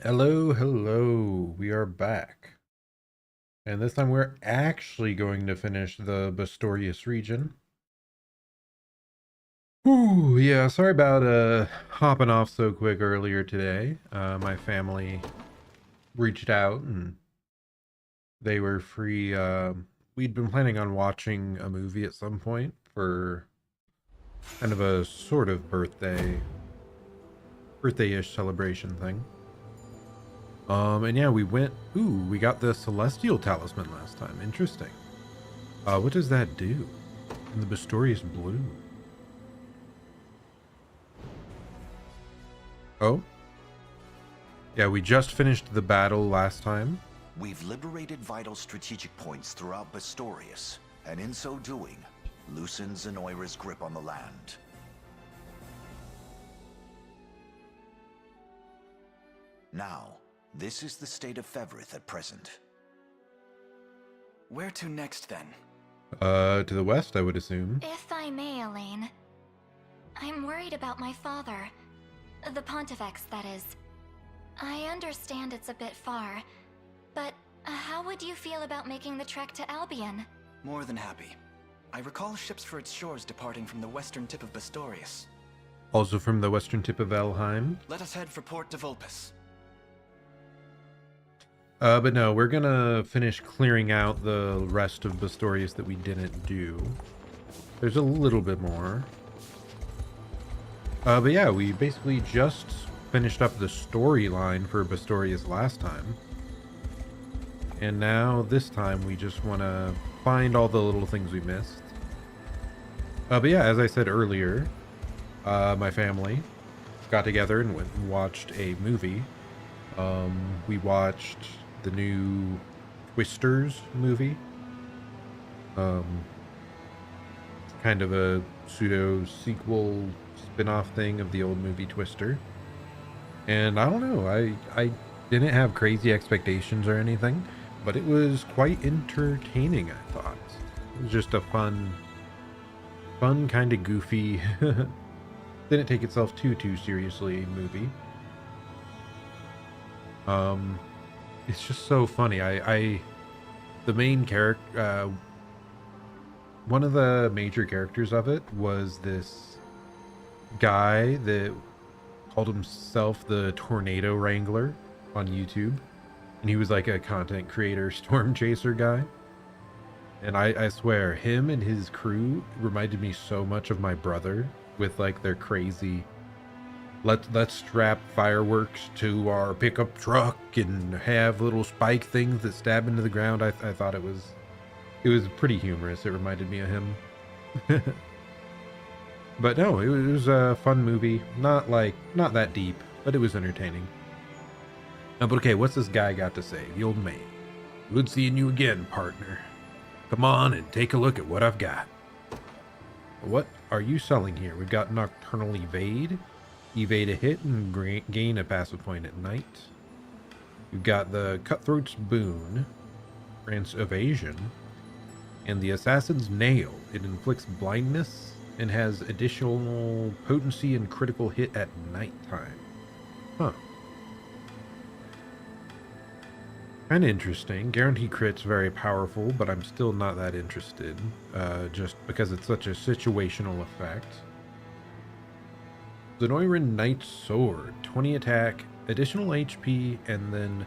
Hello, hello. We are back. And this time we're actually going to finish the Bastorias region. Ooh, yeah, sorry about hopping off so quick earlier today. My family reached out and they were free. We'd been planning on watching a movie at some point for kind of a sort of birthday-ish celebration thing. And yeah, we got the Celestial Talisman last time. Interesting. What does that do? In the Bastorius Blue. Oh, yeah, we just finished the battle last time. We've liberated vital strategic points throughout Bastorius, and in so doing, loosened Zenoira's grip on the land. Now, this is the state of Fevrith at present. Where to next, then? To the west, I would assume. If I may, Elaine. I'm worried about my father. The Pontifex, that is. I understand it's a bit far, but how would you feel about making the trek to Albion? More than happy. I recall ships for its shores departing from the western tip of Bastorius. Also from the western tip of Elheim. Let us head for Port de Vulpes. But no, we're gonna finish clearing out the rest of Bastorius that we didn't do. There's a little bit more. But yeah, we basically just finished up the storyline for Bastorius last time. And now, this time, we just want to find all the little things we missed. But yeah, as I said earlier, my family got together and went and watched a movie. We watched the new Twisters movie. Kind of a pseudo-sequel spin-off thing of the old movie Twister. And I don't know, I didn't have crazy expectations or anything, but it was quite entertaining, I thought. It was just a fun, kind of goofy, didn't take itself too seriously movie. It's just so funny. The main character, one of the major characters of it was this guy that called himself the Tornado Wrangler on YouTube, and he was like a content creator, storm chaser guy. And I swear, him and his crew reminded me so much of my brother with like their crazy let's strap fireworks to our pickup truck and have little spike things that stab into the ground. I thought it was pretty humorous. It reminded me of him. But no, it was a fun movie. Not that deep, but it was entertaining. But okay, what's this guy got to say? The old man. Good seeing you again, partner. Come on and take a look at what I've got. What are you selling here? We've got Nocturnal Evade. Evade a hit and gain a passive point at night. We've got the Cutthroat's Boon. Grants evasion. And the Assassin's Nail. It inflicts blindness and has additional potency and critical hit at nighttime. Huh. Kind of interesting. Guarantee crit's very powerful, but I'm still not that interested. Just because it's such a situational effect. Zenoiran Knight's Sword. 20 attack, additional HP, and then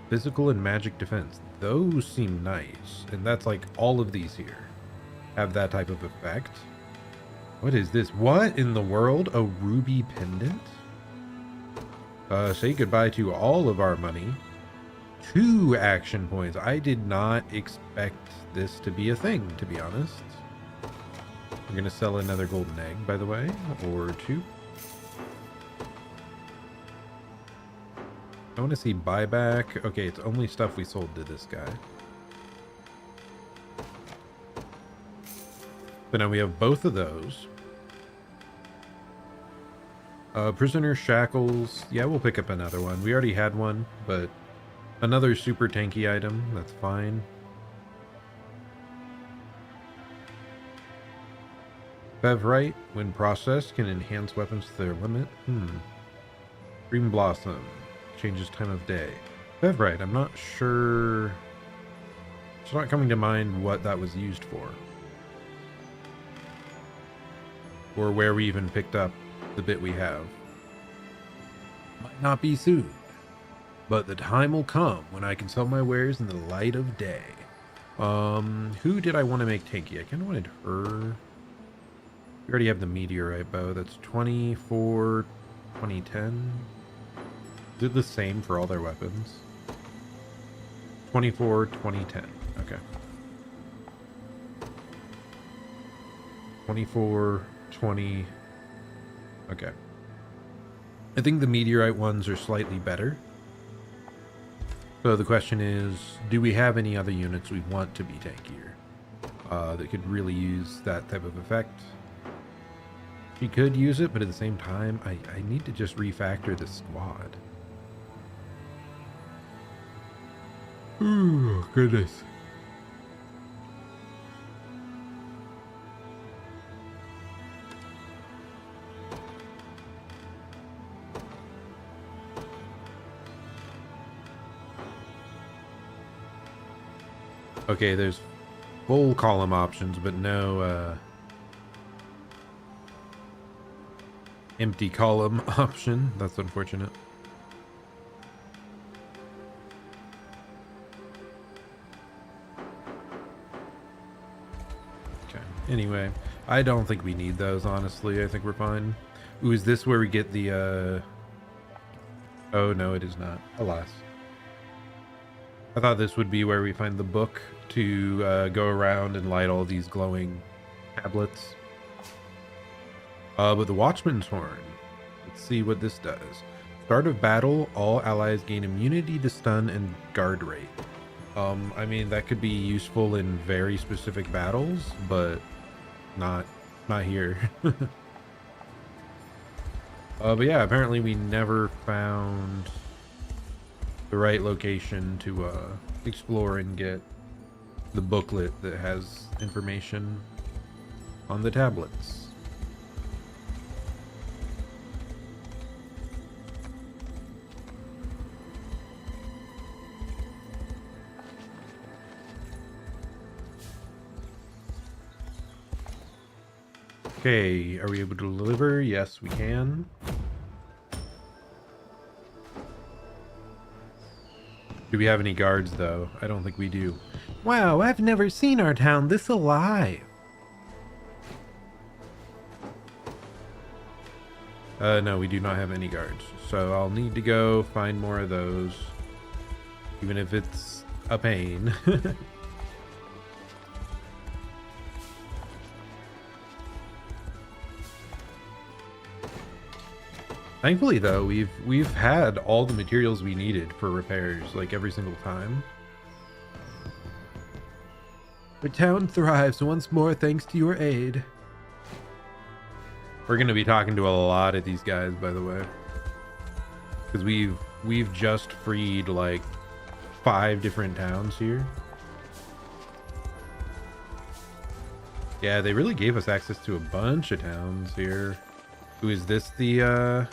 physical and magic defense. Those seem nice. And that's like all of these here have that type of effect. What is this? What in the world? A ruby pendant? Say goodbye to all of our money. 2 action points. I did not expect this to be a thing, to be honest. We're gonna sell another golden egg, by the way, or 2. I want to see buyback. Okay, it's only stuff we sold to this guy. But now we have both of those. Prisoner Shackles. Yeah, we'll pick up another one. We already had one, but another super tanky item. That's fine. Bevrite, when processed, can enhance weapons to their limit. Green Blossom. changes time of day. That's right, I'm not sure. It's not coming to mind what that was used for. Or where we even picked up the bit we have. Might not be soon, but the time will come when I can sell my wares in the light of day. Who did I want to make tanky? I kind of wanted her. We already have the meteorite bow. That's 24, 2010. Is it the same for all their weapons? 24, 2010. Okay. 24, 20. Okay. I think the meteorite ones are slightly better. So the question is, do we have any other units we want to be tankier that could really use that type of effect? We could use it, but at the same time, I need to just refactor the squad. Oh, goodness. Okay, there's full column options, but no empty column option. That's unfortunate. Okay, anyway, I don't think we need those, honestly. I think we're fine. Ooh, is this where we get the Oh, no, it is not. Alas. I thought this would be where we find the book to go around and light all these glowing tablets. But the Watchman's Horn. Let's see what this does. Start of battle, all allies gain immunity to stun and guard rate. I mean, that could be useful in very specific battles, but not here. But yeah, apparently we never found the right location to explore and get the booklet that has information on the tablets. Okay, are we able to deliver? Yes, we can. Do we have any guards, though? I don't think we do. Wow, I've never seen our town this alive. No, we do not have any guards. So I'll need to go find more of those. Even if it's a pain. Thankfully, though, we've had all the materials we needed for repairs, like every single time. The town thrives once more thanks to your aid. We're gonna be talking to a lot of these guys, by the way, because we've just freed like 5 different towns here. Yeah, they really gave us access to a bunch of towns here. Ooh, is this the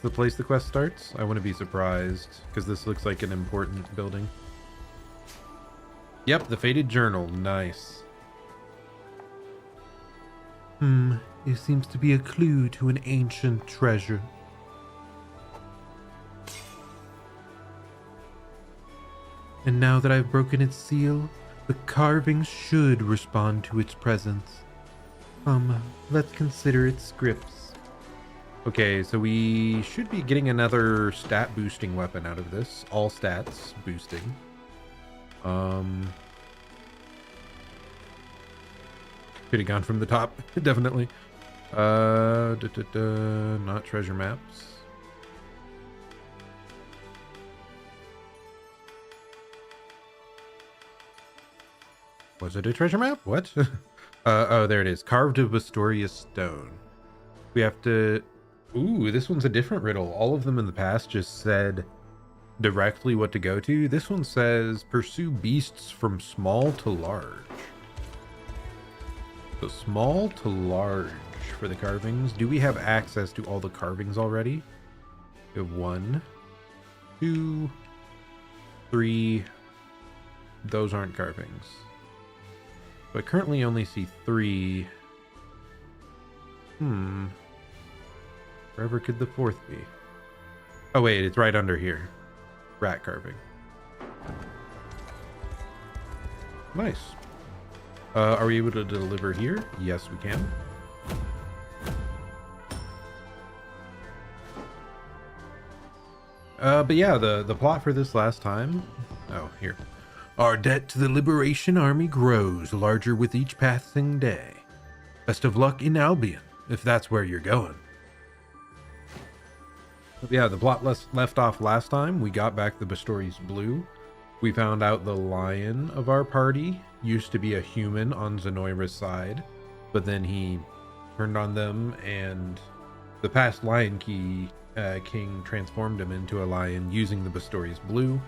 place the quest starts? I wouldn't be surprised, because this looks like an important building. Yep, the Fated Journal. Nice. It seems to be a clue to an ancient treasure. And now that I've broken its seal, the carving should respond to its presence. Let's consider its scripts. Okay, so we should be getting another stat boosting weapon out of this. All stats boosting. Could have gone from the top, definitely. Not treasure maps. Was it a treasure map? What? Oh, there it is. Carved of Bastorias stone. We have to... Ooh, this one's a different riddle. All of them in the past just said directly what to go to. This one says, pursue beasts from small to large. So small to large for the carvings. Do we have access to all the carvings already? We have 1, 2, 3. Those aren't carvings. So I currently only see 3. Wherever could the 4th be? Oh wait, it's right under here. Rat carving. Nice. Are we able to deliver here? Yes, we can. But yeah, the plot for this last time. Oh, here. Our debt to the Liberation Army grows larger with each passing day. Best of luck in Albion, if that's where you're going. But yeah, the plot left off last time. We got back the Bastorias blue. We found out the lion of our party used to be a human on Zenoira's side, but then he turned on them, and the past Lion King transformed him into a lion using the Bastorias blue.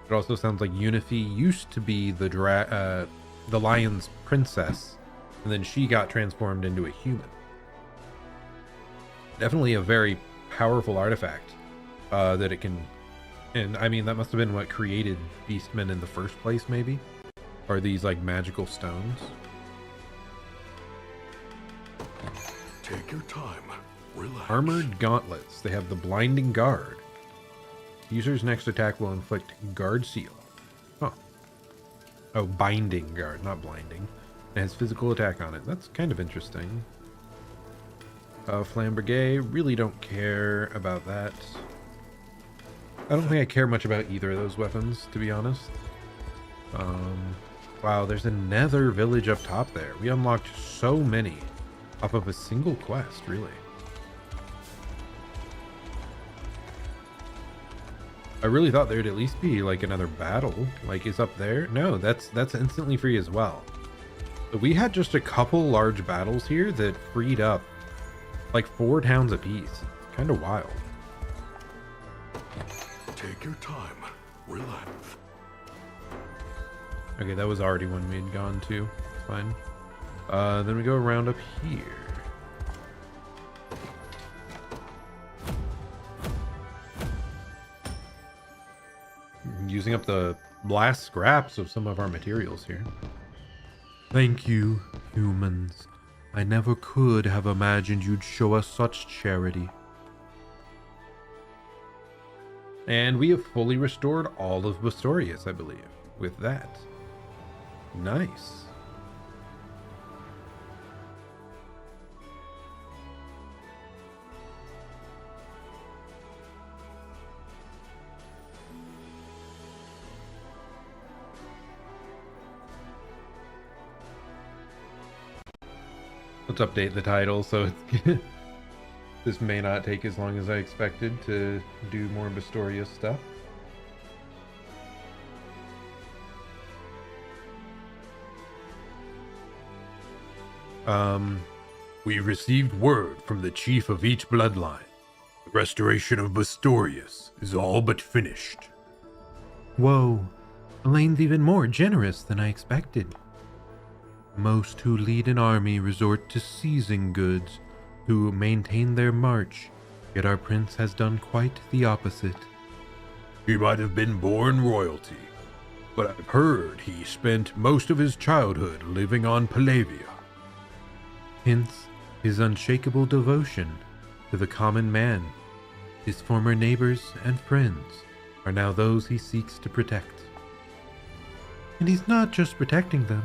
It also sounds like Unifi used to be the lion's princess, and then she got transformed into a human. Definitely a very powerful artifact that it can, and I mean that must have been what created beastmen in the first place, maybe, are these like magical stones. Take your time, relax. Armored gauntlets. They have the blinding guard. User's next attack will inflict guard seal. Huh. Oh, binding guard, not blinding. It has physical attack on it. That's kind of interesting. Flambergay, really don't care about that. I don't think I care much about either of those weapons, to be honest. Wow, there's a nether village up top there. We unlocked so many off of a single quest, really. I really thought there'd at least be like another battle. Like, is up there? No, that's instantly free as well. But we had just a couple large battles here that freed up like 4 towns apiece. Kind of wild. Take your time, relax. Okay, that was already one we had gone to. Fine. Then we go around up here. Using up the last scraps of some of our materials here. Thank you, humans. I never could have imagined you'd show us such charity. And we have fully restored all of Bastorias, I believe, with that. Nice. Let's update the title so it's this may not take as long as I expected to do more Bastorias stuff. We received word from the chief of each bloodline. The restoration of Bastorias is all but finished. Whoa, Elaine's even more generous than I expected. Most who lead an army resort to seizing goods to maintain their march, yet our prince has done quite the opposite. He might have been born royalty, but I've heard he spent most of his childhood living on Palavia. Hence, his unshakable devotion to the common man. His former neighbors and friends are now those he seeks to protect. And he's not just protecting them,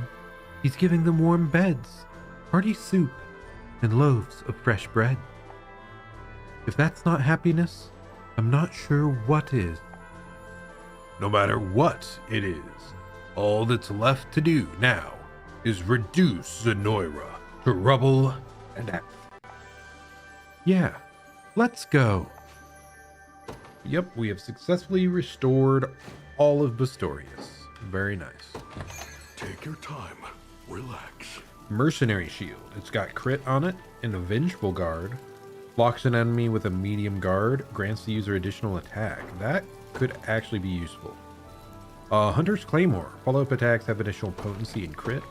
he's giving them warm beds, hearty soup, and loaves of fresh bread. If that's not happiness, I'm not sure what is. No matter what it is, all that's left to do now is reduce Zenoira to rubble and ash. Yeah, let's go. Yep, we have successfully restored all of Bastorias. Very nice. Take your time, relax. Mercenary shield. It's got crit on it and a vengeful guard. Blocks an enemy with a medium guard. Grants the user additional attack. That could actually be useful. Hunter's Claymore. Follow-up attacks have additional potency and crit.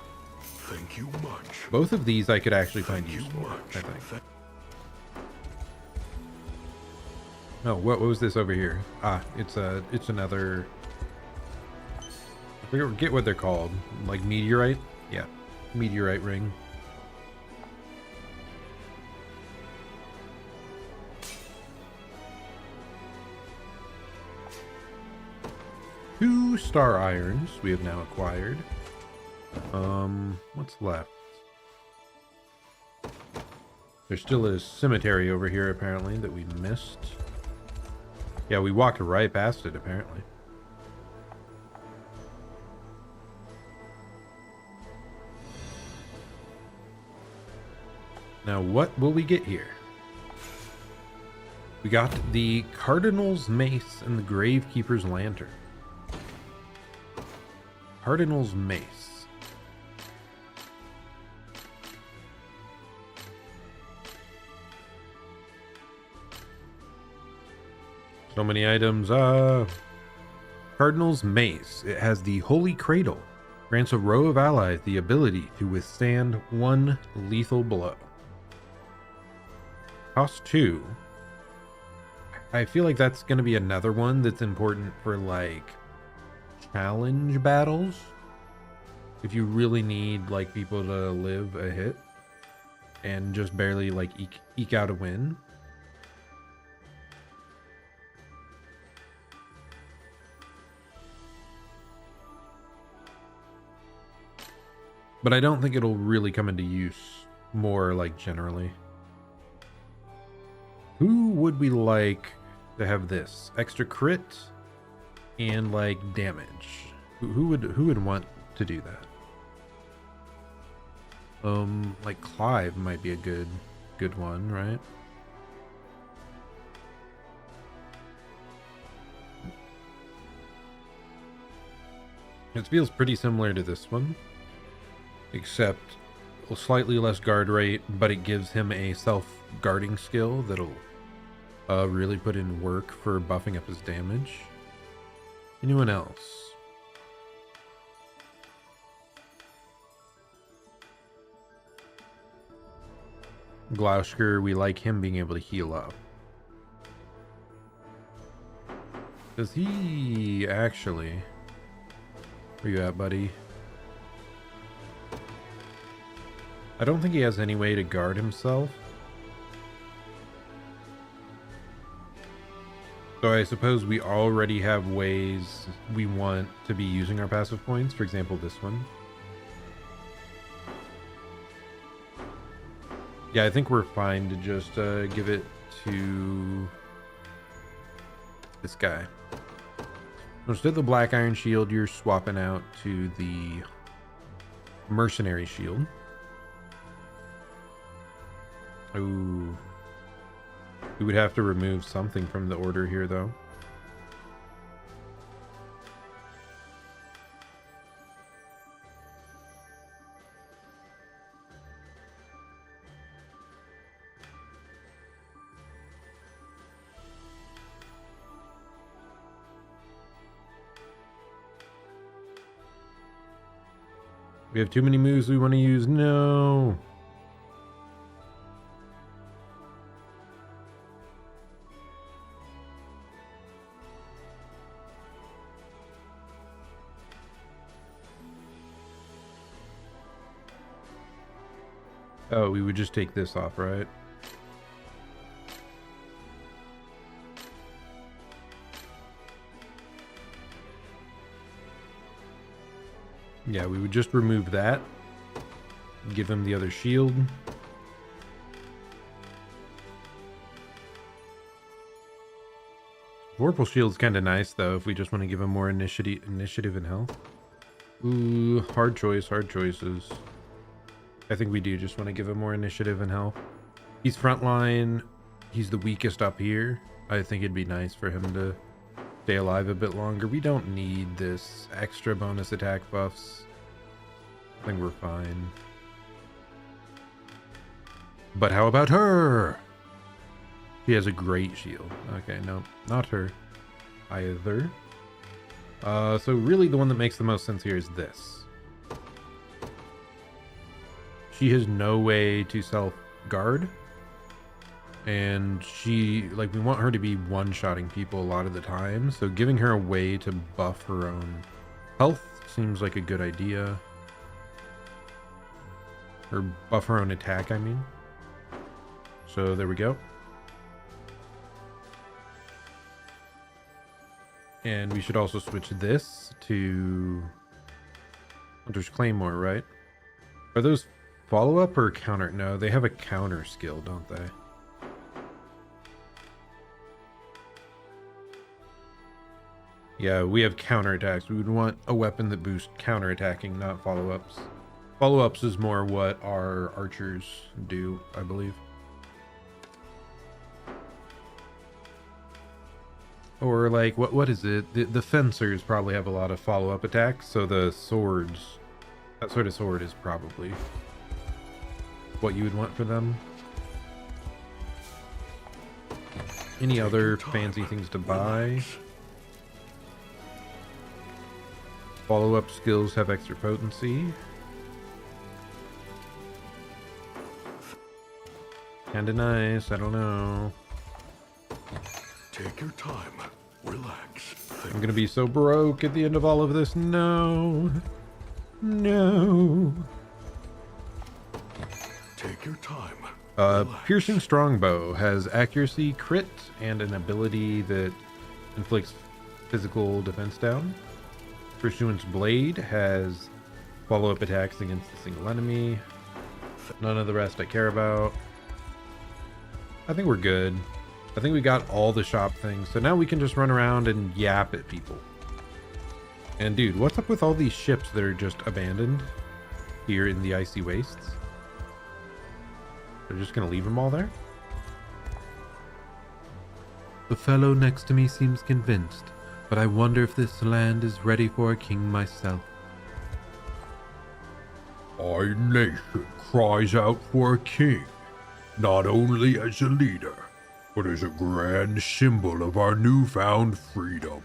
Thank you much. Both of these I could actually find useful, I think. Oh, what was this over here? Ah, it's another. I forget what they're called. Like meteorite? Yeah, meteorite ring. Two star irons we have now acquired. What's left? There still is cemetery over here apparently that we missed. Yeah, we walked right past it apparently. Now what will we get here? We got the Cardinal's Mace and the Gravekeeper's Lantern. Cardinal's Mace. So many items. Cardinal's Mace. It has the Holy Cradle. Grants a row of allies the ability to withstand one lethal blow. Cost 2. I feel like that's going to be another one that's important for like challenge battles. If you really need like people to live a hit and just barely like eke out a win. But I don't think it'll really come into use more like generally. Who would we like to have this? Extra crit and like damage. Who would want to do that? Like Clive might be a good one, right? It feels pretty similar to this one, except a slightly less guard rate, but it gives him a self-guarding skill that'll really put in work for buffing up his damage. Anyone else? Gloucester, we like him being able to heal up. Does he actually? Where you at, buddy? I don't think he has any way to guard himself. So I suppose we already have ways we want to be using our passive points. For example, this one. Yeah, I think we're fine to just give it to this guy. Instead of the Black Iron Shield, you're swapping out to the Mercenary Shield. Ooh. We would have to remove something from the order here, though. We have too many moves we want to use. No. Oh, we would just take this off, right? Yeah, we would just remove that. Give him the other shield. Vorpal Shield's kind of nice, though, if we just want to give him more initiative and health. Ooh, hard choice, hard choices. I think we do just want to give him more initiative and health. He's frontline. He's the weakest up here. I think it'd be nice for him to stay alive a bit longer. We don't need this extra bonus attack buffs. I think we're fine. But how about her? She has a great shield. Okay, no, not her either. So really the one that makes the most sense here is this. She has no way to self-guard. And she, like, we want her to be one-shotting people a lot of the time. So giving her a way to buff her own health seems like a good idea. Or buff her own attack, I mean. So there we go. And we should also switch this to Hunter's Claymore, right? Are those follow-up or counter? No, they have a counter skill, don't they? Yeah, we have counterattacks. We would want a weapon that boosts counterattacking, not follow-ups. Follow-ups is more what our archers do, I believe. Or like, what is it? The fencers probably have a lot of follow-up attacks, so the swords, that sort of sword is probably what you would want for them. Any other fancy things to buy? Follow-up skills have extra potency. Kinda nice, I don't know. Take your time. Relax. I'm gonna be so broke at the end of all of this. No. No. Take your time. Piercing Strongbow has accuracy, crit, and an ability that inflicts physical defense down. Pursuant's Blade has follow-up attacks against a single enemy. None of the rest I care about. I think we're good. I think we got all the shop things, so now we can just run around and yap at people. And dude, what's up with all these ships that are just abandoned here in the icy wastes? They're just gonna leave them all there? The fellow next to me seems convinced, but I wonder if this land is ready for a king myself. Our nation cries out for a king, not only as a leader, but as a grand symbol of our newfound freedom.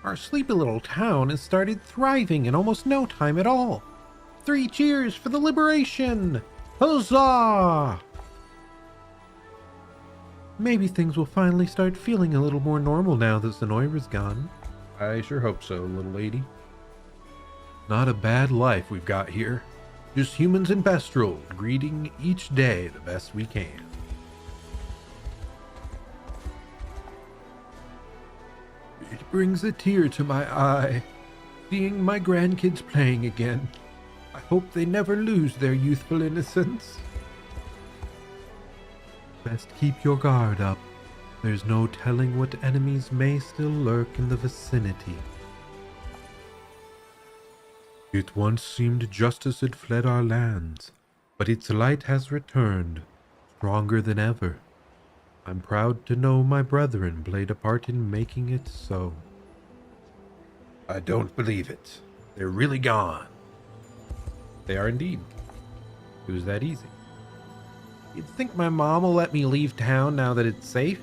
Our sleepy little town has started thriving in almost no time at all. 3 cheers for the liberation! Huzzah! Maybe things will finally start feeling a little more normal now that Zenoira's gone. I sure hope so, little lady. Not a bad life we've got here. Just humans and Bestrals greeting each day the best we can. It brings a tear to my eye, seeing my grandkids playing again. I hope they never lose their youthful innocence. Best keep your guard up. There's no telling what enemies may still lurk in the vicinity. It once seemed justice had fled our lands, but its light has returned, stronger than ever. I'm proud to know my brethren played a part in making it so. I don't believe it. They're really gone. They are indeed. It was that easy. You'd think my mom will let me leave town now that it's safe?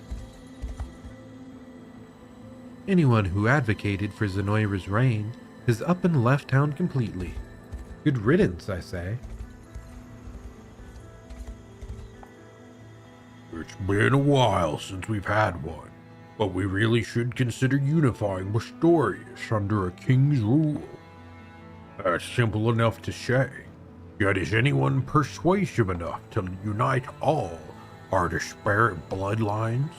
Anyone who advocated for Zenoira's reign has up and left town completely. Good riddance, I say. It's been a while since we've had one, but we really should consider unifying Bastorias under a king's rule. That's simple enough to say, yet is anyone persuasive enough to unite all our disparate bloodlines?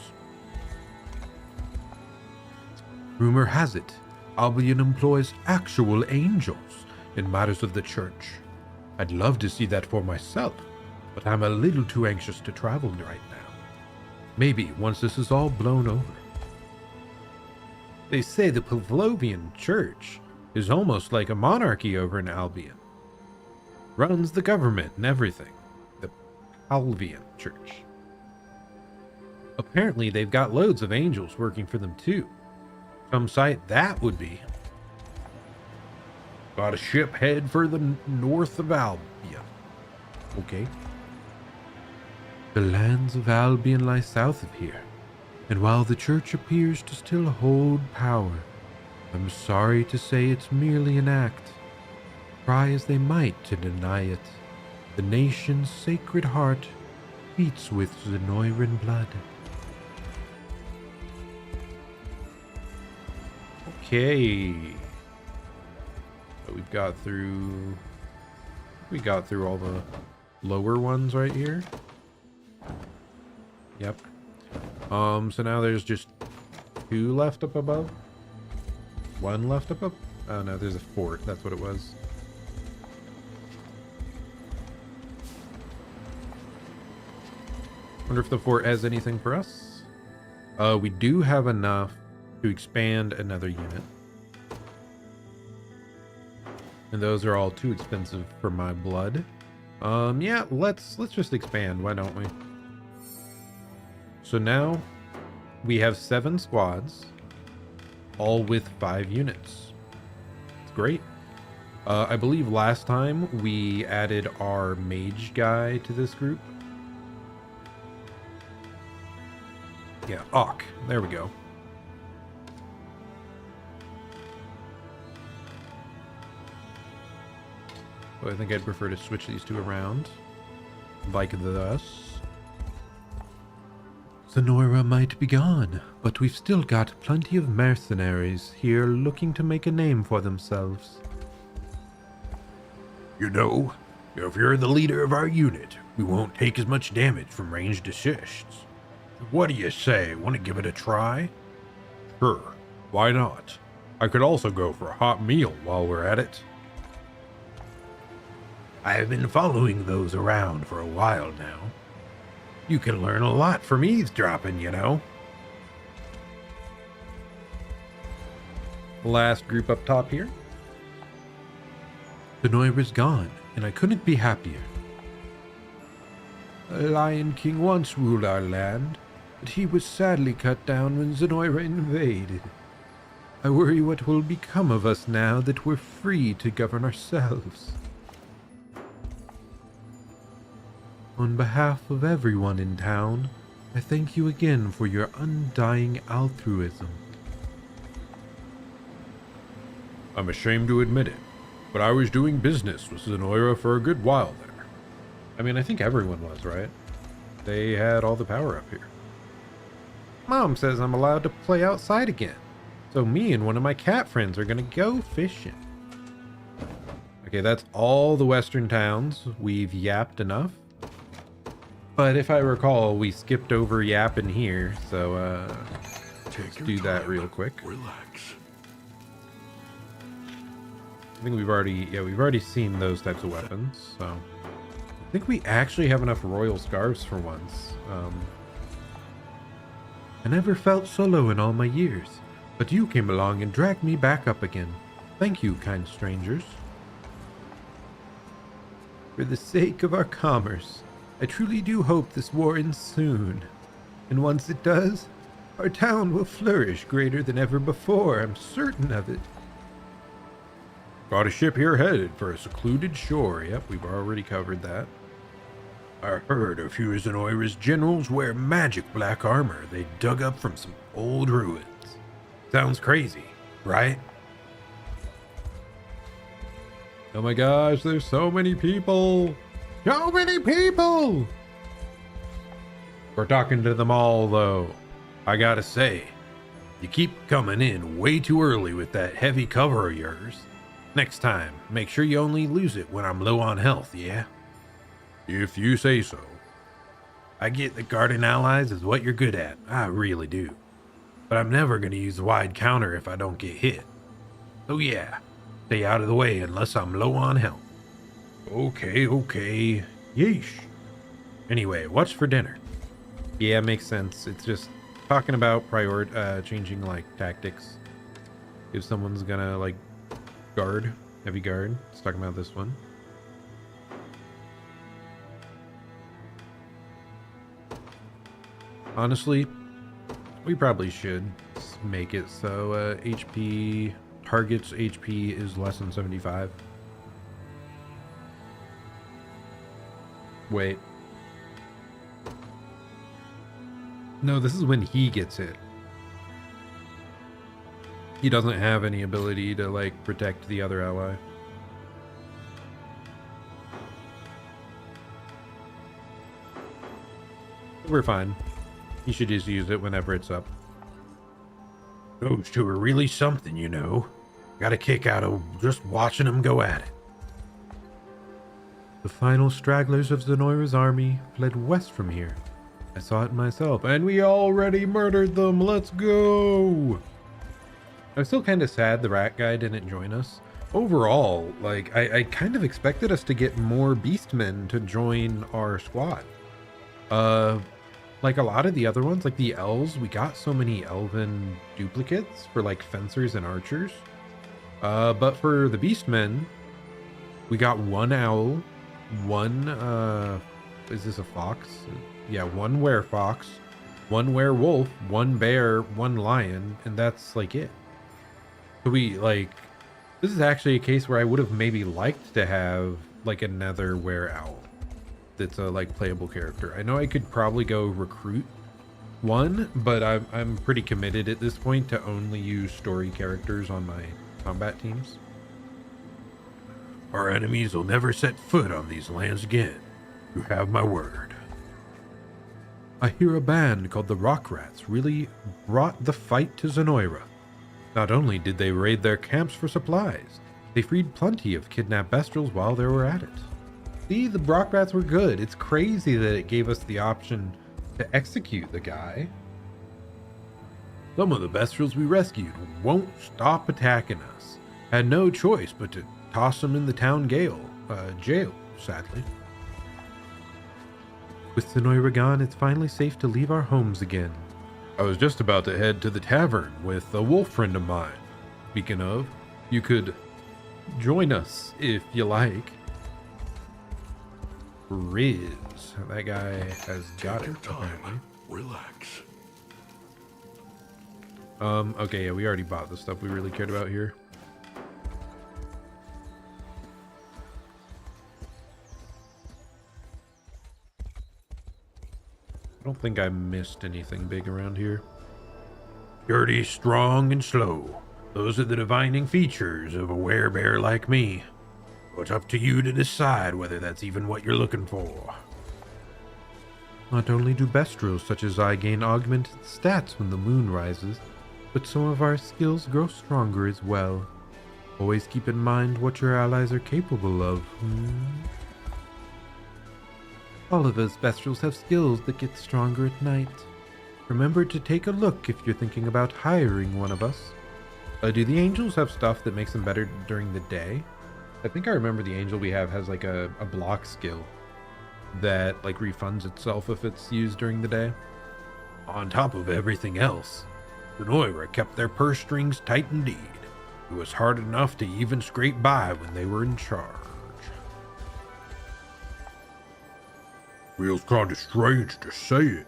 Rumor has it, Albion employs actual angels in matters of the church. I'd love to see that for myself, but I'm a little too anxious to travel right now. Maybe once this is all blown over. They say the Pavlovian church is almost like a monarchy over in Albion. Runs the government and everything. The Albion church. Apparently they've got loads of angels working for them too. Some sight that would be. Got a ship head for the north of Albion. Okay. The lands of Albion lie south of here, and while the church appears to still hold power, I'm sorry to say it's merely an act. Try as they might to deny it, the nation's sacred heart beats with Zenoiran blood. Okay. So we got through all the lower ones right here. Yep. So now there's just 2 left up above. 1 left up. Oh no, there's a fort. That's what it was. Wonder if the fort has anything for us. We do have enough to expand another unit. And those are all too expensive for my blood. Yeah, let's just expand, why don't we? So now we have 7 squads, all with 5 units. It's great. I believe last time we added our mage guy to this group. Yeah, Auk. There we go. So I think I'd prefer to switch these 2 around. Like thus. Zenoira might be gone, but we've still got plenty of mercenaries here looking to make a name for themselves. You know, if you're the leader of our unit, we won't take as much damage from ranged assists. What do you say? Want to give it a try? Sure, why not? I could also go for a hot meal while we're at it. I've been following those around for a while now. You can learn a lot from eavesdropping, you know. Last group up top here. Zenoira's gone, and I couldn't be happier. A Lion King once ruled our land, but he was sadly cut down when Zenoira invaded. I worry what will become of us now that we're free to govern ourselves. On behalf of everyone in town, I thank you again for your undying altruism. I'm ashamed to admit it, but I was doing business with Zenoira for a good while there. I mean, I think everyone was, right? They had all the power up here. Mom says I'm allowed to play outside again. So me and one of my cat friends are gonna go fishing. Okay, that's all the western towns. We've yapped enough. But if I recall, we skipped over yapping here, so let's do that real quick. Relax. I think we've already seen those types of weapons, so I think we actually have enough royal scarves for once. I never felt so low in all my years, but you came along and dragged me back up again. Thank you, kind strangers. For the sake of our commerce, I truly do hope this war ends soon. And once it does, our town will flourish greater than ever before, I'm certain of it. Got a ship here headed for a secluded shore. Yep, we've already covered that. I heard a few of Zenoira's generals wear magic black armor they dug up from some old ruins. Sounds crazy, right? Oh my gosh, there's so many people! So many people! We're talking to them all, though. I gotta say, you keep coming in way too early with that heavy cover of yours. Next time, make sure you only lose it when I'm low on health, yeah? If you say so. I get that guarding allies is what you're good at. I really do. But I'm never gonna use the wide counter if I don't get hit. So yeah, stay out of the way unless I'm low on health. Okay. Yeesh. Anyway, what's for dinner? Yeah, makes sense. It's just talking about changing like tactics. If someone's gonna like guard, heavy guard, it's talking about this one. Honestly, we probably should make it so HP target's HP is less than 75. Wait. No, this is when he gets hit. He doesn't have any ability to, like, protect the other ally. We're fine. You should just use it whenever it's up. Those two are really something, you know. Got a kick out of just watching them go at it. The final stragglers of Zenoira's army fled west from here. I saw it myself, and we already murdered them. Let's go! I'm still kind of sad the rat guy didn't join us. Overall, like, I kind of expected us to get more beastmen to join our squad. Like a lot of the other ones, like the elves, we got so many elven duplicates for like fencers and archers. But for the beastmen, we got one owl, one, is this a fox? Yeah, one werefox, one werewolf, one bear, one lion, and that's like it. So this is actually a case where I would have maybe liked to have like another were-owl that's a like playable character. I know I could probably go recruit one, but I'm pretty committed at this point to only use story characters on my combat teams. Our enemies will never set foot on these lands again. You have my word. I hear a band called the Rock Rats really brought the fight to Zenoira. Not only did they raid their camps for supplies, they freed plenty of kidnapped Bestrals while they were at it. See, the Rock Rats were good. It's crazy that it gave us the option to execute the guy. Some of the Bestrals we rescued won't stop attacking us. Had no choice but to toss them in the town jail, sadly. With Zenoira gone, it's finally safe to leave our homes again. I was just about to head to the tavern with a wolf friend of mine. Speaking of, You could join us if you like. Riz. That guy has got it, apparently. Relax. Okay, yeah, we already bought the stuff we really cared about here. I don't think I missed anything big around here. Dirty, strong, and slow. Those are the defining features of a werebear like me. It's up to you to decide whether that's even what you're looking for. Not only do Bestrals such as I gain augmented stats when the moon rises, but some of our skills grow stronger as well. Always keep in mind what your allies are capable of. All of us Bestrals have skills that get stronger at night. Remember to take a look if you're thinking about hiring one of us. Do the angels have stuff that makes them better during the day? I think I remember the angel we have has like a block skill that like refunds itself if it's used during the day. On top of everything else, Zenoira kept their purse strings tight indeed. It was hard enough to even scrape by when they were in charge. Feels kinda strange to say it,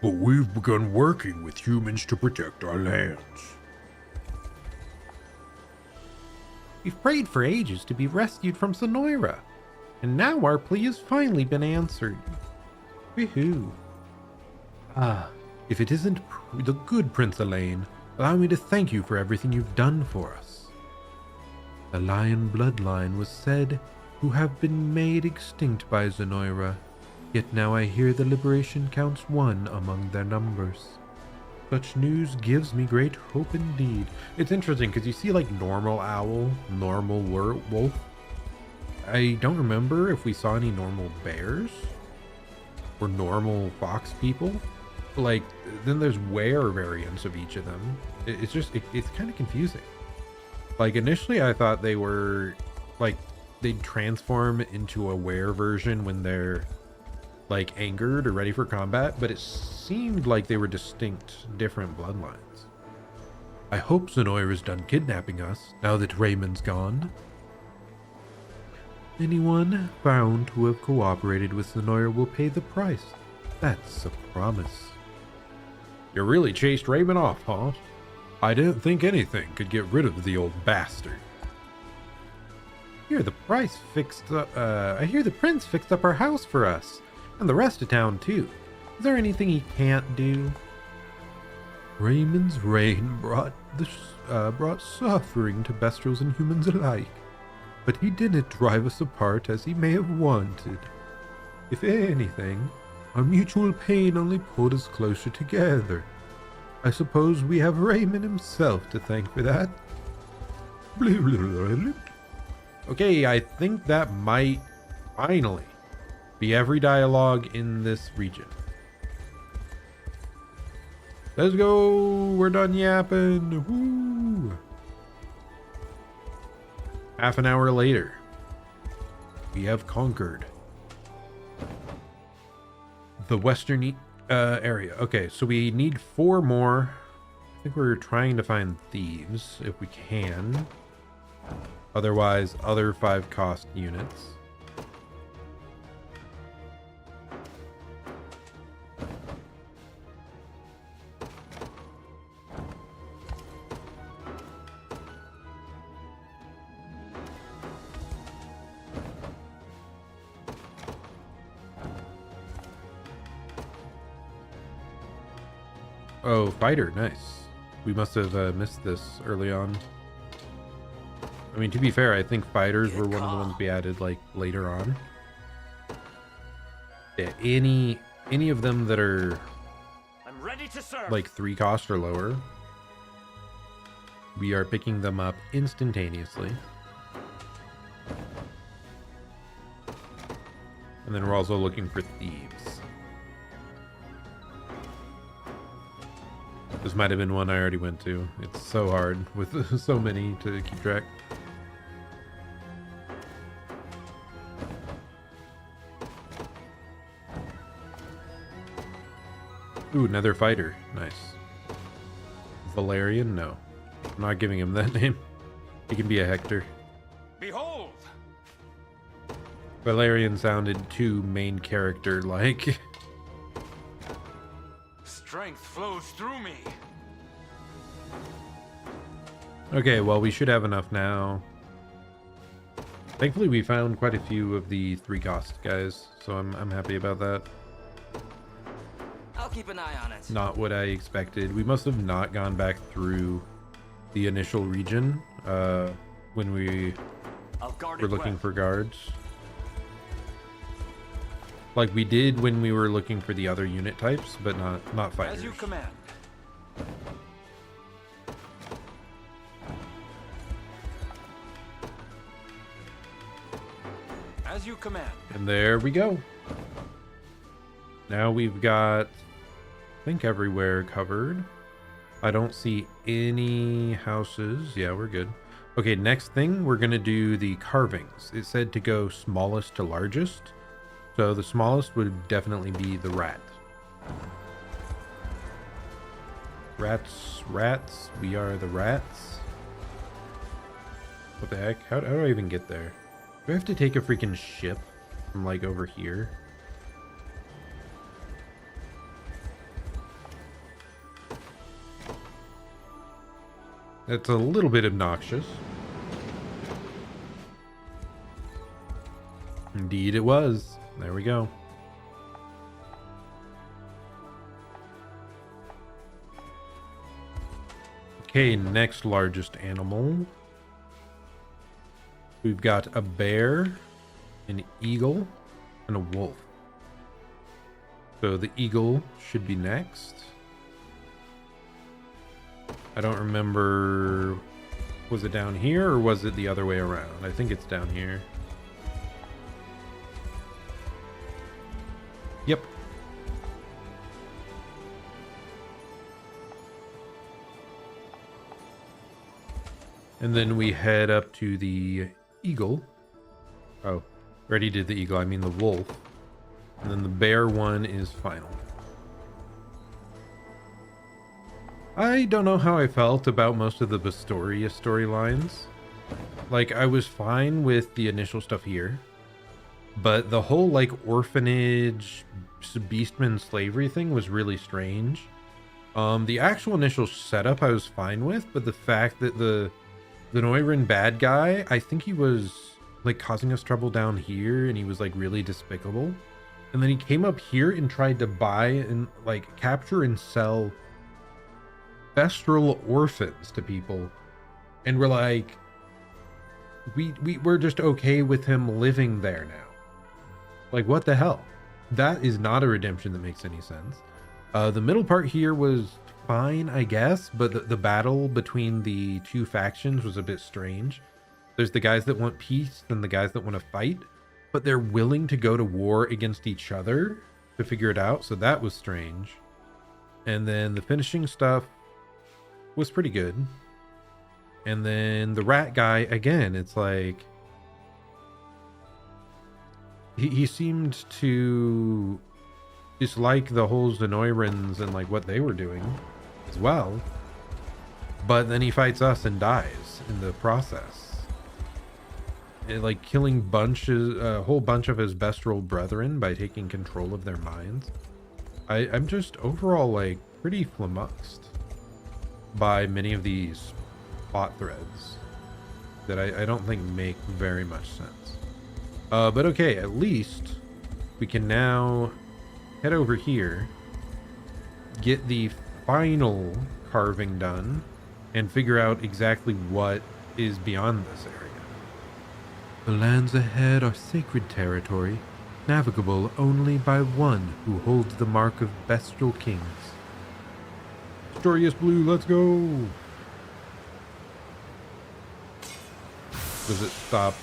but we've begun working with humans to protect our lands. We've prayed for ages to be rescued from Zenoira, and now our plea has finally been answered. Woohoo. If it isn't the good Prince Elaine, allow me to thank you for everything you've done for us. The lion bloodline was said to have been made extinct by Zenoira, yet now I hear the liberation counts one among their numbers. Such news gives me great hope indeed. It's interesting because you see like normal owl, normal wolf. I don't remember if we saw any normal bears or normal fox people. Like, then there's were variants of each of them. It's kind of confusing. Like, initially I thought they were like they'd transform into a were version when they're like angered or ready for combat, but it seemed like they were distinct, different bloodlines. I hope Zenoira's done kidnapping us now that Raymond's gone. Anyone found to have cooperated with Zenoira will pay the price. That's a promise. You really chased Raymond off, huh? I didn't think anything could get rid of the old bastard. I hear the prince fixed up our house for us. And the rest of town, too. Is there anything he can't do? Raymond's reign brought suffering to Bestrals and humans alike. But he didn't drive us apart as he may have wanted. If anything, Our mutual pain only pulled us closer together. I suppose we have Raymond himself to thank for that. Okay, I think that might finally be every dialogue in this region. Let's go. We're done yapping. Woo. Half an hour later, we have conquered the western area. Okay, so we need 4 more. I think we're trying to find thieves if we can. Otherwise, other 5 cost units. Oh, fighter, nice. We must have missed this early on. I mean, to be fair, I think fighters were one of the ones we added like later on. Yeah, any of them that are I'm ready to serve. like 3 cost or lower, we are picking them up instantaneously. And then we're also looking for thieves. This might have been one I already went to. It's so hard with so many to keep track. Ooh, another fighter. Nice. Valerian? No. I'm not giving him that name. He can be a Hector. Behold! Valerian sounded too main character-like. Strength flows through me. Okay, well, we should have enough now. Thankfully, we found quite a few of the 3 cost guys, so I'm happy about that. I'll keep an eye on it. Not what I expected. We must have not gone back through the initial region when we were looking for guards. Like we did when we were looking for the other unit types, but not fighters. As you command. As you command. And there we go. Now we've got, I think, everywhere covered. I don't see any houses. Yeah, we're good. Okay, next thing, we're going to do the carvings. It said to go smallest to largest. So the smallest would definitely be the rat. Rats, rats. We are the rats. What the heck? How do I even get there? Do I have to take a freaking ship from like over here? That's a little bit obnoxious. Indeed it was. There we go. Okay, next largest animal. We've got a bear, an eagle, and a wolf. So the eagle should be next. I don't remember, was it down here or was it the other way around? I think it's down here. Yep. And then we head up to the eagle. Oh, already did the eagle, I mean the wolf. And then the bear one is final. I don't know how I felt about most of the Bastorias storylines. Like, I was fine with the initial stuff here. But the whole, like, orphanage, beastmen slavery thing was really strange. The actual initial setup I was fine with, but the fact that the Neuron bad guy, I think he was, like, causing us trouble down here, and he was, like, really despicable. And then he came up here and tried to buy and, like, capture and sell Bestral orphans to people, and we're like, we're just okay with him living there now. Like, what the hell? that is not a redemption that makes any sense. The middle part here was fine, I guess, but the battle between the two factions was a bit strange. There's the guys that want peace and the guys that want to fight, but they're willing to go to war against each other to figure it out, so that was strange. And then the finishing stuff was pretty good. And then the rat guy, again, it's like he seemed to dislike the whole Zenoirans and like what they were doing as well. But then he fights us and dies in the process. Like killing a whole bunch of his Bestral brethren by taking control of their minds. I'm just overall like pretty flummoxed by many of these plot threads that I don't think make very much sense. But okay, at least we can now head over here, get the final carving done, and figure out exactly what is beyond this area. The lands ahead are sacred territory, navigable only by one who holds the mark of Bestral kings. Bastorias Blue, let's go! Does it stop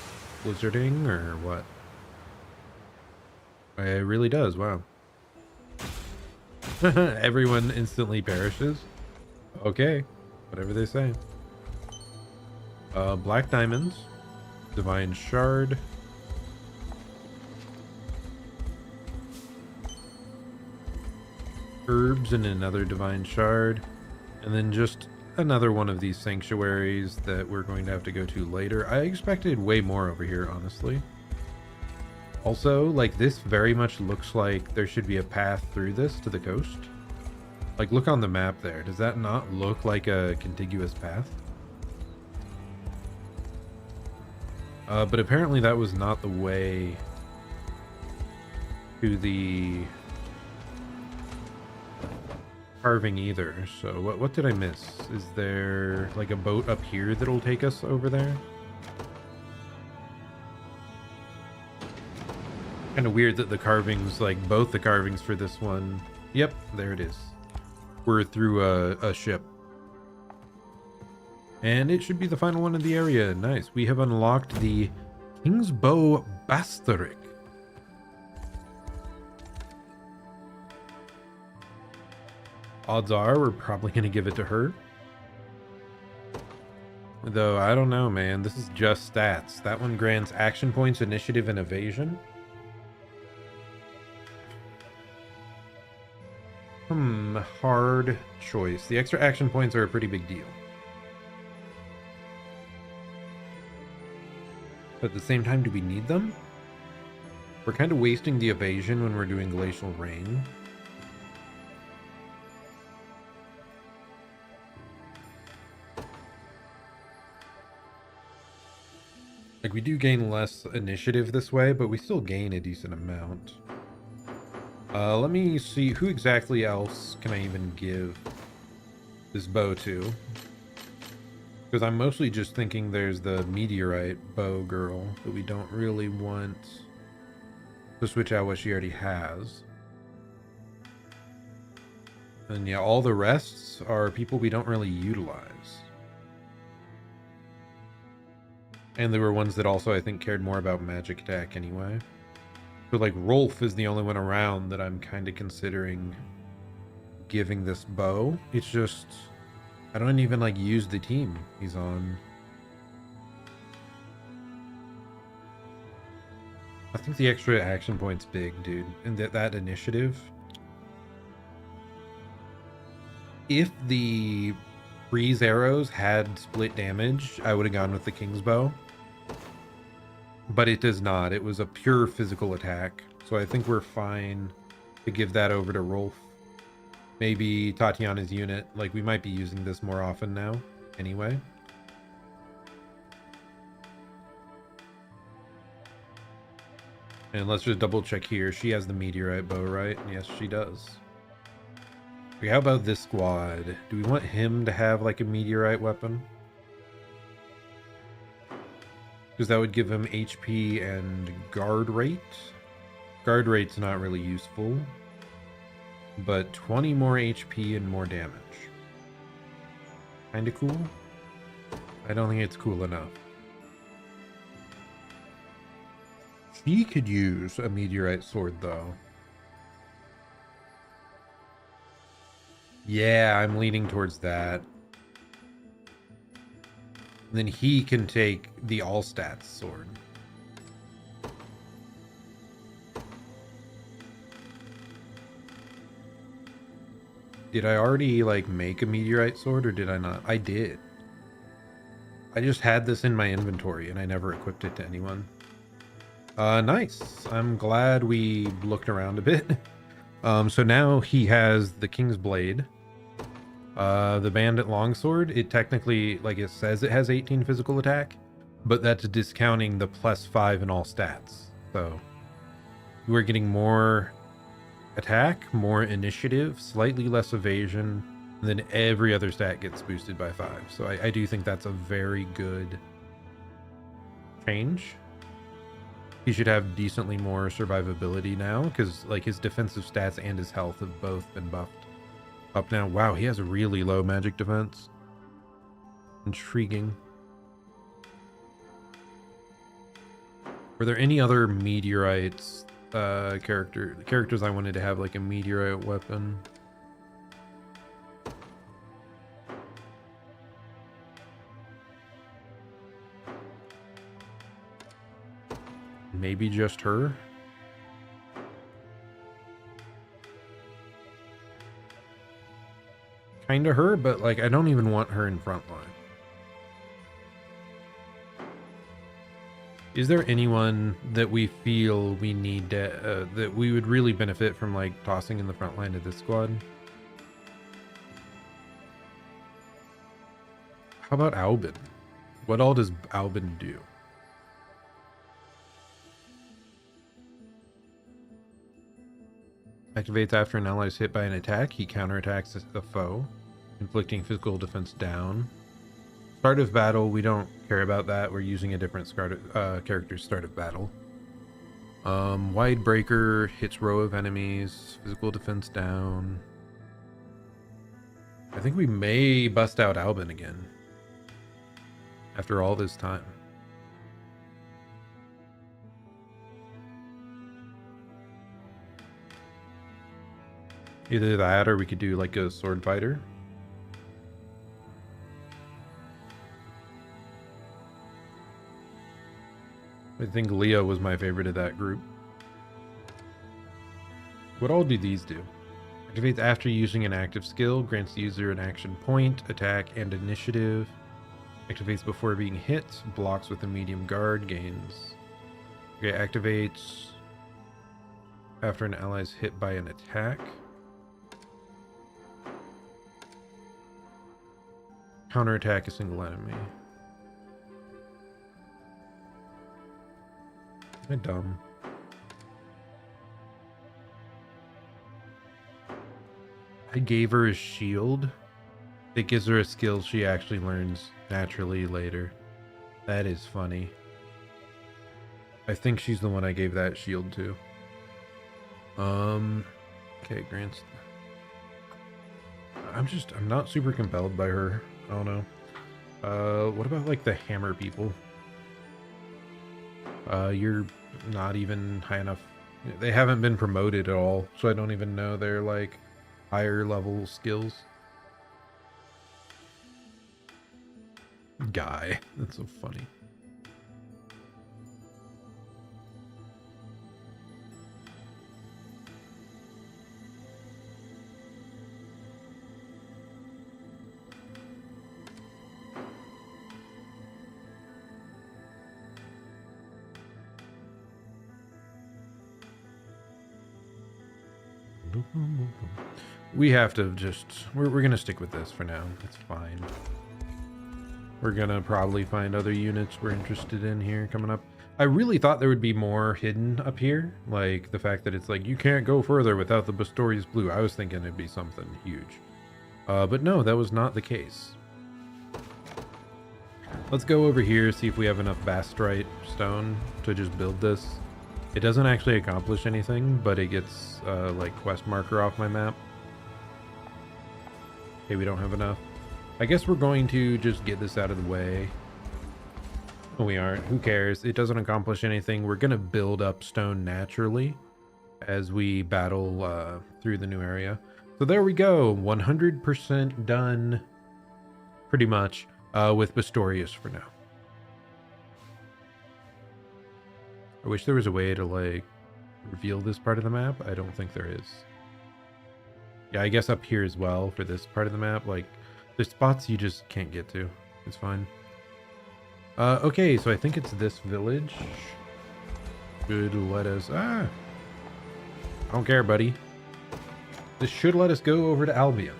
blizzarding or what? It really does, wow. Everyone instantly perishes. Okay, whatever they say. Black diamonds. Divine shard. Herbs and another divine shard. And then just another one of these sanctuaries that we're going to have to go to later. I expected way more over here, honestly. Also, like, this very much looks like there should be a path through this to the coast. Like, look on the map there. Does that not look like a contiguous path? But apparently that was not the way to the carving either. So what did I miss? Is there like a boat up here that'll take us over there? Kind of weird that the carvings, like both the carvings for this one, yep, there it is. We're through a ship. And it should be the final one in the area. Nice. We have unlocked the King's Bow Bastorias. Odds are we're probably going to give it to her. Though, I don't know, man. This is just stats. That one grants action points, initiative, and evasion. Hard choice. The extra action points are a pretty big deal. But at the same time, do we need them? We're kind of wasting the evasion when we're doing Glacial Rain. Like, we do gain less initiative this way, but we still gain a decent amount. Let me see, who exactly else can I even give this bow to? Because I'm mostly just thinking there's the meteorite bow girl that we don't really want to switch out what she already has. And yeah, all the rests are people we don't really utilize. And there were ones that also I think cared more about magic attack anyway. But like Rolf is the only one around that I'm kind of considering giving this bow. It's just, I don't even like use the team he's on. I think the extra action point's big, dude. And that initiative. If the freeze arrows had split damage, I would have gone with the King's Bow. But it does not. It was a pure physical attack. So I think we're fine to give that over to Rolf. Maybe Tatiana's unit. Like, we might be using this more often now. Anyway. And let's just double check here. She has the meteorite bow, right? Yes, she does. Okay, how about this squad? Do we want him to have like a meteorite weapon? Because that would give him HP and guard rate. Guard rate's not really useful, but 20 more HP and more damage. Kinda cool. I don't think it's cool enough. She could use a meteorite sword, though. Yeah, I'm leaning towards that. And then he can take the all stats sword. Did I already like make a meteorite sword or did I not? I did. I just had this in my inventory and I never equipped it to anyone. Nice. I'm glad we looked around a bit. So now he has the King's Blade. The Bandit Longsword, it technically, like it says it has 18 physical attack, but that's discounting the +5 in all stats. So you are getting more attack, more initiative, slightly less evasion, and then every other stat gets boosted by 5. So I do think that's a very good change. He should have decently more survivability now, because like his defensive stats and his health have both been buffed up now. Wow, he has a really low magic defense. Intriguing. Were there any other meteorites characters I wanted to have like a meteorite weapon? Maybe just her? Kinda her, but like I don't even want her in front line. Is there anyone that we feel we need to, that we would really benefit from like tossing in the front line of this squad? How about Albin? What all does Albin do? Activates after an ally is hit by an attack. He counterattacks the foe, inflicting physical defense down. Start of battle, we don't care about that. We're using a different character's start of battle. Wide breaker hits row of enemies. Physical defense down. I think we may bust out Albin again after all this time. Either that or we could do like a sword fighter. I think Leo was my favorite of that group. What all do these do? Activates after using an active skill, grants the user an action point, attack, and initiative. Activates before being hit, blocks with a medium guard, gains. Okay, activates after an ally is hit by an attack. Counterattack a single enemy. Am I dumb? I gave her a shield. It gives her a skill she actually learns naturally later. That is funny. I think she's the one I gave that shield to. Okay, grants. I'm not super compelled by her. I don't know. What about like the hammer people? You're not even high enough. They haven't been promoted at all, so I don't even know their like higher level skills. Guy, that's so funny. We have to just, we're gonna stick with this for now. It's fine. We're gonna probably find other units we're interested in here coming up. I really thought there would be more hidden up here, like the fact that it's like you can't go further without the Bastorias blue. I was thinking it'd be something huge, but no, that was not the case. Let's go over here, see if we have enough Bastrite stone to just build this. It doesn't actually accomplish anything, but it gets like quest marker off my map. Okay, we don't have enough. I guess we're going to just get this out of the way. Oh, we aren't. Who cares? It doesn't accomplish anything. We're going to build up stone naturally as we battle through the new area. So there we go. 100% done, pretty much, with Bastorias for now. I wish there was a way to, like, reveal this part of the map. I don't think there is. Yeah, I guess up here as well for this part of the map. Like, there's spots you just can't get to. It's fine. Okay, so I think it's this village. Should let us... I don't care, buddy. This should let us go over to Albion.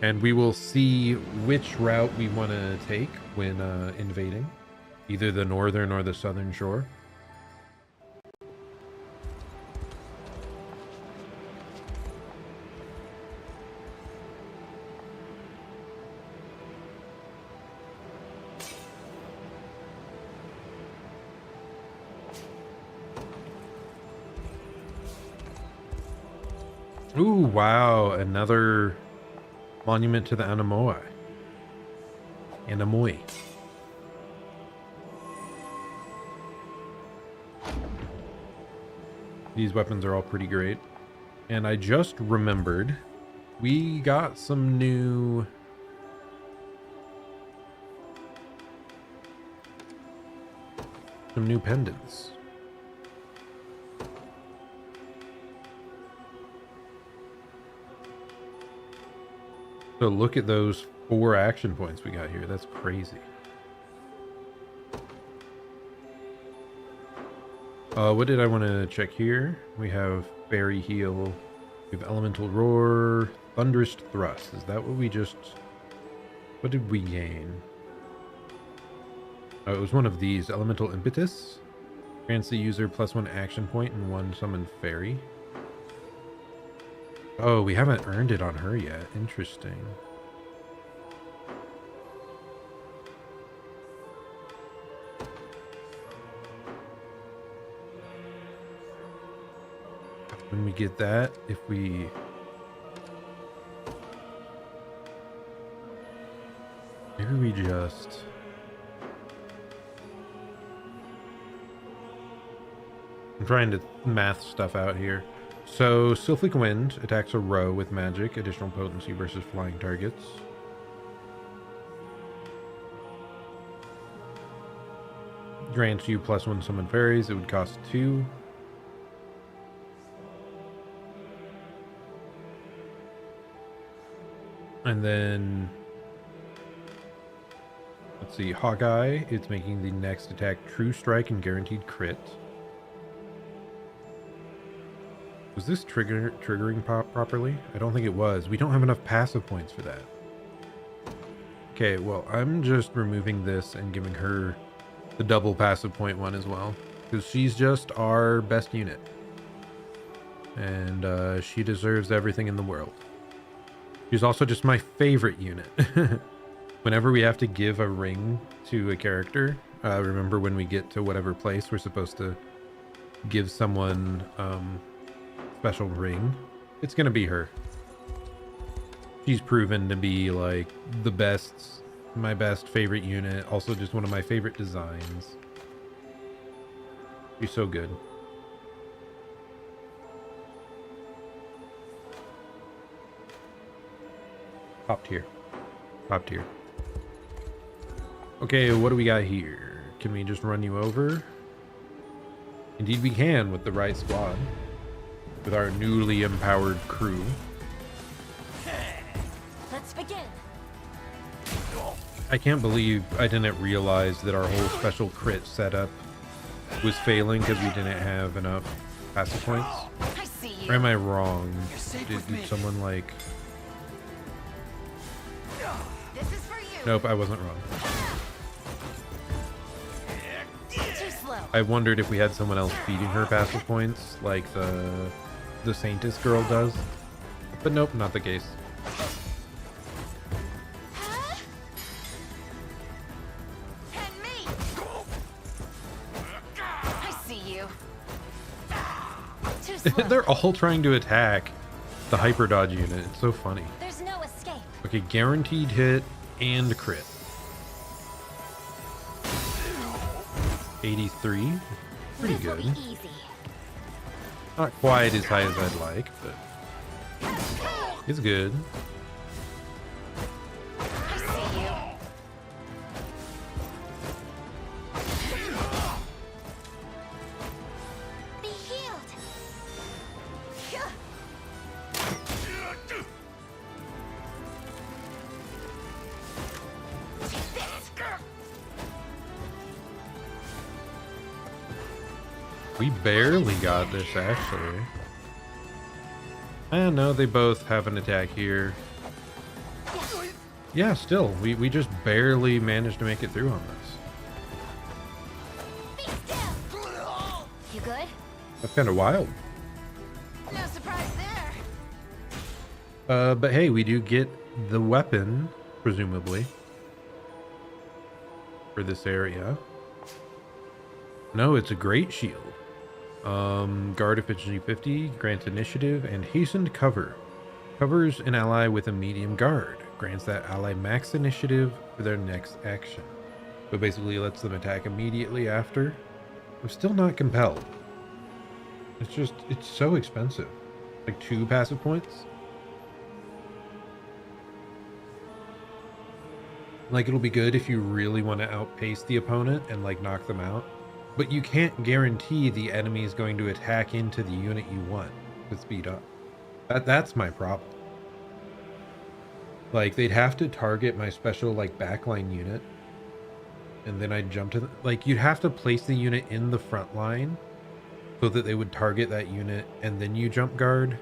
And we will see which route we want to take when invading. Either the northern or the southern shore. Ooh, wow, another monument to the Anamoi. Anamoi. These weapons are all pretty great. And I just remembered we got some new... pendants. So look at those 4 action points we got here. That's crazy. What did I want to check here? We have Fairy Heal. We have Elemental Roar. Thunderous Thrust. Is that what we just... What did we gain? Oh, it was one of these. Elemental Impetus. Grants the user +1 action point and 1 summon fairy. Oh, we haven't earned it on her yet. Interesting. When we get that, if we... Maybe we just... I'm trying to math stuff out here. So, Sylphic Wind attacks a row with magic, additional potency versus flying targets. Grants you +1 summon fairies, it would cost 2. And then, let's see, Hawkeye, it's making the next attack True Strike and guaranteed crit. Was this triggering pop properly? I don't think it was. We don't have enough passive points for that. Okay, well, I'm just removing this and giving her the double passive point one as well. Because she's just our best unit. And she deserves everything in the world. She's also just my favorite unit. Whenever we have to give a ring to a character, remember when we get to whatever place we're supposed to give someone... special ring, it's gonna be her. She's proven to be like the best, my best favorite unit, also just one of my favorite designs. She's so good. Top tier. Top tier. Okay, what do we got here? Can we just run you over? Indeed we can with the right squad. With our newly empowered crew. Let's begin. I can't believe I didn't realize that our whole special crit setup was failing because we didn't have enough passive points. I see you. Or am I wrong? Did someone like... This is for you. Nope, I wasn't wrong. Too slow. I wondered if we had someone else feeding her passive points like the Saintess girl does. But nope, not the case. And me. I see you. Too slow. They're all trying to attack the hyper dodge unit. It's so funny. There's no escape. Okay, guaranteed hit and crit. 83. Pretty This will good. be easy. Not quite as high as I'd like, but it's good. I see you. Be healed. Take this. We barely got this, actually. I know they both have an attack here. Yeah, still, we just barely managed to make it through on this. Be still. You good? That's kind of wild. No surprise there. But hey, we do get the weapon, presumably, for this area. No, it's a great shield. Guard efficiency 50, grants initiative, and hastened cover. Covers an ally with a medium guard. Grants that ally max initiative for their next action. So basically lets them attack immediately after. I'm still not compelled. It's so expensive. Like 2 passive points. Like, it'll be good if you really want to outpace the opponent and like knock them out. But you can't guarantee the enemy is going to attack into the unit you want with speed up. That's my problem. Like, they'd have to target my special like backline unit, and then I'd jump to the, like, you'd have to place the unit in the front line so that they would target that unit, and then you jump guard.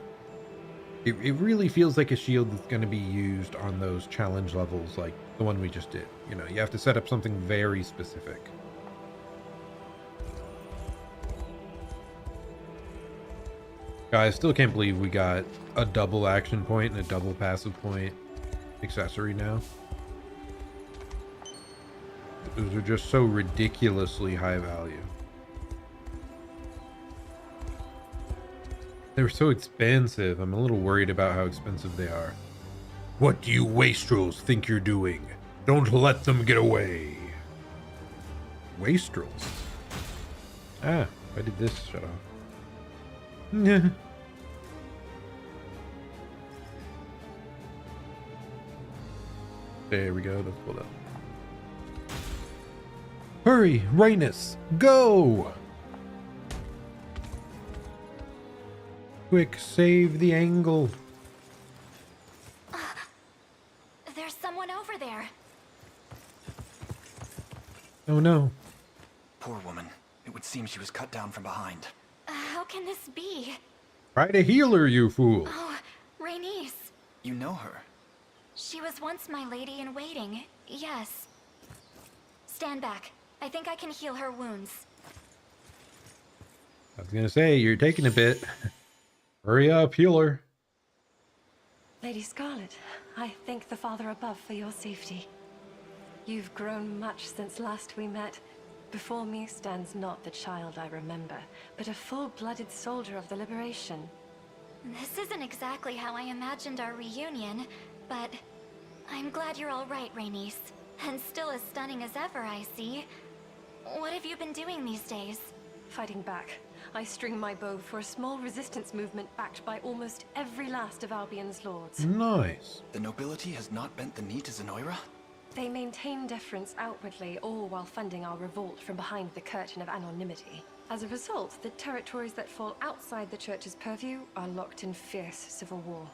It really feels like a shield that's going to be used on those challenge levels like the one we just did. You know, you have to set up something very specific. I still can't believe we got a double action point and a double passive point accessory now. Those are just so ridiculously high value. They're so expensive. I'm a little worried about how expensive they are. What do you wastrels think you're doing? Don't let them get away. Wastrels? Ah, why did this shut off? Yeah. There we go. Let's pull up. Hurry, Rhinus, go! Quick, save the angle. There's someone over there. Oh no. Poor woman. It would seem she was cut down from behind. How can this be? Try to heal her, you fool. Oh, Rhaenys. You know her. She was once my lady in waiting. Yes. Stand back. I think I can heal her wounds. I was gonna say, you're taking a bit. Hurry up, heal her. Lady Scarlet, I thank the Father above for your safety. You've grown much since last we met. Before me stands not the child I remember, but a full-blooded soldier of the Liberation. This isn't exactly how I imagined our reunion, but I'm glad you're all right, Rhaenys. And still as stunning as ever, I see. What have you been doing these days? Fighting back. I string my bow for a small resistance movement backed by almost every last of Albion's lords. Nice. The nobility has not bent the knee to Zenoira? They maintain deference outwardly, all while funding our revolt from behind the curtain of anonymity. As a result, the territories that fall outside the church's purview are locked in fierce civil war.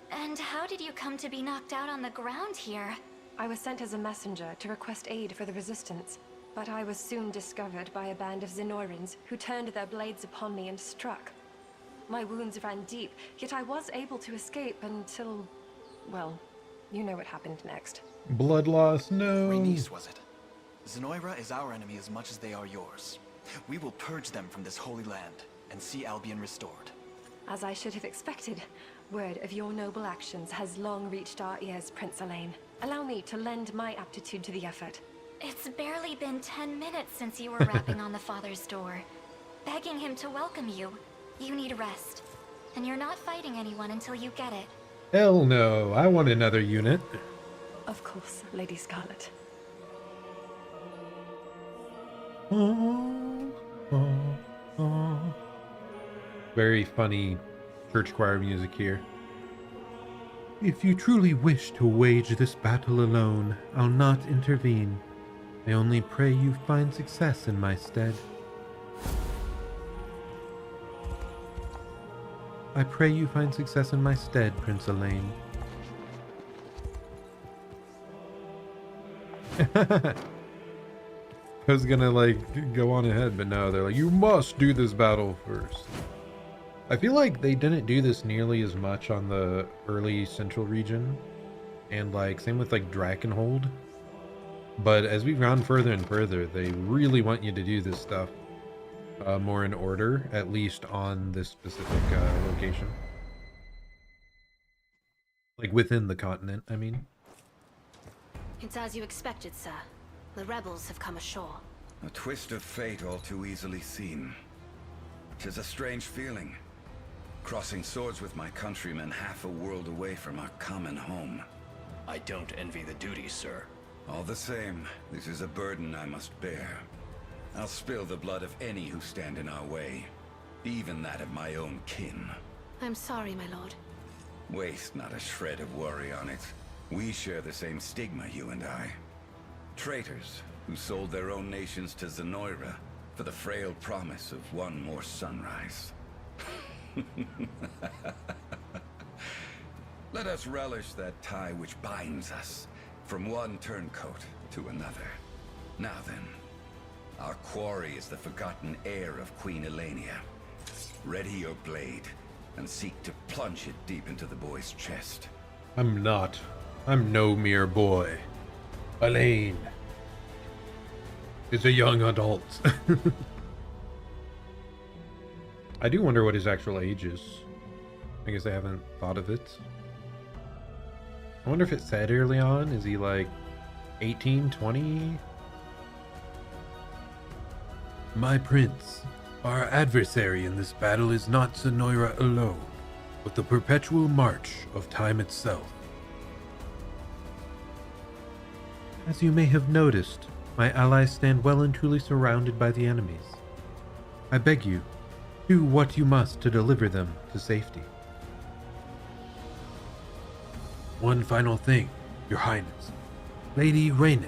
And how did you come to be knocked out on the ground here? I was sent as a messenger to request aid for the resistance, but I was soon discovered by a band of Zenoirans who turned their blades upon me and struck. My wounds ran deep, yet I was able to escape until, well, you know what happened next. Blood loss, no. Rhaenys, was it? Zenoira is our enemy as much as they are yours. We will purge them from this holy land and see Albion restored. As I should have expected, word of your noble actions has long reached our ears, Prince Elaine. Allow me to lend my aptitude to the effort. It's barely been 10 minutes since you were rapping on the Father's door, begging him to welcome you. You need a rest. And you're not fighting anyone until you get it. Hell no, I want another unit. Of course, Lady Scarlet. Very funny church choir music here. If you truly wish to wage this battle alone, I'll not intervene. I only pray you find success in my stead. I pray you find success in my stead, Prince Elaine. I was gonna like go on ahead, but no, they're like, you must do this battle first. I feel like they didn't do this nearly as much on the early central region, and like same with like Drakenhold. But as we've gone further and further, they really want you to do this stuff more in order, at least on this specific location. Like within the continent, I mean. It's as you expected, sir. The rebels have come ashore. A twist of fate all too easily seen. 'Tis a strange feeling. Crossing swords with my countrymen half a world away from our common home. I don't envy the duty, sir. All the same, this is a burden I must bear. I'll spill the blood of any who stand in our way, even that of my own kin. I'm sorry, my lord. Waste not a shred of worry on it. We share the same stigma, you and I. Traitors who sold their own nations to Zenoira for the frail promise of one more sunrise. Let us relish that tie which binds us from one turncoat to another. Now then, our quarry is the forgotten heir of Queen Elenia. Ready your blade and seek to plunge it deep into the boy's chest. I'm not. I'm no mere boy. Elaine is a young adult. I do wonder what his actual age is. I guess I haven't thought of it. I wonder if it said early on. Is he like 18, 20? My prince, our adversary in this battle is not Zenoira alone, but the perpetual march of time itself. As you may have noticed, my allies stand well and truly surrounded by the enemies. I beg you, do what you must to deliver them to safety. One final thing, Your Highness. Lady Rhaenys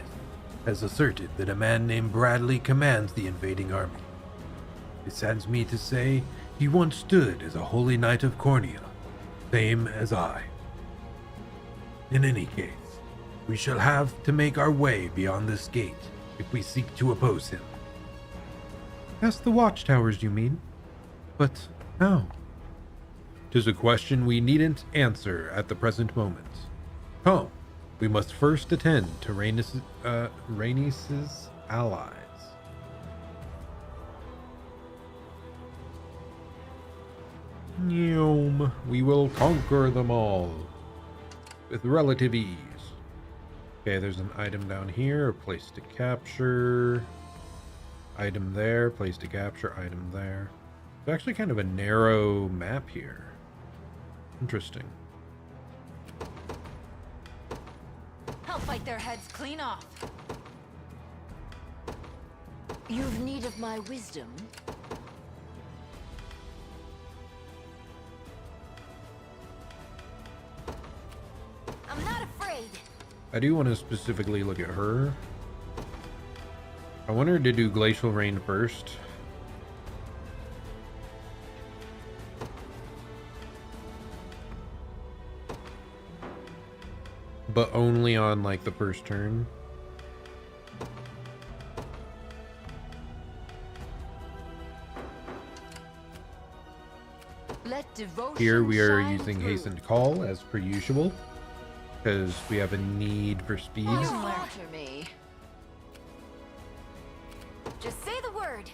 has asserted that a man named Bradley commands the invading army. It saddens me to say he once stood as a holy knight of Cornea, same as I. In any case, we shall have to make our way beyond this gate if we seek to oppose him. Past the watchtowers, you mean? But how? 'Tis a question we needn't answer at the present moment. Come, we must first attend to Rhaenys's allies. Nyom, we will conquer them all with relative ease. Okay, there's an item down here, a place to capture. Item there, place to capture, item there. It's actually kind of a narrow map here. Interesting. I'll fight their heads clean off. You've need of my wisdom? I'm not afraid. I do want to specifically look at her. I want her to do Glacial Rain first. But only on like the first turn. Let devotion Here we are shine using through. Hastened Call as per usual, because we have a need for speed. You murder me. Just say the word.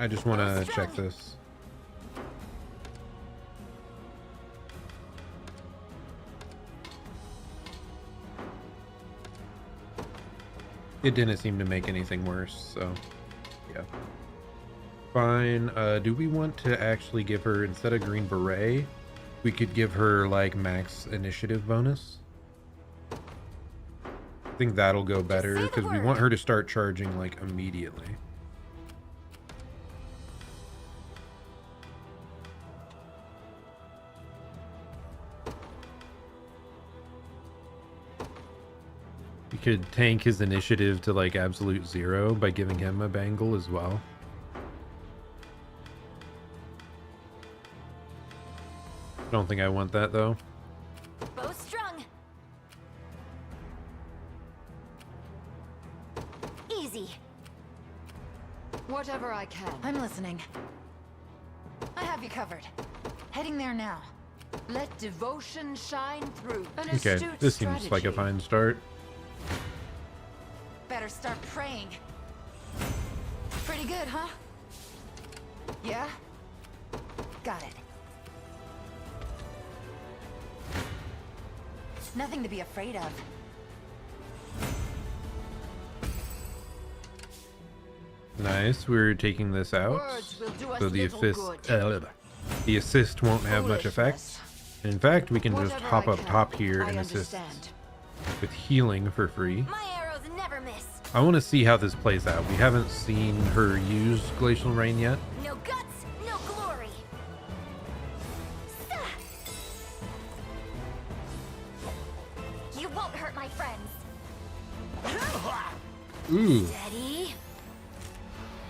I just want to check this. It didn't seem to make anything worse, so yeah. Fine. Do we want to actually give her, instead of Green Beret, we could give her like max initiative bonus? I think that'll go better because we want her to start charging like immediately. We could tank his initiative to like absolute 0 by giving him a bangle as well. I don't think I want that though. Bow strung. Easy. Whatever I can. I'm listening. I have you covered. Heading there now. Let devotion shine through. An Okay, astute this seems like a strategy. fine start. Better start praying. Pretty good, huh? Yeah? Got it. Nothing to be afraid of. Nice, we're taking this out. Words will do us So the little assist, good. the assist won't have much effect. In fact, we can just Whatever hop I up can, top here I and assist understand. with healing for free. My arrows never miss. I want to see how this plays out. We haven't seen her use Glacial Rain yet. No guts, no glory. You won't hurt my friends. Ooh. Steady.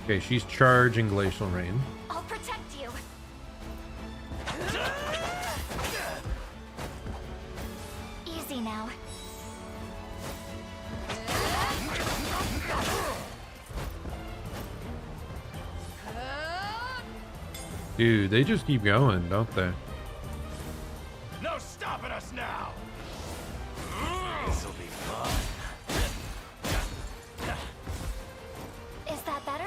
Okay, she's charging Glacial Rain. I'll protect you. Easy now. Dude, they just keep going, don't they? No stopping us now. This'll be fun. Is that better?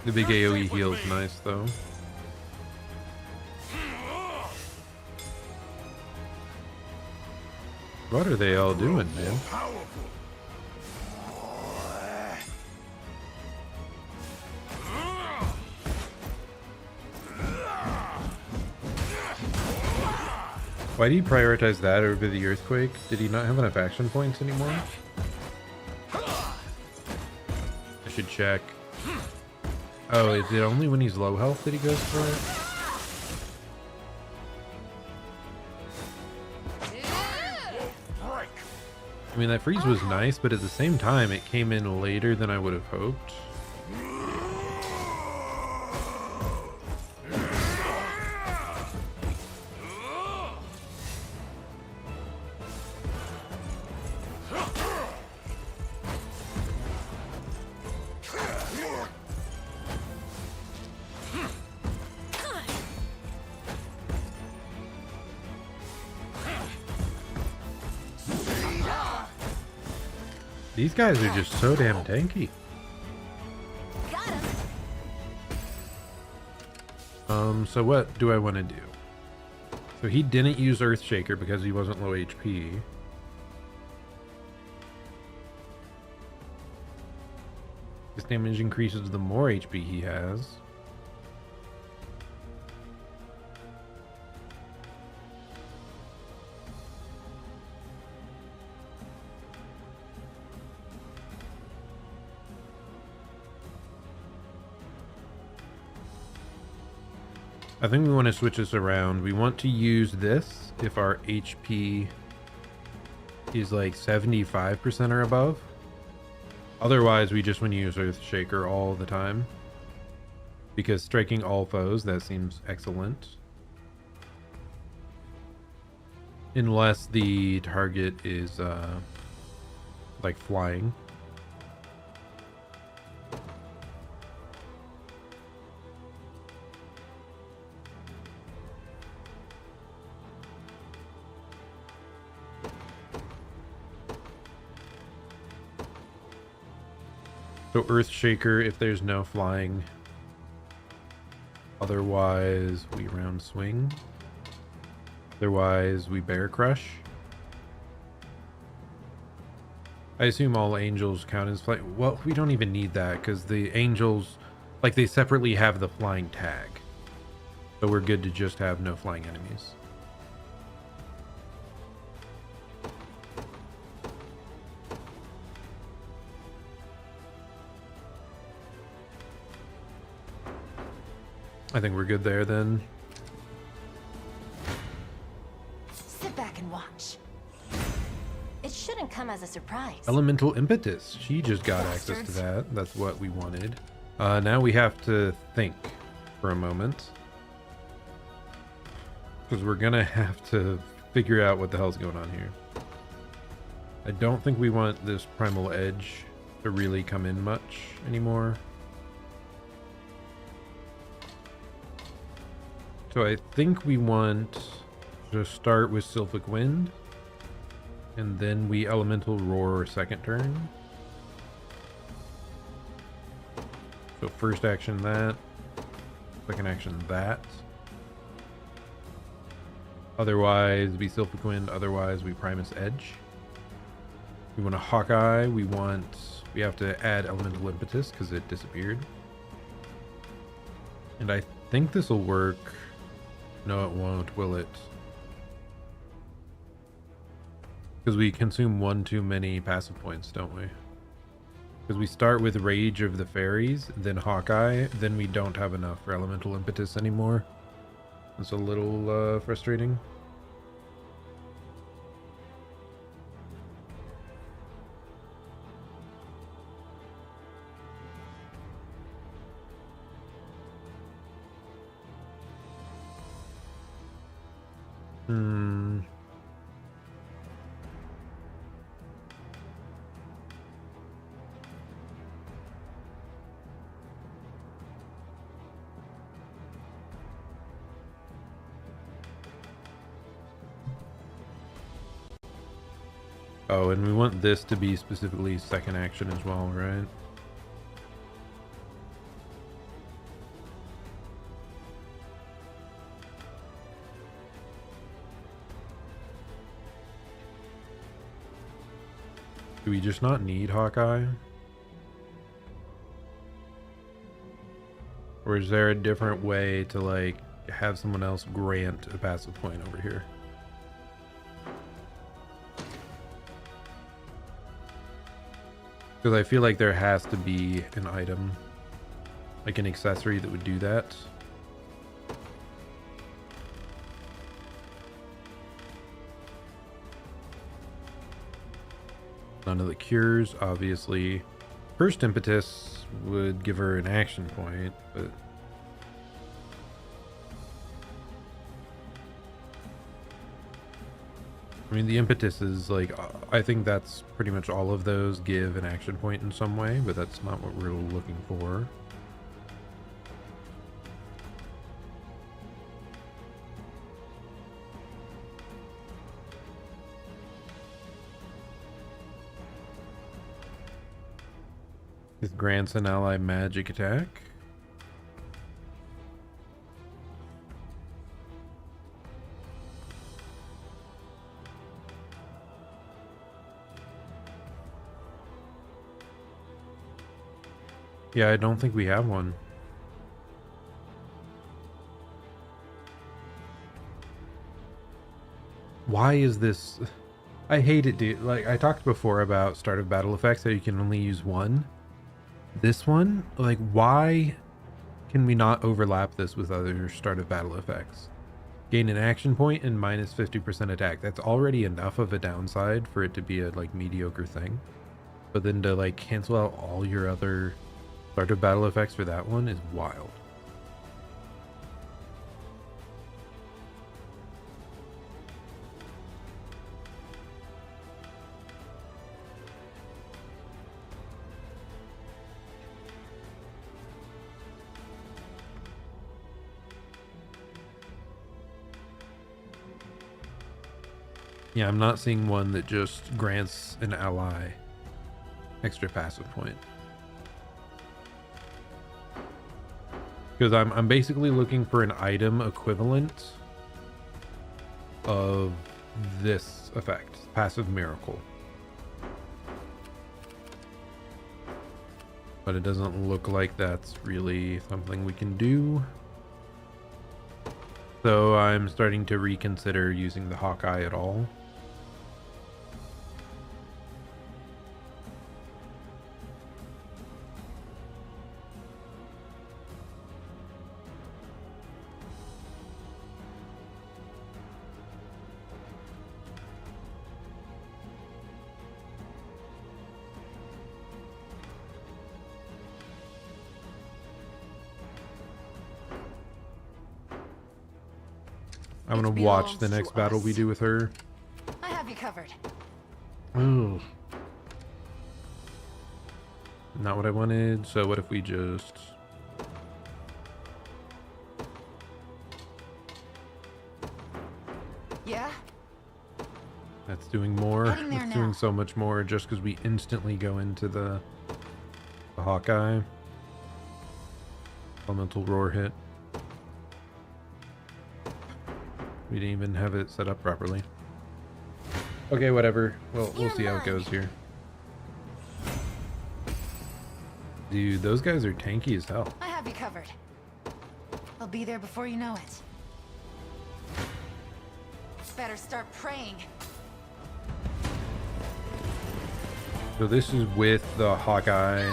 The big AoE heal's nice, though. What are they all doing, man? Why do you prioritize that over the earthquake? Did he not have enough action points anymore? I should check. Oh, is it only when he's low health that he goes for it? I mean, that freeze was nice, but at the same time, it came in later than I would have hoped. These guys are just so damn tanky. Got him. So what do I want to do? So he didn't use Earthshaker because he wasn't low HP. This damage increases the more HP he has. I think we want to switch this around. We want to use this if our HP is like 75% or above. Otherwise, we just want to use Earthshaker all the time. Because striking all foes, that seems excellent. Unless the target is like flying. So Earthshaker if there's no flying. Otherwise we round swing. Otherwise we bear crush. I assume all angels count as flying. Well, we don't even need that because the angels, like, they separately have the flying tag. So we're good to just have no flying enemies. I think we're good there then. Sit back and watch. It shouldn't come as a surprise. Elemental impetus. She just got access to that. That's what we wanted. Now we have to think for a moment. Because we're gonna have to figure out what the hell's going on here. I don't think we want this primal edge to really come in much anymore. So I think we want to start with Sylphic Wind. And then we Elemental Roar second turn. So first action that. Second action that. Otherwise we Sylphic Wind, otherwise we Primus Edge. We want a Hawkeye, we have to add Elemental Impetus because it disappeared. And I think this will work. No, it won't, will it? Because we consume one too many passive points, don't we? Because we start with Rage of the Fairies, then Hawkeye, then we don't have enough for Elemental Impetus anymore. It's a little frustrating. Oh, and we want this to be specifically second action as well, right? Do we just not need Hawkeye? Or is there a different way to, like, have someone else grant a passive point over here? Because I feel like there has to be an item, like an accessory that would do that. None of the cures, obviously. First impetus would give her an action point, but I mean, the impetus is like, I think that's pretty much all of those give an action point in some way, but that's not what we're looking for. This grants an ally magic attack. Yeah, I don't think we have one. Why is this? I hate it, dude. Like, I talked before about start of battle effects, how you can only use one. This one, like, why can we not overlap this with other start of battle effects? Gain an action point and minus 50% attack. That's already enough of a downside for it to be a, like, mediocre thing. But then to, like, cancel out all your other start of battle effects for that one is wild. Yeah, I'm not seeing one that just grants an ally extra passive point. Because I'm basically looking for an item equivalent of this effect, passive miracle. But it doesn't look like that's really something we can do. So I'm starting to reconsider using the Hawkeye at all. I'm gonna watch the next battle we do with her. I have you covered. Ooh. Not what I wanted, so what if we just... Yeah? That's doing more. Heading there That's now. doing so much more just because we instantly go into the Hawkeye. Elemental roar hit. We didn't even have it set up properly. Okay, whatever. We'll see how it goes here. Dude, those guys are tanky as hell. I have you covered. I'll be there before you know it. Better start praying. So this is with the Hawkeye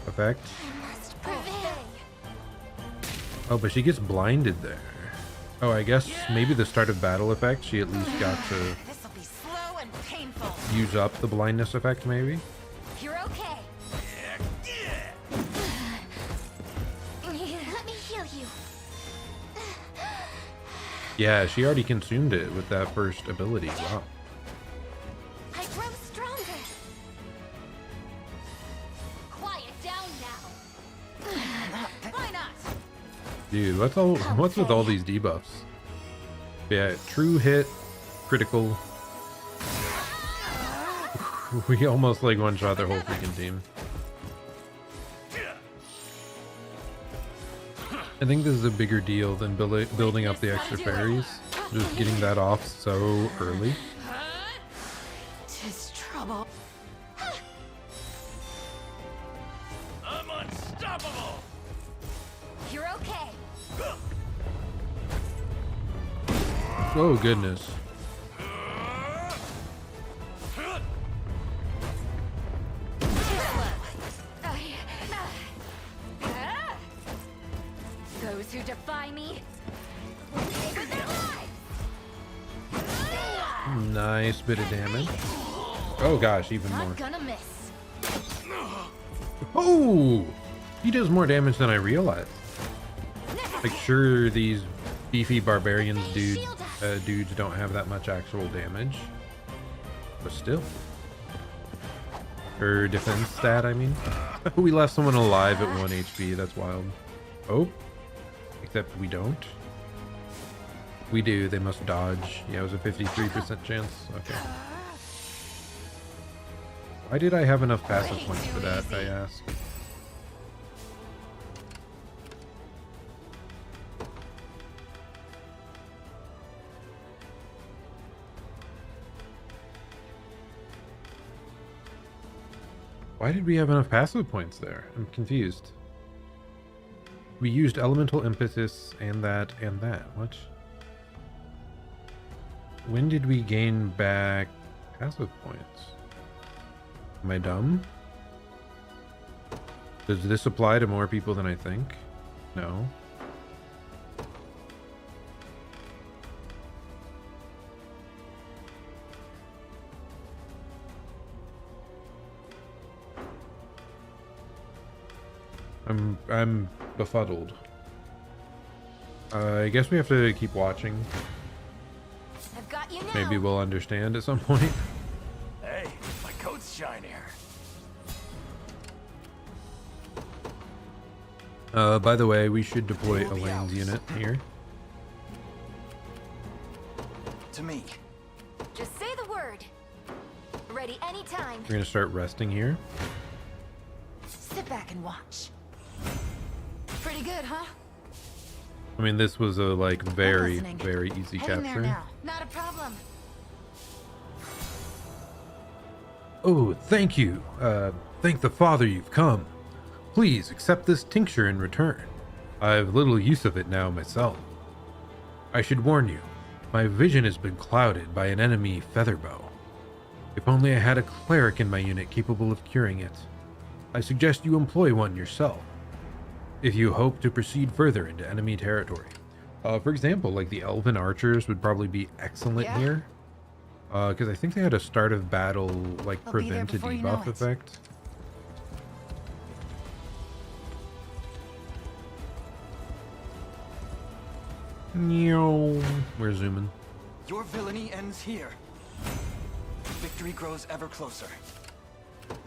effect. Oh, but she gets blinded there. Oh, I guess maybe the start of battle effect, she at least got to This'll be slow and painful. use up the blindness effect, maybe? You're okay. Let me heal you. Yeah, she already consumed it with that first ability. Wow. I grow stronger. Quiet down now. Why not? Dude, what's with all these debuffs? Yeah, true hit, critical. We almost like one-shot their whole freaking team. I think this is a bigger deal than building up the extra fairies. Just getting that off so early. Tis trouble. I'm unstoppable. You're okay. Oh goodness. Those who defy me will pay with their lives. Nice bit of damage. Oh gosh, even more. Not gonna miss. Oh! He does more damage than I realized. Like, sure, these beefy barbarians dudes don't have that much actual damage. But still. Her defense stat, I mean. We left someone alive at 1 HP, that's wild. Oh. Except we don't. We do, they must dodge. Yeah, it was a 53% chance. Okay. Why did I have enough passive points for that, I ask? Why did we have enough passive points there? I'm confused. We used elemental impetus and that and that. What? When did we gain back passive points? Am I dumb? Does this apply to more people than I think? No. I'm befuddled. I guess we have to keep watching. I've got you now. Maybe we'll understand at some point. Hey, my coat's shinier. By the way, we should deploy Elaine's unit here. To me. Just say the word. Ready anytime. We're gonna start resting here. Sit back and watch. Pretty good, huh? I mean, this was a like very, listening. very easy Heading there capture. now. Not a problem. Oh, thank you. Thank the Father you've come. Please accept this tincture in return. I've little use of it now myself. I should warn you, my vision has been clouded by an enemy featherbow. If only I had a cleric in my unit capable of curing it. I suggest you employ one yourself, if you hope to proceed further into enemy territory. For example, like the elven archers would probably be excellent here. Because I think they had a start of battle, like, prevent a debuff effect. We're zooming. Your villainy ends here. Victory grows ever closer.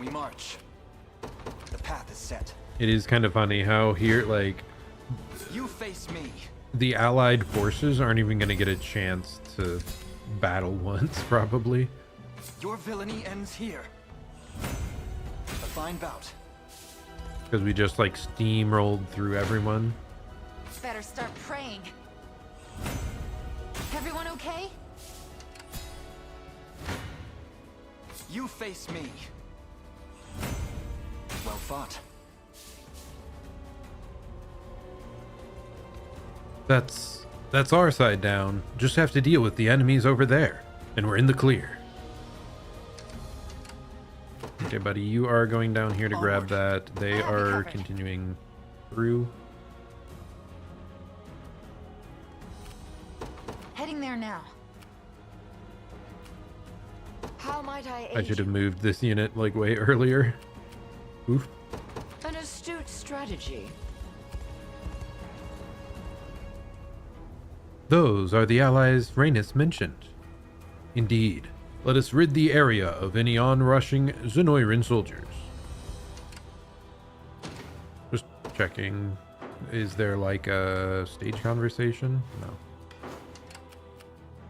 We march. The path is set. It is kind of funny how here, like, you face me. The allied forces aren't even going to get a chance to battle once, probably. Your villainy ends here. A fine bout. Because we just, like, steamrolled through everyone. Better start praying. Everyone okay? You face me. Well fought. That's our side down. Just have to deal with the enemies over there, and we're in the clear. Okay, buddy, you are going down here to grab that. They are continuing through. Heading there now. How might I should have moved this unit like way earlier. Oof. An astute strategy. Those are the allies Rhaenys mentioned. Indeed, let us rid the area of any onrushing Zenoiran soldiers. Just checking. Is there like a stage conversation? No.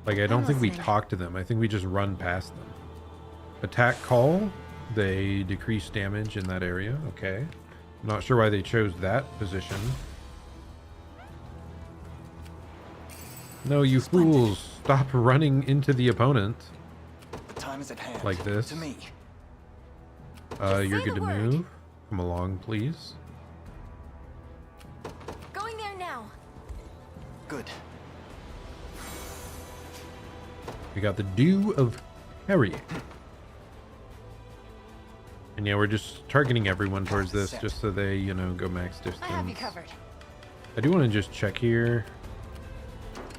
Like, I don't think we talk to them. I think we just run past them. Attack call. They decrease damage in that area. Okay. I'm not sure why they chose that position. No, you fools. Stop running into the opponent. The time is at hand. Like this. To me. You're good to move. Come along, please. Going there now. Good. We got the Dew of Harry. And yeah, we're just targeting everyone towards this just so they, you know, go max distance. I have you covered. I do want to just check here.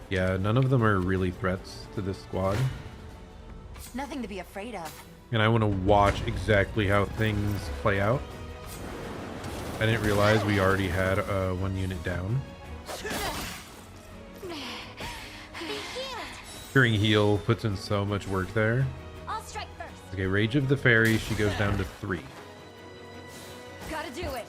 Yeah, none of them are really threats to this squad. Nothing to be afraid of. And I want to watch exactly how things play out. I didn't realize we already had one unit down. Curing heal puts in so much work there. I'll strike first. Okay, Rage of the Fairy, she goes down to 3. Gotta do it.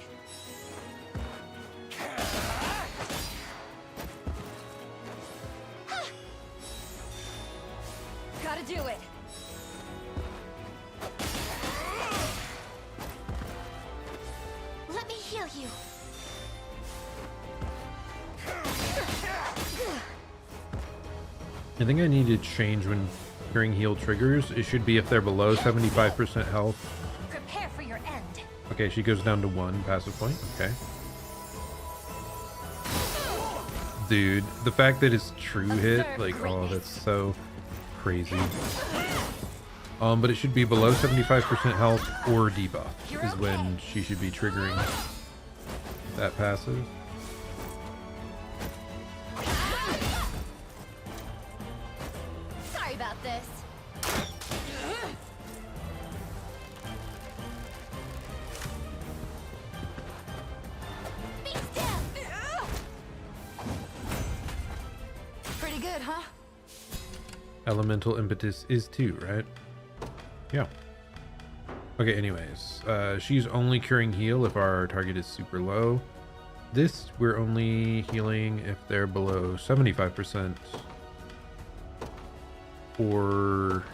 Gotta do it. Let me heal you. I think I need to change when curing heal triggers. It should be if they're below 75% health. Prepare for your end. Okay, she goes down to 1 passive point. Okay. Dude, the fact that it's true hit, like, oh, that's so crazy. But it should be below 75% health or debuff is when she should be triggering that passive. Sorry about this. Pretty good, huh? Elemental impetus is 2, right? Yeah. Okay, anyways. She's only curing heal if our target is super low. This, we're only healing if they're below 75%. Or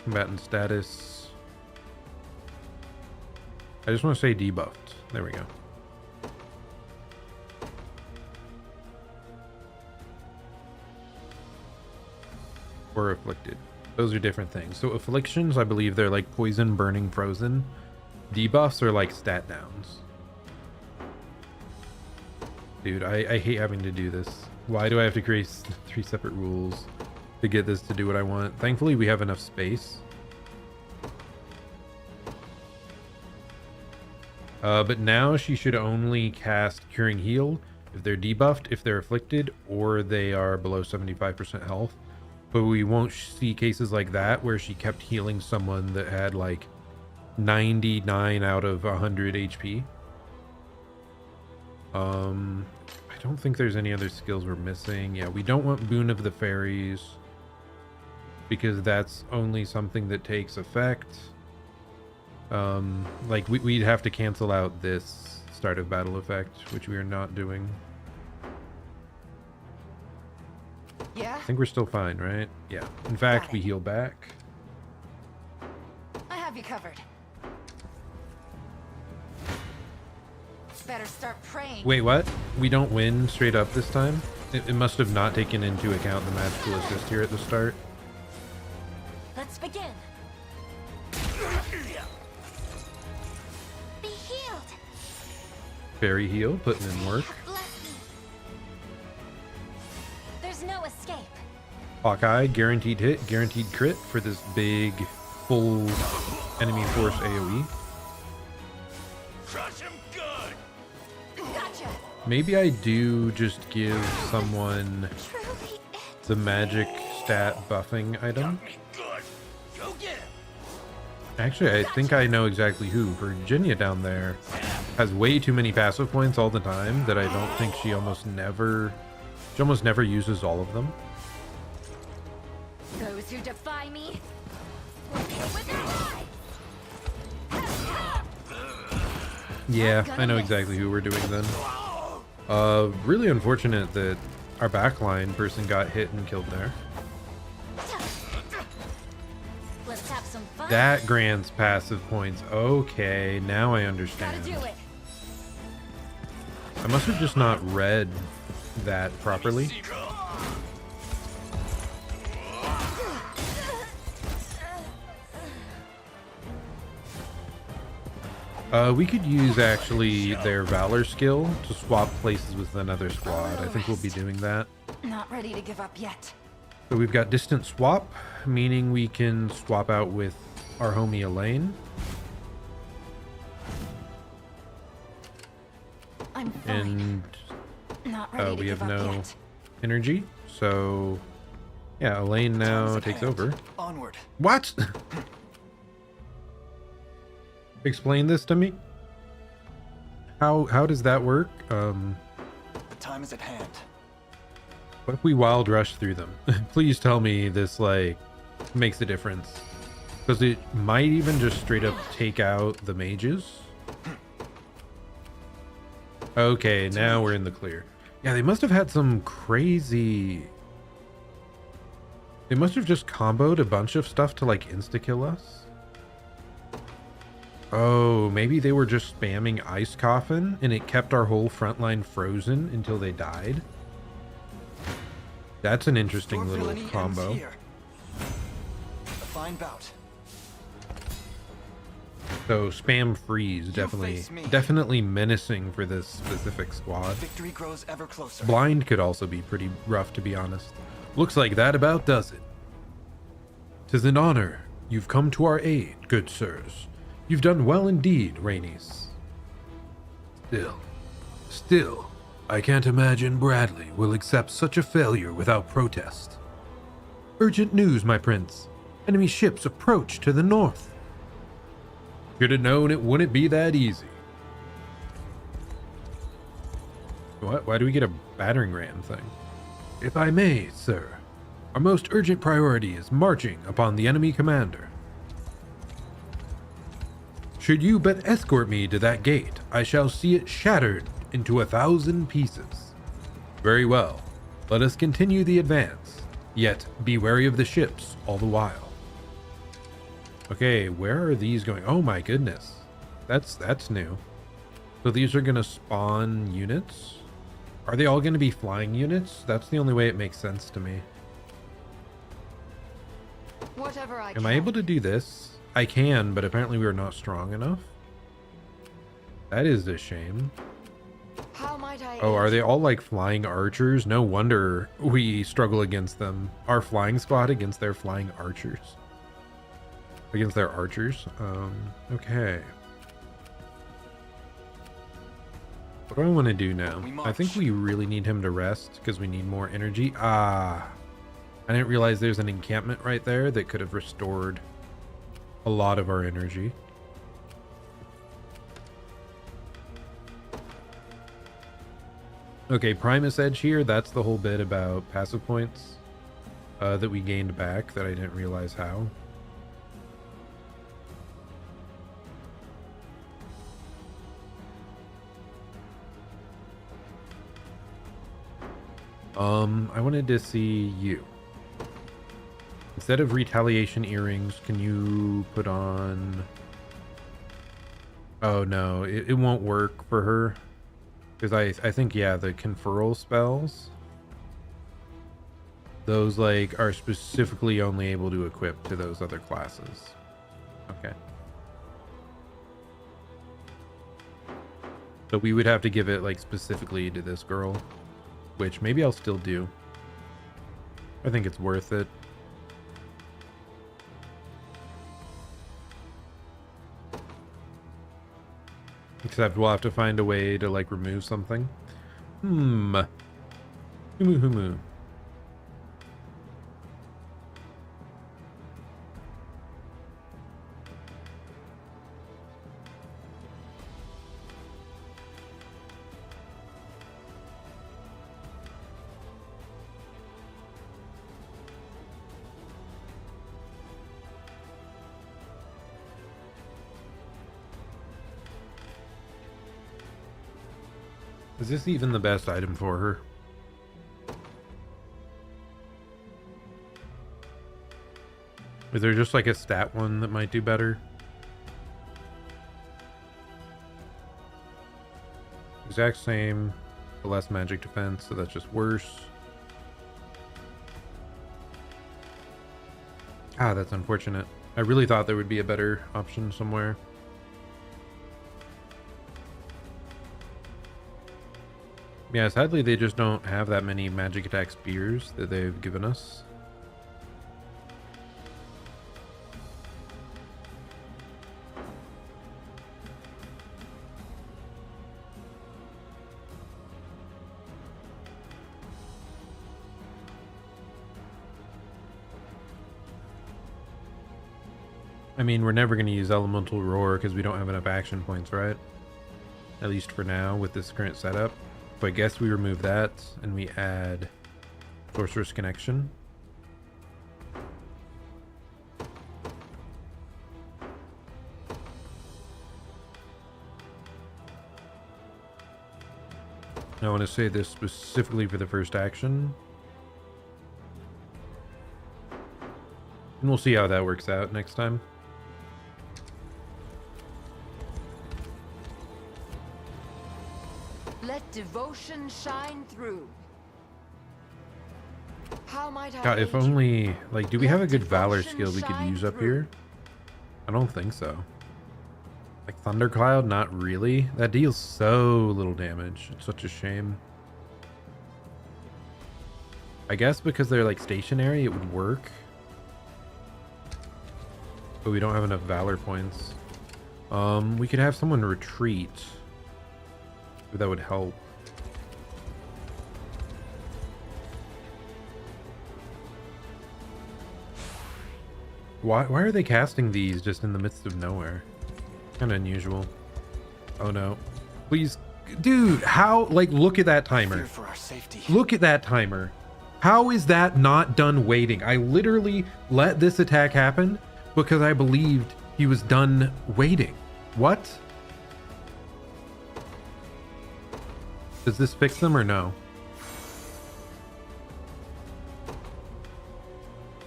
combatant status. I just want to say debuffed. There we go. Or afflicted. Those are different things. So afflictions, I believe they're like poison, burning, frozen. Debuffs are like stat downs. Dude, I hate having to do this. Why do I have to create 3 separate rules to get this to do what I want? Thankfully, we have enough space. But now she should only cast Curing Heal if they're debuffed, if they're afflicted, or they are below 75% health. But we won't see cases like that where she kept healing someone that had like 99 out of 100 HP. I don't think there's any other skills we're missing. Yeah, we don't want Boon of the Fairies because that's only something that takes effect. Like we'd have to cancel out this start of battle effect, which we are not doing. Yeah? I think we're still fine, right? Yeah. In fact, we heal back. I have you covered. Better start praying. Wait, what? We don't win straight up this time? It must have not taken into account the magical assist here at the start. Let's begin. Be healed. Fairy heal, putting in work. Bless me. There's no escape. Hawkeye, guaranteed hit, guaranteed crit for this big, full enemy force AoE. Crush him good. Gotcha. Maybe I do just give someone the magic stat buffing item. Good. Go get him. Actually, I think I know exactly who. Virginia down there has way too many passive points all the time that I don't think she almost never uses all of them. Those who defy me will pay with their lives. Yeah, I know exactly who we're doing then. Really unfortunate that our backline person got hit and killed there. Let's have some fun. That grants passive points. Okay, now I Gotta understand. do it. I must have just not read that properly. We could use actually their Valor skill to swap places with another squad. I think we'll be doing that. Not ready to give up yet. So we've got distant swap, meaning we can swap out with our homie Elaine. I'm fine. And Not ready to we give have up no yet. energy. So yeah, Elaine now Time's at takes hand. over. Onward. What? Explain this to me. How does that work? The time is at hand. What if we wild rush through them? Please tell me this like makes a difference, because it might even just straight up take out the mages. Okay, now we're in the clear. Yeah, they must have had some crazy. They must have just comboed a bunch of stuff to like insta kill us. Oh, maybe they were just spamming Ice Coffin and it kept our whole front line frozen until they died. That's an interesting Your little villainy ends combo. here. A fine bout. So spam freeze, face me. definitely menacing for this specific squad. Victory grows ever closer. Blind could also be pretty rough, to be honest. Looks like that about does it. 'Tis an honor you've come to our aid, good sirs. You've done well indeed, Rainies. Still, I can't imagine Bradley will accept such a failure without protest. Urgent news, my prince. Enemy ships approach to the north. Should have known it wouldn't be that easy. What? Why do we get a battering ram thing? If I may, sir, our most urgent priority is marching upon the enemy commander. Should you but escort me to that gate, I shall see it shattered into 1,000 pieces. Very well. Let us continue the advance, yet be wary of the ships all the while. Okay, where are these going? Oh my goodness. That's new. So these are going to spawn units? Are they all going to be flying units? That's the only way it makes sense to me. Whatever I Am I able to do this? I can, but apparently we are not strong enough. That is a shame. How might I Oh, are they all like flying archers? No wonder we struggle against them. Our flying squad against their flying archers. Against their archers. Okay. What do I want to do now? I think we really need him to rest because we need more energy. Ah. I didn't realize there's an encampment right there that could have restored a lot of our energy. Okay, Primus Edge here. That's the whole bit about passive points that we gained back that I didn't realize how. I wanted to see you. Instead of retaliation earrings, can you put on... Oh no, it won't work for her. Because I think, yeah, the conferral spells, those like are specifically only able to equip to those other classes. Okay. So we would have to give it like specifically to this girl, which maybe I'll still do. I think it's worth it. Except we'll have to find a way to like remove something. Humu humu. Is this even the best item for her? Is there just like a stat one that might do better? Exact same, but less magic defense, so that's just worse. Ah, that's unfortunate. I really thought there would be a better option somewhere. Yeah, sadly they just don't have that many magic attack spears that they've given us. I mean, we're never going to use Elemental Roar because we don't have enough action points, right? At least for now with this current setup. So I guess we remove that and we add Sorcerer's Connection. I want to say this specifically for the first action. And we'll see how that works out next time. Let devotion shine through. How might I God, if only, like, do we have a good Valor skill we could use up here? I don't think so. Like Thundercloud, not really. That deals so little damage. It's such a shame. I guess because they're like stationary, it would work. But we don't have enough Valor points. We could have someone retreat. That would help. Why are they casting these just in the midst of nowhere? Kind of unusual. Oh no. Please. Dude, how? Like, look at that timer. For our safety. Look at that timer. How is that not done waiting? I literally let this attack happen because I believed he was done waiting. What? Does this fix them or no?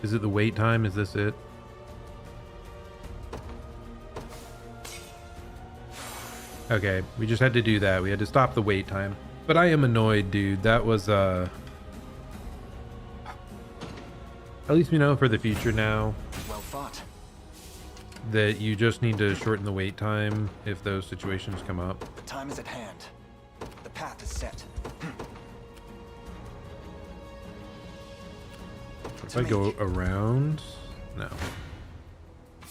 Is it the wait time? Is this it? Okay, we just had to do that. We had to stop the wait time. But I am annoyed, dude. That was, at least we know for the future now. fought. that you just need to shorten the wait time if those situations come up. The time is at hand. The path is set. If I go around, no.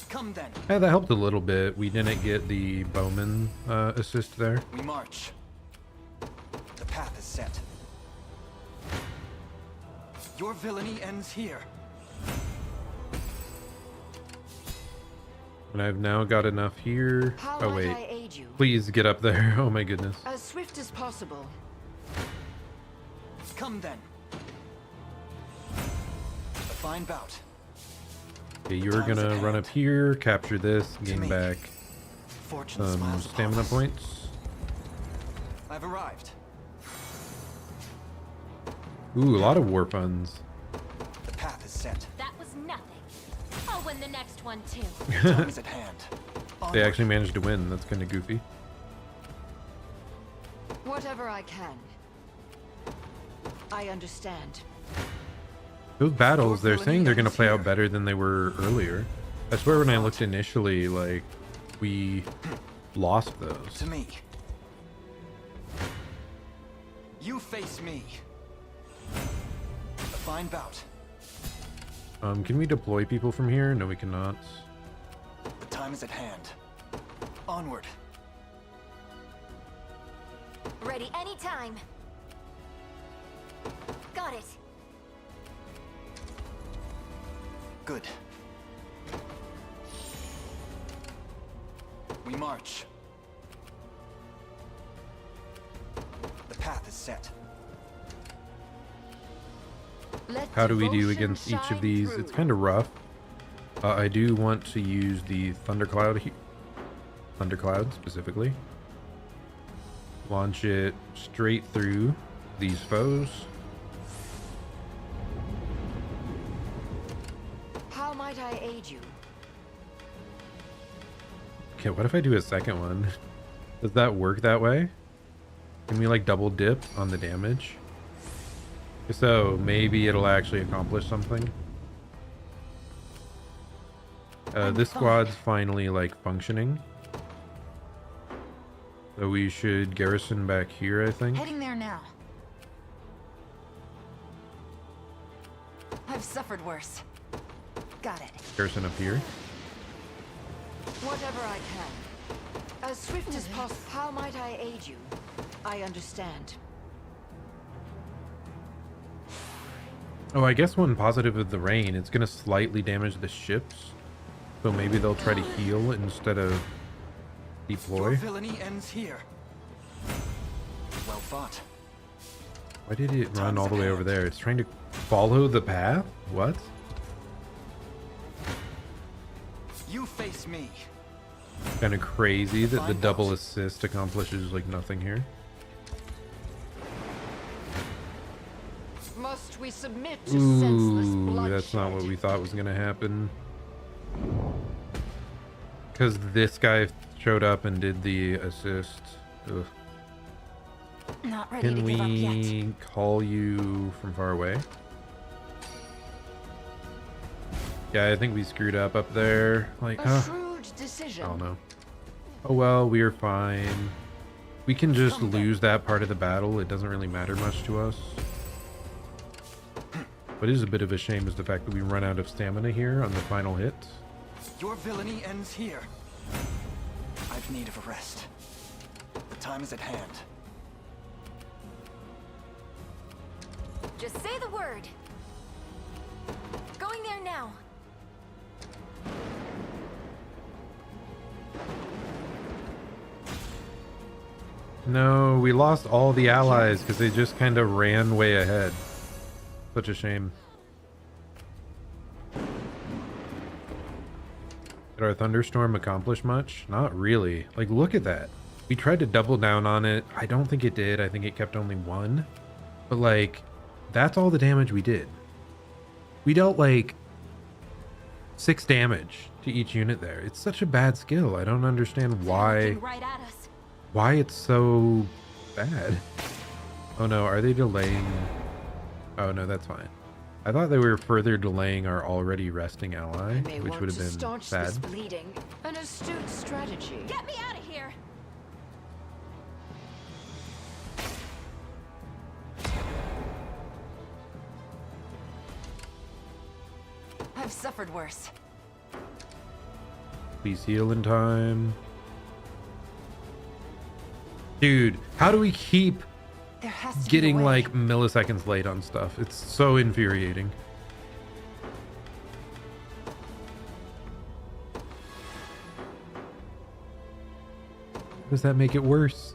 Come then. Yeah, that helped a little bit. We didn't get the bowman assist there. We march. The path is set. Your villainy ends here. And I've now got enough here. How Oh might wait, I aid you? please get up there. Oh my goodness. As swift as possible. Come then. A fine bout. Okay, you're gonna run up here, capture this, gain me. back Fortune some smiles upon stamina us. points. I've arrived. Ooh, a lot of war funds. The path is set. That was nothing. I'll win the next one too. Time is at hand. They Onward. actually managed to win. That's kind of goofy. Whatever I can. I understand. Those battles, they're Your saying they're villainy gonna play out ends better than they were earlier. I swear when I looked initially, like, we lost those. To me. You face me. A fine bout. Can we deploy people from here? No, we cannot. The time is at hand. Onward. Ready anytime. Got it. Good. We march. The path is set. Let How do we do devotion against each shine of these? through. It's kind of rough. I do want to use the thundercloud, thundercloud specifically. Launch it straight through these foes. How might I aid you? Okay, what if I do a second one? Does that work that way? Can we like double dip on the damage? If so, maybe it'll actually accomplish something. This squad's finally like functioning. So we should garrison back here, I think. Heading there now. I've suffered worse. Got it. Garrison up here. Whatever I can. As swift as possible. How might I aid you? I understand. Oh, I guess one positive of the rain, it's gonna slightly damage the ships. So maybe they'll try to heal instead of Your deploy. villainy ends here. Well fought. Why did it run all the way over there? It's trying to follow the path? What? You face me. Kind of crazy that the Find double out. assist accomplishes like nothing here. Must we submit to senseless Ooh, bloodshed? that's not what we thought was gonna happen. Because this guy showed up and did the assist. Ugh. Not ready Can to give up yet. we call you from far away? Yeah, I think we screwed up there. Like, A shrewd decision. I don't know. Oh well, we are fine. We can just lose that part of the battle. It doesn't really matter much to us. What is a bit of a shame is the fact that we run out of stamina here on the final hit. Your villainy ends here. I've need of a rest. The time is at hand. Just say the word. Going there now. No, we lost all the allies because they just kind of ran way ahead. Such a shame. Did our thunderstorm accomplish much? Not really. Like, look at that. We tried to double down on it. I don't think it did. I think it kept only one. But like, that's all the damage we did. We dealt like 6 damage to each unit there. It's such a bad skill. I don't understand why Right at us. it's so bad. Oh no, are they delaying? Oh no, that's fine. I thought they were further delaying our already resting ally, which would have been staunch sad. this bleeding. An astute strategy. Get me out of here! I've suffered worse. Please heal in time. Dude, how do we keep There has to be a getting way. like milliseconds late on stuff? It's so infuriating. Does that make it worse?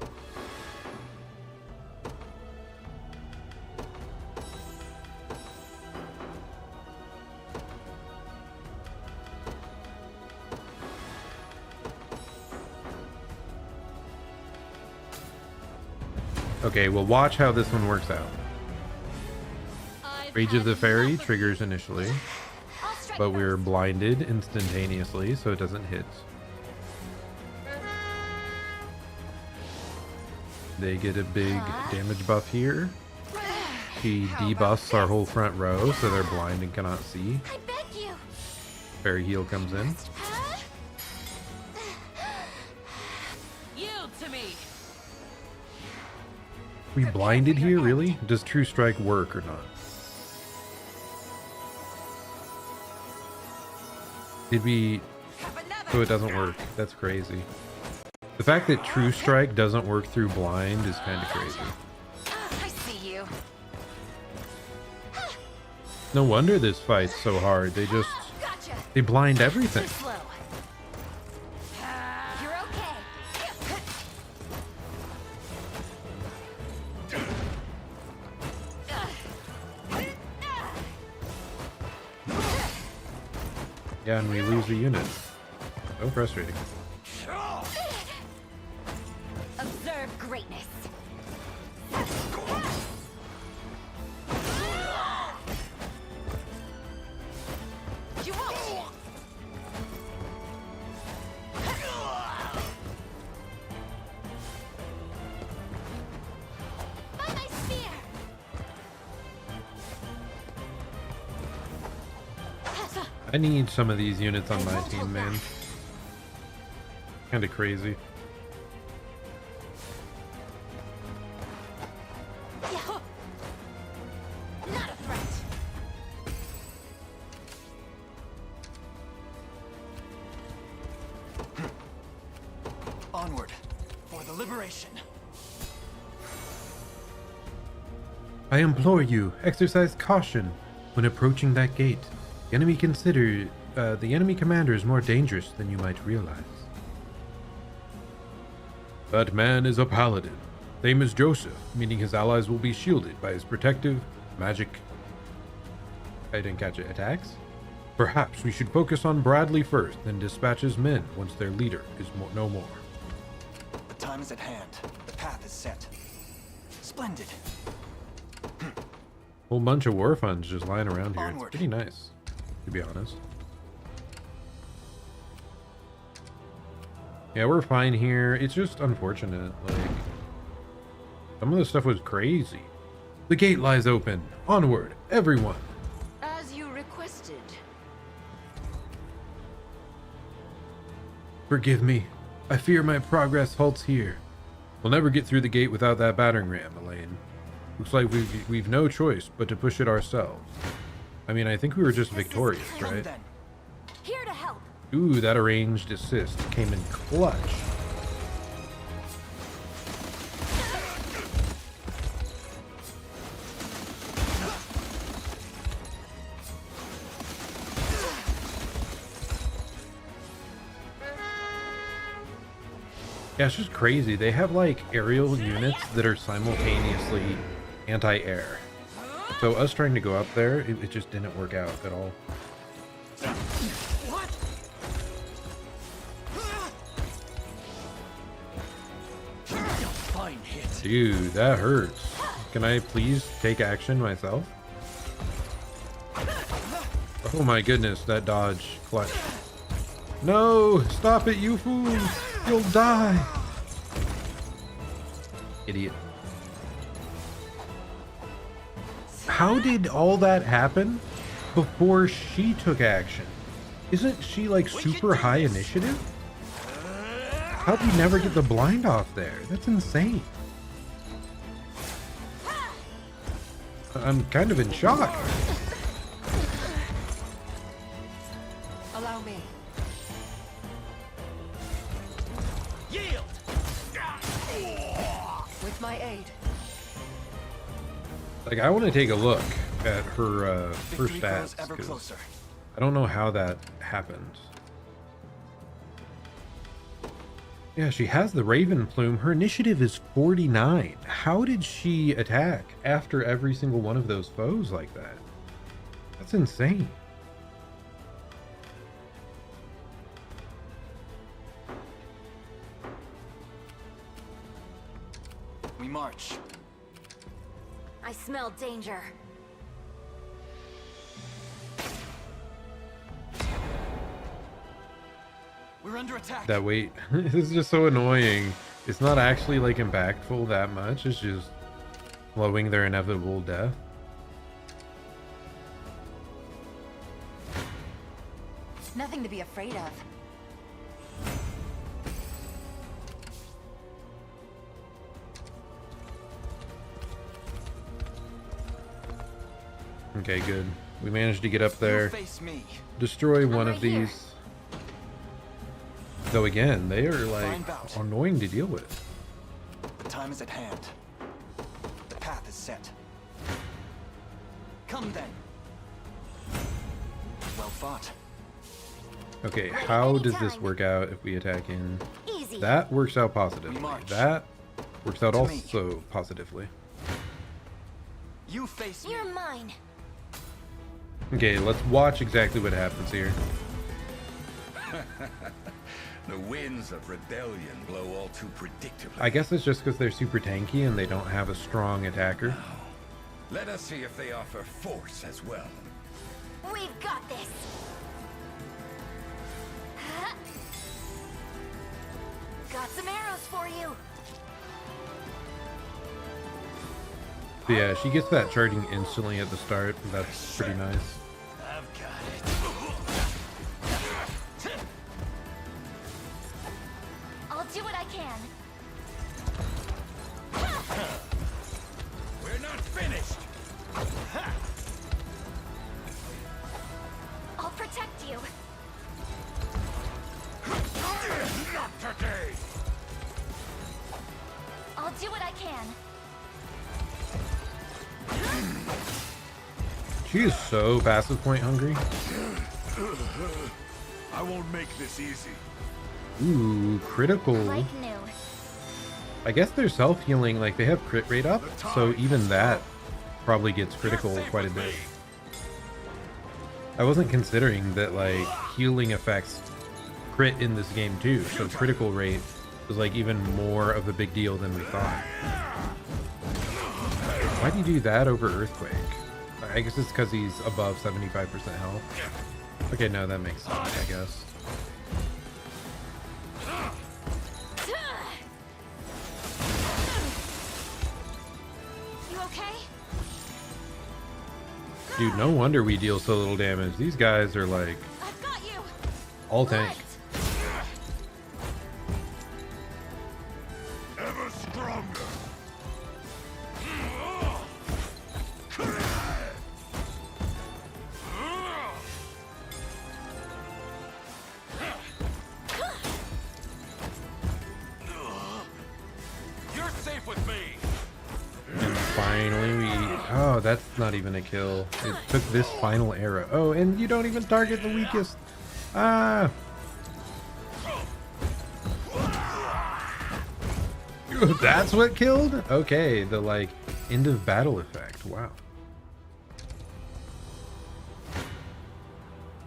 Okay, well, watch how this one works out. Rage of the Fairy triggers initially, but we're blinded instantaneously, so it doesn't hit. They get a big damage buff here. She debuffs our whole front row, so they're blind and cannot see. I beg you. Fairy heal comes in. Yield to me. We blinded here, really? Does True Strike work or not? Did we... So it doesn't work. That's crazy. The fact that True Strike doesn't work through blind is kind of crazy. I see you. No wonder this fight's so hard. They just... They blind everything. Slow. You're okay. Yeah, and we lose a unit. So frustrating. Observe greatness. You won't. By my spear. I need some of these units on my team, man. Kinda crazy. Not a threat. Onward for the liberation. I implore you, exercise caution when approaching that gate. The enemy commander is more dangerous than you might realize. That man is a paladin. Name is Joseph, meaning his allies will be shielded by his protective magic. I didn't catch it. Attacks? Perhaps we should focus on Bradley first, then dispatch his men once their leader is no more. The time is at hand. The path is set. Splendid. Whole bunch of war funds just lying around here. Onward. It's pretty nice, to be honest. Yeah, we're fine here. It's just unfortunate. Like, some of the stuff was crazy. The gate lies open. Onward, everyone. As you requested. Forgive me. I fear my progress halts here. We'll never get through the gate without that battering ram, Elaine. Looks like we've no choice but to push it ourselves. I mean, I think we were just victorious, right? Here to help. Ooh, that arranged assist came in clutch. Yeah, it's just crazy. They have like aerial units that are simultaneously anti-air. So us trying to go up there, it just didn't work out at all. What? Fine hit. Dude, that hurts. Can I please take action myself? Oh my goodness, that dodge clutch. No, stop it, you fools. You'll die. Idiot. how did all that happen before she took action? Isn't she like super high initiative? How'd we never get the blind off there? That's insane. I'm kind of in shock. Allow me. Yield! With my aid. Like, I want to take a look at her Victory grows stats, ever 'cause closer. I don't know how that happened. Yeah, she has the Raven Plume. Her initiative is 49. How did she attack after every single one of those foes like that? That's insane. We march. I smell danger. We're under attack. That wait, this is just so annoying. It's not actually like impactful that much. It's just slowing their inevitable death. Nothing to be afraid of. Okay, good. We managed to get up You there, face me. destroy one right of here. these. Though again, they are like Fine bout. annoying to deal with. The time is at hand. The path is set. Come then. Well fought. Okay, how does this work out if we attack in? Easy. That works out positively. We march. That works out To me. also positively. You face me. You're mine. Okay, let's watch exactly what happens here. The winds of rebellion blow all too predictably. I guess it's just because they're super tanky and they don't have a strong attacker. Let us see if they offer force as well. We've got this. Got some arrows for you. But yeah, she gets that charging instantly at the start. That's pretty nice. I've got it. I'll do what I can. We're not finished. I'll protect you. Not today. I'll do what I can. She is so passive point hungry. I won't make this easy. Ooh, critical. Like new. I guess they're self-healing, like they have crit rate up, so even that probably gets critical quite a bit. I wasn't considering that like healing effects crit in this game too, so critical rate was like even more of a big deal than we thought. Why do you do that over Earthquake? I guess it's because he's above 75% health. Okay, no, that makes sense, I guess. You okay? Dude, no wonder we deal so little damage. These guys are like I've got you. all tank. Ever stronger. You're safe with me. And finally we... Oh, that's not even a kill. It took this final arrow. Oh, and you don't even target the weakest. Ah! That's what killed? Okay, the like end of battle effect. Wow.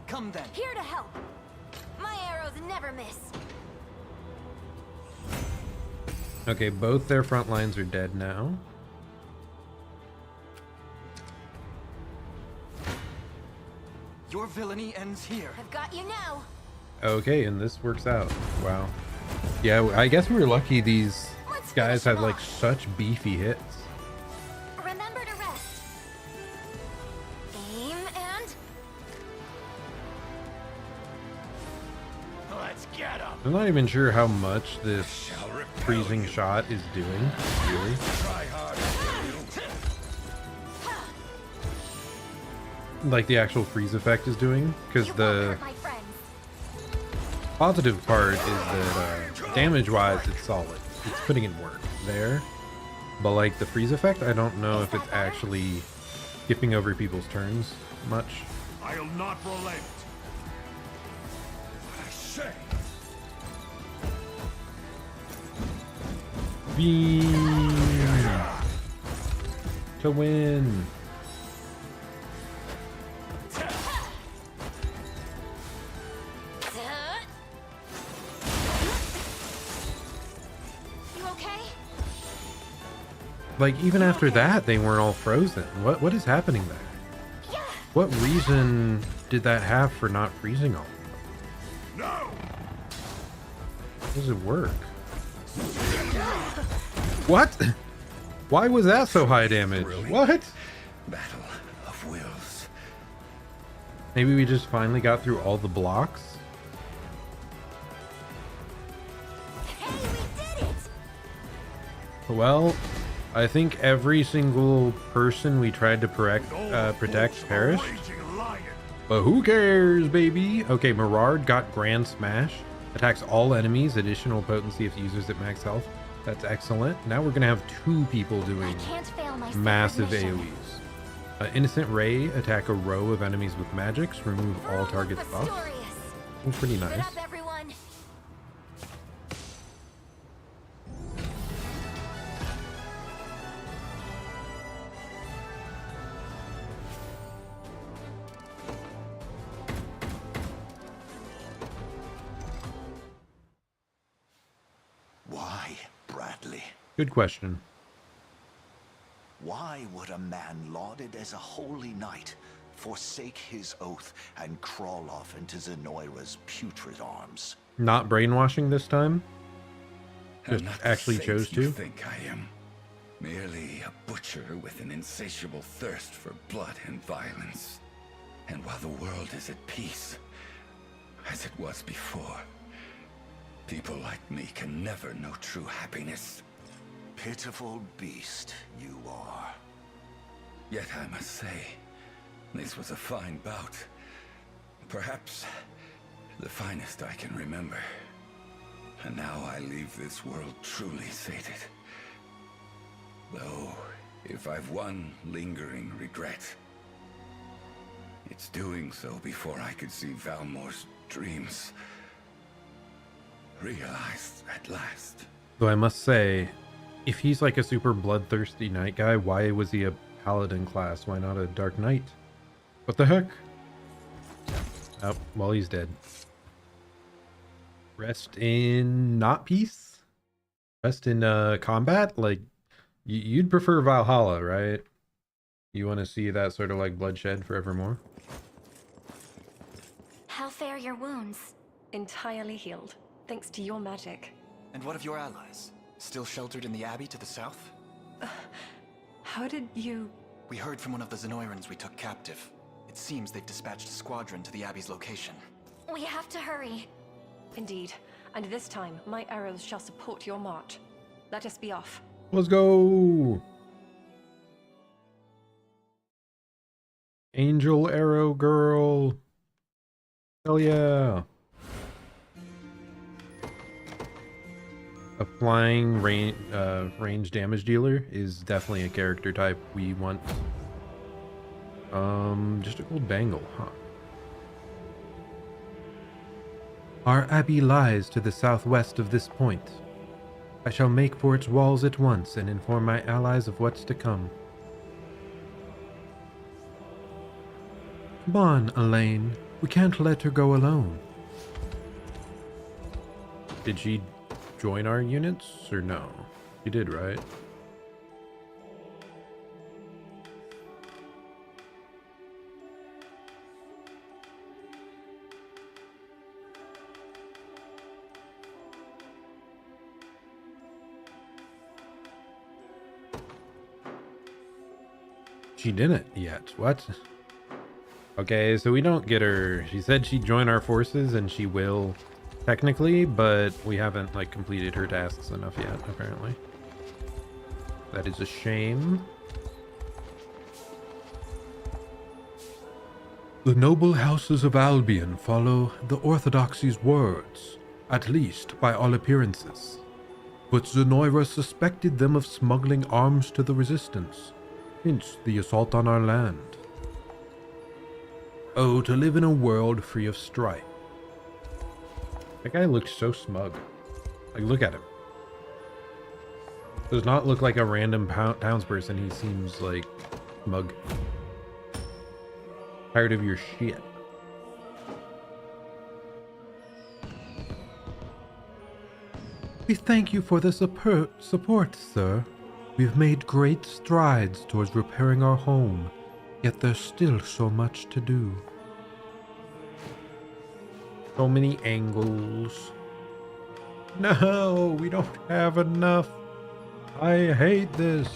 Come then. Here to help. My arrows never miss. Okay, both their front lines are dead now. Your villainy ends here. I've got you now. Okay, and this works out. Wow. Yeah, I guess we were lucky these guys had like such beefy hits. Remember to rest. I'm not even sure how much this freezing shot is doing, really. Like the actual freeze effect is doing, because the positive part is that damage-wise it's solid. It's putting in work there. But like the freeze effect, I don't know if it's actually skipping over people's turns much. I'll not relent. I say. Beam to win. Like, even after that, they weren't all frozen. What is happening there? What reason did that have for not freezing all? No. How does it work? What? Why was that so high damage? What? Battle of wills. Maybe we just finally got through all the blocks? Hey, we did it! Well, I think every single person we tried to protect perished. But who cares, baby? Okay, Mirard got Grand Smash. Attacks all enemies. Additional potency if users at max health. That's excellent. Now we're going to have 2 people doing massive AoEs. Innocent Ray. Attack a row of enemies with magics. Remove all targets buffs. Seems pretty nice. Why, Bradley? Good question. Why would a man lauded as a holy knight forsake his oath and crawl off into Zenoira's putrid arms? Not brainwashing this time? Just Not actually the chose saint you to? think I am. Merely a butcher with an insatiable thirst for blood and violence. And while the world is at peace, as it was before, people like me can never know true happiness. Pitiful beast you are. Yet I must say, this was a fine bout. Perhaps the finest I can remember. And now I leave this world truly sated. Though, if I've one lingering regret, it's doing so before I could see Valmore's dreams realized at last. Though I must say, if he's like a super bloodthirsty knight guy, why was he a paladin class? Why not a dark knight? What the heck? Oh, well, he's dead. Rest in not peace? Rest in combat? Like, you'd prefer Valhalla, right? You want to see that sort of like bloodshed forevermore? How fare your wounds? Entirely healed, thanks to your magic. And what of your allies? Still sheltered in the Abbey to the south? How did you... We heard from one of the Zenoirans we took captive. It seems they've dispatched a squadron to the Abbey's location. We have to hurry. Indeed. And this time, my arrows shall support your march. Let us be off. Let's go! Angel Arrow Girl. Hell yeah. A flying range damage dealer is definitely a character type we want. Just a gold bangle, huh? Our abbey lies to the southwest of this point. I shall make for its walls at once and inform my allies of what's to come. Come on, Elaine. We can't let her go alone. Did she join our units or no? She did, right? She didn't yet. What? Okay, so we don't get her. She said she'd join our forces and she will technically, but we haven't like completed her tasks enough yet, apparently. That is a shame. The noble houses of Albion follow the Orthodoxy's words, at least by all appearances. But Zenoira suspected them of smuggling arms to the Resistance, hence the assault on our land. Oh, to live in a world free of strife. That guy looks so smug. Like, look at him. Does not look like a random townsperson. He seems like smug. Tired of your shit. We thank you for the support, sir. We've made great strides towards repairing our home, yet there's still so much to do. So many angles. No, we don't have enough. I hate this.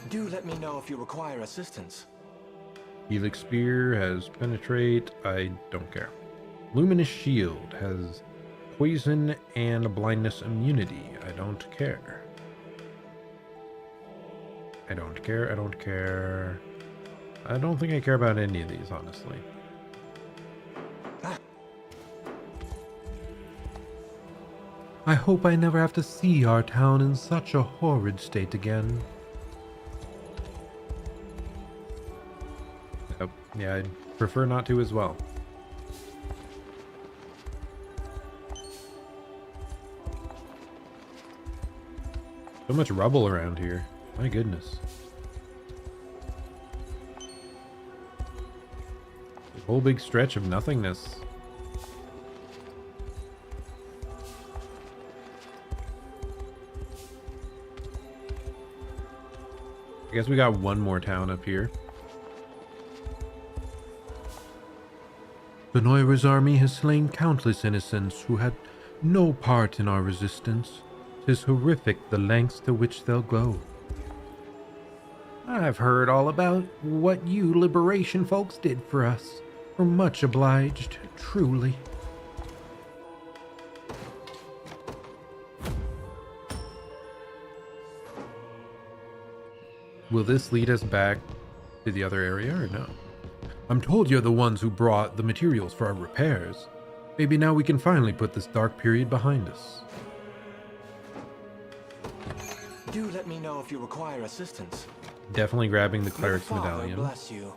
Do let me know if you require assistance. Helix Spear has Penetrate. I don't care. Luminous Shield has Poison and Blindness Immunity. I don't care. I don't care. I don't care. I don't think I care about any of these, honestly. I hope I never have to see our town in such a horrid state again. Yeah, I'd prefer not to as well. So much rubble around here. My goodness. A whole big stretch of nothingness. I guess we got one more town up here. Zenoira's army has slain countless innocents who had no part in our resistance. 'Tis horrific the lengths to which they'll go. I've heard all about what you liberation folks did for us. We're much obliged, truly. Will this lead us back to the other area or no? I'm told you're the ones who brought the materials for our repairs. Maybe now we can finally put this dark period behind us. Do let me know if you require assistance. Definitely grabbing the Cleric's Medallion. Bless you.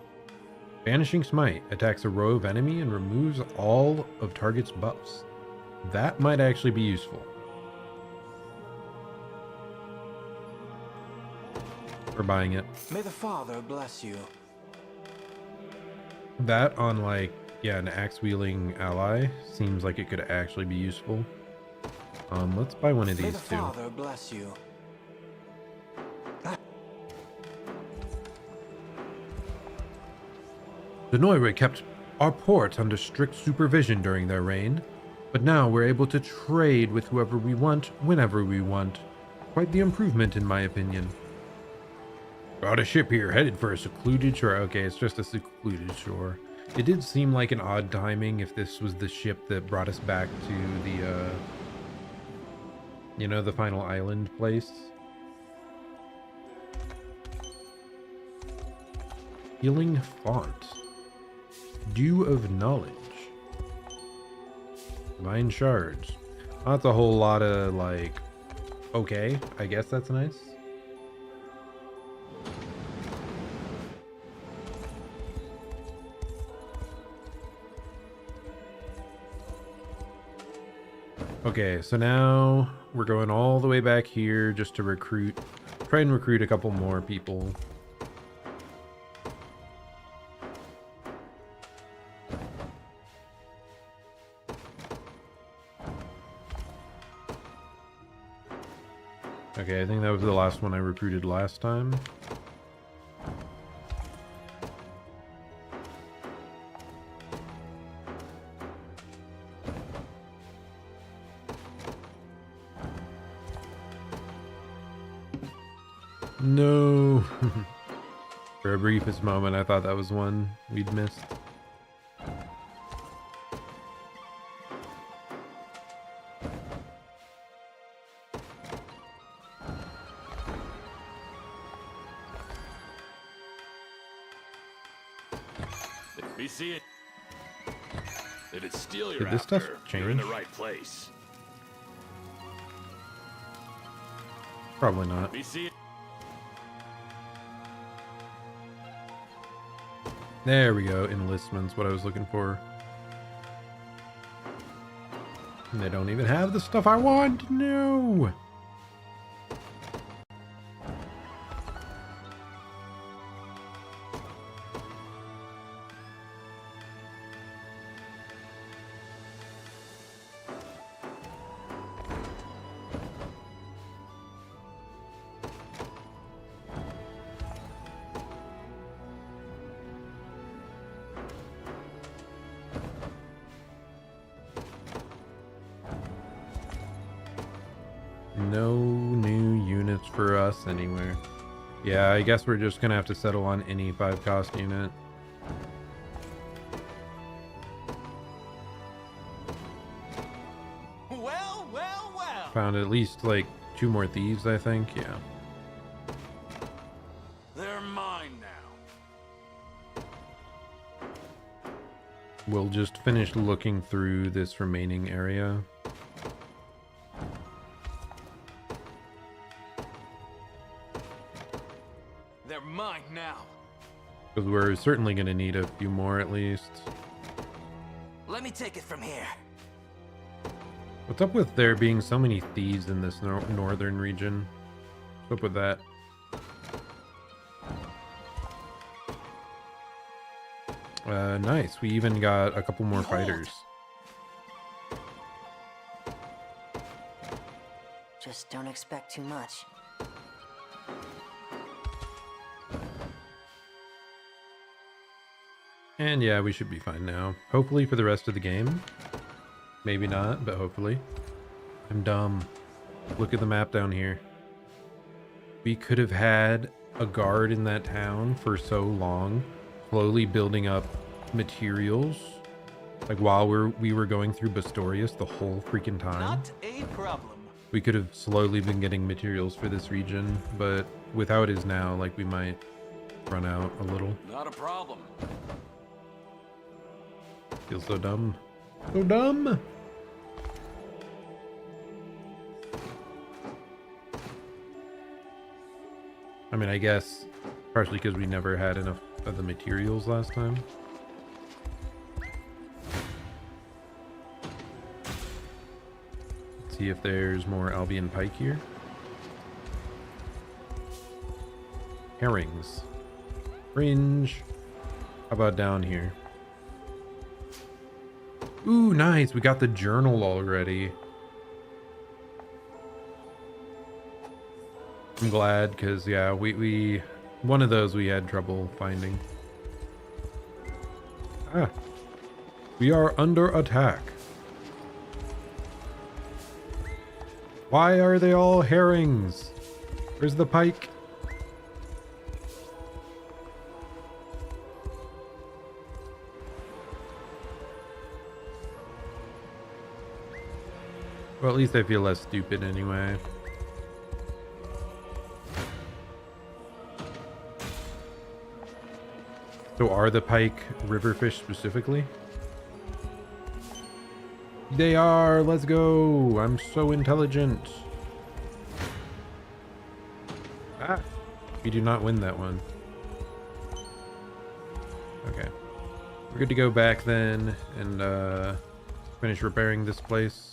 Vanishing Smite attacks a row of enemy and removes all of target's buffs. That might actually be useful. We're buying it. May the Father bless you. That on like, yeah, an axe-wielding ally seems like it could actually be useful. Let's buy one of these too. May the Father bless you. Zenoira kept our port under strict supervision during their reign, but now we're able to trade with whoever we want, whenever we want. Quite the improvement in my opinion. Got a ship here headed for a secluded shore. Okay, it's just a secluded shore. It did seem like an odd timing if this was the ship that brought us back to the, you know, the final island place. Healing Font. Dew of Knowledge. Divine Shards. That's a whole lot of, like, okay, I guess that's nice. Okay, so now we're going all the way back here just to recruit, try and recruit a couple more people. Okay, I think that was the last one I recruited last time. No. For a briefest moment, I thought that was one we'd missed. Be seeing. If it's steel you're Did this stuff after, you're in the change? right place. Probably not. Be seeing. There we go. Enlistment's what I was looking for. And they don't even have the stuff I want. No. No new units for us anywhere. Yeah, I guess we're just gonna have to settle on any 5-cost unit. Well, well, well. Found at least like 2 more thieves, I think. Yeah. They're mine now. We'll just finish looking through this remaining area. They're mine now. Because we're certainly going to need a few more at least. Let me take it from here. What's up with there being so many thieves in this northern region? What's up with that? Nice. We even got a couple more fighters. Just don't expect too much. And yeah, we should be fine now. Hopefully for the rest of the game. Maybe not, but hopefully. I'm dumb. Look at the map down here. We could have had a guard in that town for so long, slowly building up materials. Like while we were going through Bastorias the whole freaking time. Not a problem. We could have slowly been getting materials for this region, but with how it is now, like we might run out a little. Not a problem. Feels so dumb. So dumb! I mean, I guess partially because we never had enough of the materials last time. Let's see if there's more Albion pike here. Herrings. Fringe. How about down here? Ooh, nice. We got the journal already. I'm glad, because yeah, we one of those we had trouble finding. Ah. We are under attack. Why are they all herrings? Where's the pike? Well, at least I feel less stupid anyway. So are the pike riverfish specifically? They are! Let's go! I'm so intelligent. Ah! We do not win that one. Okay. We're good to go back then and finish repairing this place.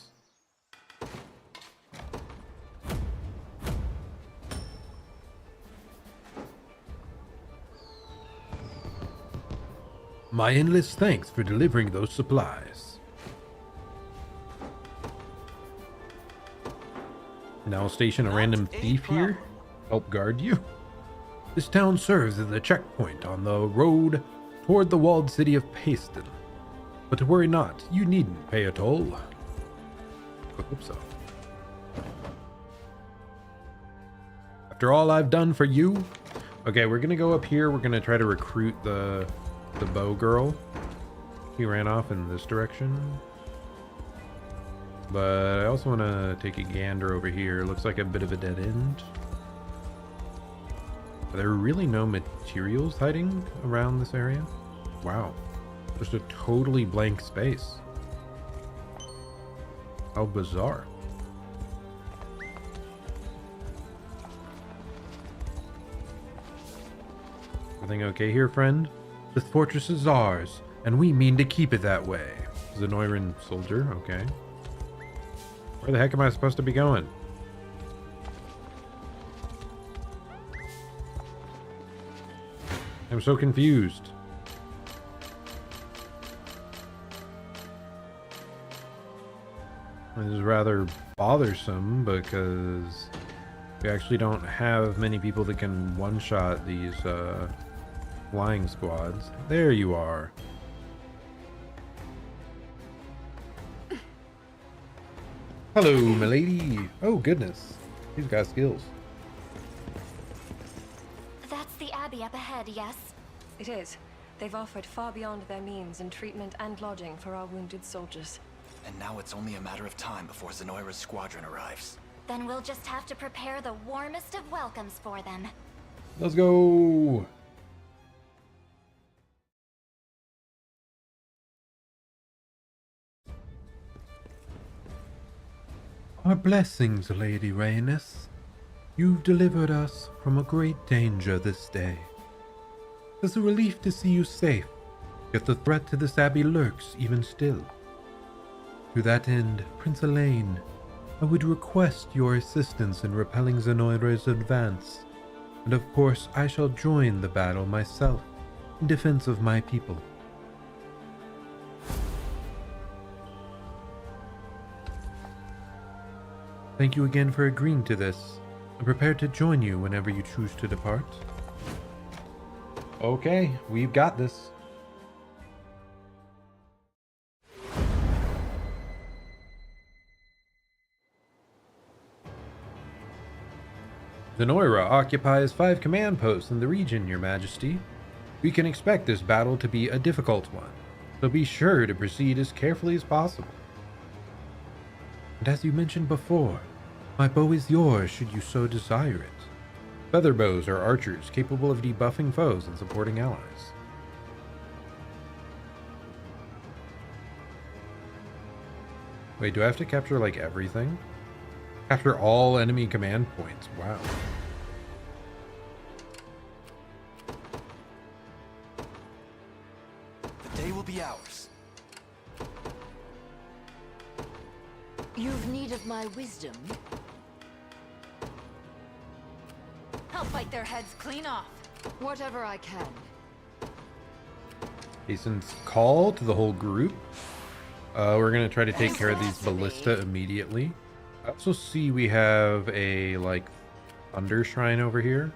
My endless thanks for delivering those supplies. Now station a random thief here. Help guard you. This town serves as a checkpoint on the road toward the walled city of Paston. But worry not, you needn't pay a toll. I hope so. After all I've done for you. Okay, we're gonna go up here. We're gonna try to recruit the bow girl. He ran off in this direction. But I also want to take a gander over here. Looks like a bit of a dead end. Are there really no materials hiding around this area? Wow. Just a totally blank space. How bizarre. Everything okay here, friend? This fortress is ours, and we mean to keep it that way. Zenoiran soldier, okay. Where the heck am I supposed to be going? I'm so confused. This is rather bothersome because we actually don't have many people that can one-shot these flying squads. There you are. Hello, milady. Oh, goodness. He's got skills. That's the Abbey up ahead, yes? It is. They've offered far beyond their means in treatment and lodging for our wounded soldiers. And now it's only a matter of time before Zenoira's squadron arrives. Then we'll just have to prepare the warmest of welcomes for them. Let's go. Our blessings, Lady Rhaenys. You've delivered us from a great danger this day. It's a relief to see you safe, yet the threat to this abbey lurks even still. To that end, Prince Elaine, I would request your assistance in repelling Zenoira's advance, and of course I shall join the battle myself in defense of my people. Thank you again for agreeing to this. I'm prepared to join you whenever you choose to depart. Okay, we've got this. Zenoira occupies 5 command posts in the region, Your Majesty. We can expect this battle to be a difficult one, so be sure to proceed as carefully as possible. And as you mentioned before, my bow is yours should you so desire it. Feather bows are archers capable of debuffing foes and supporting allies. Wait, do I have to capture like everything? Capture all enemy command points. Wow. The day will be ours. You've need of my wisdom? I'll bite their heads clean off. Whatever I can. Hasten's call to the whole group. We're gonna try to take care of these ballista immediately. I also see we have a like thunder shrine over here.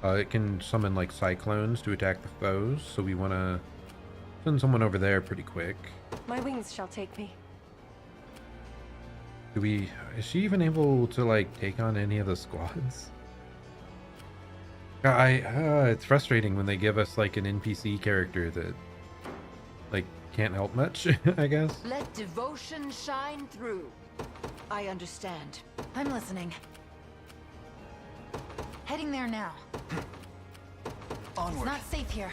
It can summon like cyclones to attack the foes, so we want to send someone over there pretty quick. My wings shall take me. Is she even able to like take on any of the squads? It's frustrating when they give us like an NPC character that like can't help much, I guess. Let devotion shine through. I understand. I'm listening. Heading there now. Onward. It's not safe here.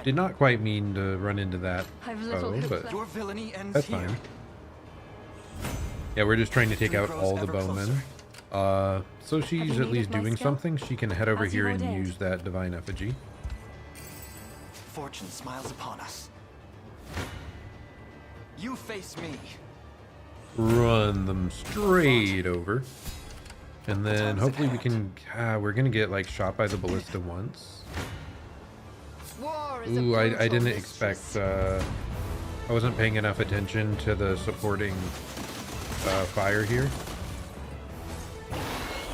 Did not quite mean to run into that but your villainy ends that's here. fine. Yeah, we're just trying to take out all the bowmen. So she's at least doing something. She can head over here and use that divine effigy. Fortune smiles upon us. You face me. Run them straight over. And then hopefully we can... we're going to get like shot by the ballista once. Ooh, I didn't expect... I wasn't paying enough attention to the supporting fire here.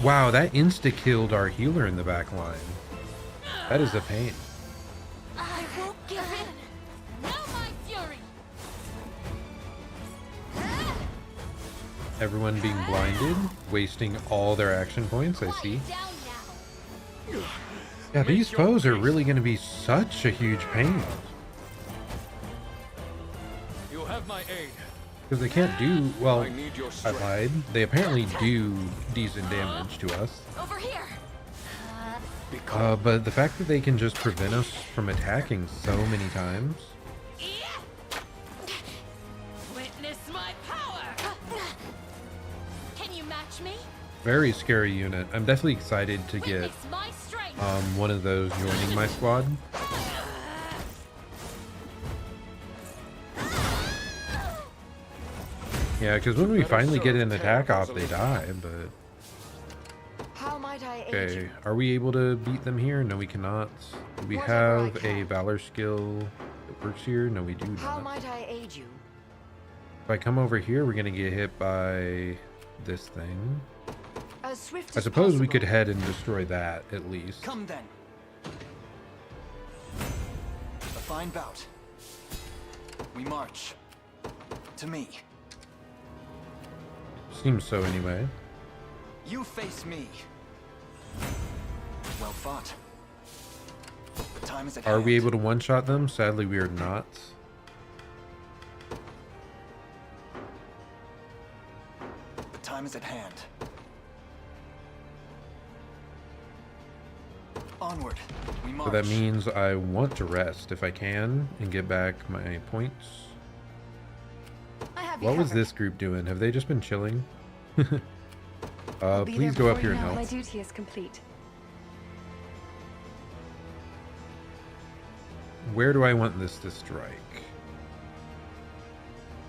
Wow, that insta-killed our healer in the back line. That is a pain. I won't give in. Now my fury. Everyone being blinded, wasting all their action points, I see. Yeah, these foes are really going to be such a huge pain. You have my aid. Because they can't do, well, I lied. They apparently do decent damage to us. Over here. But the fact that they can just prevent us from attacking so many times. Witness my power. Can you match me? Very scary unit. I'm definitely excited to get one of those joining my squad. Yeah, because when we finally get an attack off, they die, but... Okay, are we able to beat them here? No, we cannot. Do we have a Valor skill that works here? No, we do not. How might I aid you? If I come over here, we're going to get hit by this thing. As swift I as suppose we possible. could head and destroy that, at least. Come then. A fine bout. We march. To me. Seems so anyway. You face me. Well fought. The time is at Are hand. we able to one-shot them? Sadly, we are not. The time is at hand. Onward. We march. So that means I want to rest if I can and get back my points. What was this group doing? Have they just been chilling? Please go up here and help. My duty is complete. Where do I want this to strike?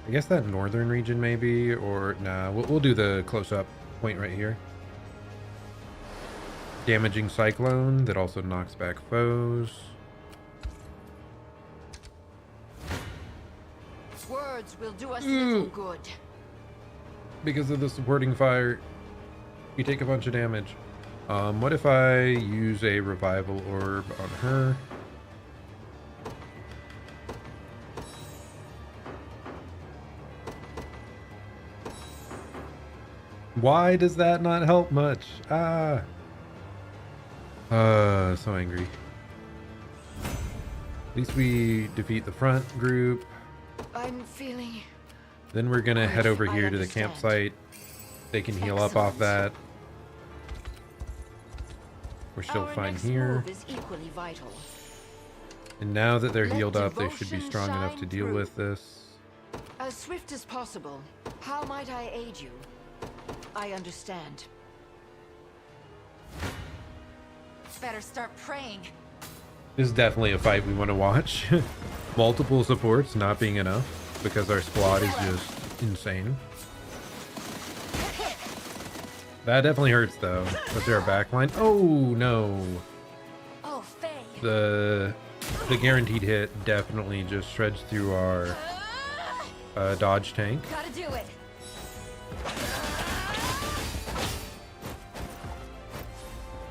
I guess that northern region maybe, or nah, we'll do the close-up point right here. Damaging cyclone that also knocks back foes. Words will do us little good. Because of the supporting fire, you take a bunch of damage. What if I use a revival orb on her? Why does that not help much? Ah. So angry. At least we defeat the front group. I'm feeling... Then we're gonna head over here to the campsite. They can heal up off that. We're still fine here. Is equally vital. And now that they're Let healed up, they should be devotion strong enough shine to deal through. with this. As swift as possible. How might I aid you? I understand. Better start praying. This is definitely a fight we want to watch. Multiple supports not being enough because our squad is just insane. That definitely hurts though. Especially our backline. Oh no. Oh, Faye. The guaranteed hit definitely just shreds through our dodge tank. Gotta do it.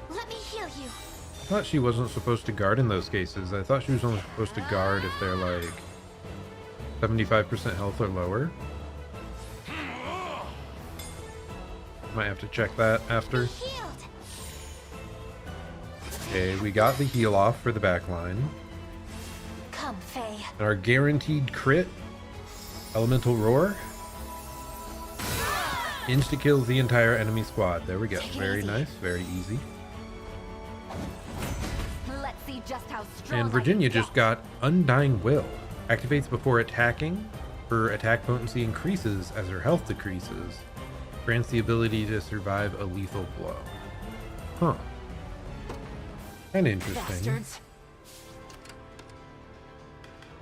Let me heal you. I thought she wasn't supposed to guard in those cases. I thought she was only supposed to guard if they're like 75% health or lower. Might have to check that after. Okay, we got the heal off for the back line. Come, Faye. And our guaranteed crit, Elemental Roar, insta-kills the entire enemy squad. There we go. Very nice, very easy. Let's see just how strong And Virginia just got Undying Will. Activates before attacking. Her attack potency increases as her health decreases. Grants the ability to survive a lethal blow. Huh. Kinda interesting. Bastards.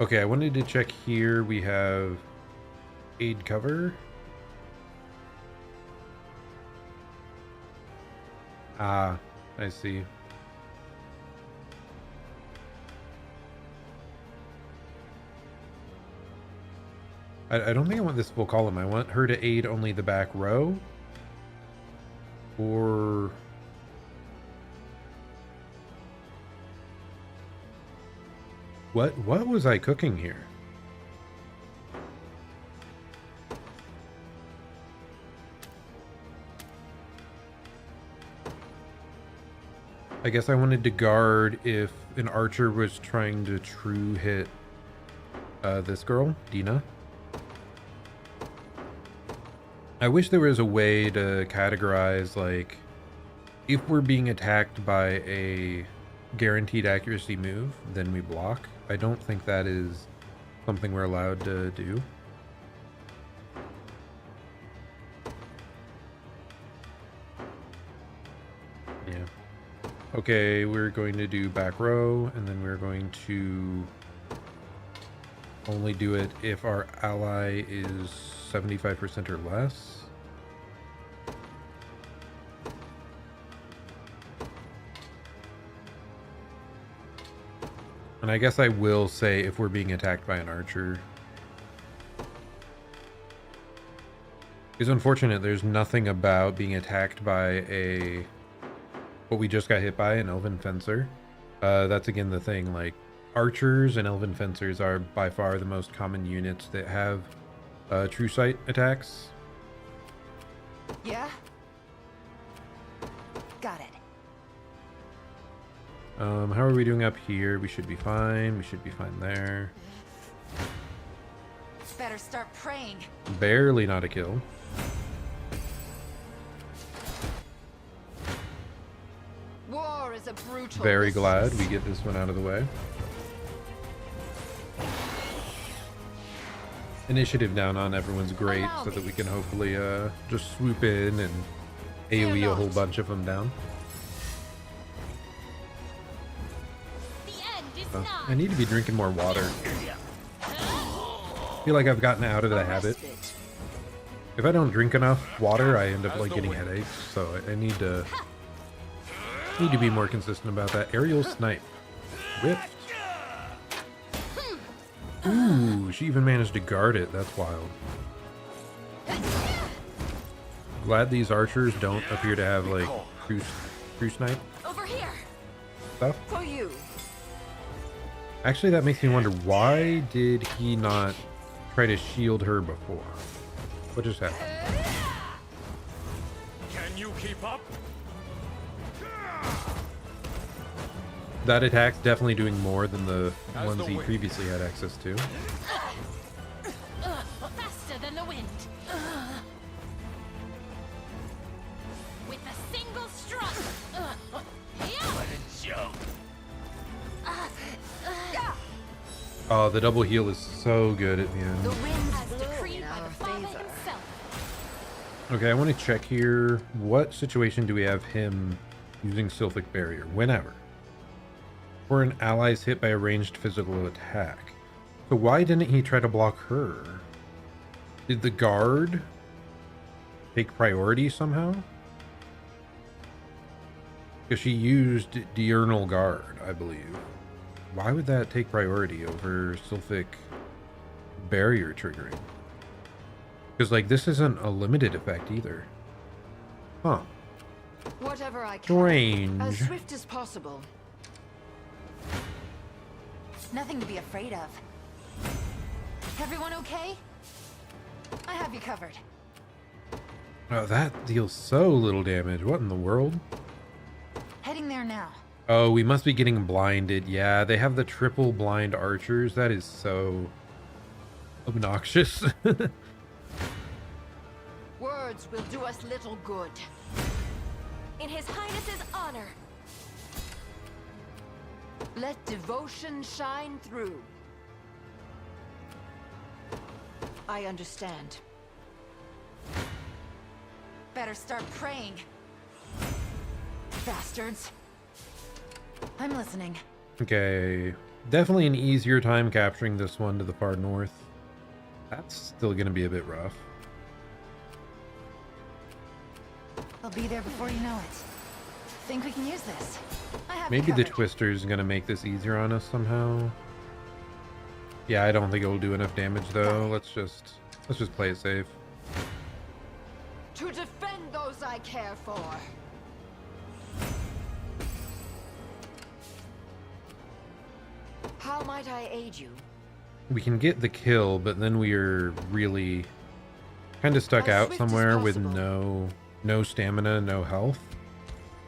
Okay, I wanted to check here. We have aid cover. Ah, I see. I don't think I want this full column. I want her to aid only the back row. Or... What was I cooking here? I guess I wanted to guard if an archer was trying to true hit this girl, Dina. I wish there was a way to categorize like if we're being attacked by a guaranteed accuracy move, then we block. I don't think that is something we're allowed to do. Yeah. Okay, we're going to do back row, and then we're going to only do it if our ally is 75% or less. And I guess I will say if we're being attacked by an archer. It's unfortunate there's nothing about being attacked by what we just got hit by, an elven fencer. That's again the thing, like archers and elven fencers are by far the most common units that have true sight attacks. Yeah? Got it. How are we doing up here? We should be fine. We should be fine there. Better start praying. Barely not a kill. War is a brutal Very business. glad we get this one out of the way. Initiative down on everyone's great so that we can hopefully just swoop in and AoE a whole bunch of them down. I need to be drinking more water. I feel like I've gotten out of the habit. If I don't drink enough water, I end up like getting headaches. So I need to be more consistent about that. Aerial snipe. Whipped. Ooh, she even managed to guard it. That's wild. Glad these archers don't appear to have like true snipe Over here. stuff. For you. Actually, that makes me wonder, why did he not try to shield her before? What just happened? Can you keep up? That attack's definitely doing more than the ones he previously had access to. Faster than the wind. With a single strike. What a joke. Oh, the double heal is so good at the The end. wind has decreed by the father himself. Okay, I want to check here. What situation do we have him using Sylphic Barrier? Whenever. Or an ally's hit by a ranged physical attack. So why didn't he try to block her? Did the guard take priority somehow? Because she used Diurnal Guard, I believe. Why would that take priority over Sylphic Barrier triggering? Because, like, this isn't a limited effect either. Huh. Whatever I can. Strange. As swift as possible. Nothing to be afraid of. Everyone okay? I have you covered. Oh, that deals so little damage. What in the world? Heading there now. Oh, we must be getting blinded. Yeah, they have the triple blind archers. That is so obnoxious. Words will do us little good. In His Highness's honor. Let devotion shine through. I understand. Better start praying. Bastards. I'm listening. Okay, definitely an easier time capturing this one to the far north. That's still going to be a bit rough. I'll be there before you know it. Think we can use this? I have Maybe you the covered. Twister is going to make this easier on us somehow. Yeah, I don't think it'll do enough damage though. Let's just play it safe. To defend those I care for. How might I aid you? We can get the kill, but then we are really kind of stuck As out swift as somewhere with possible. no stamina, no health.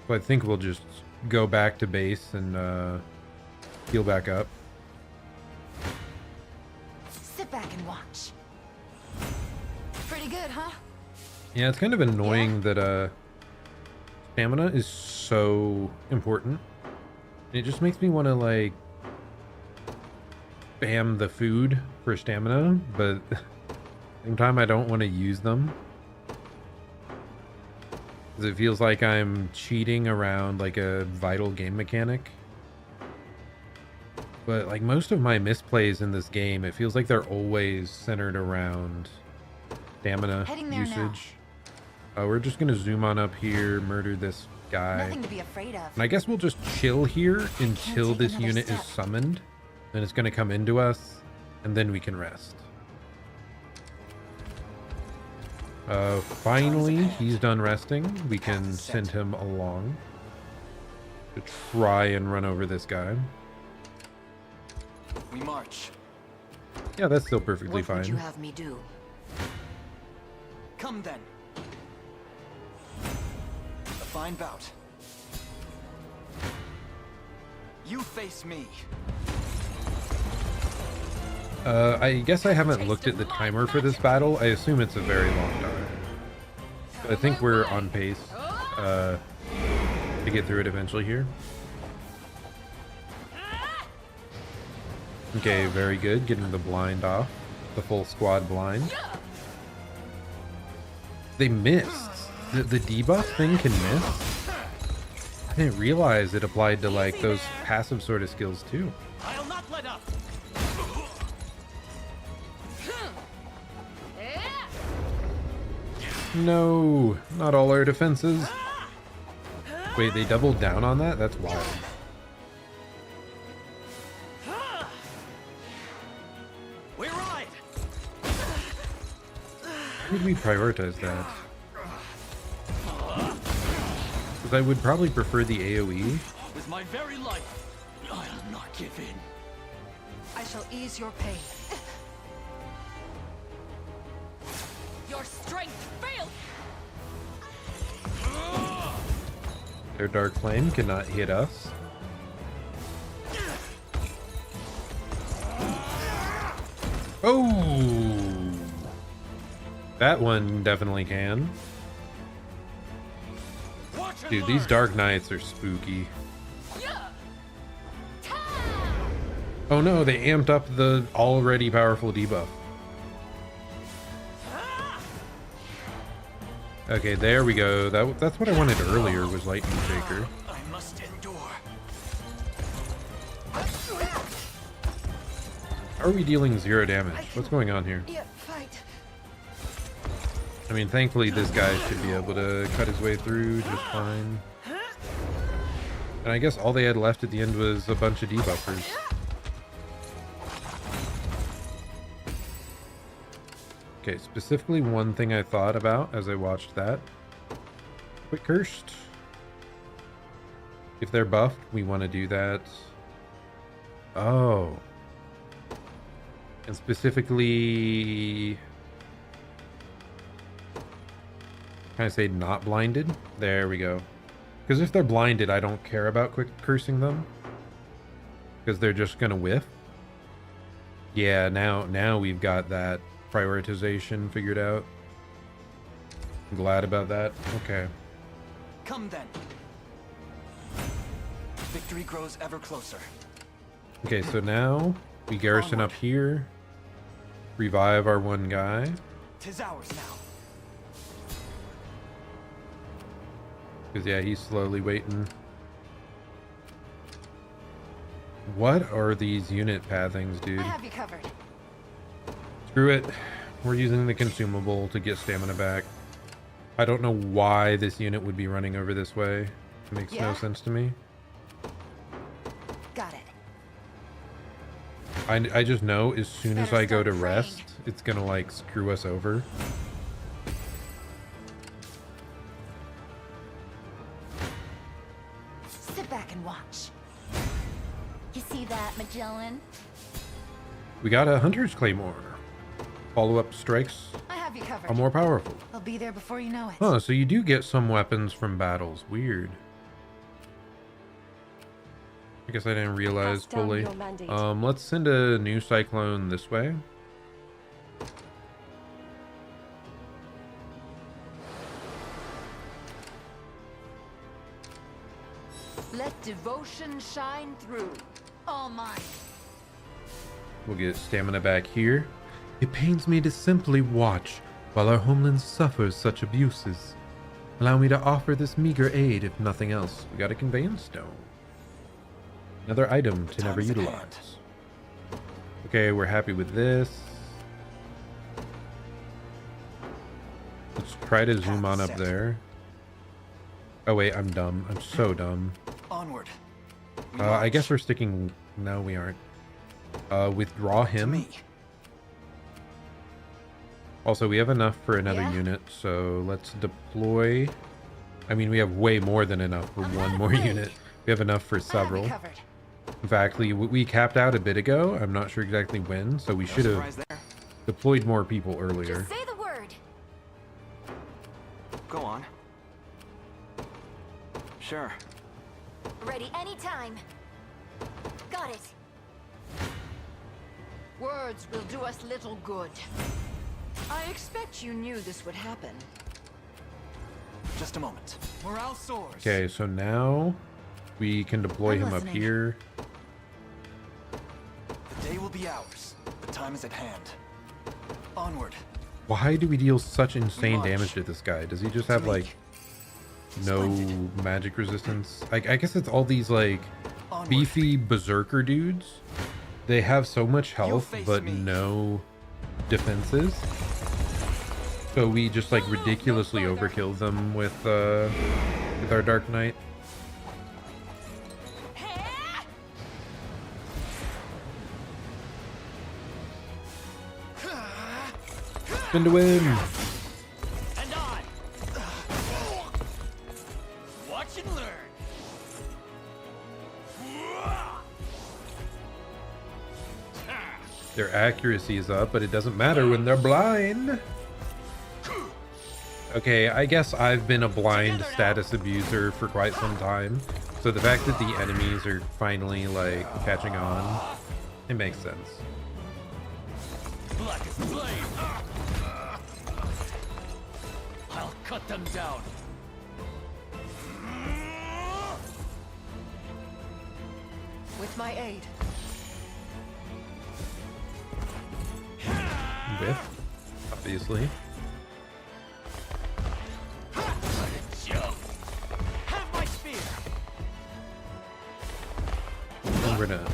So I think we'll just go back to base and heal back up. Sit back and watch. Pretty good, huh? Yeah, it's kind of annoying that Stamina is so important. It just makes me want to like spam the food for stamina, but at the same time I don't want to use them. Because it feels like I'm cheating around like a vital game mechanic. But like most of my misplays in this game, it feels like they're always centered around stamina usage. We're just gonna zoom on up here, murder this guy. Nothing to be afraid of. And I guess we'll just chill here until this unit is summoned. Then it's gonna come into us, and then we can rest. Finally, he's done resting. We can send him along to try and run over this guy. We march. Yeah, that's still perfectly What would fine. you have me do? Come then. A fine bout. You face me. I guess I haven't looked at the timer for this battle. I assume it's a very long time. But I think we're on pace to get through it eventually here. Okay, very good. Getting the blind off. The full squad blind. They missed. The debuff thing can miss. I didn't realize it applied to like those passive sort of skills too. I'll not let up. No, not all our defenses. Wait, they doubled down on that? That's wild. We ride. How did we prioritize that? Because I would probably prefer the AoE. With my very life, I'll not give in. I shall ease your pain. Your strength fails. Their Dark Flame cannot hit us. Oh! That one definitely can. Dude, these Dark Knights are spooky. Oh no, they amped up the already powerful debuff. Okay, there we go. That's what I wanted earlier, was Lightning Shaker. I must endure. How are we dealing 0 damage? What's going on here? Fight. I mean, thankfully this guy should be able to cut his way through just fine. And I guess all they had left at the end was a bunch of debuffers. Okay, specifically one thing I thought about as I watched that. Quick Cursed. If they're buffed, we want to do that. Oh. And specifically... Can I say not blinded? There we go. Because if they're blinded, I don't care about quick cursing them. Because they're just going to whiff. Yeah, now we've got that prioritization figured out. I'm glad about that. Okay. Come then. Victory grows ever closer. Okay, so now we garrison up here. Revive our one guy. 'Tis ours now. Because, yeah, he's slowly waiting. What are these unit pathings, dude? I have you covered. Screw it. We're using the consumable to get stamina back. I don't know why this unit would be running over this way. It makes no sense to me. Got it. I just know as soon as I go to rest, it's gonna like screw us over. Sit back and watch. You see that, Magellan? We got a Hunter's Claymore. Follow-up strikes I have you covered. are more powerful. I'll be there before you know it. Huh, so you do get some weapons from battles. Weird. I guess I didn't realize fully. Let's send a new cyclone this way. devotion shine through. All mine. We'll get stamina back here. It pains me to simply watch while our homeland suffers such abuses. Allow me to offer this meager aid, if nothing else. We got a conveyance stone. Another item to never utilize. Okay, we're happy with this. Let's try to zoom on up there. Oh wait, I'm dumb. I'm so dumb. Onward. I guess we're sticking... No, we aren't. Withdraw him. Also, we have enough for another unit, so let's deploy. I mean, we have way more than enough for one more unit. We have enough for several. In fact, we capped out a bit ago. I'm not sure exactly when, so we should have deployed more people earlier. Just say the word. Go on. Sure. Ready anytime. Got it. Words will do us little good. I expect you knew this would happen. Just a moment. Morale soars. Okay, so now we can deploy him up here. The day will be ours. The time is at hand. Onward. Why do we deal such insane damage to this guy? Does he just have like no magic resistance? I guess it's all these like beefy berserker dudes. They have so much health but no defenses. So we just like ridiculously overkill them with our Dark Knight. Spin to win. And I. Watch and learn. Their accuracy is up, but it doesn't matter when they're blind. Okay, I guess I've been a blind status abuser for quite some time. So the fact that the enemies are finally like catching on, it makes sense. Black as flame. I'll cut them down. With my aid. With, obviously. Have my spear. And we're done.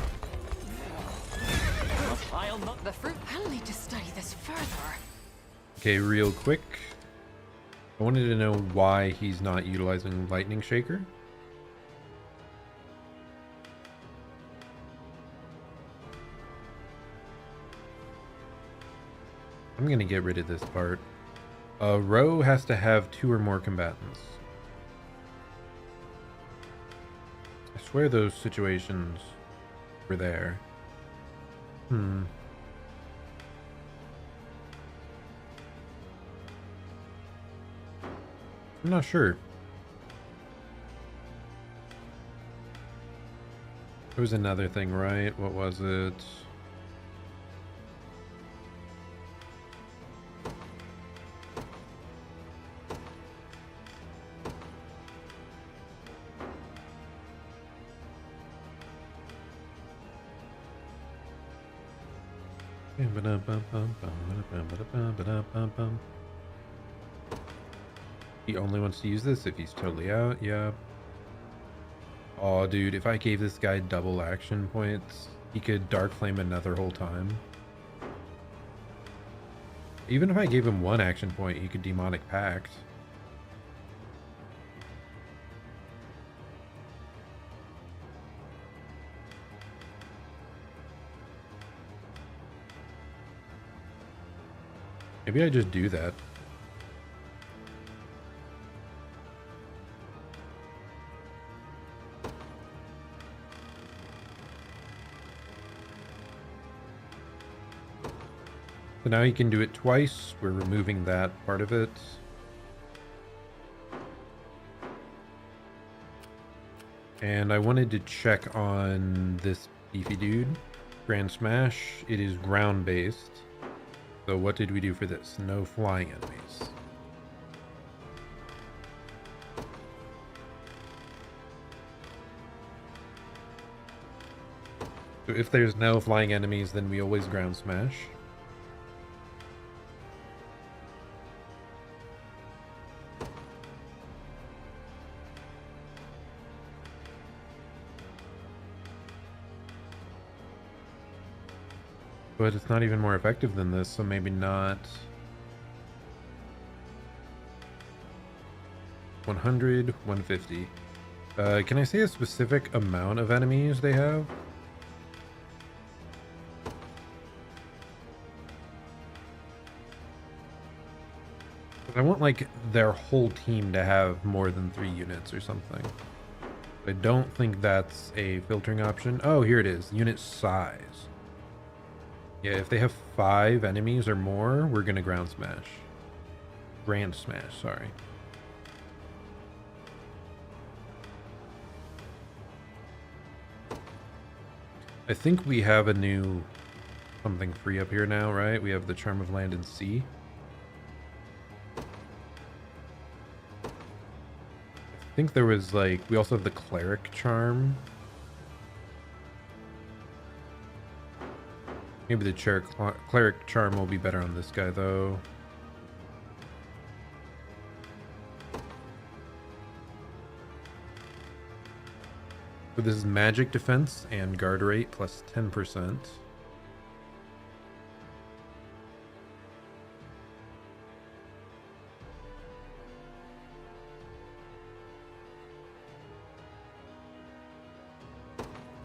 I'll not the fruit. I'll need to study this further. Okay, real quick. I wanted to know why he's not utilizing Lightning Shaker. I'm gonna get rid of this part. A row has to have 2 or more combatants. I swear those situations were there. I'm not sure. There was another thing, right? What was it? He only wants to use this if he's totally out. Yeah. Oh, dude, if I gave this guy double action points, he could Dark Flame another whole time. Even if I gave him 1 action point, he could Demonic Pact. Maybe I just do that. So now he can do it twice. We're removing that part of it. And I wanted to check on this beefy dude. Grand Smash. It is ground based. So what did we do for this? No flying enemies. So if there's no flying enemies, then we always ground smash. But it's not even more effective than this, so maybe not. 100, 150. Can I say a specific amount of enemies they have? I want like their whole team to have more than 3 units or something. I don't think that's a filtering option. Oh, here it is. Unit size. Yeah, if they have 5 enemies or more, we're gonna ground smash. Grand smash, sorry. I think we have a new something free up here now, right? We have the Charm of Land and Sea. I think there was like, we also have the Cleric Charm. Maybe the Cleric Charm will be better on this guy though. So this is magic defense and guard rate plus 10%.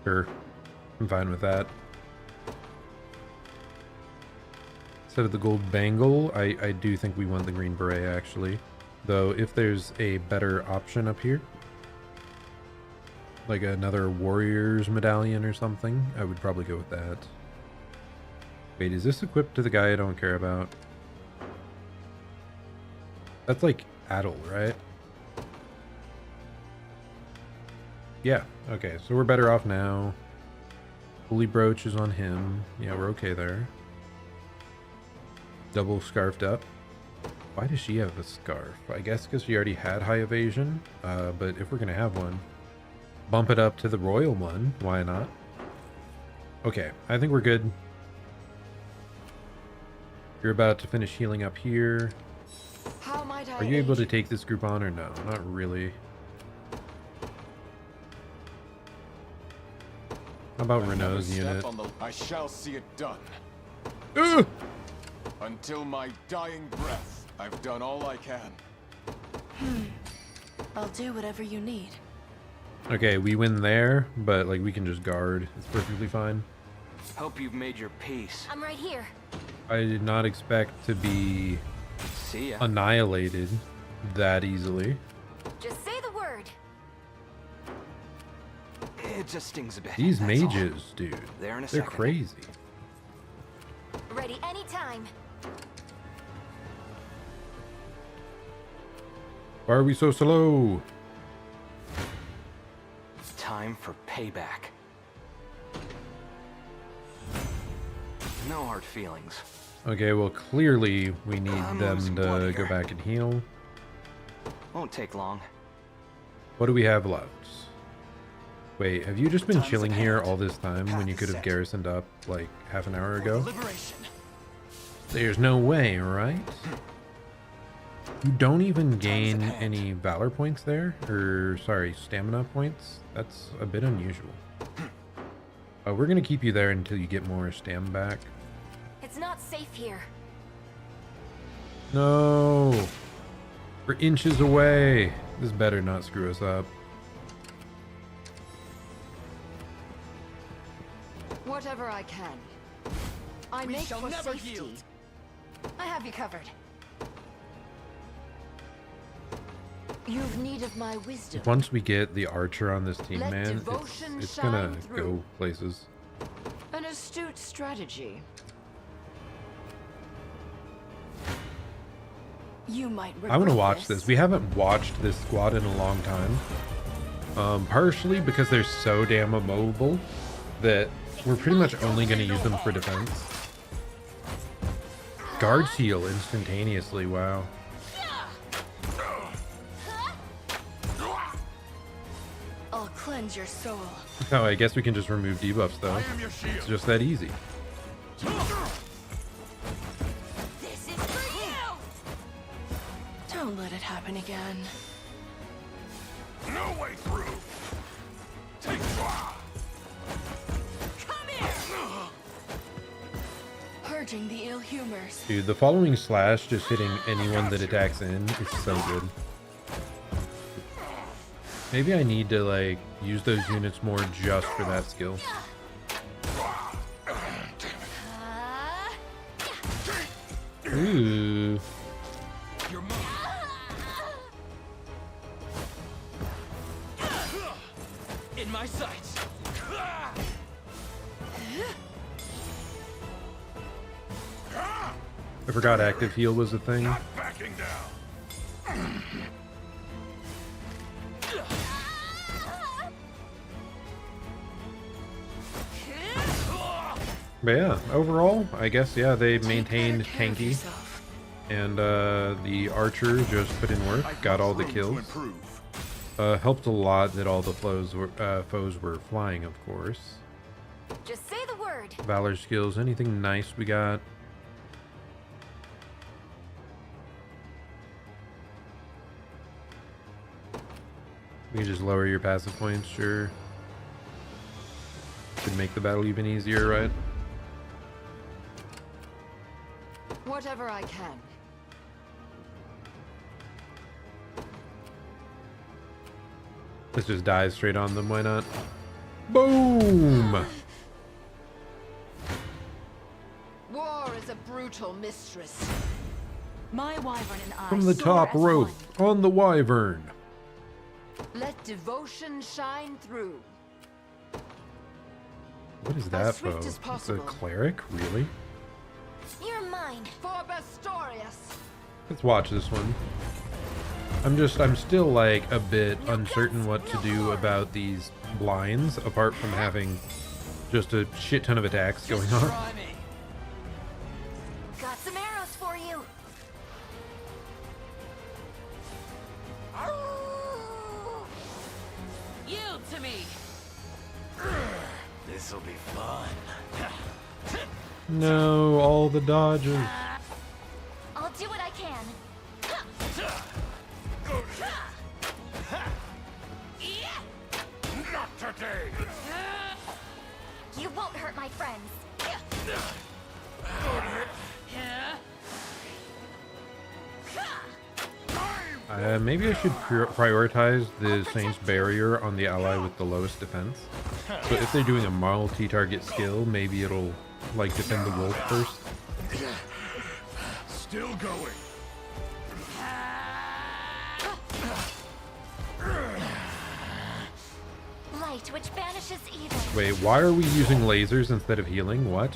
Sure, I'm fine with that. Instead of the gold bangle, I do think we want the green beret actually. Though if there's a better option up here, like another warrior's medallion or something, I would probably go with that. Wait, is this equipped to the guy I don't care about? That's like Adel, right? Yeah, okay, so we're better off now. Holy brooch is on him. Yeah, we're okay there. Double scarfed up. Why does she have a scarf? I guess because she already had high evasion, but if we're gonna have one, bump it up to the royal one. Why not? Okay, I think we're good. You're about to finish healing up here. How might I Are you able to take this group on or no? Not really. How about Renault's unit? I shall see it done. Ugh! Until my dying breath, I've done all I can. I'll do whatever you need. Okay, we win there, but like we can just guard. It's perfectly fine. Hope you've made your peace. I'm right here. I did not expect to be See ya. annihilated that easily. Just say the word. It just stings a bit. These that's all. mages, dude, There in a they're second. crazy. Ready anytime. Why are we so slow? Time for payback. No hard feelings. Okay, well clearly we need I'm them losing to blood go here. back and heal. Won't take long. What do we have left? Wait, have you just been Time's chilling at here hand. all this time when Path you is could have set. garrisoned up like half an hour ago? Liberation. There's no way, right? You don't even gain at hand. any valor points there? Or, sorry, stamina points? That's a bit unusual. We're gonna keep you there until you get more stam back. It's not safe here. No! We're inches away! This better not screw us up. Whatever I can. I We make shall for never safety. yield. I have you covered. You've need of my wisdom. Once we get the archer on this team, Let man, devotion it's gonna shine through. go places. An astute strategy. You might regret I want to watch this. We haven't watched this squad in a long time. Partially because they're so damn immobile that we're pretty much only going to use them for defense. Guards heal instantaneously, wow. I'll cleanse cleanse your soul. Oh, I guess we can just remove debuffs though. It's just that easy. This is for you! Don't let it happen again. No way through. Take fire. Come here! Purging the ill humors. Dude, the following slash just hitting anyone that attacks in is so good. Maybe I need to like use those units more just for that skill. Ooh. In my sights. I forgot active heal was a thing. Backing down. But yeah, overall, I guess, yeah, they maintained tanky. And the archer just put in work, got all the kills. Helped a lot that all the foes were flying, of course. Just say the word. Valor skills, anything nice we got? We can just lower your passive points, sure. Could make the battle even easier, right? Whatever I can. Let's just dive straight on them, why not? Boom! War is a brutal mistress. My wyvern and I From the top rope, on the wyvern. Let devotion shine through. What is that foe? It's a cleric? Really? You're mine. For Bastorias. Let's watch this one. I'm still like a bit uncertain what to do about these blinds, apart from having just a shit ton of attacks going on. Got some arrows for you. Yield to me. This'll be fun. No, all the dodges. I'll do what I can. Not today. You won't hurt my friends. Maybe I should prioritize the Saint's Barrier on the ally with the lowest defense. So if they're doing a multi-target skill, maybe it'll like defend the wolf first. Still going. Light, which banishes evil. Wait, why are we using lasers instead of healing? What?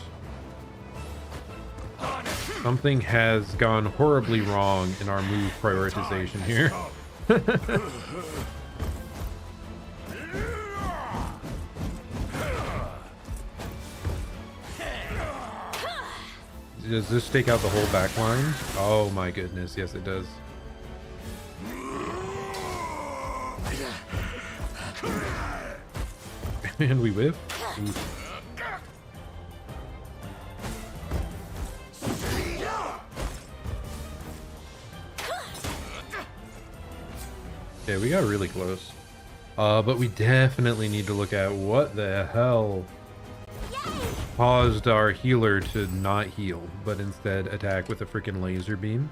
Something has gone horribly wrong in our move prioritization here. Does this take out the whole back line? Oh my goodness, yes it does. And we whiff. Oof. Okay, we got really close. But we definitely need to look at what the hell caused our healer to not heal, but instead attack with a freaking laser beam.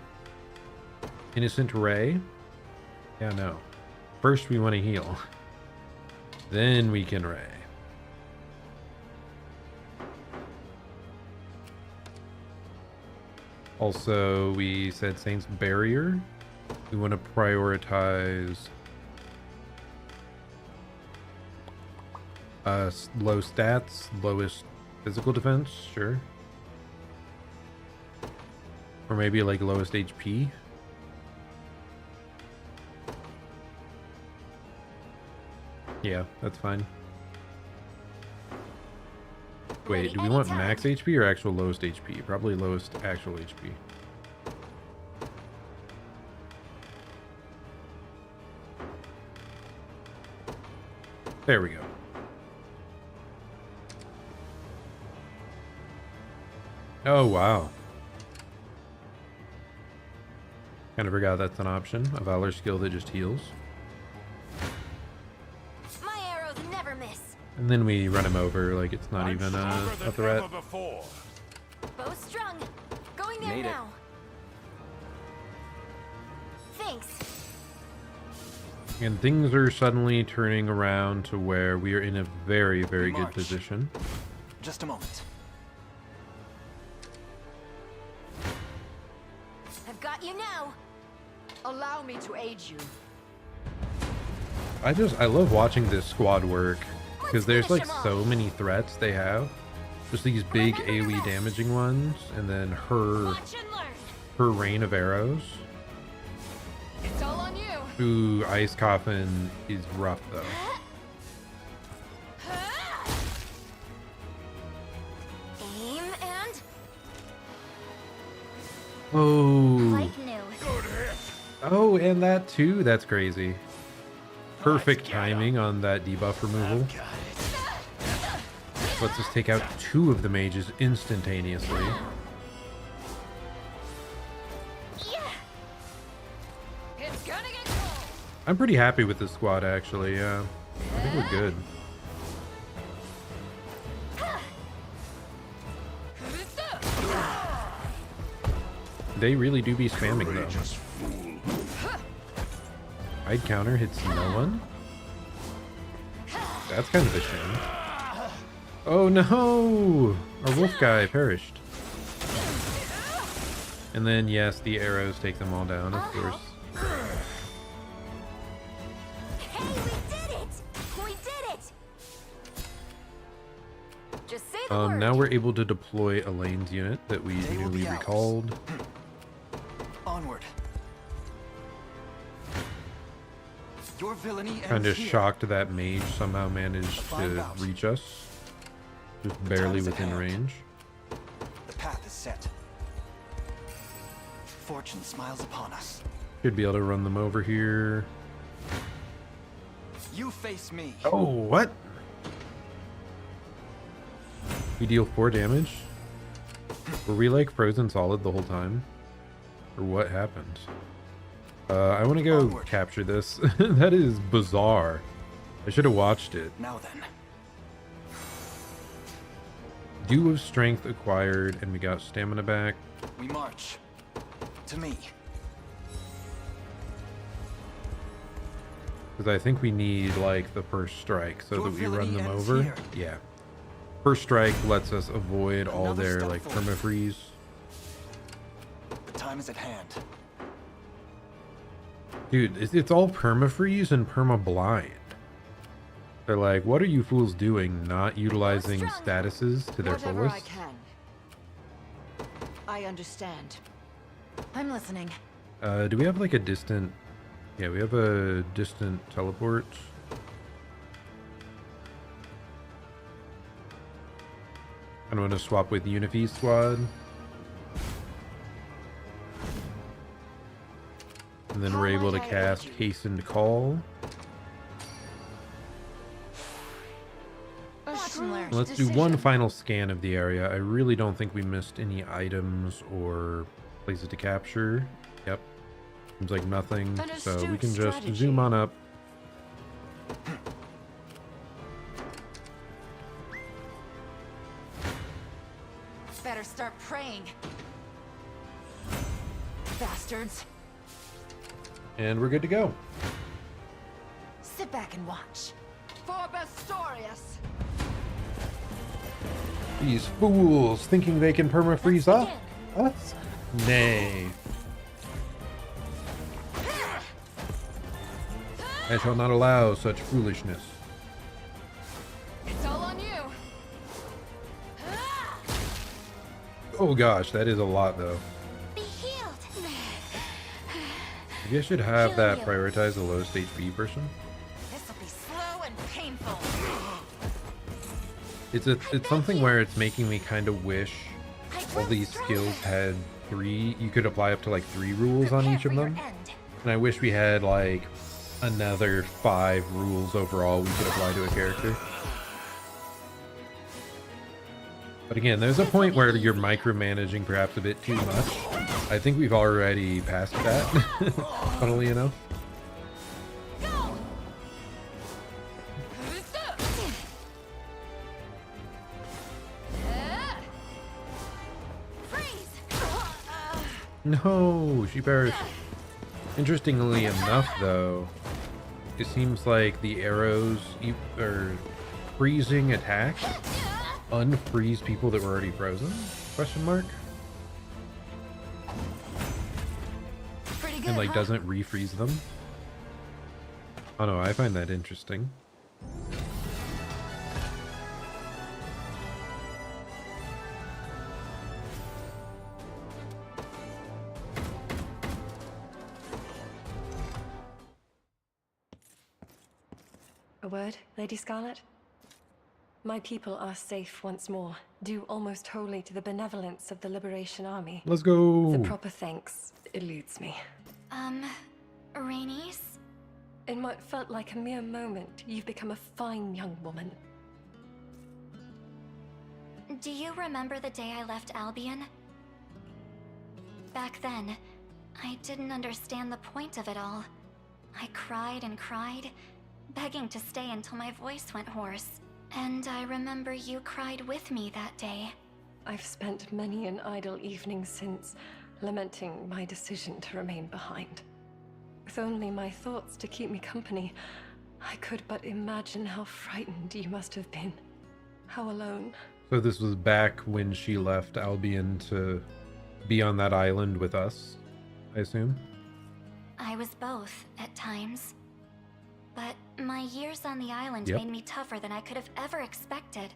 Innocent Ray? Yeah, no. First we want to heal. Then we can Ray. Also, we said Saint's Barrier. We want to prioritize low stats, lowest physical defense, sure. Or maybe like lowest HP. Yeah, that's fine. Wait, do we want max HP or actual lowest HP? Probably lowest actual HP. There we go. Oh, wow. Kind of forgot that's an option. A Valor skill that just heals. My arrows never miss. And then we run him over like it's not even a threat. Bow strung. Going there Made it. now. Thanks. And things are suddenly turning around to where we are in a very, very good March. position. Just a moment. I've got you now. Allow me to aid you. I love watching this squad work because there's finish like 'em so many threats they have. Just these big AoE damaging ones, and then her Watch and learn. rain of arrows. It's all on you. Ooh, Ice Coffin is rough though. Aim and Oh, like new. oh, and that too. That's crazy. Perfect timing on that debuff removal. Lets us take out 2 of the mages instantaneously. It's gonna get cold. I'm pretty happy with this squad actually. Yeah, I think we're good. They really do be spamming though. Hide counter hits no one. That's kind of a shame. Oh no! Our wolf guy perished. And then yes, the arrows take them all down, of course. Hey, we did it! We did it! Just say the word. Now we're able to deploy Elaine's unit that we They will newly be ours. recalled. Onward. Your villainy ends Kind of here. shocked that mage somehow managed to reach us. Just barely Time's at within hand. range. The path is set. Fortune smiles upon us. Should be able to run them over here. You face me. Oh, what? We deal 4 damage? Were we like frozen solid the whole time? Or what happened? I want to go Onward. capture this. That is bizarre. I should have watched it. Now then. Dew of strength acquired, and we got stamina back. We march. To me. Because I think we need like the first strike so Your that we run villainy them ends over. here. Yeah. First strike lets us avoid all Another their step like forward. permafreeze. The time is at hand. Dude, it's all permafreeze and permablind. They're like, what are you fools doing? Not utilizing statuses to their Whatever I fullest? can. I understand. I'm listening. Do we have like a distant... Yeah, we have a distant teleport. I want to swap with Unife's squad. And then we're able to cast Hastened Call. Watch and learn. Let's do one final scan of the area. I really don't think we missed any items or places to capture. Yep. Seems like nothing. So we can just zoom on up. Better start praying. Bastards. And we're good to go. Sit back and watch. For Bastorias. These fools thinking they can perma-freeze up us? Nay. I shall not allow such foolishness. It's all on you. Oh gosh, that is a lot though. Be healed. Maybe I should have that prioritize the lowest HP person. This'll be slow and painful. It's something where it's making me kind of wish all these skills had 3. You could apply up to like 3 rules on each of them. And I wish we had like another 5 rules overall we could apply to a character. But again, there's a point where you're micromanaging perhaps a bit too much. I think we've already passed that, funnily enough. No, she perished. Interestingly enough, though, it seems like the arrows or freezing attacks unfreeze people that were already frozen? Question mark. Pretty good, And like huh? doesn't refreeze them. Oh no, I find that interesting. A word, Lady Scarlet? My people are safe once more, due almost wholly to the benevolence of the Liberation Army. Let's go. The proper thanks eludes me. Rainice? In what felt like a mere moment, you've become a fine young woman. Do you remember the day I left Albion? Back then, I didn't understand the point of it all. I cried and cried, begging to stay until my voice went hoarse. And I remember you cried with me that day. I've spent many an idle evening since, lamenting my decision to remain behind. With only my thoughts to keep me company, I could but imagine how frightened you must have been. How alone. So this was back when she left Albion to be on that island with us, I assume? I was both, at times. But my years on the island Yep. made me tougher than I could have ever expected.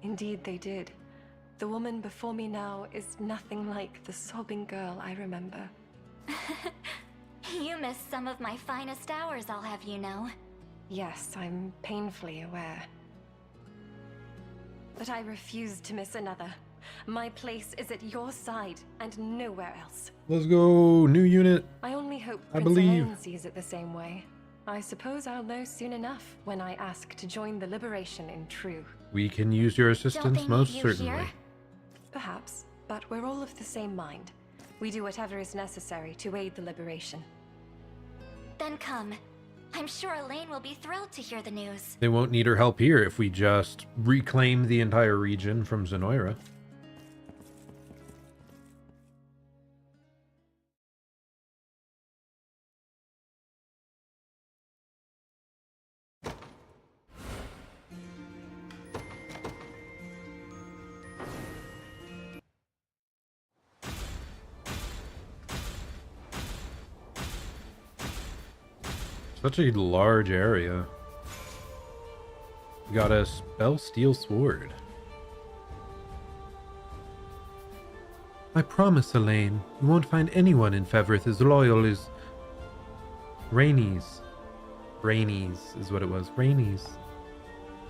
Indeed they did. The woman before me now is nothing like the sobbing girl I remember. You missed some of my finest hours, I'll have you know. Yes, I'm painfully aware. But I refuse to miss another. My place is at your side and nowhere else. Let's go, new unit. I only hope I Prince believe. Elaine sees it the same way. I suppose I'll know soon enough when I ask to join the Liberation in True. We can use your Don't assistance they most need you certainly. here? Perhaps, but we're all of the same mind. We do whatever is necessary to aid the Liberation. Then come. I'm sure Elaine will be thrilled to hear the news. They won't need her help here if we just reclaim the entire region from Zenoira. Such a large area. We got a spell steel sword. I promise, Elaine, you won't find anyone in Fevrith as loyal as Rainies. Rainies is what it was. Rainies.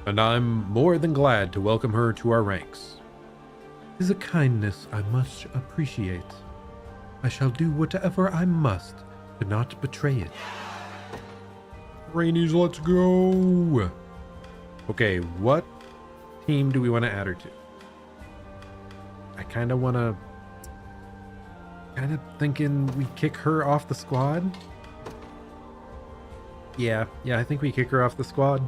And I'm more than glad to welcome her to our ranks. It is a kindness I much appreciate. I shall do whatever I must to not betray it. Rainies, let's go. Okay, what team do we want to add her to? I kind of want to... Kind of thinking we kick her off the squad. Yeah, I think we kick her off the squad.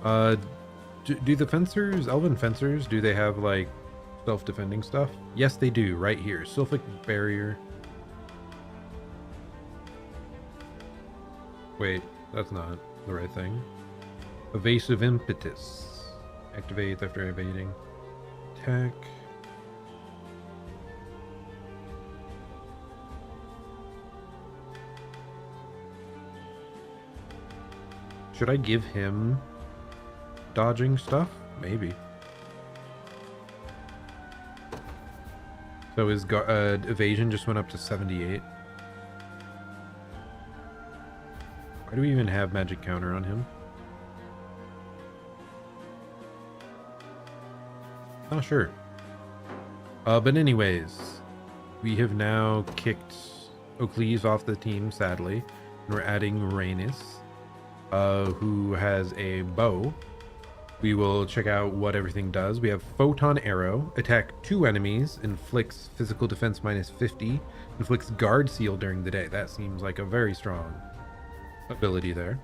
Do the fencers, elven fencers, do they have like self-defending stuff? Yes, they do, right here. Sylphic barrier. Wait, that's not the right thing. Evasive impetus. Activates after evading. Attack. Should I give him dodging stuff? Maybe. So his evasion just went up to 78. Why do we even have magic counter on him? Not sure. But anyways, we have now kicked Oakleys off the team, sadly. We're adding Rhaenys, who has a bow. We will check out what everything does. We have Photon Arrow, attack 2 enemies, inflicts physical defense minus 50, inflicts guard seal during the day. That seems like a very strong ability there.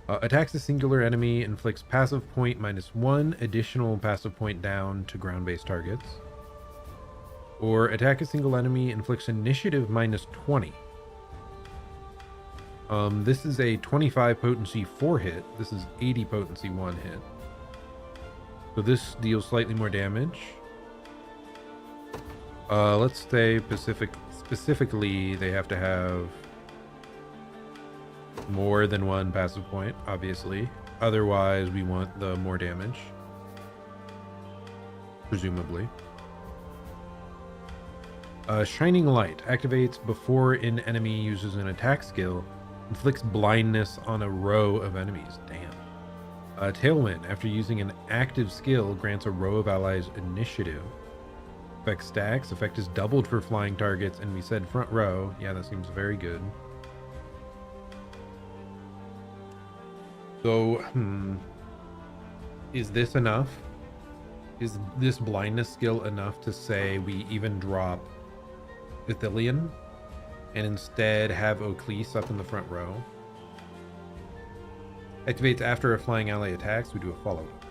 Attacks a singular enemy, inflicts passive point minus 1, additional passive point down to ground-based targets. Or attack a single enemy, inflicts initiative minus 20. This is a 25 potency 4 hit. This is 80 potency 1 hit. So this deals slightly more damage. Let's say specifically they have to have more than 1 passive point, obviously. Otherwise, we want the more damage. Presumably. Shining Light activates before an enemy uses an attack skill. Inflicts blindness on a row of enemies. Damn. Tailwind, after using an active skill, grants a row of allies initiative. Effect stacks. Effect is doubled for flying targets, and we said front row. Yeah, that seems very good. So, is this enough? Is this blindness skill enough to say we even drop Ithilien and instead have Oclese up in the front row? Activates after a flying ally attacks. We do a follow-up.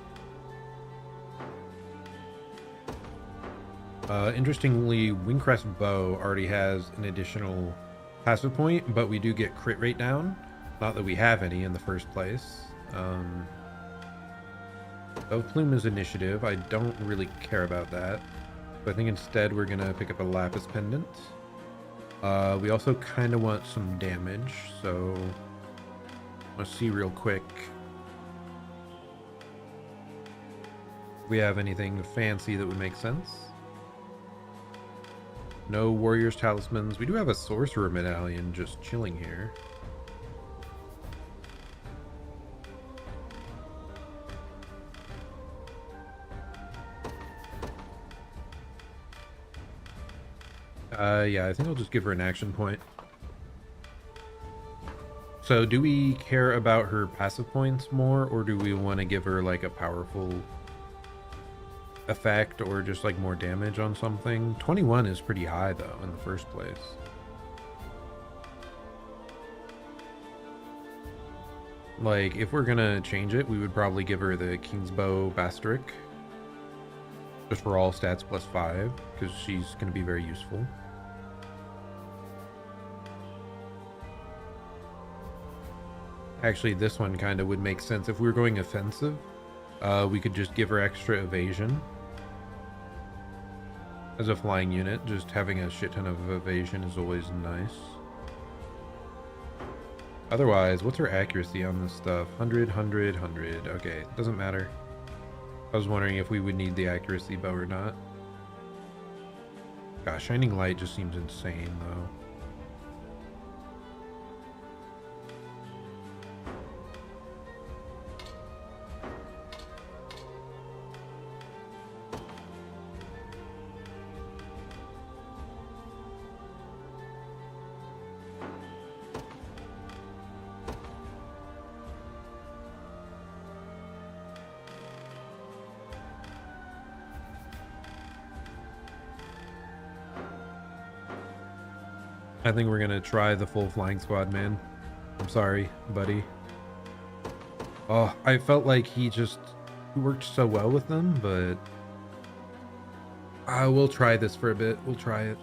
Interestingly, Wingcrest Bow already has an additional passive point, but we do get crit rate down. Not that we have any in the first place. Dove Plume is initiative. I don't really care about that. So I think instead we're going to pick up a Lapis Pendant. We also kind of want some damage, so let's see real quick if we have anything fancy that would make sense. No Warrior's Talismans. We do have a Sorcerer Medallion just chilling here. Yeah, I think I'll just give her an action point. So do we care about her passive points more, or do we want to give her like a powerful effect or just like more damage on something? 21 is pretty high though in the first place. Like if we're gonna change it, we would probably give her the Kingsbow Bastric just for all stats plus 5, because she's gonna be very useful. Actually, this one kind of would make sense. If we were going offensive, we could just give her extra evasion. As a flying unit, just having a shit ton of evasion is always nice. Otherwise, what's her accuracy on this stuff? 100, 100, 100. Okay, doesn't matter. I was wondering if we would need the accuracy bow or not. Gosh, Shining Light just seems insane, though. I think we're gonna try the full flying squad, man. I'm sorry, buddy. Oh, I felt like he worked so well with them, but we'll try this for a bit. We'll try it.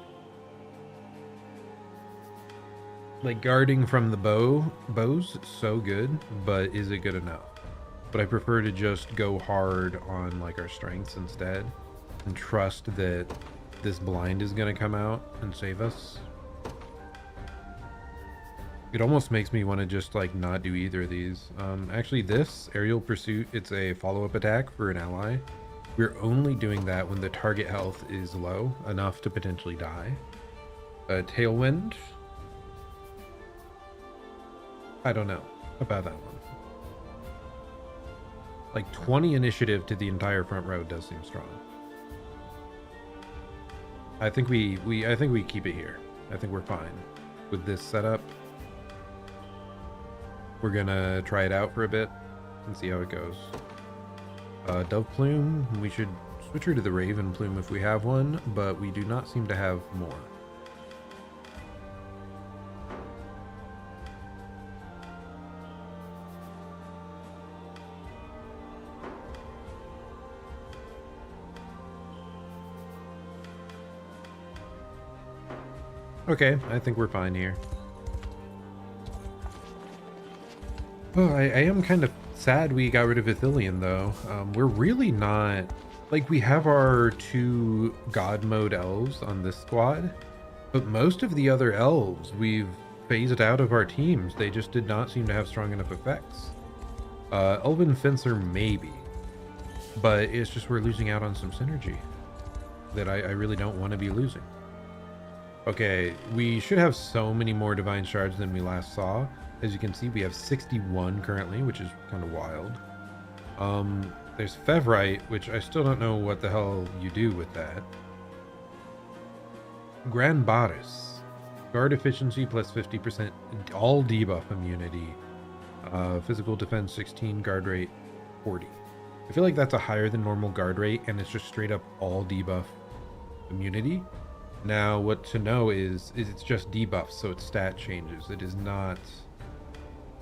Like guarding from the bows, so good, but is it good enough? But I prefer to just go hard on like our strengths instead and trust that this blind is gonna come out and save us. It almost makes me want to just like not do either of these. Actually, this Aerial Pursuit, it's a follow-up attack for an ally. We're only doing that when the target health is low enough to potentially die. Tailwind. I don't know about that one. Like 20 initiative to the entire front row does seem strong. I think we keep it here. I think we're fine with this setup. we're gonna try it out for a bit and see how it goes. Dove plume, we should switch her to the raven plume if we have one, but we do not seem to have more. Okay, I think we're fine here. Oh, I am kind of sad we got rid of Ithilien, though. We're really not... Like, we have our 2 god mode elves on this squad, but most of the other elves we've phased out of our teams. They just did not seem to have strong enough effects. Elven Fencer, maybe. But it's just we're losing out on some synergy that I really don't want to be losing. Okay, we should have so many more divine shards than we last saw. As you can see, we have 61 currently, which is kind of wild. There's Fevrite, which I still don't know what the hell you do with that. Grand Baris. Guard efficiency plus 50%, all debuff immunity. Physical defense 16, guard rate 40. I feel like that's a higher than normal guard rate, and it's just straight up all debuff immunity. Now, what to know is it's just debuffs, so its stat changes. It is not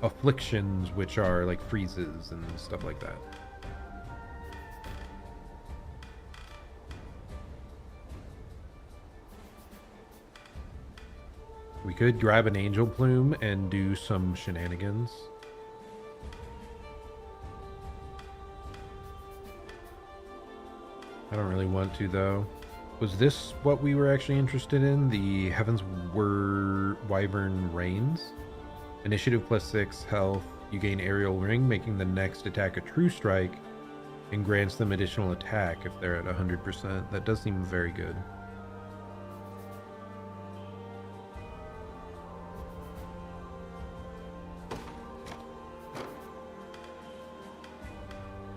afflictions, which are like freezes and stuff like that. We could grab an angel plume and do some shenanigans. I don't really want to, though. Was this what we were actually interested in? The Heavens Wyvern Reigns? Initiative plus 6, health. You gain aerial ring, making the next attack a true strike, and grants them additional attack if they're at 100%. That does seem very good.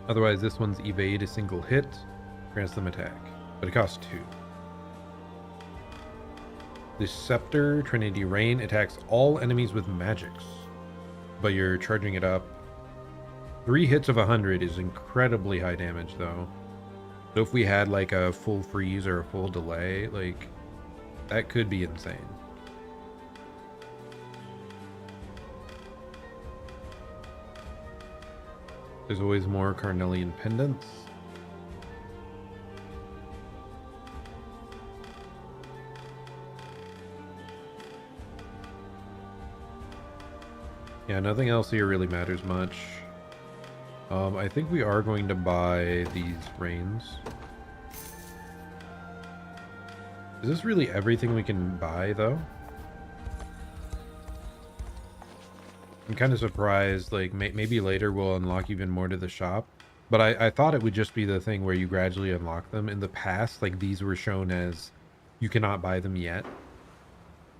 Otherwise, this one's evade a single hit, grants them attack, but it costs 2. This Scepter, Trinity Rain, attacks all enemies with magics, but you're charging it up. 3 hits of 100 is incredibly high damage, though. So if we had like a full freeze or a full delay, like, that could be insane. There's always more Carnelian pendants. Yeah, nothing else here really matters much. I think we are going to buy these reins. Is this really everything we can buy, though? I'm kind of surprised, like, maybe later we'll unlock even more to the shop. But I thought it would just be the thing where you gradually unlock them. In the past, like, these were shown as you cannot buy them yet.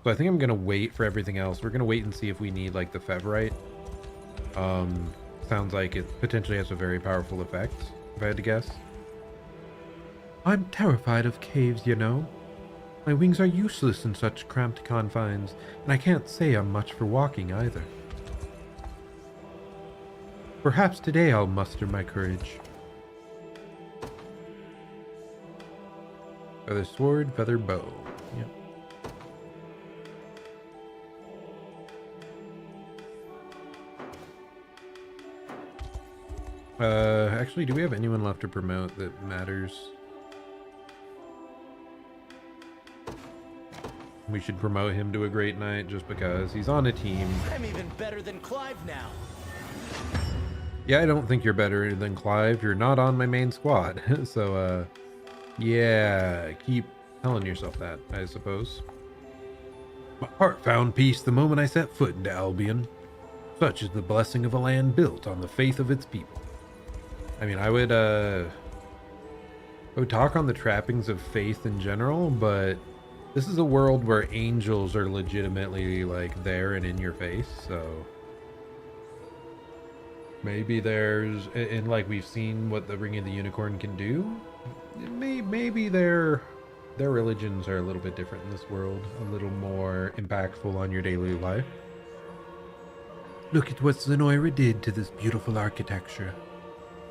So I think I'm going to wait for everything else. We're going to wait and see if we need, like, the Fevrite. Sounds like it potentially has a very powerful effect, if I had to guess. I'm terrified of caves, you know. My wings are useless in such cramped confines, and I can't say I'm much for walking either. Perhaps today I'll muster my courage. Feather sword, feather bow. Yep. Actually, do we have anyone left to promote that matters? We should promote him to a great knight just because he's on a team. I'm even better than Clive now. Yeah, I don't think you're better than Clive. You're not on my main squad. So, yeah, keep telling yourself that, I suppose. My heart found peace the moment I set foot into Albion. Such is the blessing of a land built on the faith of its people. I mean, I would talk on the trappings of faith in general, but this is a world where angels are legitimately, like, there and in your face, so... Maybe there's, and like we've seen what the Ring of the Unicorn can do, maybe their religions are a little bit different in this world, a little more impactful on your daily life. Look at what Zenoira did to this beautiful architecture.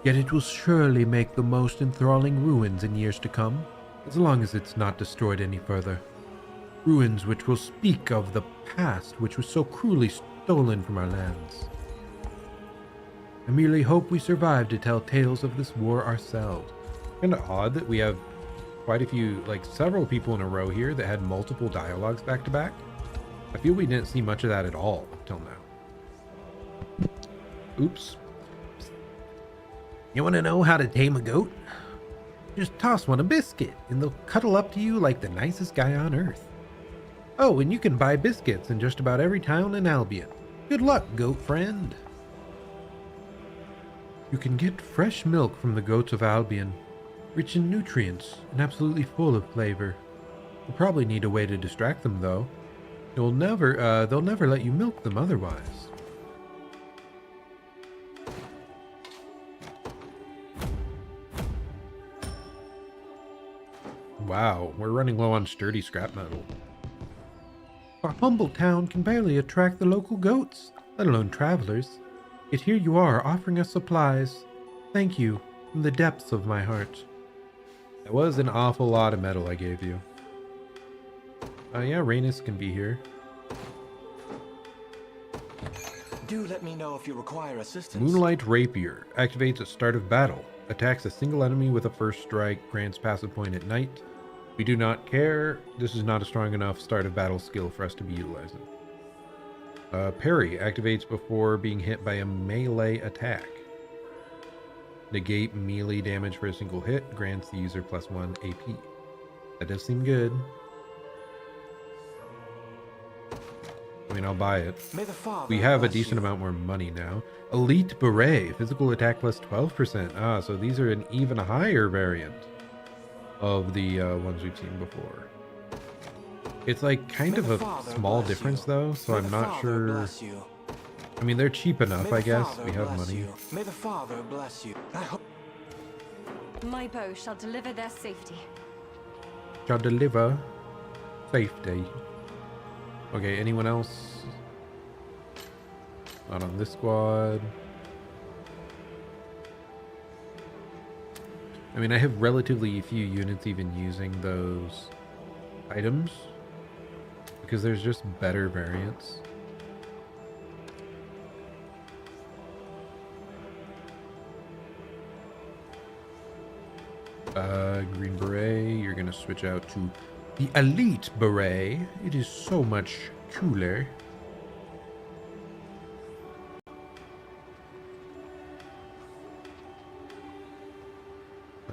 Yet it will surely make the most enthralling ruins in years to come, as long as it's not destroyed any further. Ruins which will speak of the past which was so cruelly stolen from our lands. I merely hope we survive to tell tales of this war ourselves. Kind of odd that we have quite a few, like several people in a row here that had multiple dialogues back to back. I feel we didn't see much of that at all till now. Oops. You want to know how to tame a goat? Just toss one a biscuit and they'll cuddle up to you like the nicest guy on earth. Oh, and you can buy biscuits in just about every town in Albion. Good luck, goat friend. You can get fresh milk from the goats of Albion, rich in nutrients and absolutely full of flavor. You'll probably need a way to distract them though. They'll never let you milk them otherwise. Wow, we're running low on sturdy scrap metal. Our humble town can barely attract the local goats, let alone travelers. Yet here you are offering us supplies. Thank you from the depths of my heart. That was an awful lot of metal I gave you. Yeah, Rhaenys can be here. Do let me know if you require assistance. Moonlight Rapier activates at start of battle. Attacks a single enemy with a first strike. Grants passive point at night. We do not care. This is not a strong enough start of battle skill for us to be utilizing. Parry activates before being hit by a melee attack. Negate melee damage for a single hit. Grants the user +1 AP. That does seem good. I mean, I'll buy it. We have a decent amount more money now. Elite Beret, physical attack plus 12%. Ah, so these are an even higher variant of the ones we've seen before. It's like kind of a small difference though, so I'm not sure. I mean, they're cheap enough, I guess. We have money. May the Father bless you. My bow shall deliver their safety. Shall deliver safety. Okay, anyone else? Not on this squad. I mean, I have relatively few units even using those items because there's just better variants. Green Beret, you're gonna switch out to the Elite Beret. It is so much cooler.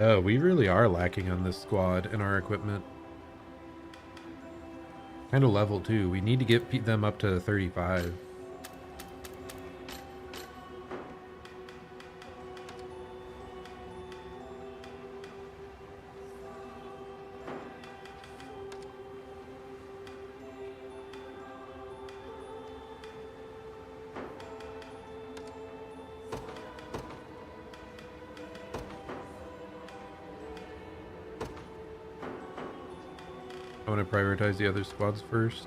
Oh, we really are lacking on this squad and our equipment. Kind of level too. We need to get them up to 35. I want to prioritize the other squads first.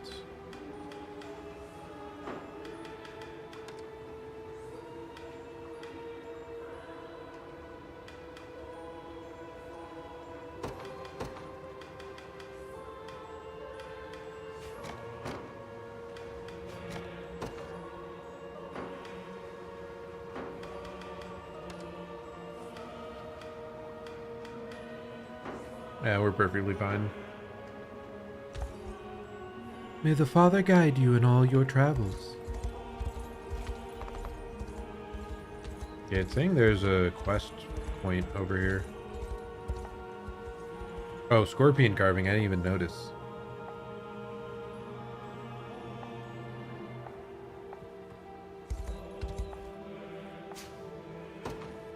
Yeah, we're perfectly fine. May the Father guide you in all your travels. Yeah, it's saying there's a quest point over here. Oh, scorpion carving. I didn't even notice.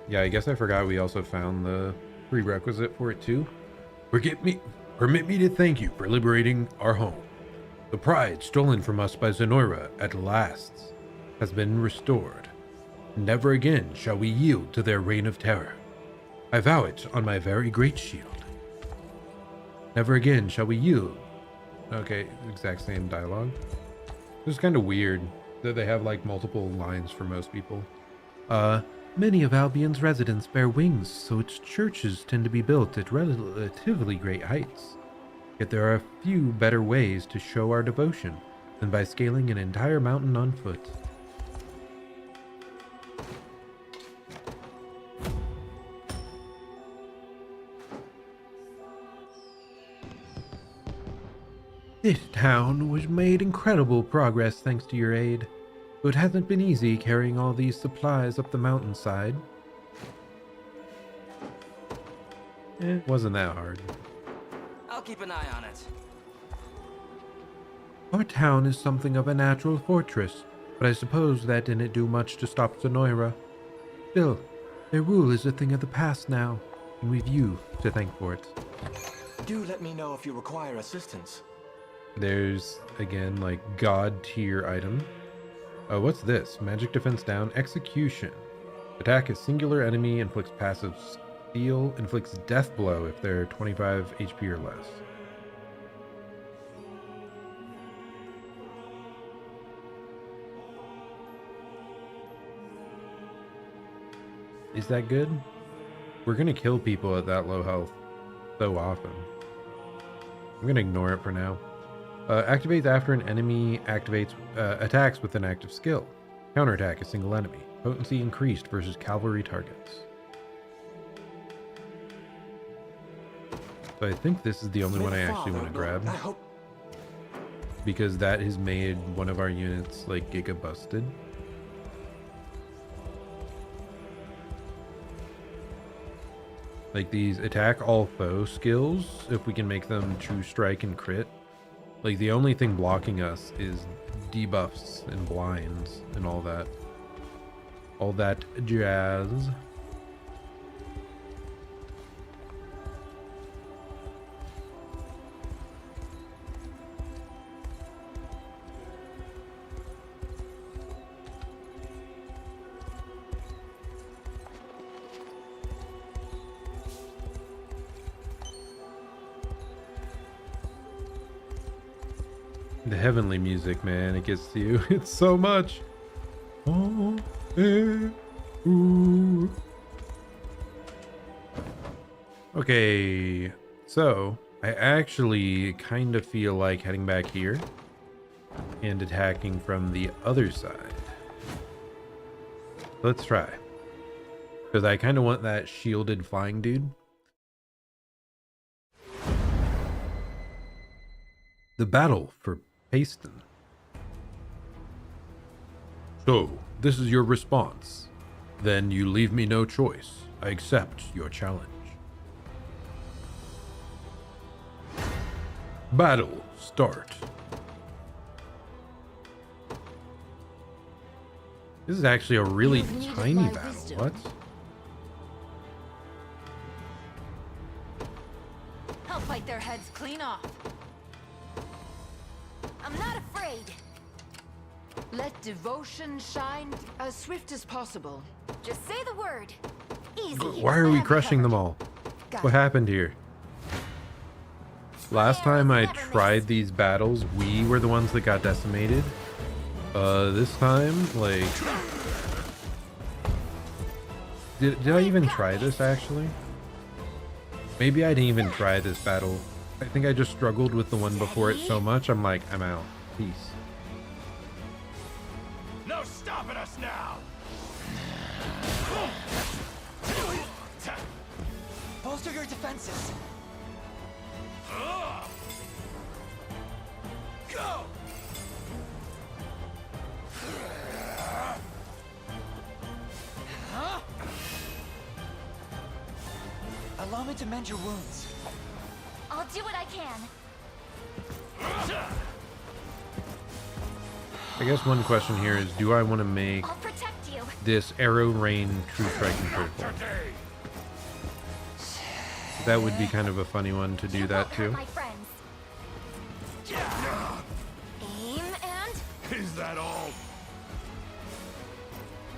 Yeah, I guess I forgot we also found the prerequisite for it too. Permit me to thank you for liberating our home. The pride stolen from us by Zenoira at last has been restored. Never again shall we yield to their reign of terror. I vow it on my very great shield. Never again shall we yield. Okay, exact same dialogue. This is kind of weird. that they have like multiple lines for most people. Many of Albion's residents bear wings, so its churches tend to be built at relatively great heights. Yet there are a few better ways to show our devotion than by scaling an entire mountain on foot. This town was made incredible progress thanks to your aid. Though it hasn't been easy carrying all these supplies up the mountainside. It wasn't that hard. I'll keep an eye on it. Our town is something of a natural fortress, but I suppose that didn't do much to stop Zenoira. Still, their rule is a thing of the past now, and we've you to thank for it. Do let me know if you require assistance. There's, again, like, god tier item. Oh, what's this? Magic defense down. Execution. Attack a singular enemy, inflicts passive steel, inflicts death blow if they're 25 HP or less. Is that good? We're gonna kill people at that low health so often. I'm gonna ignore it for now. Activates after an enemy activates attacks with an active skill. Counterattack a single enemy. Potency increased versus cavalry targets. So I think this is the only one I actually want to grab. Because that has made one of our units like giga busted. Like these attack all foe skills, if we can make them true strike and crit. Like the only thing blocking us is debuffs and blinds and all that. All that jazz. The heavenly music, man, it gets to you. It's so much. Oh, ooh. Okay, so I actually kind of feel like heading back here and attacking from the other side. Let's try. Because I kind of want that shielded flying dude. The battle for Paston. So, this is your response. Then you leave me no choice. I accept your challenge. Battle start. This is actually a really tiny battle. What? I'll fight their heads clean off. I'm not afraid. Let devotion shine as swift as possible. Just say the word. Easy. Why are we crushing them all? What happened here? Last time I tried these battles, we were the ones that got decimated. This time, like... Did I even try this, actually? Maybe I didn't even try this battle. I think I just struggled with the one before it so much, I'm like, I'm out. Peace. No stopping us now! Bolster your defenses. Go! Allow me to mend your wounds. I'll do what I can. I guess one question here is, do I want to make I'll protect you. this arrow rain true strike and critical? That would be kind of a funny one to do that too. My friends. Aim and... Is that all?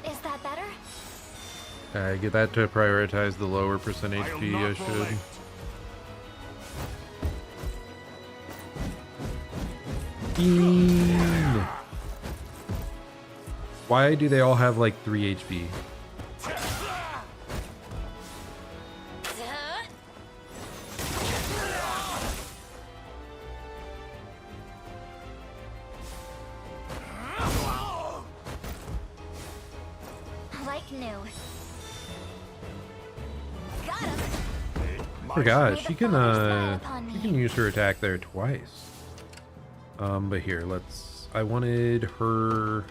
Is that better? I get that to prioritize the lower percent HP, I should. Why do they all have like 3 HP? Like new. Got him. Forgot she can use her attack there twice. But here, I wanted her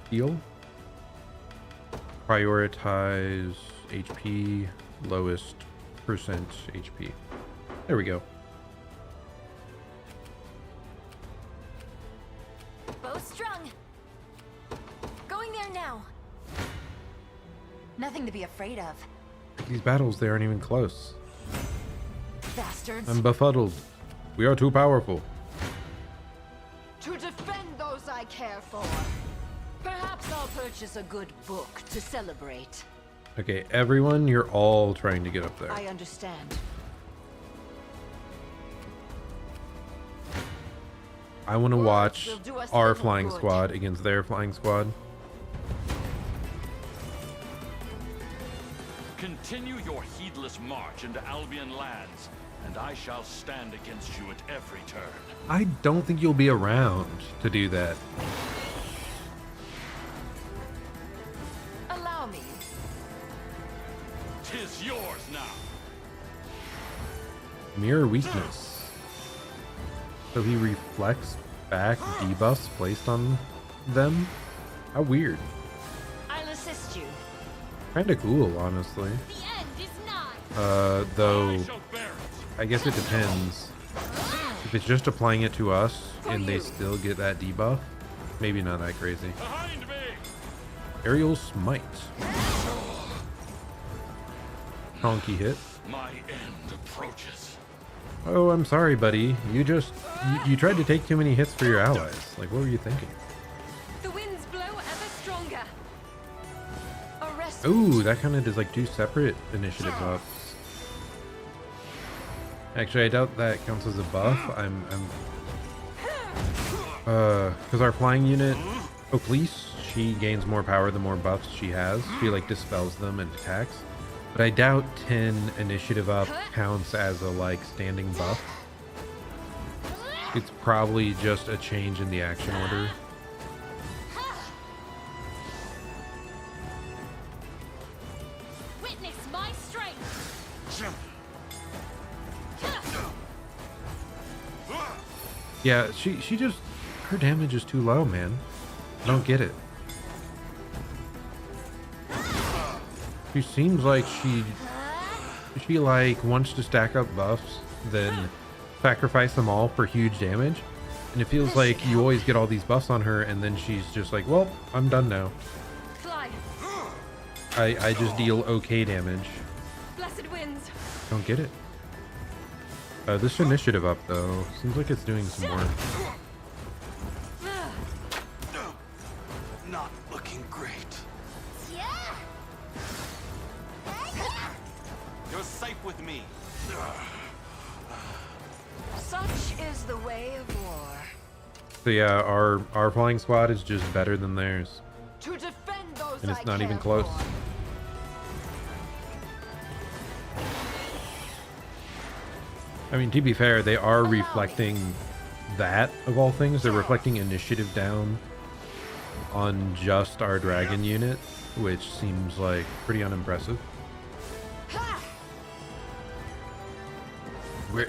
heal. Prioritize HP, lowest percent HP. There we go. Bow strung. Going there now. Nothing to be afraid of. These battles, they aren't even close. Bastards. I'm befuddled. We are too powerful. To defend those I care for. Perhaps I'll purchase a good book to celebrate. Okay, everyone, you're all trying to get up there. I understand. I want to watch will do us our little flying good. squad against their flying squad. Continue your heedless march into Albion lands, and I shall stand against you at every turn. I don't think you'll be around to do that. Allow me. 'Tis yours now. Mirror weakness. So he reflects back debuffs placed on them? How weird. I'll assist you. Kinda cool, honestly. The end is nigh. Though, I guess it depends. If it's just applying it to us and they still get that debuff, maybe not that crazy. Aerial Smite. Chonky hit. My end approaches. Oh, I'm sorry, buddy. You tried to take too many hits for your allies. Like, what were you thinking? The winds blow ever stronger. Arrest. Ooh, that kind of does like 2 separate initiative buffs. Actually, I doubt that counts as a buff. Because our flying unit, Oakley's, she gains more power the more buffs she has. She like dispels them and attacks. But I doubt 10 initiative up counts as a like standing buff. It's probably just a change in the action order. Witness my strength. Yeah, she just, her damage is too low, man. I don't get it. She seems like she like wants to stack up buffs, then sacrifice them all for huge damage. And it feels like you always get all these buffs on her, and then she's just like, well, I'm done now. Fly. I just deal okay damage. Blessed winds. Don't get it. This initiative up though seems like it's doing some more. Not looking great. You're safe with me. Such is the way of war. So yeah, our flying squad is just better than theirs, To defend those and it's I not even care close. for. I mean, to be fair, they are reflecting that, of all things. They're reflecting initiative down on just our dragon unit, which seems like pretty unimpressive.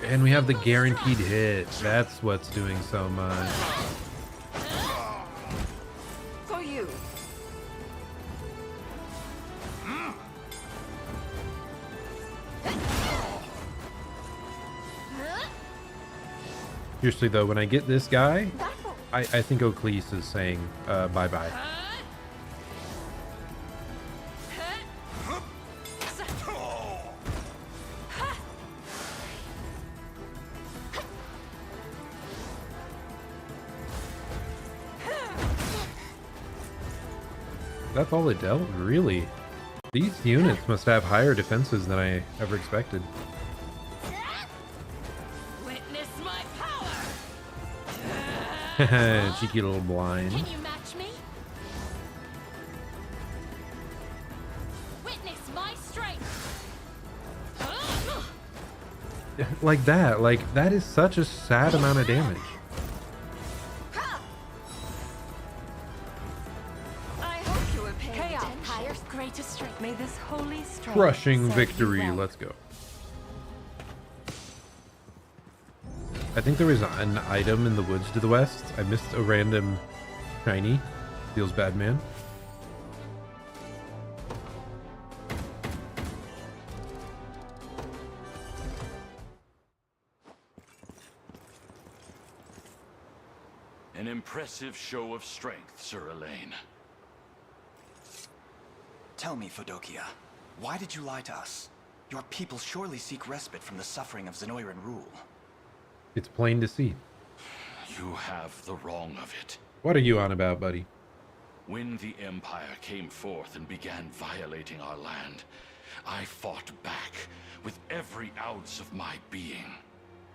And we have the guaranteed hit. That's what's doing so much. For you. Seriously though, when I get this guy, I think Oakley's is saying bye-bye. That's all it dealt? Really? These units must have higher defenses than I ever expected. Witness my power. Cheeky little blind. Can you match me? like that. Like, that is such a sad amount of damage. I hope you were paying attention. Higher, greater strength. May this holy strength Crushing serve victory. you well. Let's go. I think there was an item in the woods to the west. I missed a random shiny. Feels bad, man. An impressive show of strength, Sir Elaine. Tell me, Fedokia, why did you lie to us? Your people surely seek respite from the suffering of Zenoiran rule. It's plain to see. You have the wrong of it. What are you on about, buddy? When the Empire came forth and began violating our land, I fought back with every ounce of my being.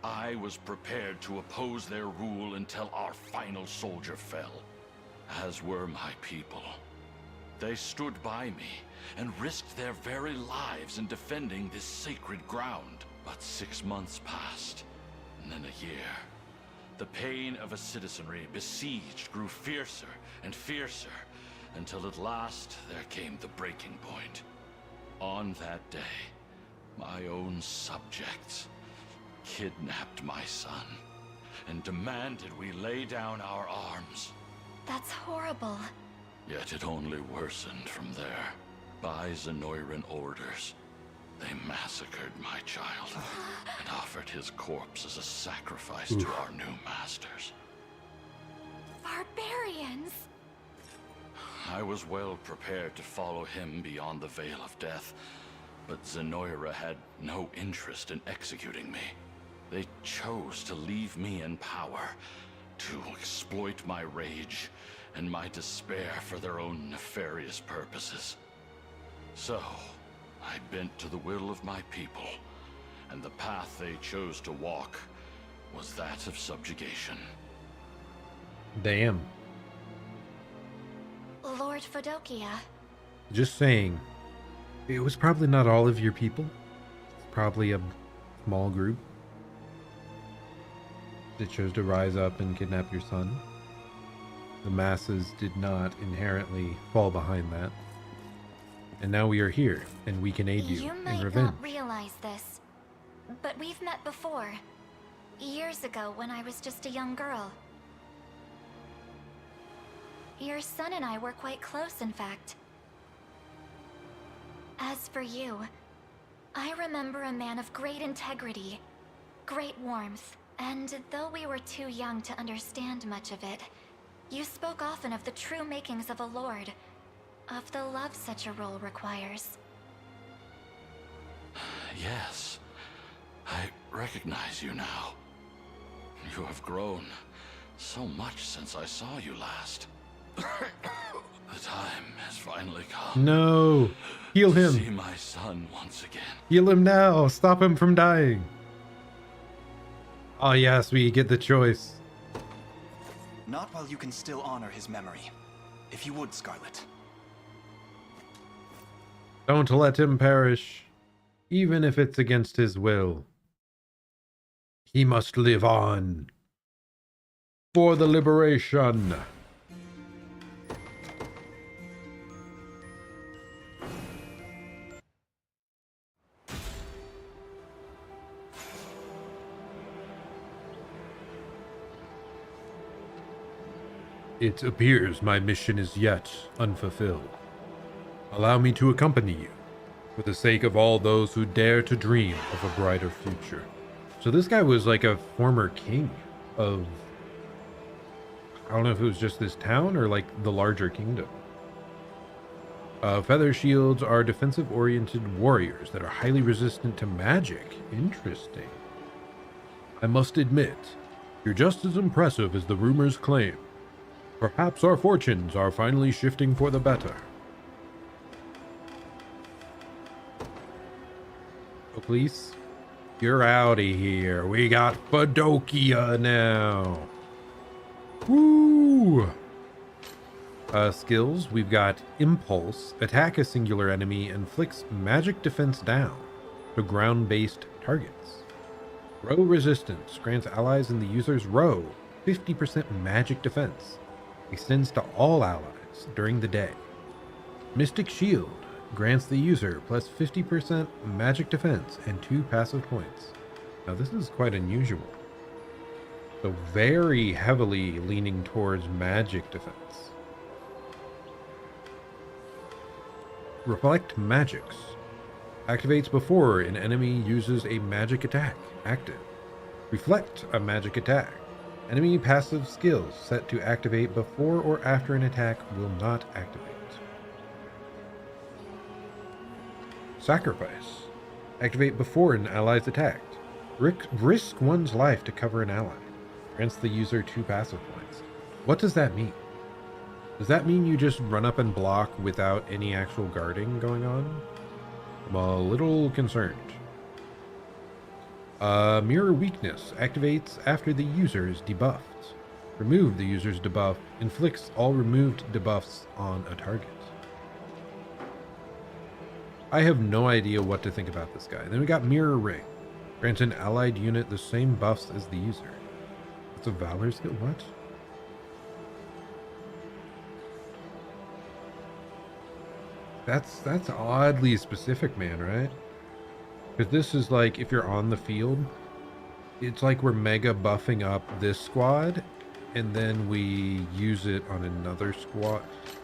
I was prepared to oppose their rule until our final soldier fell, as were my people. They stood by me and risked their very lives in defending this sacred ground. But 6 months passed, and then a year. The pain of a citizenry besieged grew fiercer and fiercer, until at last there came the breaking point. On that day, my own subjects kidnapped my son and demanded we lay down our arms. That's horrible. Yet it only worsened from there. By Zenoiran orders, they massacred my child and offered his corpse as a sacrifice to our new masters. Barbarians! I was well prepared to follow him beyond the veil of death, but Zenoira had no interest in executing me. They chose to leave me in power, to exploit my rage and my despair for their own nefarious purposes. So, I bent to the will of my people, and the path they chose to walk was that of subjugation. Damn. Lord Fedokia. Just saying. It was probably not all of your people. It's probably a small group that chose to rise up and kidnap your son. The masses did not inherently fall behind that. And now we are here, and we can aid you in might revenge. not realize this, but we've met before. Years ago when I was just a young girl. Your son and I were quite close, in fact. As for you, I remember a man of great integrity, great warmth, and though we were too young to understand much of it, you spoke often of the true makings of a lord, of the love such a role requires. Yes, I recognize you now. You have grown so much since I saw you last. The time has finally come. No! Heal to him! see my son once again. Heal him now! Stop him from dying! Oh yes, we get the choice. Not while you can still honor his memory. If you would, Scarlet. Don't let him perish, even if it's against his will. He must live on. For the liberation. It appears my mission is yet unfulfilled. Allow me to accompany you, for the sake of all those who dare to dream of a brighter future. So this guy was like a former king of... I don't know if it was just this town or like the larger kingdom. Feather shields are defensive-oriented warriors that are highly resistant to magic. Interesting. I must admit, you're just as impressive as the rumors claim. Perhaps our fortunes are finally shifting for the better. Oh, please. You're outie here. We got Fedokia now. Woo! Skills, we've got Impulse. Attack a singular enemy, inflicts magic defense down to ground-based targets. Row resistance grants allies in the user's row 50% magic defense. Extends to all allies during the day. Mystic Shield grants the user plus 50% magic defense and 2 passive points. Now this is quite unusual. So very heavily leaning towards magic defense. Reflect Magics. Activates before an enemy uses a magic attack. Active. Reflect a magic attack. Enemy passive skills set to activate before or after an attack will not activate. Sacrifice. Activate before an ally is attacked. Risk one's life to cover an ally. Grants the user 2 passive points. What does that mean? Does that mean you just run up and block without any actual guarding going on? I'm a little concerned. Mirror Weakness activates after the user is debuffed. Remove the user's debuff. Inflicts all removed debuffs on a target. I have no idea what to think about this guy. Then we got Mirror Ring. Grants an allied unit the same buffs as the user. It's a Valor skill? What? That's oddly specific, man, right? Because this is like, if you're on the field, it's like we're mega buffing up this squad, and then we use it on another squad.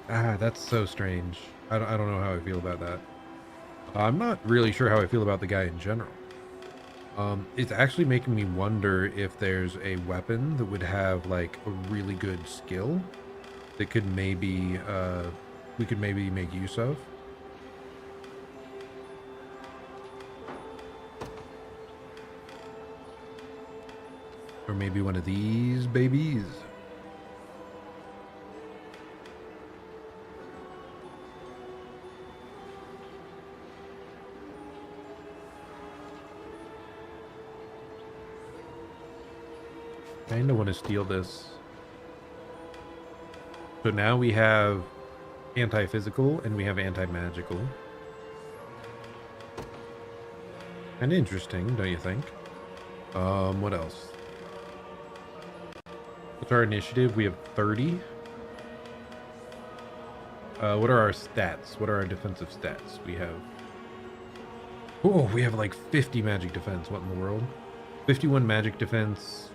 Ah, that's so strange. I don't know how I feel about that. I'm not really sure how I feel about the guy in general. It's actually making me wonder if there's a weapon that would have like a really good skill that could maybe we could maybe make use of. Or maybe one of these babies. Kinda want to steal this. So now we have anti-physical and we have anti-magical. Kinda interesting, don't you think? What else? What's our initiative? We have 30. What are our stats? What are our defensive stats? We have... Oh, we have like 50 magic defense. What in the world? 51 magic defense,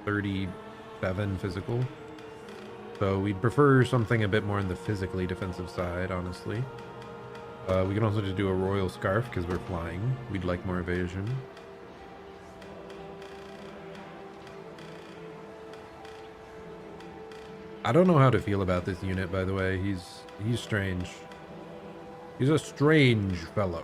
37 physical. So we'd prefer something a bit more on the physically defensive side, honestly. We can also just do a royal scarf because we're flying. We'd like more evasion. I don't know how to feel about this unit, by the way. He's strange. He's a strange fellow.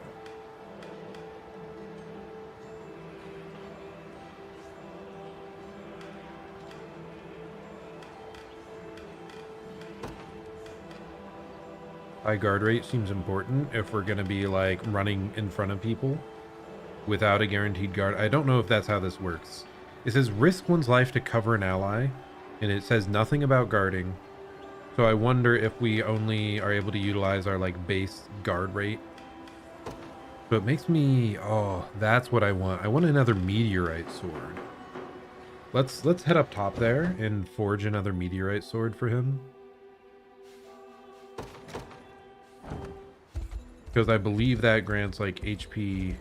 High guard rate seems important if we're gonna be like running in front of people without a guaranteed guard. I don't know if that's how this works. It says risk one's life to cover an ally, and it says nothing about guarding. So I wonder if we only are able to utilize our like base guard rate. So it makes me, oh, that's what I want. I want another meteorite sword. Let's head up top there and forge another meteorite sword for him. Because I believe that grants like HP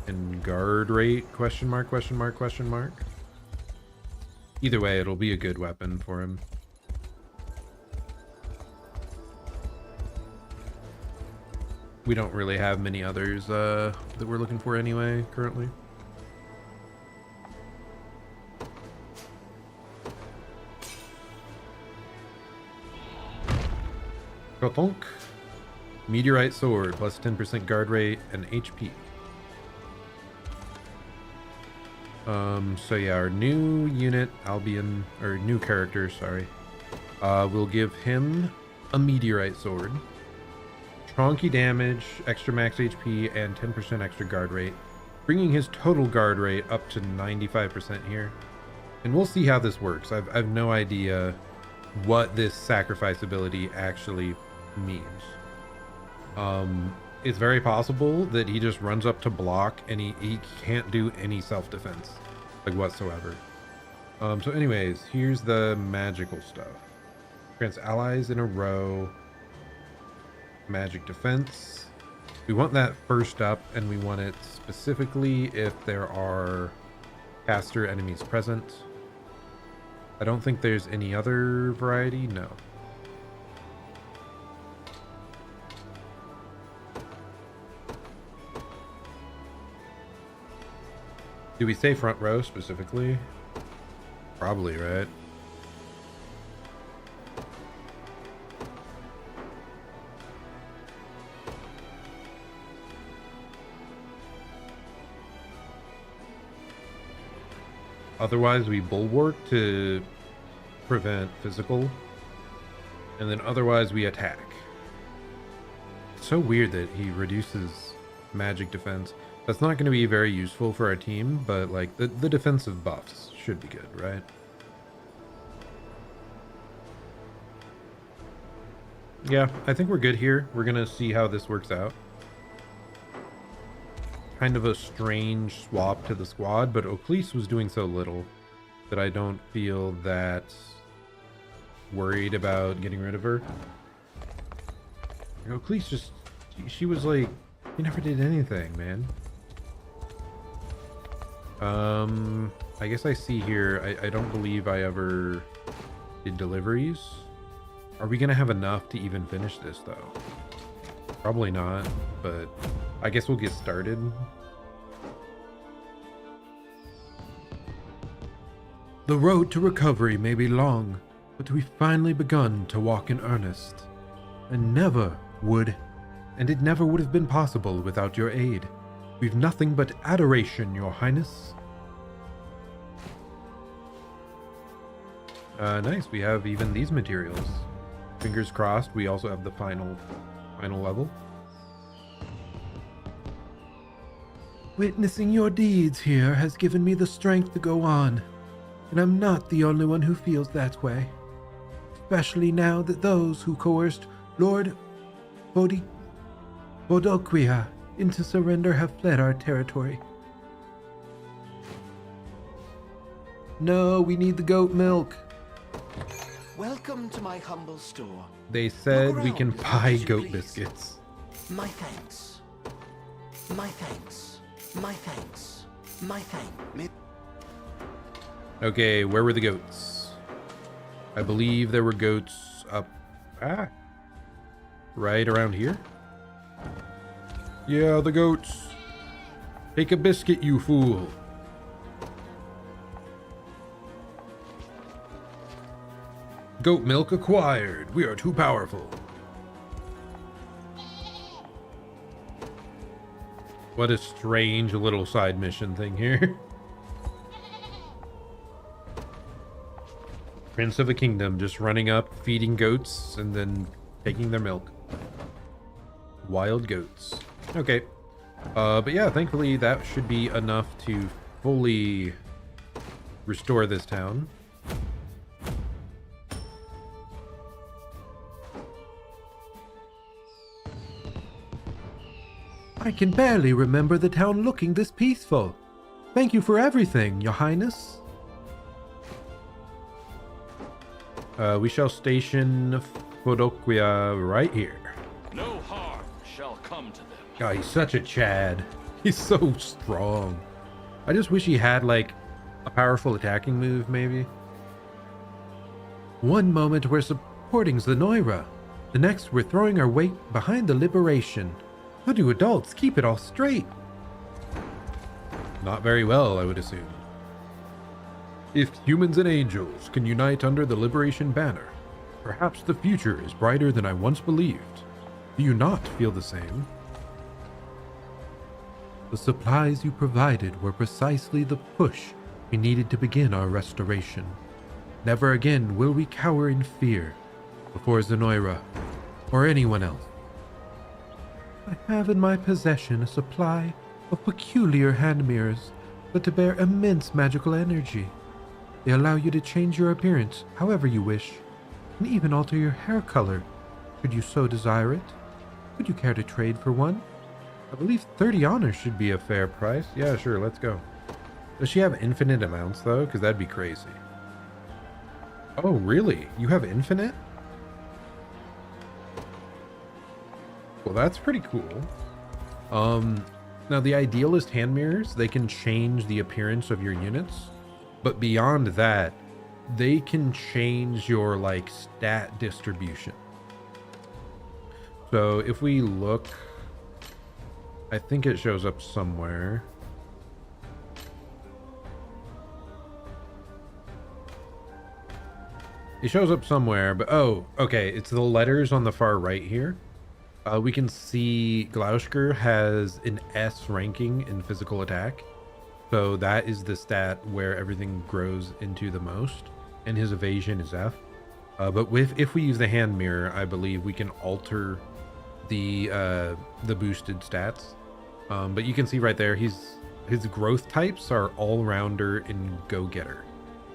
and guard rate, question mark, question mark, question mark. Either way, it'll be a good weapon for him. We don't really have many others that we're looking for anyway, currently. Kotonk. Meteorite sword, plus 10% guard rate and HP. So yeah, our new unit, Albion, or new character, sorry. We'll give him a meteorite sword. Chonky damage, extra max HP, and 10% extra guard rate. Bringing his total guard rate up to 95% here. And we'll see how this works. I've no idea what this sacrifice ability actually means. it's very possible that he just runs up to block and he can't do any self-defense, like whatsoever. So anyways, here's the magical stuff. Grants allies in a row. Magic defense. We want that first up, and we want it specifically if there are caster enemies present. I don't think there's any other variety. No. Do we say front row specifically? Probably, right? Otherwise, we bulwark to prevent physical. And then otherwise, we attack. It's so weird that he reduces magic defense. That's not going to be very useful for our team, but like the defensive buffs should be good, right? Yeah, I think we're good here. We're going to see how this works out. Kind of a strange swap to the squad, but Oclise was doing so little that I don't feel that worried about getting rid of her. Oclise just, she was like, he never did anything, man. I guess I see here, I don't believe I ever did deliveries. Are we gonna have enough to even finish this though? Probably not, but I guess we'll get started. The road to recovery may be long, but we've finally begun to walk in earnest. And it never would have been possible without your aid. We've nothing but adoration, Your Highness. Nice, we have even these materials. Fingers crossed, we also have the final level. Witnessing your deeds here has given me the strength to go on, and I'm not the only one who feels that way. Especially now that those who coerced Lord Bodoquia into surrender have fled our territory. No, we need the goat milk. Welcome to my humble store. They said we can buy goat biscuits. My thanks. My thanks. My thanks. My thanks. Okay, where were the goats? I believe there were goats up... right around here? Yeah, the goats. Take a biscuit, you fool. Goat milk acquired. We are too powerful. What a strange little side mission thing here. Prince of a kingdom just running up, feeding goats, and then taking their milk. Wild goats. Okay. But yeah, thankfully that should be enough to fully restore this town. I can barely remember the town looking this peaceful. Thank you for everything, Your Highness. We shall station Bodoquia right here. No harm shall come to them. God, he's such a Chad. He's so strong. I just wish he had, like, a powerful attacking move, maybe. One moment we're supporting Zenoira. The next we're throwing our weight behind the liberation. How do adults keep it all straight? Not very well, I would assume. If humans and angels can unite under the liberation banner, perhaps the future is brighter than I once believed. Do you not feel the same? The supplies you provided were precisely the push we needed to begin our restoration. Never again will we cower in fear before Zenoira or anyone else. I have in my possession a supply of peculiar hand mirrors that bear immense magical energy. They allow you to change your appearance however you wish, and even alter your hair color, should you so desire it. Would you care to trade for one? I believe 30 honors should be a fair price. Yeah, sure, let's go. Does she have infinite amounts, though? Because that'd be crazy. Oh, really? You have infinite? Well, that's pretty cool. Now the idealist hand mirrors, they can change the appearance of your units. But beyond that, they can change your, like, stat distribution. So if we look... I think it shows up somewhere. It shows up somewhere, but oh, okay. It's the letters on the far right here. We can see Gloucester has an S ranking in physical attack. So that is the stat where everything grows into the most. And his evasion is F. But if we use the hand mirror, I believe we can alter the boosted stats. But you can see right there, his growth types are all-rounder and go-getter.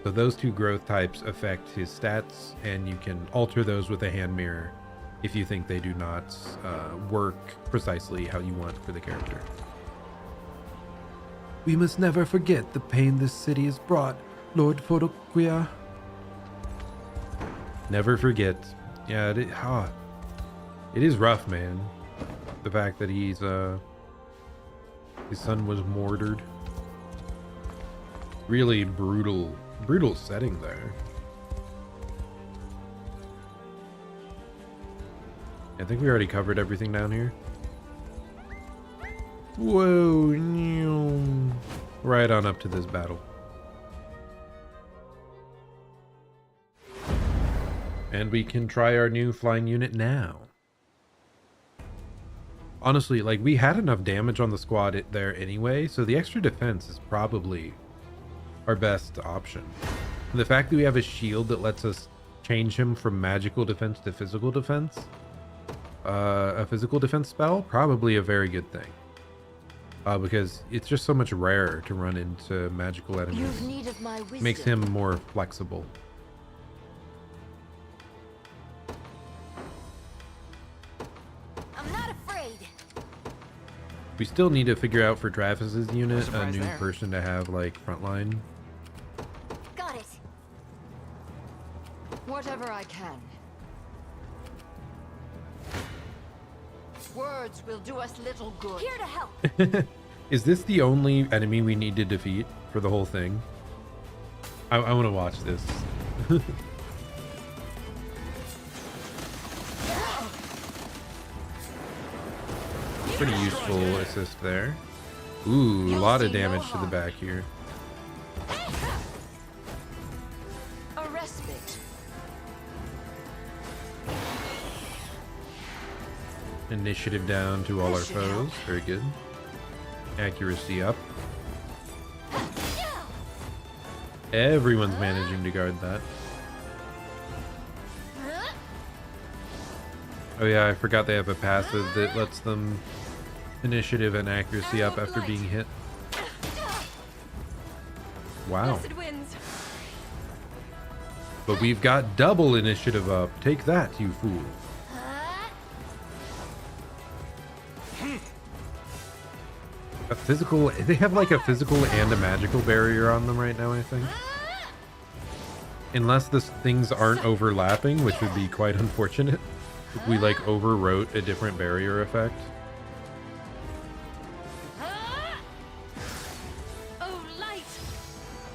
So those two growth types affect his stats, and you can alter those with a hand mirror if you think they do not work precisely how you want for the character. We must never forget the pain this city has brought, Lord Fodoquia. Never forget. Yeah, it is rough, man. The fact that his son was murdered. Really brutal setting there. I think we already covered everything down here. Whoa, right on up to this battle. And we can try our new flying unit now. Honestly, like, we had enough damage on the squad there anyway, so the extra defense is probably our best option. And the fact that we have a shield that lets us change him from magical defense to physical defense, a physical defense spell, probably a very good thing. Because it's just so much rarer to run into magical enemies. Makes him more flexible. I'm not afraid. We still need to figure out for Travis's unit a new person to have, like, frontline. Got it. Whatever I can. Words will do us little good. Here to help. Is this the only enemy we need to defeat for the whole thing? I want to watch this. Pretty useful assist there. Ooh, a lot of damage to the back here. A respite. Initiative down to all our foes. Very good. Accuracy up. Everyone's managing to guard that. Oh yeah, I forgot they have a passive that lets them initiative and accuracy up after being hit. Wow. But we've got double initiative up. Take that, you fool. A physical, they have like a physical and a magical barrier on them right now, I think. Unless the things aren't overlapping, which would be quite unfortunate if we like overwrote a different barrier effect.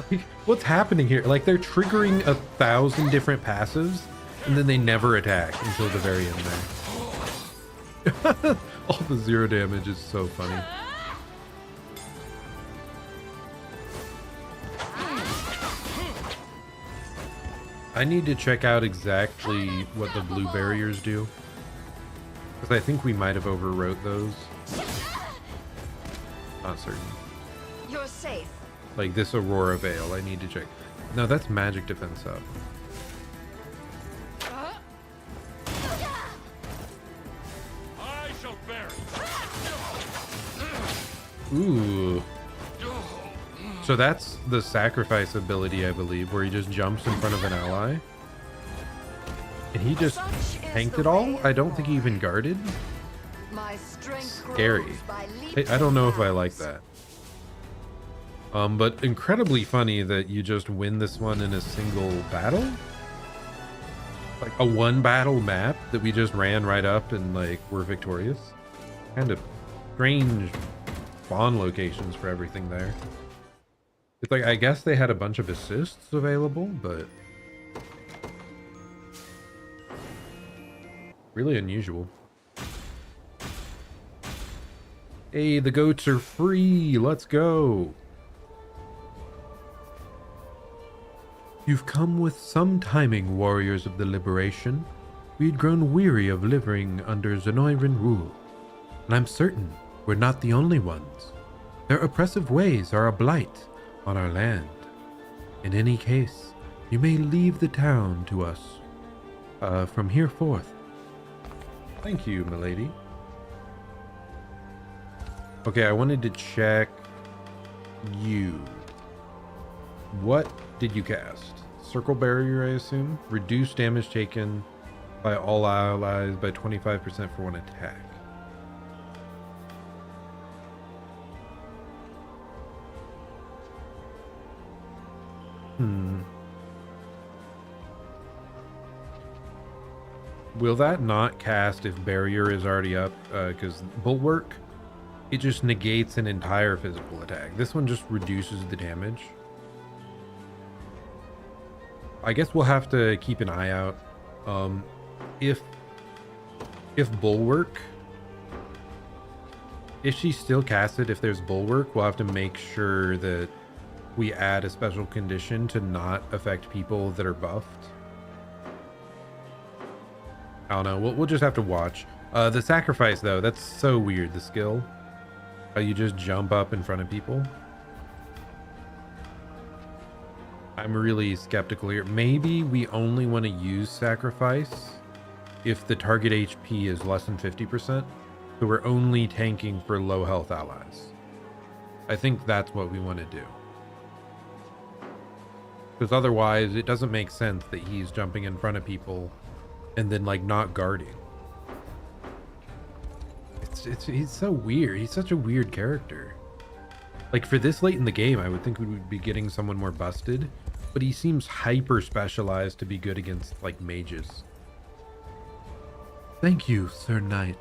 Like, what's happening here? Like, they're triggering 1,000 different passives and then they never attack until the very end there. All the 0 damage is so funny. I need to check out exactly what the blue barriers do, because I think we might have overwrote those. Not certain. You're safe. Like this Aurora Veil, I need to check. No, that's magic defense up. I shall bear it. Ooh. So that's the sacrifice ability, I believe, where he just jumps in front of an ally. And he just tanked it all? I don't think he even guarded. My scary. I don't know if I like that. But incredibly funny that you just win this one in a single battle. Like a one battle map that we just ran right up and like we're victorious. Kind of strange spawn locations for everything there. It's like, I guess they had a bunch of assists available, but really unusual. Hey, the goats are free. Let's go. You've come with some timing, warriors of the liberation. We'd grown weary of living under Zenoiran rule, and I'm certain we're not the only ones. Their oppressive ways are a blight on our land. In any case, you may leave the town to us from here forth. Thank you, milady. Okay, I wanted to check you. What did you cast? Circle barrier, I assume? Reduce damage taken by all allies by 25% for one attack. Will that not cast if barrier is already up? Because bulwark, it just negates an entire physical attack. This one just reduces the damage. I guess we'll have to keep an eye out. If bulwark, if she still casts it, if there's bulwark, we'll have to make sure that we add a special condition to not affect people that are buffed. I don't know. We'll just have to watch. The sacrifice, though, that's so weird. The skill, how you just jump up in front of people. I'm really skeptical here. Maybe we only want to use sacrifice if the target HP is less than 50%. So we're only tanking for low health allies. I think that's what we want to do. Because otherwise, it doesn't make sense that he's jumping in front of people and then like not guarding. He's so weird. He's such a weird character. Like for this late in the game, I would think we would be getting someone more busted, but he seems hyper specialized to be good against like mages. Thank you, Sir Knight.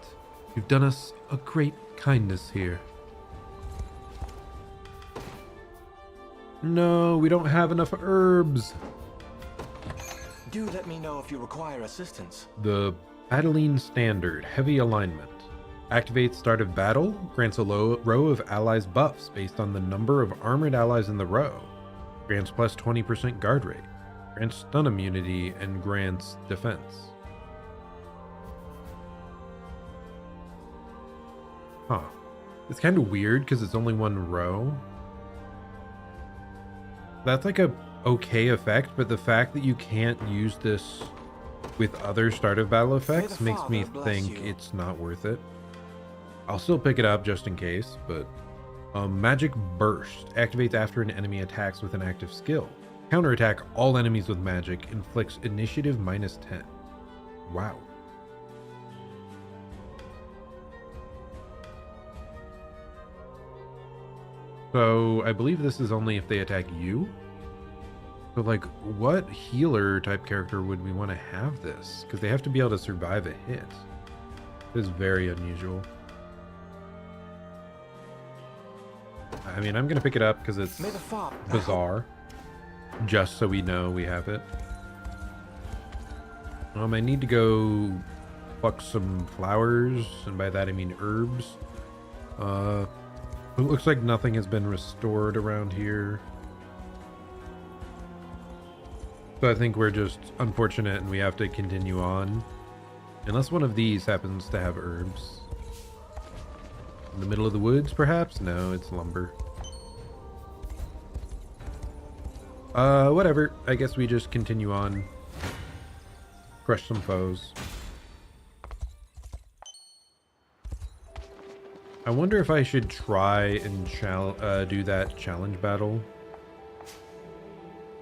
You've done us a great kindness here. No, we don't have enough herbs. Do let me know if you require assistance. The Battling Standard, Heavy Alignment. Activates start of battle, grants a row of allies buffs based on the number of armored allies in the row. Grants plus 20% guard rate. Grants stun immunity and grants defense. Huh. It's kind of weird because it's only one row. That's like a okay effect, but the fact that you can't use this with other start of battle effects makes me think it's not worth it. I'll still pick it up just in case, but Magic Burst activates after an enemy attacks with an active skill. Counterattack all enemies with magic, inflicts initiative -10. Wow. So I believe this is only if they attack you. So like, what healer type character would we want to have this? Because they have to be able to survive a hit. This is very unusual. I mean, I'm going to pick it up because it's bizarre. Just so we know we have it. I need to go pluck some flowers, and by that I mean herbs. It looks like nothing has been restored around here. So I think we're just unfortunate and we have to continue on. Unless one of these happens to have herbs. In the middle of the woods, perhaps? No, it's lumber. Whatever. I guess we just continue on. Crush some foes. I wonder if I should try and do that challenge battle.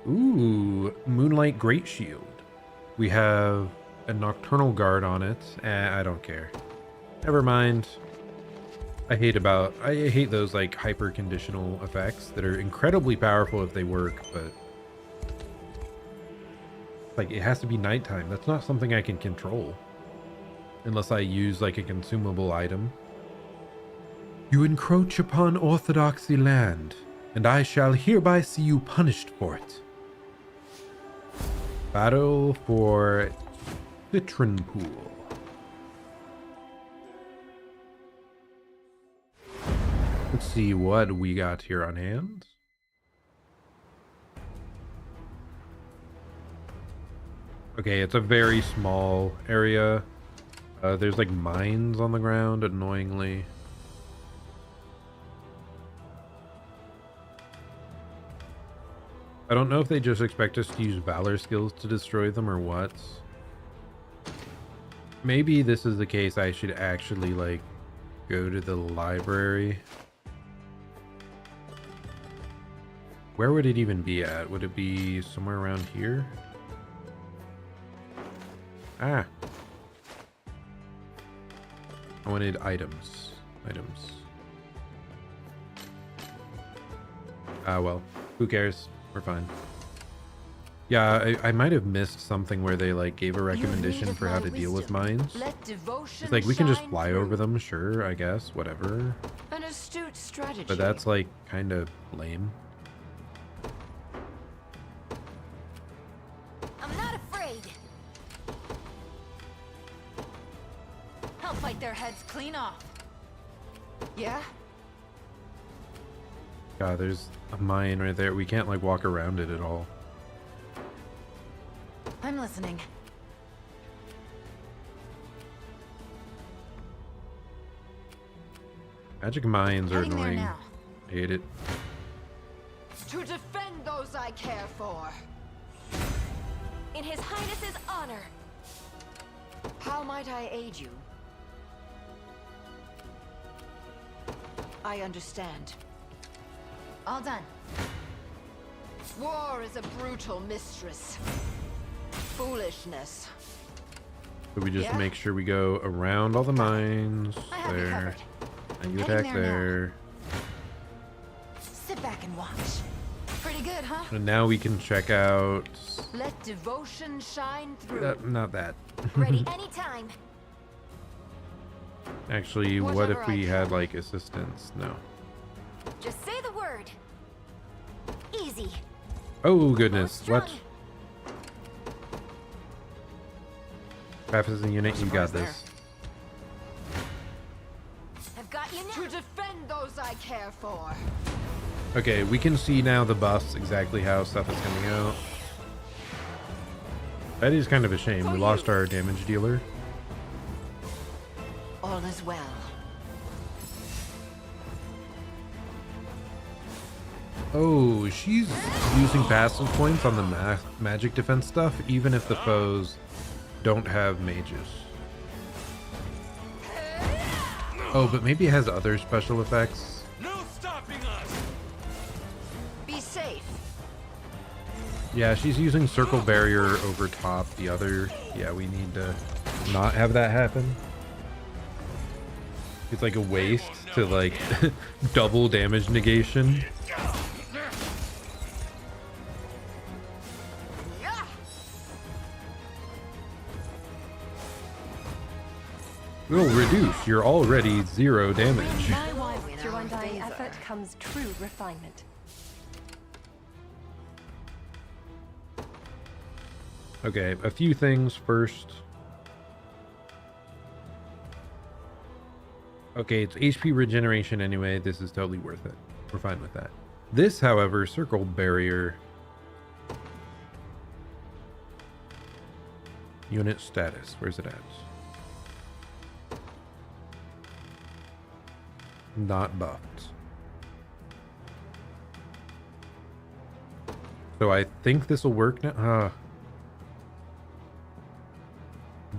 Ooh, Moonlight Great Shield. We have a Nocturnal Guard on it. I don't care. Never mind. I hate those like hyper conditional effects that are incredibly powerful if they work, but like it has to be nighttime. That's not something I can control unless I use like a consumable item. You encroach upon Orthodoxy land, and I shall hereby see you punished for it. Battle for Citron Pool. Let's see what we got here on hand. Okay, it's a very small area. There's like mines on the ground, annoyingly. I don't know if they just expect us to use valor skills to destroy them or what. Maybe this is the case. I should actually like go to the library. Where would it even be at? Would it be somewhere around here? Ah. I wanted items. Items. Ah, well. Who cares? We're fine. Yeah, I might have missed something where they like gave a recommendation for how to deal with mines. It's like we can just fly over them, sure, I guess, whatever. An astute strategy. But that's like kind of lame. I'm not afraid. I'll fight their heads clean off. Yeah? God, there's a mine right there. We can't like walk around it at all. I'm listening. Magic mines are Heading there annoying. now. I hate it. To defend those I care for. In His Highness's honor. How might I aid you? I understand. All done. War is a brutal mistress. Foolishness. So we just make sure we go around all the mines. There. And you attack there. Sit back and watch. Pretty good, huh? And now we can check out... Let devotion shine through. Not that. Ready anytime. Actually, what if we had like assistance? No. Just say the word. Easy. Oh goodness, what? Half as a unit, you got this. I've got you now. To defend those I care for. Okay, we can see now the buffs, exactly how stuff is coming out. That is kind of a shame. We lost our damage dealer. All is well. Oh, she's using passive points on the magic defense stuff, even if the foes don't have mages. Oh, but maybe it has other special effects. No stopping us. Be safe. Yeah, she's using circle barrier over top the other. Yeah, we need to not have that happen. It's like a waste to like double damage negation. Will reduce your already 0 damage. Through undying effort comes true refinement. Okay, a few things first. Okay, it's HP regeneration anyway. This is totally worth it. We're fine with that. This, however, circle barrier. Unit status. Where's it at? Not buffed. So I think this will work now.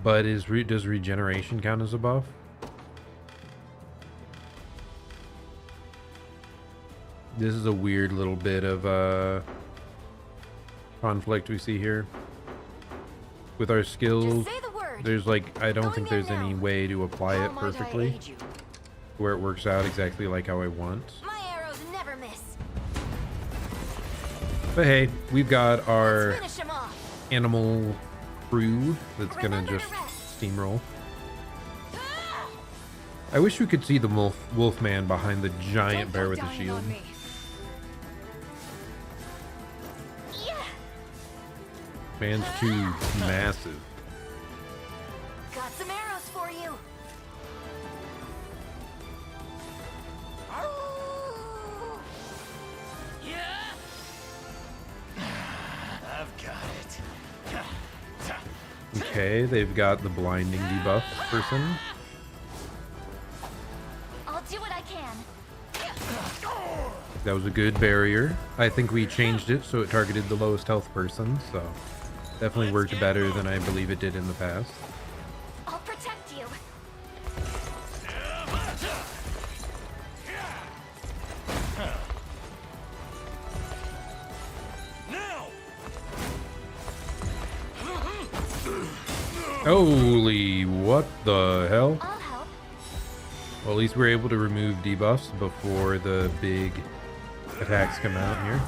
But does regeneration count as a buff? This is a weird little bit of conflict we see here with our skills. There's like, I don't think there's any way to apply it perfectly where it works out exactly like how I want. My arrows never miss. But hey, we've got our Finish him off. animal crew that's gonna just steamroll. I wish we could see the wolf man behind the giant bear with the shield. Man's too massive. Got some arrows for you. Yeah. I've got it. Okay, they've got the blinding debuff person. I'll do what I can. That was a good barrier. I think we changed it so it targeted the lowest health person, so definitely worked better than I believe it did in the past. I'll protect you. Holy, what the hell? I'll help. Well, at least we're able to remove debuffs before the big attacks come out here.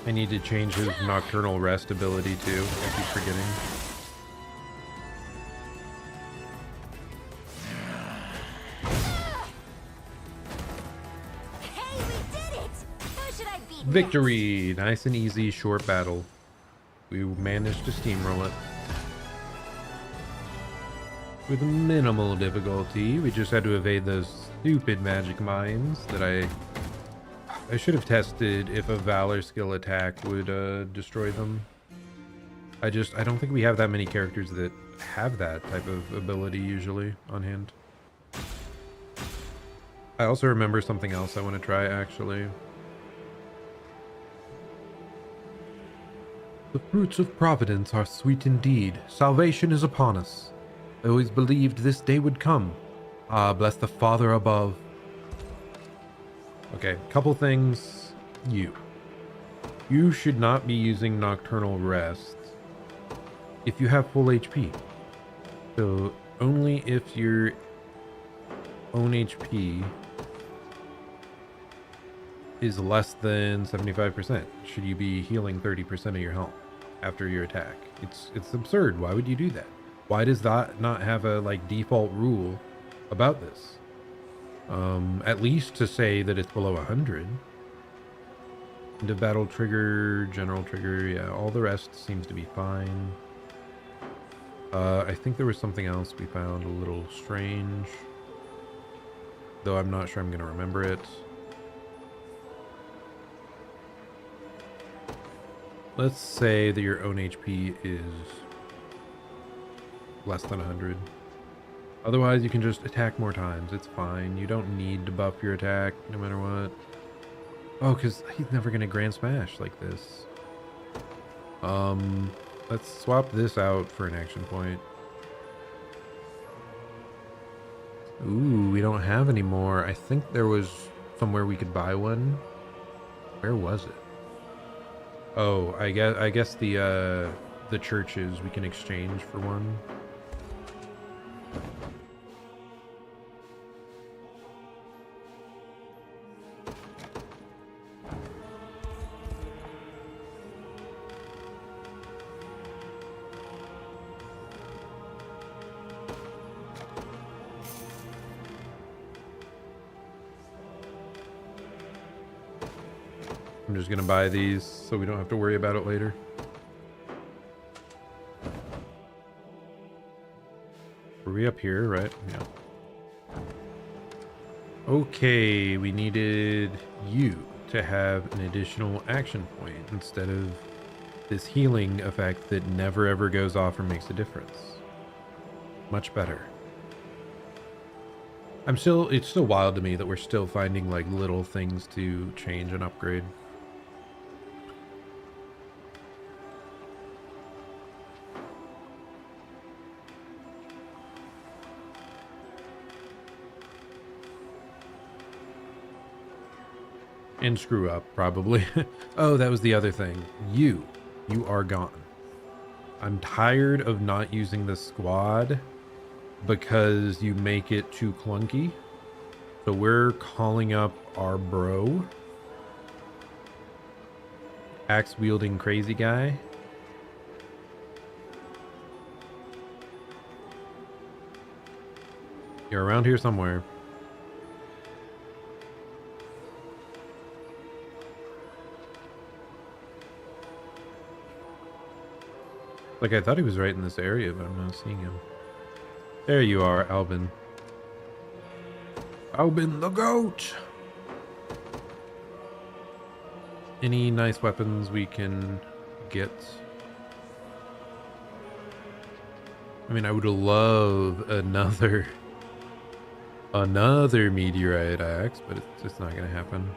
I need to change his nocturnal rest ability too. I keep forgetting. Hey, we did it! Who should I beat? Victory! Nice and easy, short battle. We managed to steamroll it. With minimal difficulty. We just had to evade those stupid magic mines that I should have tested if a Valor skill attack would destroy them. I don't think we have that many characters that have that type of ability usually on hand. I also remember something else I want to try actually. The fruits of providence are sweet indeed. Salvation is upon us. I always believed this day would come. Ah, bless the Father above. Okay, couple things. You should not be using Nocturnal Rest if you have full HP. So only if your own HP is less than 75% should you be healing 30% of your health after your attack. It's absurd. Why would you do that? Why does that not have a like default rule about this? At least to say that it's below 100. End of battle trigger, general trigger, yeah, all the rest seems to be fine. I think there was something else we found a little strange, though I'm not sure I'm gonna remember it. Let's say that your own HP is less than 100. Otherwise, you can just attack more times. It's fine. You don't need to buff your attack no matter what. Oh, because he's never going to Grand Smash like this. Let's swap this out for an action point. Ooh, we don't have any more. I think there was somewhere we could buy one. Where was it? Oh, I guess the churches we can exchange for one. I'm just gonna buy these so we don't have to worry about it later. Were we up here, right? Yeah. Okay, we needed you to have an additional action point instead of this healing effect that never ever goes off or makes a difference. Much better. It's still wild to me that we're still finding like little things to change and upgrade. And screw up, probably. Oh, that was the other thing. You are gone. I'm tired of not using the squad because you make it too clunky. So we're calling up our bro. Axe wielding crazy guy. You're around here somewhere. Like, I thought he was right in this area, but I'm not seeing him. There you are, Albin. Albin the goat! Any nice weapons we can get? I mean, I would love another meteorite axe, but it's just not gonna happen.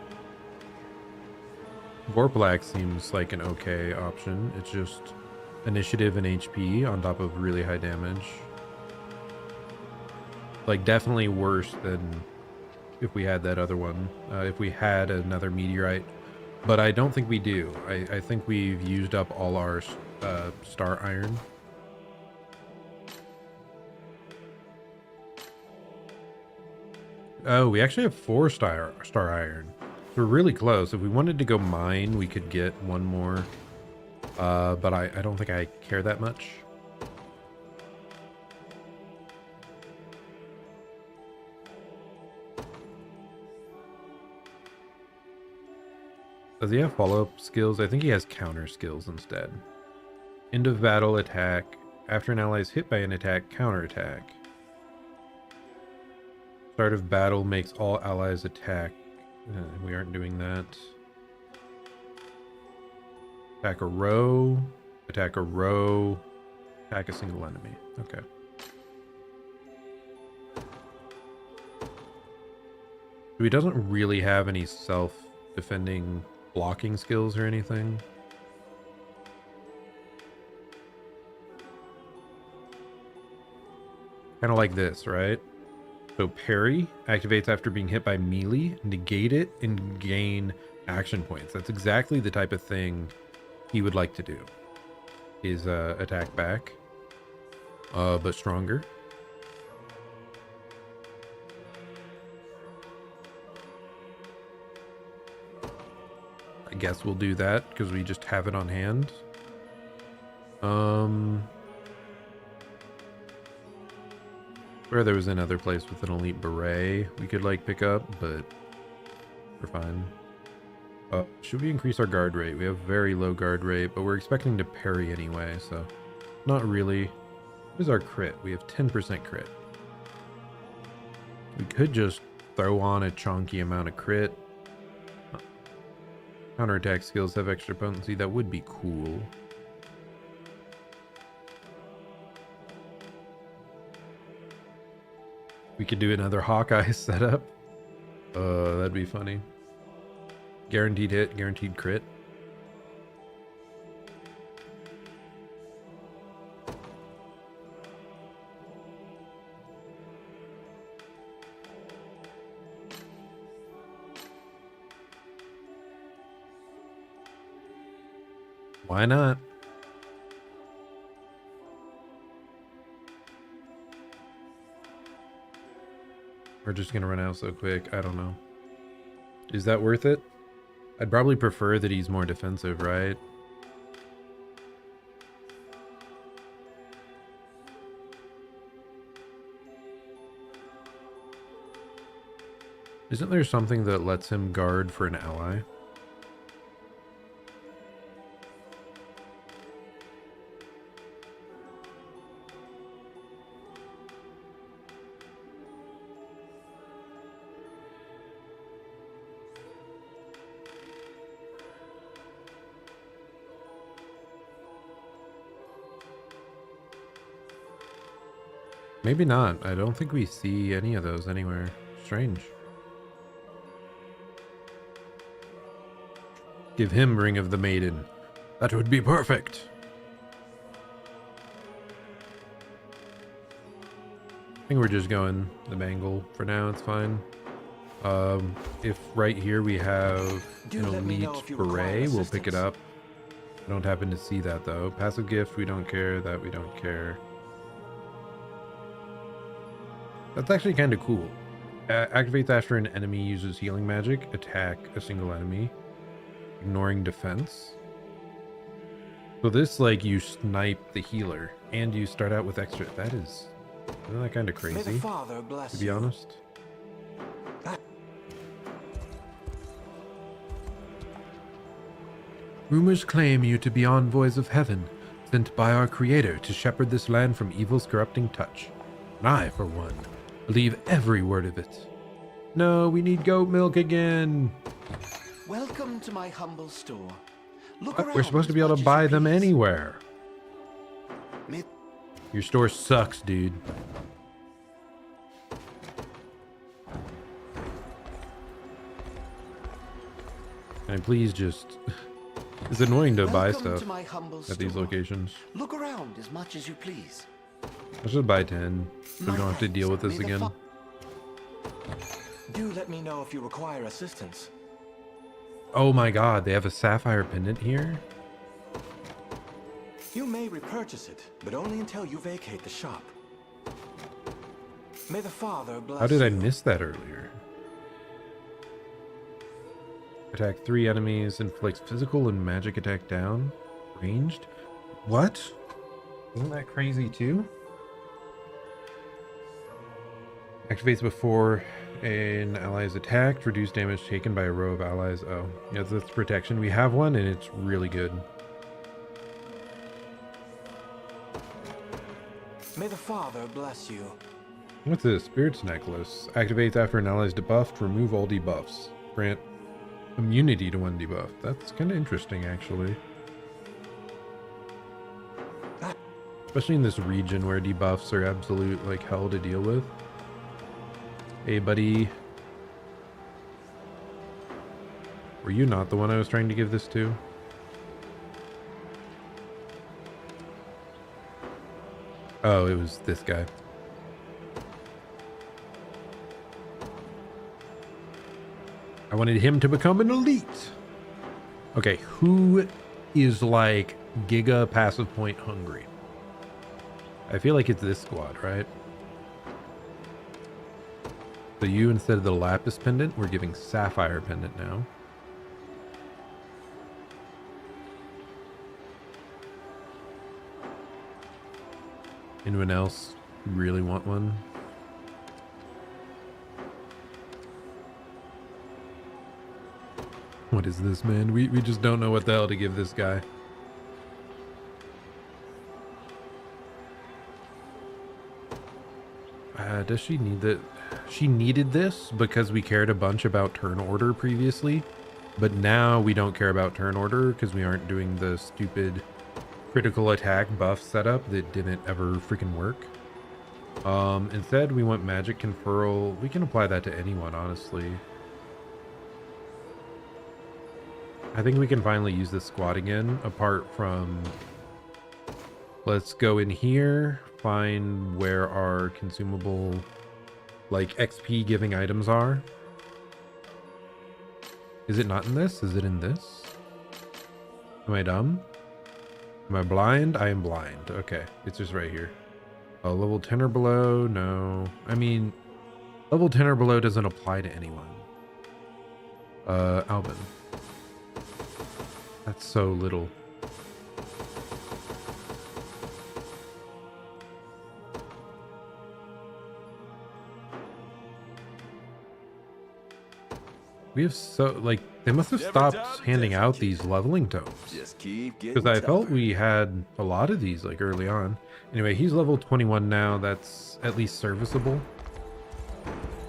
Vorpal seems like an okay option. It's just initiative and HP on top of really high damage. Like, definitely worse than if we had that other one. If we had another meteorite. But I don't think we do. I think we've used up all our star iron. Oh, we actually have 4 star iron. We're really close. If we wanted to go mine, we could get one more. But I don't think I care that much. Does he have follow-up skills? I think he has counter skills instead. End of battle attack. After an ally is hit by an attack, counter attack. Start of battle makes all allies attack. We aren't doing that. Attack a row. Attack a row. Attack a single enemy. Okay. So he doesn't really have any self-defending blocking skills or anything. Kind of like this, right? So parry activates after being hit by melee, negate it, and gain action points. That's exactly the type of thing he would like to do. Is attack back, but stronger. I guess we'll do that because we just have it on hand. Where there was another place with an elite beret we could like pick up, but we're fine. Should we increase our guard rate? We have very low guard rate, but we're expecting to parry anyway, so not really. What is our crit? We have 10% crit. We could just throw on a chunky amount of crit. Counterattack skills have extra potency. That would be cool. We could do another Hawkeye setup. That'd be funny. Guaranteed hit, guaranteed crit. Why not? We're just gonna run out so quick. I don't know. Is that worth it? I'd probably prefer that he's more defensive, right? Isn't there something that lets him guard for an ally? Maybe not. I don't think we see any of those anywhere. Strange. Give him Ring of the Maiden. That would be perfect. I think we're just going the Mangle for now. It's fine. If right here we have an elite beret, we'll pick it up. I don't happen to see that though. Passive gift, we don't care. That we don't care. That's actually kind of cool. Activates after an enemy uses healing magic. Attack a single enemy. Ignoring defense. So this, like, you snipe the healer and you start out with extra. Isn't that kind of crazy, to be honest? Rumors claim you to be envoys of heaven, sent by our creator to shepherd this land from evil's corrupting touch. And I, for one, believe every word of it. No, we need goat milk again. Welcome to my humble store. We're supposed to be able to buy them anywhere. Your store sucks, dude. Can I please just... It's annoying to buy stuff at these locations. Look around as much as you please. I should buy 10, so we don't have to deal with this again. Do let me know if you require assistance. Oh my god, they have a sapphire pendant here? You may repurchase it, but only until you vacate the shop. May the Father bless you. How did I miss that earlier? Attack 3 enemies, inflicts physical and magic attack down. Ranged? What? Isn't that crazy too? Activates before an ally is attacked. Reduce damage taken by a row of allies. Oh, yeah, that's protection. We have one and it's really good. May the Father bless you. What's this? Spirit's Necklace. Activates after an ally is debuffed. Remove all debuffs. Grant immunity to one debuff. That's kind of interesting, actually. Especially in this region where debuffs are absolute, like, hell to deal with. Hey, buddy. Were you not the one I was trying to give this to? Oh, it was this guy. I wanted him to become an elite. Okay, who is like Giga passive point hungry? I feel like it's this squad, right? So you, instead of the lapis pendant, we're giving sapphire pendant now. Anyone else really want one? What is this, man? We just don't know what the hell to give this guy. Does she need that? She needed this because we cared a bunch about turn order previously, but now we don't care about turn order because we aren't doing the stupid critical attack buff setup that didn't ever freaking work. Instead, we want magic conferral. We can apply that to anyone, honestly. I think we can finally use this squad again, apart from... Let's go in here, find where our consumable, like, XP giving items are. Is it not in this? Is it in this? Am I dumb? Am I blind? I am blind. Okay, it's just right here. Level 10 or below? No. I mean, level 10 or below doesn't apply to anyone. Alvin. That's so little. We have so, like, they must have stopped handing out these leveling tomes. Because I felt we had a lot of these, like, early on. Anyway, he's level 21 now. That's at least serviceable.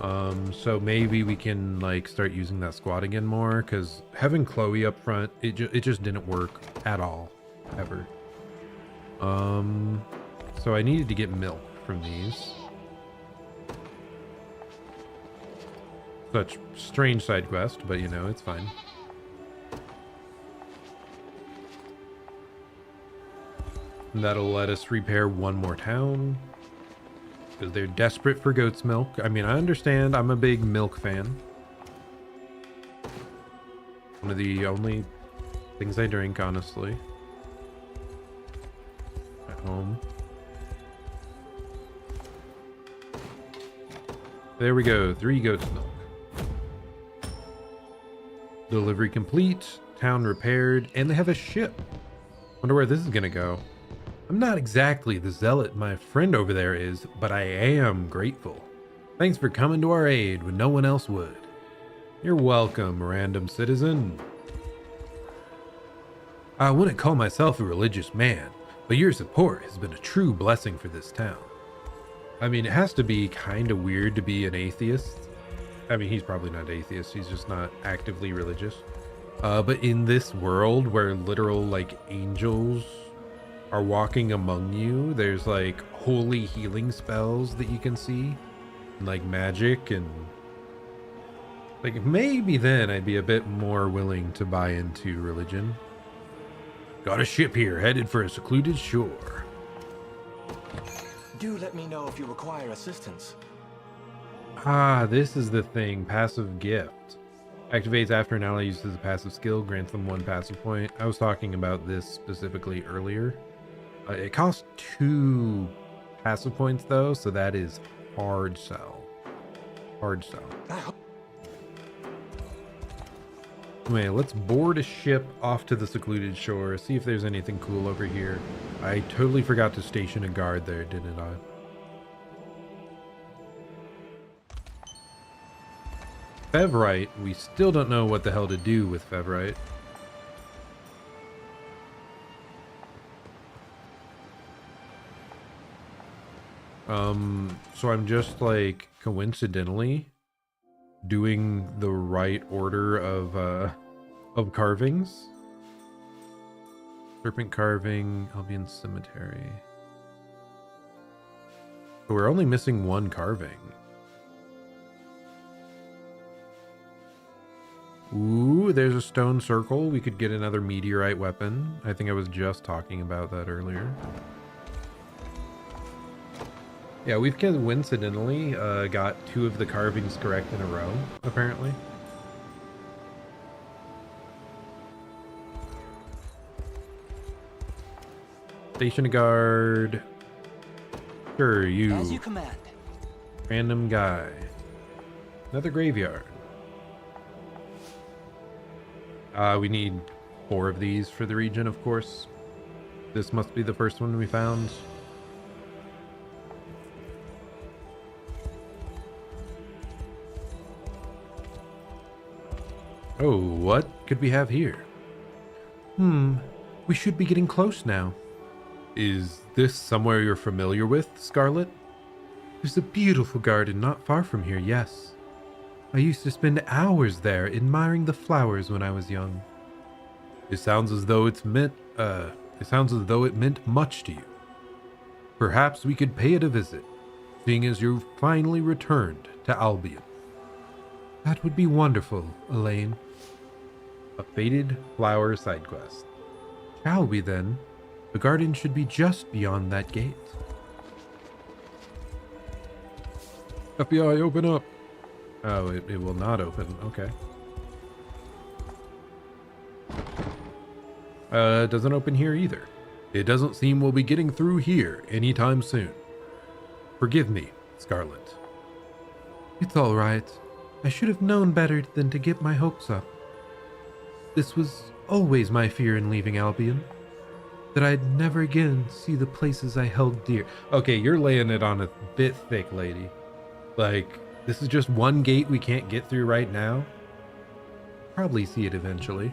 So maybe we can, like, start using that squad again more. Because having Chloe up front, it just didn't work at all. Ever. So I needed to get milk from these. Such strange side quest, but you know, it's fine. And that'll let us repair one more town. Because they're desperate for goat's milk. I mean, I understand, I'm a big milk fan. One of the only things I drink, honestly. At home. There we go. 3 goat's milk. Delivery complete. Town repaired. And they have a ship. Wonder where this is gonna go. I'm not exactly the zealot my friend over there is, but I am grateful. Thanks for coming to our aid when no one else would. You're welcome, random citizen. I wouldn't call myself a religious man, but your support has been a true blessing for this town. I mean, it has to be kind of weird to be an atheist. I mean, he's probably not atheist, he's just not actively religious. But in this world where literal, like, angels are walking among you, there's, like, holy healing spells that you can see. And, like, magic and... like, maybe then I'd be a bit more willing to buy into religion. Got a ship here, headed for a secluded shore. Do let me know if you require assistance. Ah, this is the thing. Passive gift. Activates after an ally uses a passive skill, grants them 1 passive point. I was talking about this specifically earlier. It costs 2 passive points though, so that is hard sell. Hard sell. Anyway, let's board a ship off to the secluded shore, see if there's anything cool over here. I totally forgot to station a guard there, didn't I? Fevrite, we still don't know what the hell to do with Fevrite. So I'm just like coincidentally doing the right order of carvings. Serpent carving, Albion Cemetery. So we're only missing 1 carving. Ooh, there's a stone circle. We could get another meteorite weapon. I think I was just talking about that earlier. Yeah, we've coincidentally got 2 of the carvings correct in a row, apparently. Station a guard. Sure, you. As you command. Random guy. Another graveyard. We need 4 of these for the region, of course. This must be the first one we found. Oh, what could we have here? We should be getting close now. Is this somewhere you're familiar with, Scarlet? There's a beautiful garden not far from here, yes. I used to spend hours there admiring the flowers when I was young. It sounds as though it meant much to you. Perhaps we could pay it a visit, seeing as you've finally returned to Albion. That would be wonderful, Elaine. A faded flower side quest. Shall we then? The garden should be just beyond that gate. FBI, open up. Oh, it will not open. Okay. It doesn't open here either. It doesn't seem we'll be getting through here anytime soon. Forgive me, Scarlet. It's all right. I should have known better than to get my hopes up. This was always my fear in leaving Albion. That I'd never again see the places I held dear. Okay, you're laying it on a bit thick, lady. Like, this is just 1 gate we can't get through right now. Probably see it eventually.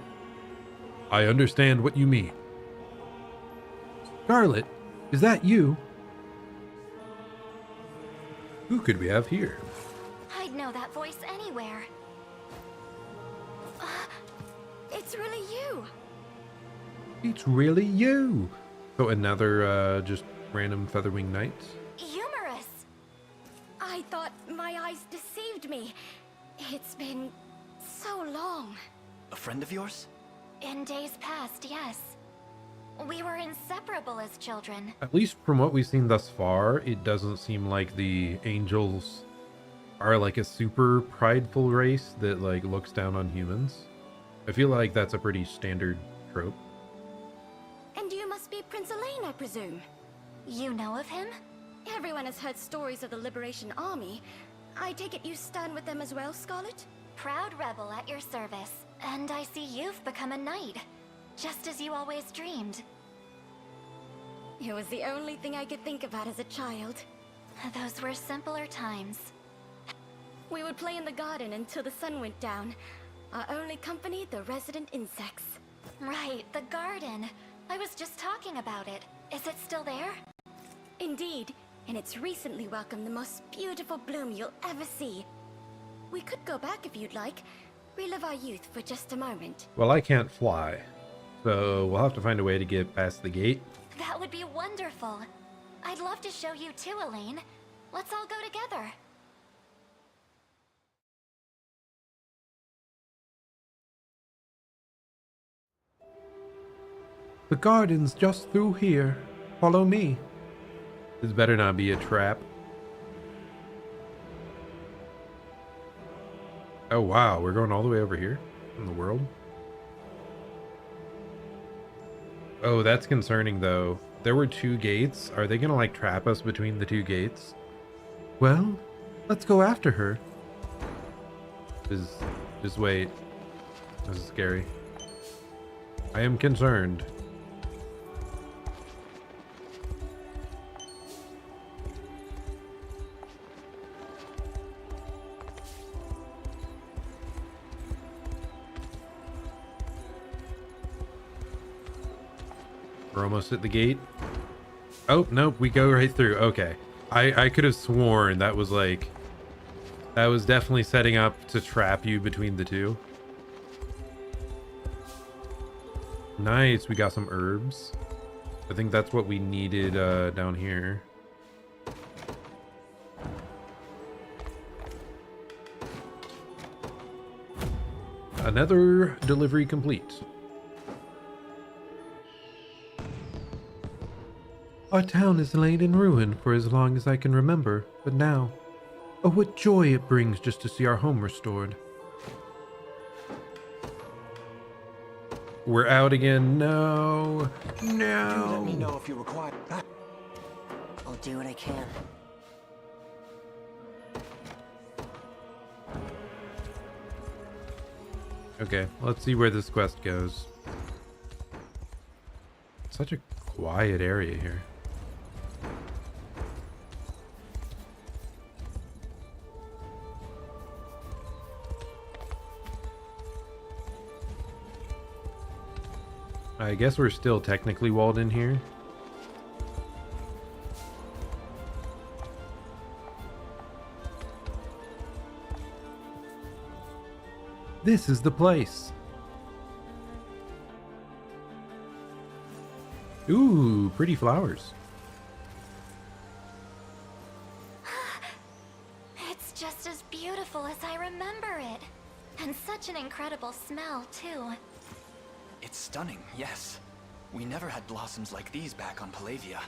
I understand what you mean. Scarlet, is that you? Who could we have here? I'd know that voice anywhere. It's really you. It's really you. So another just random Featherwing Knight. Humorous. I thought my eyes deceived me. It's been so long. A friend of yours? In days past, yes. We were inseparable as children. At least from what we've seen thus far, it doesn't seem like the angels are like a super prideful race that like looks down on humans. I feel like that's a pretty standard trope. And you must be Prince Elaine, I presume. You know of him? Everyone has heard stories of the Liberation Army. I take it you stand with them as well, Scarlet? Proud rebel at your service. And I see you've become a knight. Just as you always dreamed. It was the only thing I could think about as a child. Those were simpler times. We would play in the garden until the sun went down. Our only company, the resident insects. Right, the garden. I was just talking about it. Is it still there? Indeed, and it's recently welcomed the most beautiful bloom you'll ever see. We could go back if you'd like. Relive our youth for just a moment. Well, I can't fly, so we'll have to find a way to get past the gate. That would be wonderful. I'd love to show you too, Elaine. Let's all go together. The garden's just through here. Follow me. This better not be a trap. Oh wow, we're going all the way over here in the world. Oh, that's concerning though. There were 2 gates. Are they gonna like trap us between the 2 gates? Well, let's go after her. Just wait. This is scary. I am concerned. We're almost at the gate. Oh, nope, we go right through. Okay. I could have sworn that was like... That was definitely setting up to trap you between the 2. Nice, we got some herbs. I think that's what we needed down here. Another delivery complete. Our town has lain in ruin for as long as I can remember, but now, oh, what joy it brings just to see our home restored. We're out again. No. No. Do let me know if you require that. I'll do what I can. Okay, let's see where this quest goes. Such a quiet area here. I guess we're still technically walled in here. This is the place. Ooh, pretty flowers. It's just as beautiful as I remember it. And such an incredible smell, too. It's stunning, yes. We never had blossoms like these back on Palavia.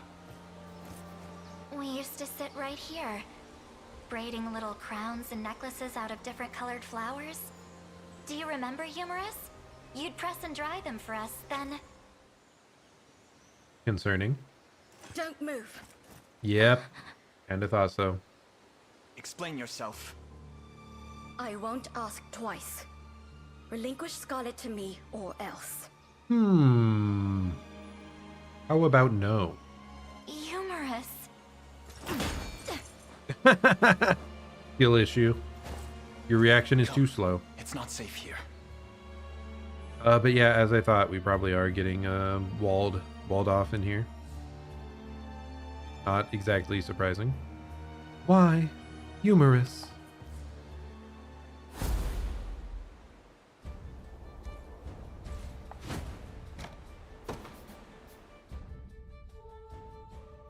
We used to sit right here, braiding little crowns and necklaces out of different colored flowers. Do you remember, Humorous? You'd press and dry them for us, then... Concerning. Don't move. Yep. Kinda thought so. Explain yourself. I won't ask twice. Relinquish Scarlet to me or else. How about no? Humorous. Skill issue. Your reaction is too slow. It's not safe here. But yeah, as I thought, we probably are getting walled off in here. Not exactly surprising. Why? Humorous.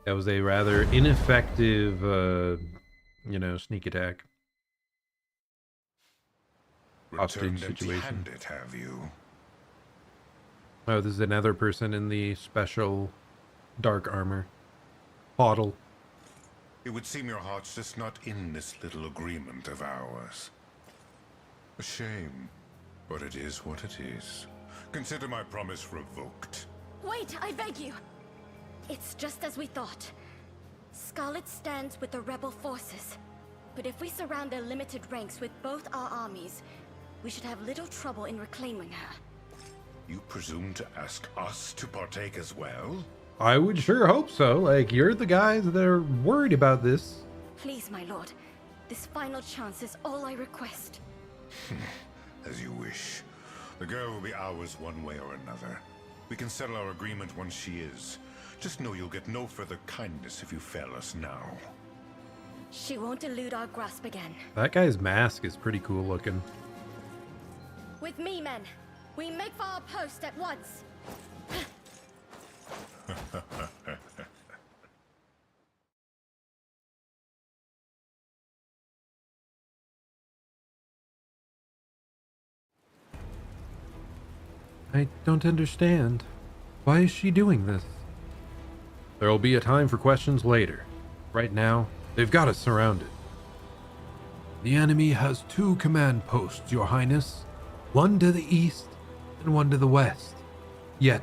That was a rather ineffective, sneak attack. Hostage situation. Empty-handed, have you? Oh, this is another person in the special dark armor. Hoddle. It would seem your heart's just not in this little agreement of ours. A shame. But it is what it is. Consider my promise revoked. Wait, I beg you. It's just as we thought. Scarlet stands with the rebel forces. But if we surround their limited ranks with both our armies, we should have little trouble in reclaiming her. You presume to ask us to partake as well? I would sure hope so. Like, you're the guys that are worried about this. Please, my lord. This final chance is all I request. As you wish. The girl will be ours one way or another. We can settle our agreement once she is. Just know you'll get no further kindness if you fail us now. She won't elude our grasp again. That guy's mask is pretty cool looking. With me, men. We make for our post at once. I don't understand. Why is she doing this? There'll be a time for questions later. Right now, they've got us surrounded. The enemy has 2 command posts, Your Highness. One to the east and one to the west. Yet,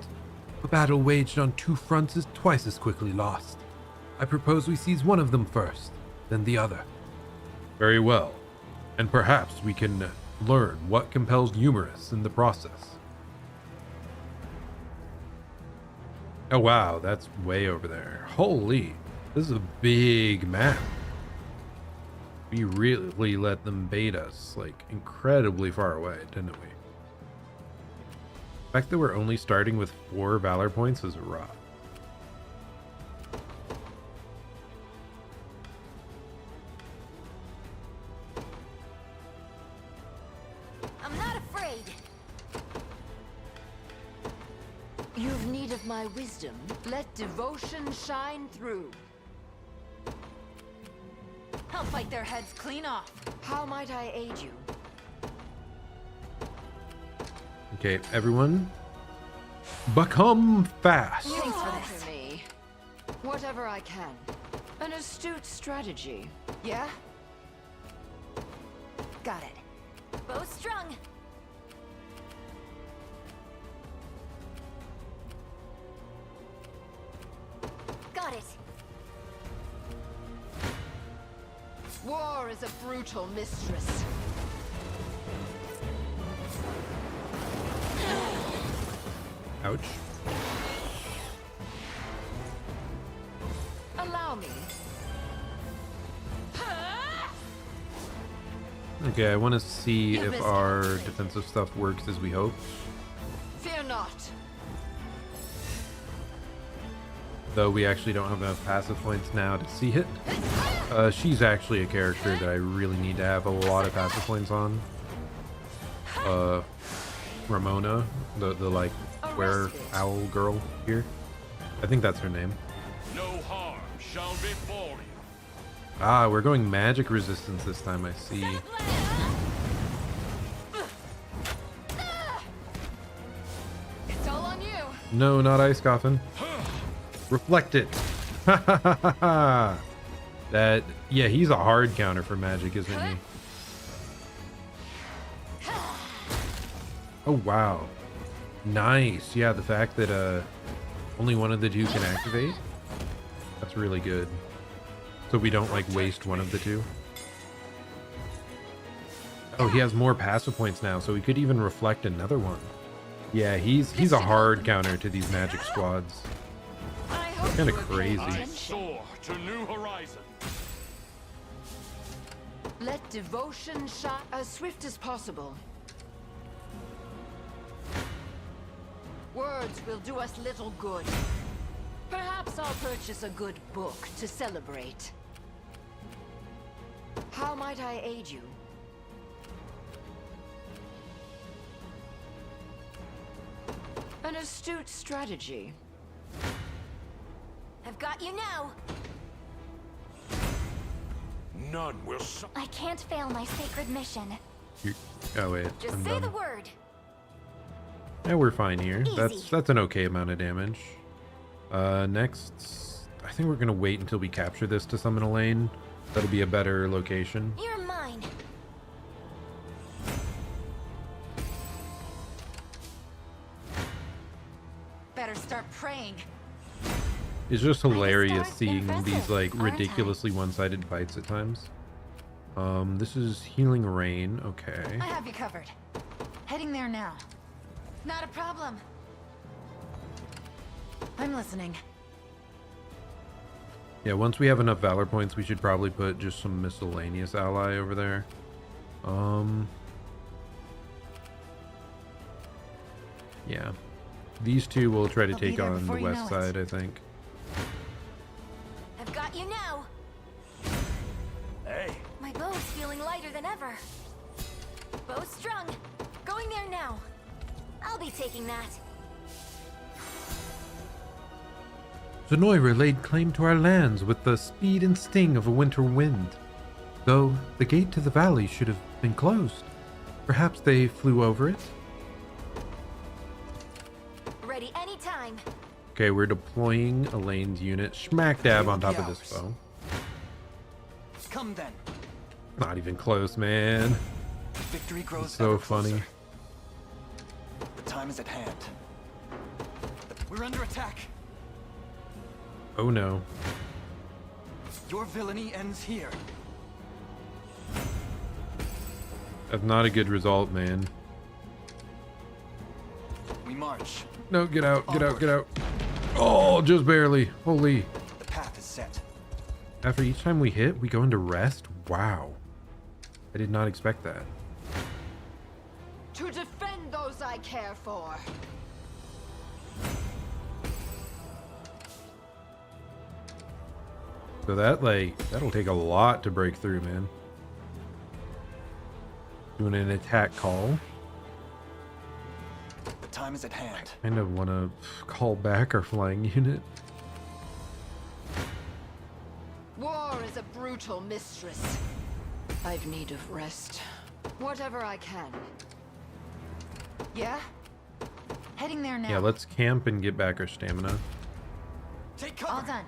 a battle waged on 2 fronts is twice as quickly lost. I propose we seize one of them first, then the other. Very well. And perhaps we can learn what compels Humorous in the process. Oh wow, that's way over there. Holy, this is a big map. We really let them bait us, like, incredibly far away, didn't we? The fact that we're only starting with 4 Valor points is rough. I'm not afraid. You've need of my wisdom. Let devotion shine through. I'll fight their heads clean off. How might I aid you? Okay, everyone, become fast. Thanks for me. Whatever I can. An astute strategy. Yeah? Got it. Bow strung. Got it. War is a brutal mistress. Ouch. Allow me. Okay, I want to see if our defensive stuff works as we hope. Fear not. Though we actually don't have enough passive points now to see it. She's actually a character that I really need to have a lot of passive points on. Ramona, the like were owl girl here. I think that's her name. No harm shall befall you. Ah, we're going magic resistance this time, I see. It's all on you. No, not Ice Coffin. Reflect it. That, yeah, he's a hard counter for magic, isn't he? Oh, wow. Nice. Yeah, the fact that only one of the 2 can activate. That's really good. So we don't like waste one of the 2. Oh, he has more passive points now, so he could even reflect another one. Yeah, he's a hard counter to these magic squads. Kind of crazy. I soar to new horizons. Let devotion shine as swift as possible. Words will do us little good. Perhaps I'll purchase a good book to celebrate. How might I aid you? An astute strategy. I've got you now. None will. I can't fail my sacred mission. Oh wait, Just I'm say done. the word. Yeah, we're fine here. Easy. That's an okay amount of damage. Next, I think we're gonna wait until we capture this to summon a lane. That'll be a better location. You're mine. start praying. It's just hilarious seeing these like ridiculously one-sided fights at times. This is Healing Rain. Okay. I have you covered. Heading there now. Not a problem. I'm listening. Yeah, once we have enough valor points, we should probably put just some miscellaneous ally over there. Yeah. These two will try to take on the west side, I think. I've got you now. Hey. My bow's feeling lighter than ever. Bow strung. Going there now. I'll be taking that. Zenoira laid claim to our lands with the speed and sting of a winter wind. Though the gate to the valley should have been closed. Perhaps they flew over it? Ready anytime. Okay, we're deploying Elaine's unit smack dab on top of this bow. Come then. Not even close, man. Victory grows so ever funny. closer. The time is at hand. We're under attack. Oh no. Your villainy ends here. That's not a good result, man. We march. No, get out, get out, get out. Oh, just barely. Holy. The path is set. After each time we hit, we go into rest? Wow. I did not expect that. To defend those I care for. So that'll take a lot to break through, man. Doing an attack call. The time is at hand. Kind of want to call back our flying unit. War is a brutal mistress. I've need of rest. Whatever I can. Yeah? Heading there now. Yeah, let's camp and get back our stamina. Take cover. All done.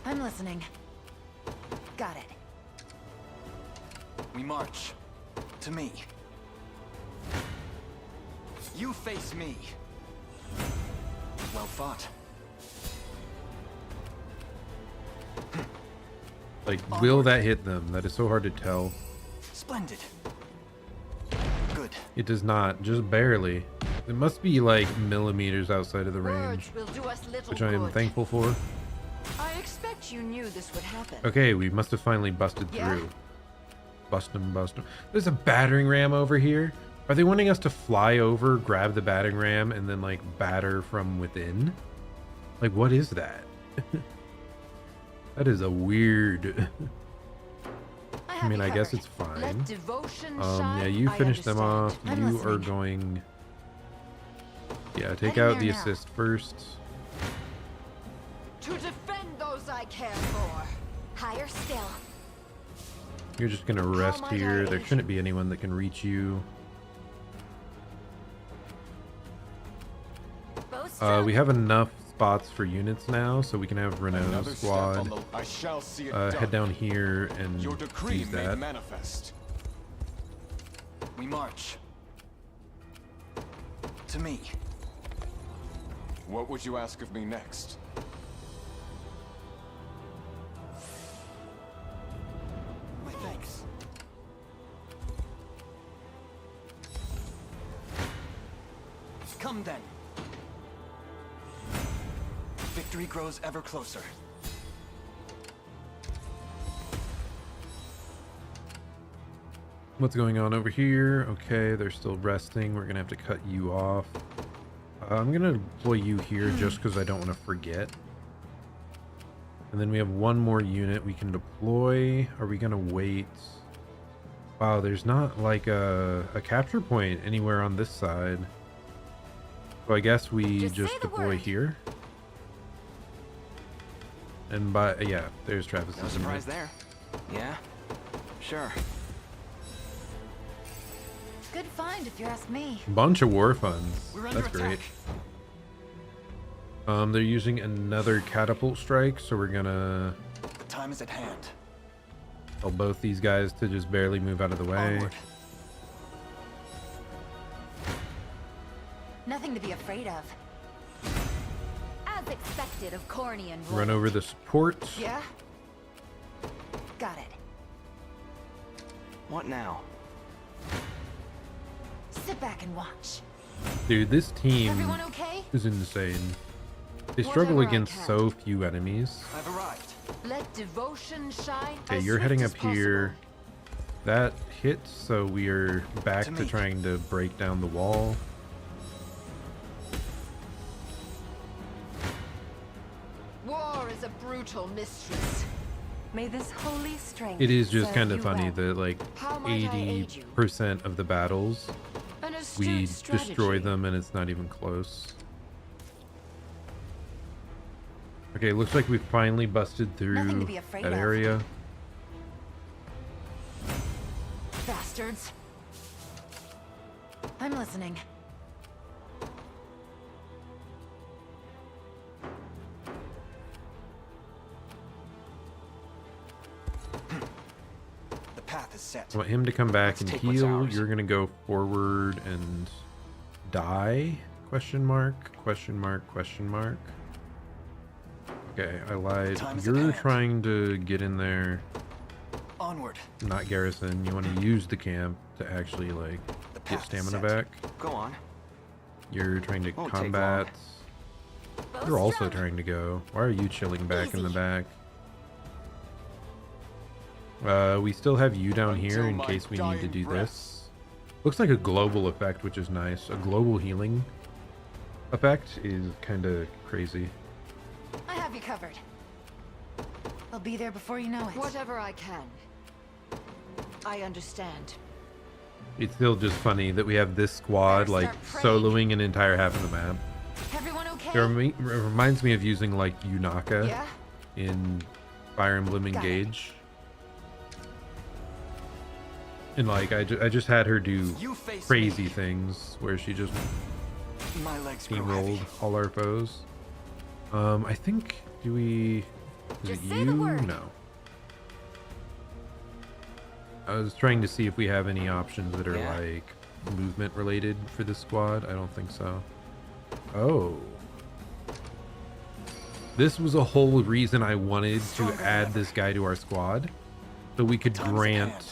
I'm listening. Got it. We march. To me. You face me. Well fought. Like, will that hit them? That is so hard to tell. Splendid. Good. It does not, just barely. It must be like millimeters outside of the range, Will do us little which I am good. thankful for. I expect you knew this would happen. Okay, we must have finally busted Yeah? through. Bust them. There's a battering ram over here. Are they wanting us to fly over, grab the battering ram, and then like batter from within? Like, what is that? That is a weird. I mean, I guess it's fine. Yeah, you finish them off. You are going. Yeah, take out the assist first. To defend those I care for. Higher still. You're just gonna rest here. There shouldn't be anyone that can reach you. We have enough spots for units now, so we can have Renault's squad head down here and Your decree use made that. manifest. We march. To me. What would you ask of me next? My thanks. Come then. Victory grows ever closer. What's going on over here? Okay, they're still resting. We're gonna have to cut you off. I'm gonna deploy you here just because I don't want to forget. And then we have one more unit we can deploy. Are we gonna wait? Wow, there's not like a capture point anywhere on this side. So I guess we just deploy here. And by yeah, there's Travis. No surprise there. Yeah, sure. Good find if you ask me. Bunch of war funds. We're under That's great. attack. They're using another catapult strike, so we're gonna The time is at hand. tell both these guys to just barely move out of the way. Onward. Nothing Nothing to be afraid of. As expected of Corny and Run over the support. Yeah? Got it. What now? Sit back and watch. Dude, this team Everyone okay? is insane. They struggle Whatever I against can. so few enemies. I've arrived. Let devotion shine. Okay, as you're swift heading as up here. That hits, so we are back To to me. trying to break down the wall. War is a brutal mistress. May this holy strength It is just serve kind of you funny well. that like How might I aid you? 80% of the battles An astute we strategy. destroy them and it's not even close. Okay, looks like we finally busted Nothing through to be afraid that of. area. Bastards. I'm listening. The path is set. I want him to come back Let's and take what's heal. ours. You're gonna go forward and die? Question mark? Question mark? Question mark? Okay, I lied. Time is at You're hand. trying to get in there, Onward. not garrison. You want to use the camp to actually like get path is stamina set. back. Go on. You're trying to Won't take combat. Bow You're also strung. trying to go. Why are you chilling back in the Easy. back? We still have you down here Until in my case we need to dying do breath. this. Looks like a global effect, which is nice. A global healing effect is kind of crazy. I have you covered. I'll be there before you know it. Whatever I can. I understand. It's still just funny that we have this squad Better like start praying. soloing an entire half of the map. Everyone okay? It reminds me of using like Unaka Yeah? in Fire Emblem Got it. Engage. And like I just had her do You face crazy me. things where she just My legs grow steamrolled heavy. all our foes. I think do we is Just it say you? the word. No. I was trying to see if we have any options that are Yeah. like movement related for this squad. I don't think so. Oh. This was a whole reason I wanted to Stronger than add ever. this guy to our squad. So we could Time's at grant hand.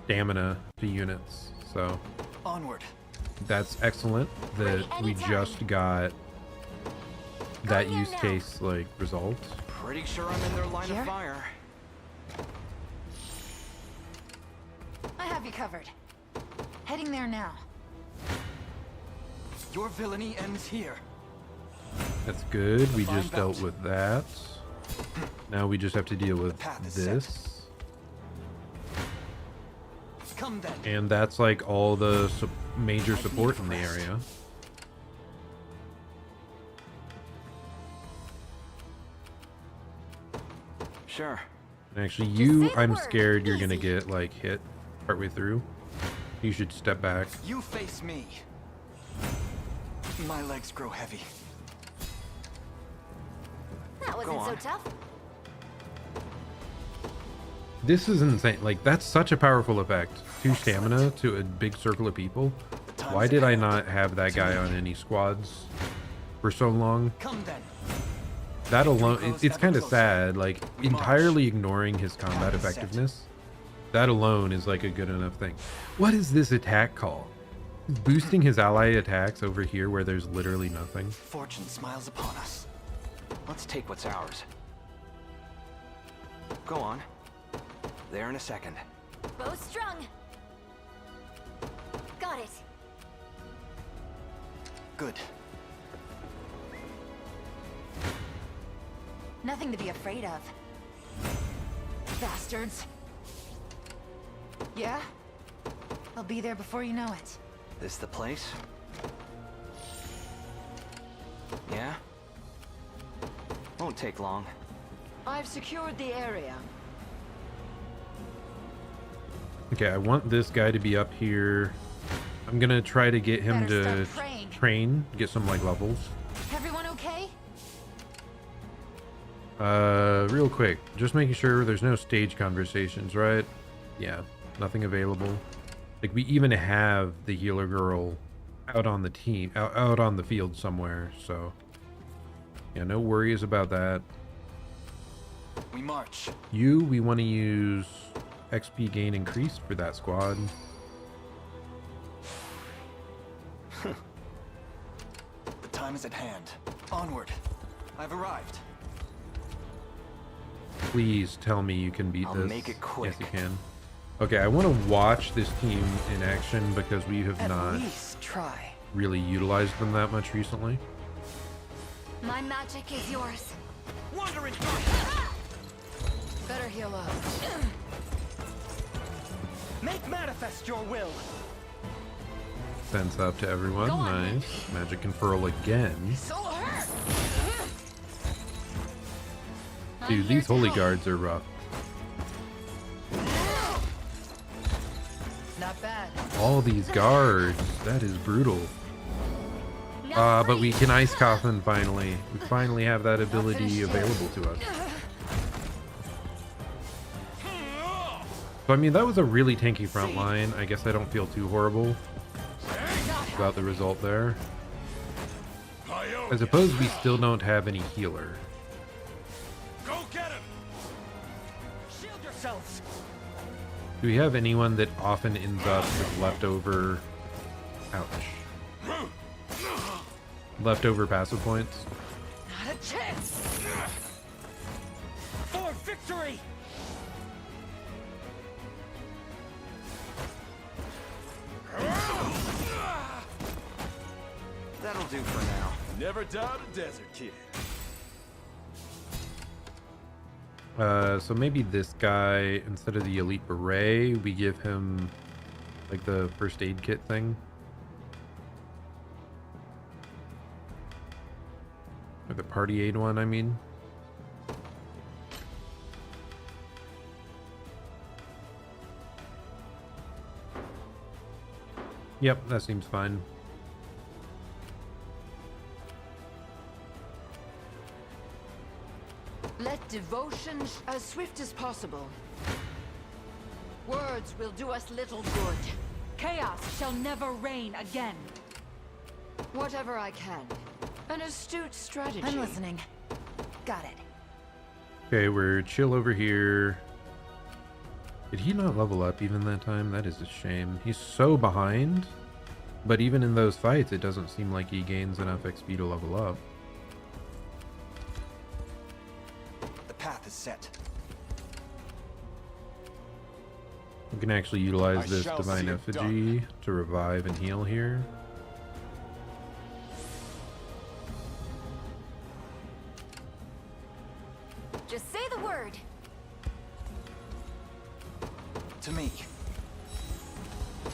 stamina to units. So Onward. that's excellent that Ready we anytime. just got that here use now. case like result. Pretty sure I'm in their line Here? of fire. I have you covered. Heading there now. Your villainy ends here. That's good. We Fine just dealt bout. with that. Now we just have to deal with path is set. this. Come then. And that's like all the major I need support in the rest. area. Sure. And actually, you, say the I'm word. scared you're gonna Easy. get like hit partway through. You should step back. You face me. My legs grow heavy. That wasn't so on. tough. This is insane. Like, that's such a powerful effect. 2 stamina to a big circle of people. time's Why at did I hand. not have that guy on any squads for so long? Come then. That Victory alone, grows it's ever kind of closer. sad. Like, We march. entirely ignoring his combat path is set. effectiveness. That alone is like a good enough thing. What is this attack called? Boosting his ally attacks over here where there's literally nothing. Fortune smiles upon us. Let's take what's ours. Go on. There in a second. Bow strung. Got it. Good. Nothing to be afraid of. Bastards. Yeah? I'll be there before you know it. This the place? Yeah? Won't take long. I've secured the area. Okay, I want this guy to be up here. I'm gonna try to get him Better to start praying. train, get some like levels. Everyone okay? Real quick, just making sure there's no stage conversations, right? Yeah, nothing available. Like, we even have the healer girl out on the team, out on the field somewhere. So yeah, no worries about that. We march. We want to use XP gain increase for that squad. The time is at hand. Onward. I've arrived. Please tell me you can beat I'll this. make it quick. Yes, you can. Okay, I want to watch this team in action because we have not least try. really utilized them that much recently. My magic is yours. Wandering Better heal up. Make manifest your will. Sense up to everyone. Nice. Magic conferral again. Dude, these holy guards are rough. Not bad. All these guards. That is brutal. But we can Ice Coffin finally. We finally have that ability available to us. So, I mean, that was a really tanky front line. I guess I don't feel too horrible about the result there. I suppose we still don't have any healer. Go get him. Shield yourselves. Do we have anyone that often ends up with leftover... Ouch. Leftover passive points? Not a chance. For victory. That'll do for now. Never doubt a desert kid. So maybe this guy, instead of the elite beret, we give him like the first aid kit thing. Or the party aid one, I mean. Yep, that seems fine. Let devotion as swift as possible. Words will do us little good. Chaos shall never reign again. Whatever I can. An astute strategy. I'm listening. Got it. Okay, we're chill over here. Did he not level up even that time? That is a shame. He's so behind. But even in those fights, it doesn't seem like he gains enough XP to level up. The path is set. We can actually utilize I this shall Divine see it Effigy to revive and heal here. Just say the word. To me.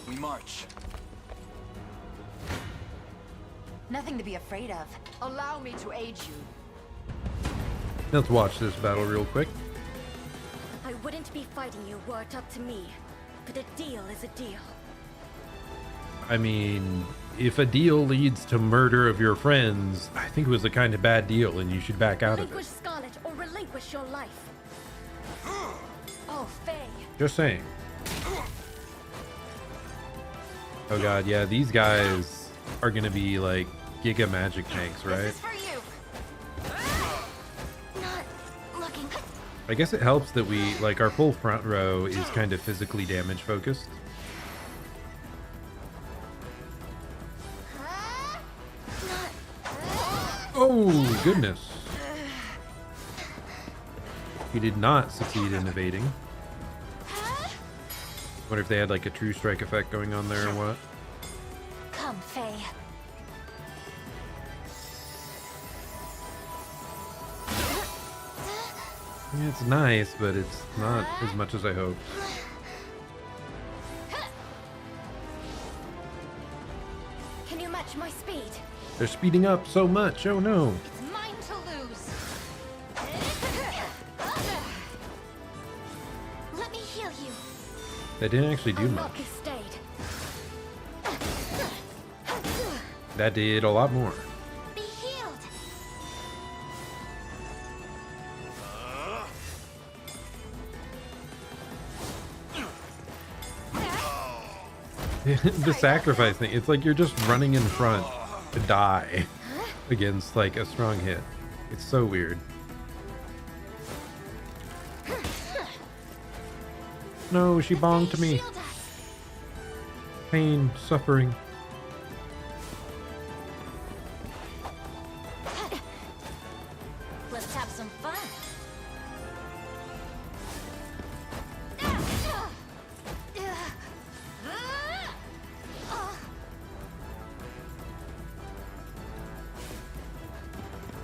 We march. Nothing to be afraid of. Allow me to aid you. Let's watch this battle real quick. I wouldn't be fighting you were it up to me, but a deal is a deal. I mean, if a deal leads to murder of your friends, I think it was a kind of bad deal and you should back out of Relinquish it. Scarlet or relinquish your life. Oh, Faye. Just saying. Oh god, yeah, these guys are gonna be like Giga Magic tanks, right? This is for you. Not looking. I guess it helps that we, like, our full front row is kind of physically damage focused. Oh, goodness. He did not succeed in evading. Wonder if they had like a true strike effect going on there or what. Come, Faye. Yeah, it's nice, but it's not as much as I hoped. Can you match my speed? They're speeding up so much. Oh no. It's mine to lose. Let me heal you. That didn't actually do I'll much. not be stayed. That did a lot more. Be healed. The sacrifice thing, it's like you're just running in front to die against like a strong hit. It's so weird. No, she bonked me. Pain, suffering. Let's have some fun.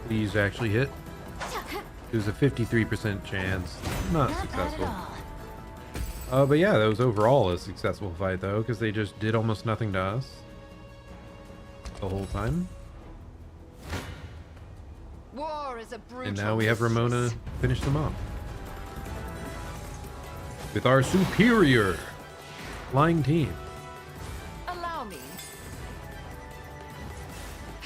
These actually hit. It was a 53% chance. Not successful. But yeah, that was overall a successful fight though, because they just did almost nothing to us the whole time. War is a brutal And now we have business. Ramona finish them off. With our superior flying team. Allow me.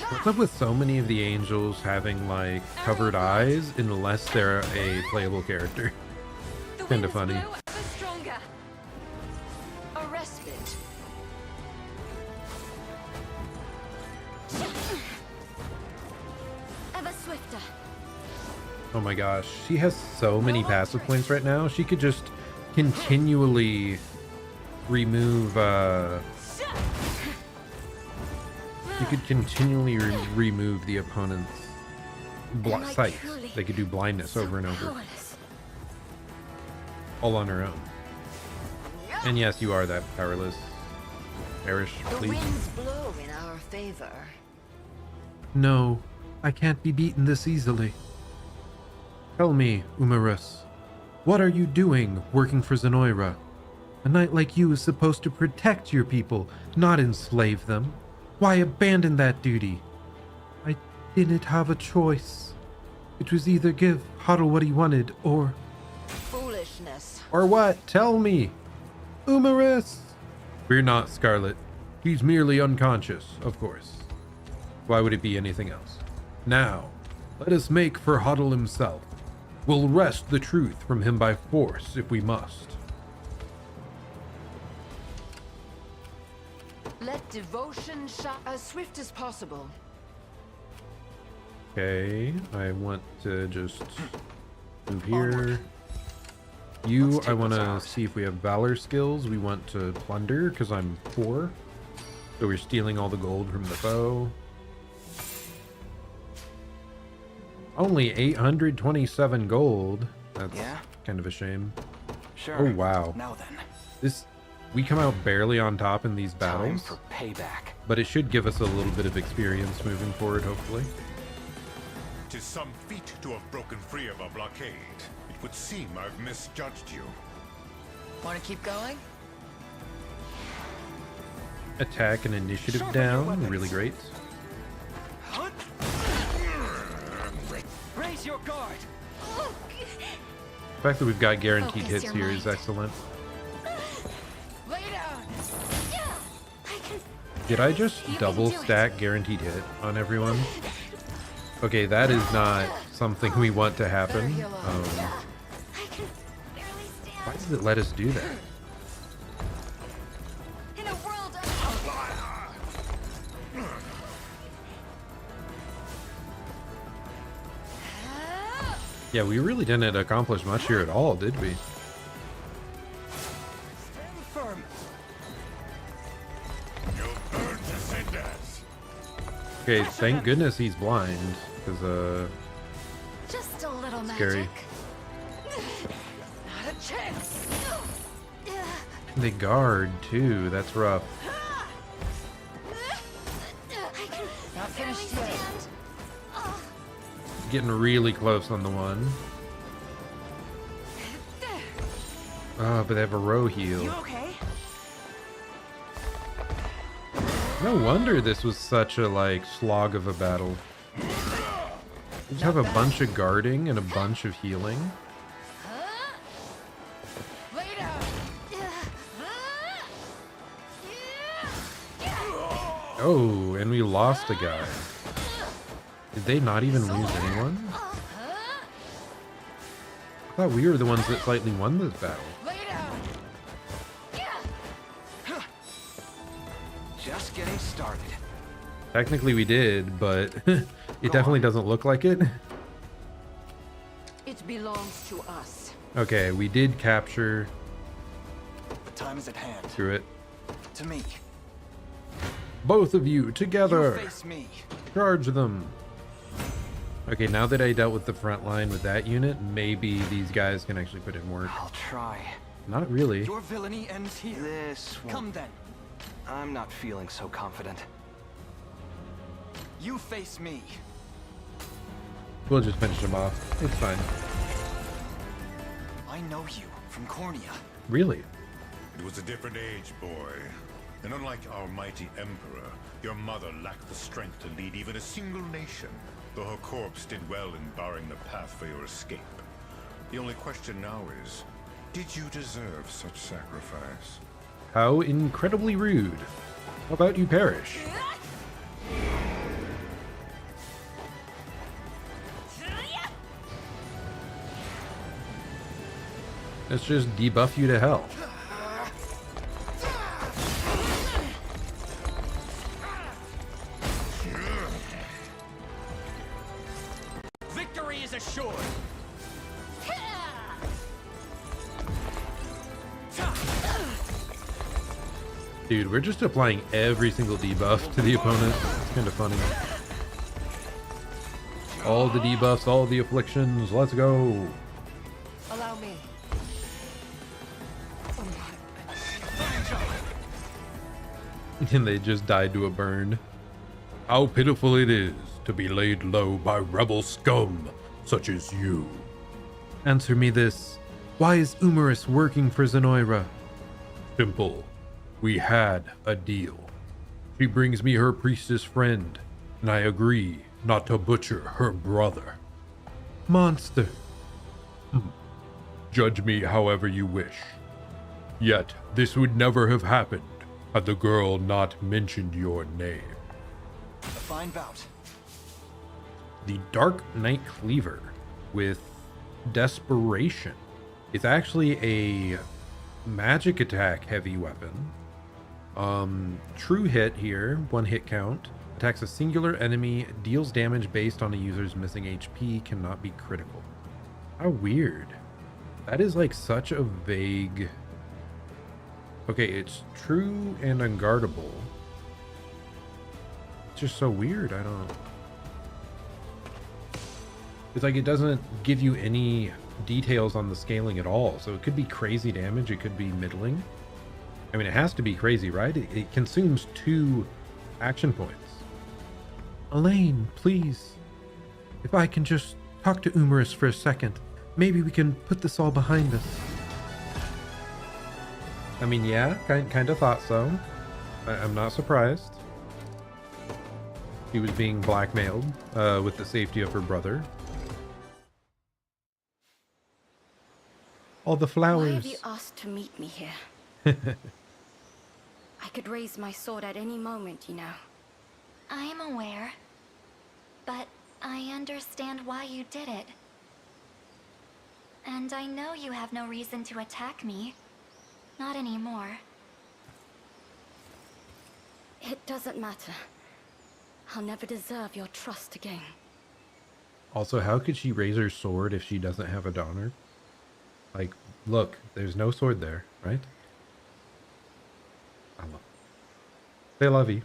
What's up with so many of the angels having like covered eyes unless they're a playable character? Kind of funny. Stronger. A respite. Ever swifter. Oh my gosh, she has so many passive points right now. She could just continually remove you could continually remove the opponent's sight. They could do blindness over and over. All on her own. And yes, you are that powerless. Perish, The please. winds blow in our favor. No, I can't be beaten this easily. Tell me, Umarus, what are you doing working for Zenoira? A knight like you is supposed to protect your people, not enslave them. Why abandon that duty? I didn't have a choice. It was either give Huddle what he wanted, or... Foolishness. Or what? Tell me. Umarus! We're not Scarlet. He's merely unconscious, of course. Why would it be anything else? Now, let us make for Huddle himself. We'll wrest the truth from him by force if we must. Let devotion shine as swift as possible. Okay, I want to just move here. You, I want to see if we have Valor skills. We want to plunder because I'm poor. So we're stealing all the gold from the foe. Only 827 gold. That's kind of a shame. Sure. Oh wow. Now then. We come out barely on top in these battles. Time for payback. But it should give us a little bit of experience moving forward, hopefully. 'Tis some feat to have broken free of a blockade. It would seem I've misjudged you. Want to keep going? Attack and initiative down, really great. Raise your guard. The fact that we've got guaranteed hits here is excellent. Lay down. Did I just double stack guaranteed hit on everyone? Okay, that is not something we want to happen. Why does it let us do that? In a world of... Yeah, we really didn't accomplish much here at all, did we? Stand firm. You'll burn to cinders. Okay, thank goodness he's blind, because Just a little scary. magic. Not a chance. They guard too, that's rough. Not finished yet. Getting really close on the one. Oh, but they have a row heal. You okay? No wonder this was such a like slog of a battle. We just have a bunch of guarding and a bunch of healing. Lay down. Oh, and we lost a guy. Did they not even lose anyone? I thought we were the ones that slightly won this battle. Lay down. getting started. Technically we did, but it definitely doesn't look like it. It belongs to us. Okay, we did capture. The time is at hand. Screw it. To me. Both of you together. You face me. Charge them. Okay, now that I dealt with the front line with that unit, maybe these guys can actually put in work. I'll try. Not really. Your villainy ends here. This won't... Come then. I'm not feeling so confident. You face me. We'll just finish them off. It's fine. I know you from Cornea. Really? It was a different age, boy. And unlike our mighty emperor, your mother lacked the strength to lead even a single nation, though her corpse did well in barring the path for your escape. The only question now is, did you deserve such sacrifice? How incredibly rude. How about you perish? Let's just debuff you to hell. Victory is assured. Dude, we're just applying every single debuff to the opponent. It's kind of funny. All the debuffs, all the afflictions. Let's go. Allow me. And they just died to a burn. How pitiful it is to be laid low by rebel scum such as you. Answer me this. Why is Umarus working for Zenoira? Simple. We had a deal. She brings me her priestess friend, and I agree not to butcher her brother. Monster. Judge me however you wish. Yet this would never have happened had the girl not mentioned your name. A fine bout. The Dark Knight Cleaver with Desperation. It's actually a magic attack heavy weapon. True hit here, 1 hit count. Attacks a singular enemy, deals damage based on a user's missing HP, cannot be critical. How weird. That is like such a vague... Okay, it's true and unguardable. It's just so weird, I don't... It's like it doesn't give you any details on the scaling at all. So it could be crazy damage, it could be middling. I mean, it has to be crazy, right? It consumes 2 action points. Elaine, please. If I can just talk to Umarus for a second, maybe we can put this all behind us. I mean, yeah, kind of thought so. I'm not surprised. She was being blackmailed with the safety of her brother. All the flowers. Why have you asked to meet me here? I could raise my sword at any moment, you know. I'm aware, but I understand why you did it. And I know you have no reason to attack me. Not anymore. It doesn't matter. I'll never deserve your trust again. Also, how could she raise her sword if she doesn't have a daughter? Like, look, there's no sword there, right? I love. They love you.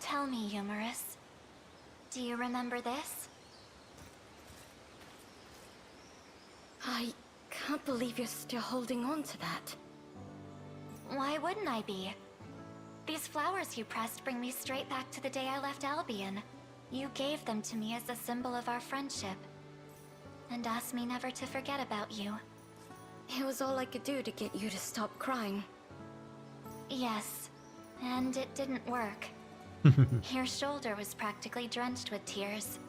Tell me, Umarus. Do you remember this? I can't believe you're still holding on to that. Why wouldn't I be? These flowers you pressed bring me straight back to the day I left Albion. You gave them to me as a symbol of our friendship, and asked me never to forget about you. It was all I could do to get you to stop crying. Yes, and it didn't work. Your shoulder was practically drenched with tears.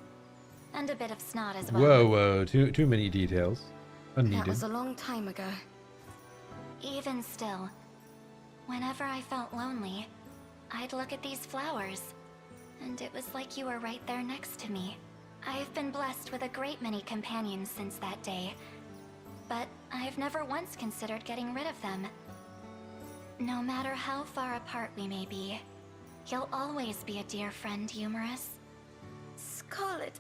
And a bit of snot as well. Whoa, too many details. Unneeded. That was a long time ago. Even still, whenever I felt lonely, I'd look at these flowers, and it was like you were right there next to me. I've been blessed with a great many companions since that day, but I've never once considered getting rid of them. No matter how far apart we may be, you'll always be a dear friend, Humorous. Scarlet,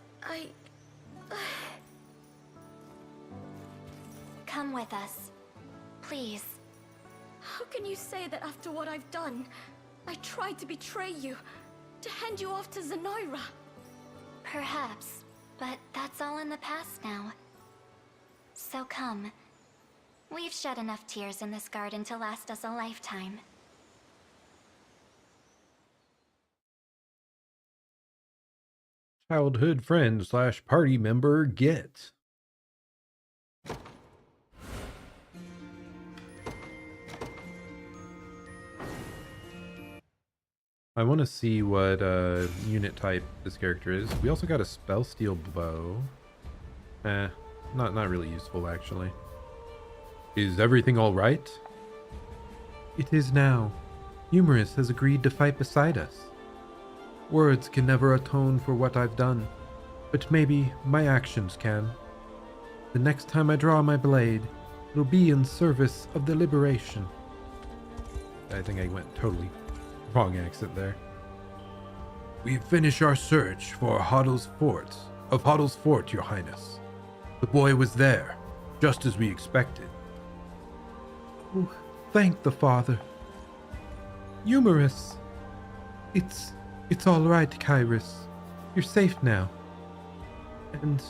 Come with us. Please. How can you say that after what I've done? I tried to betray you, to hand you off to Zenoira. Perhaps, but that's all in the past now. So come. We've shed enough tears in this garden to last us a lifetime. Childhood friend / party member get. I want to see what unit type this character is. We also got a spell steel bow. Not really useful actually. Is everything all right? It is now. Humorous has agreed to fight beside us. Words can never atone for what I've done, but maybe my actions can. The next time I draw my blade, it'll be in service of the liberation. I think I went totally wrong accent there. We finish our search for Hoddle's Fort, Your Highness. The boy was there, just as we expected. Oh, thank the Father. Humorous. It's all right, Kyrus. You're safe now. And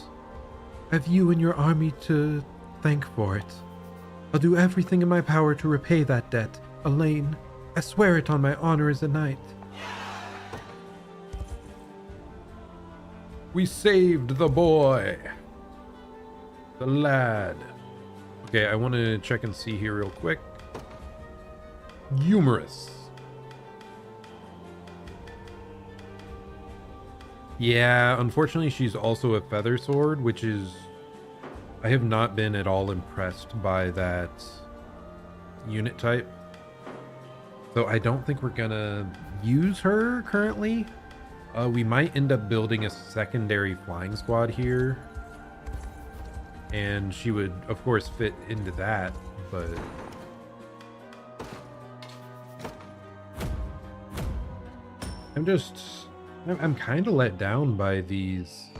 I've you and your army to thank for it. I'll do everything in my power to repay that debt. Elaine, I swear it on my honor as a knight. We saved the boy. The lad. Okay, I want to check and see here real quick. Humorous. Yeah, unfortunately she's also a feather sword, which is... I have not been at all impressed by that unit type. So I don't think we're gonna use her currently. We might end up building a secondary flying squad here. And she would, of course, fit into that, but... I'm kind of let down by these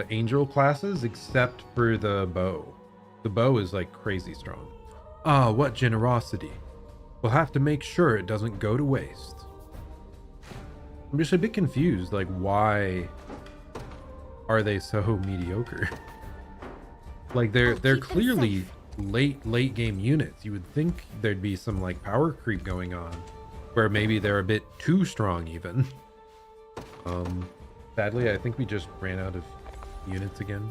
angel classes, except for the bow. The bow is like crazy strong. Ah, what generosity. We'll have to make sure it doesn't go to waste. I'm just a bit confused, like why are they so mediocre? Like they're clearly late game units. You would think there'd be some like power creep going on, where maybe they're a bit too strong even. Sadly, I think we just ran out of units again.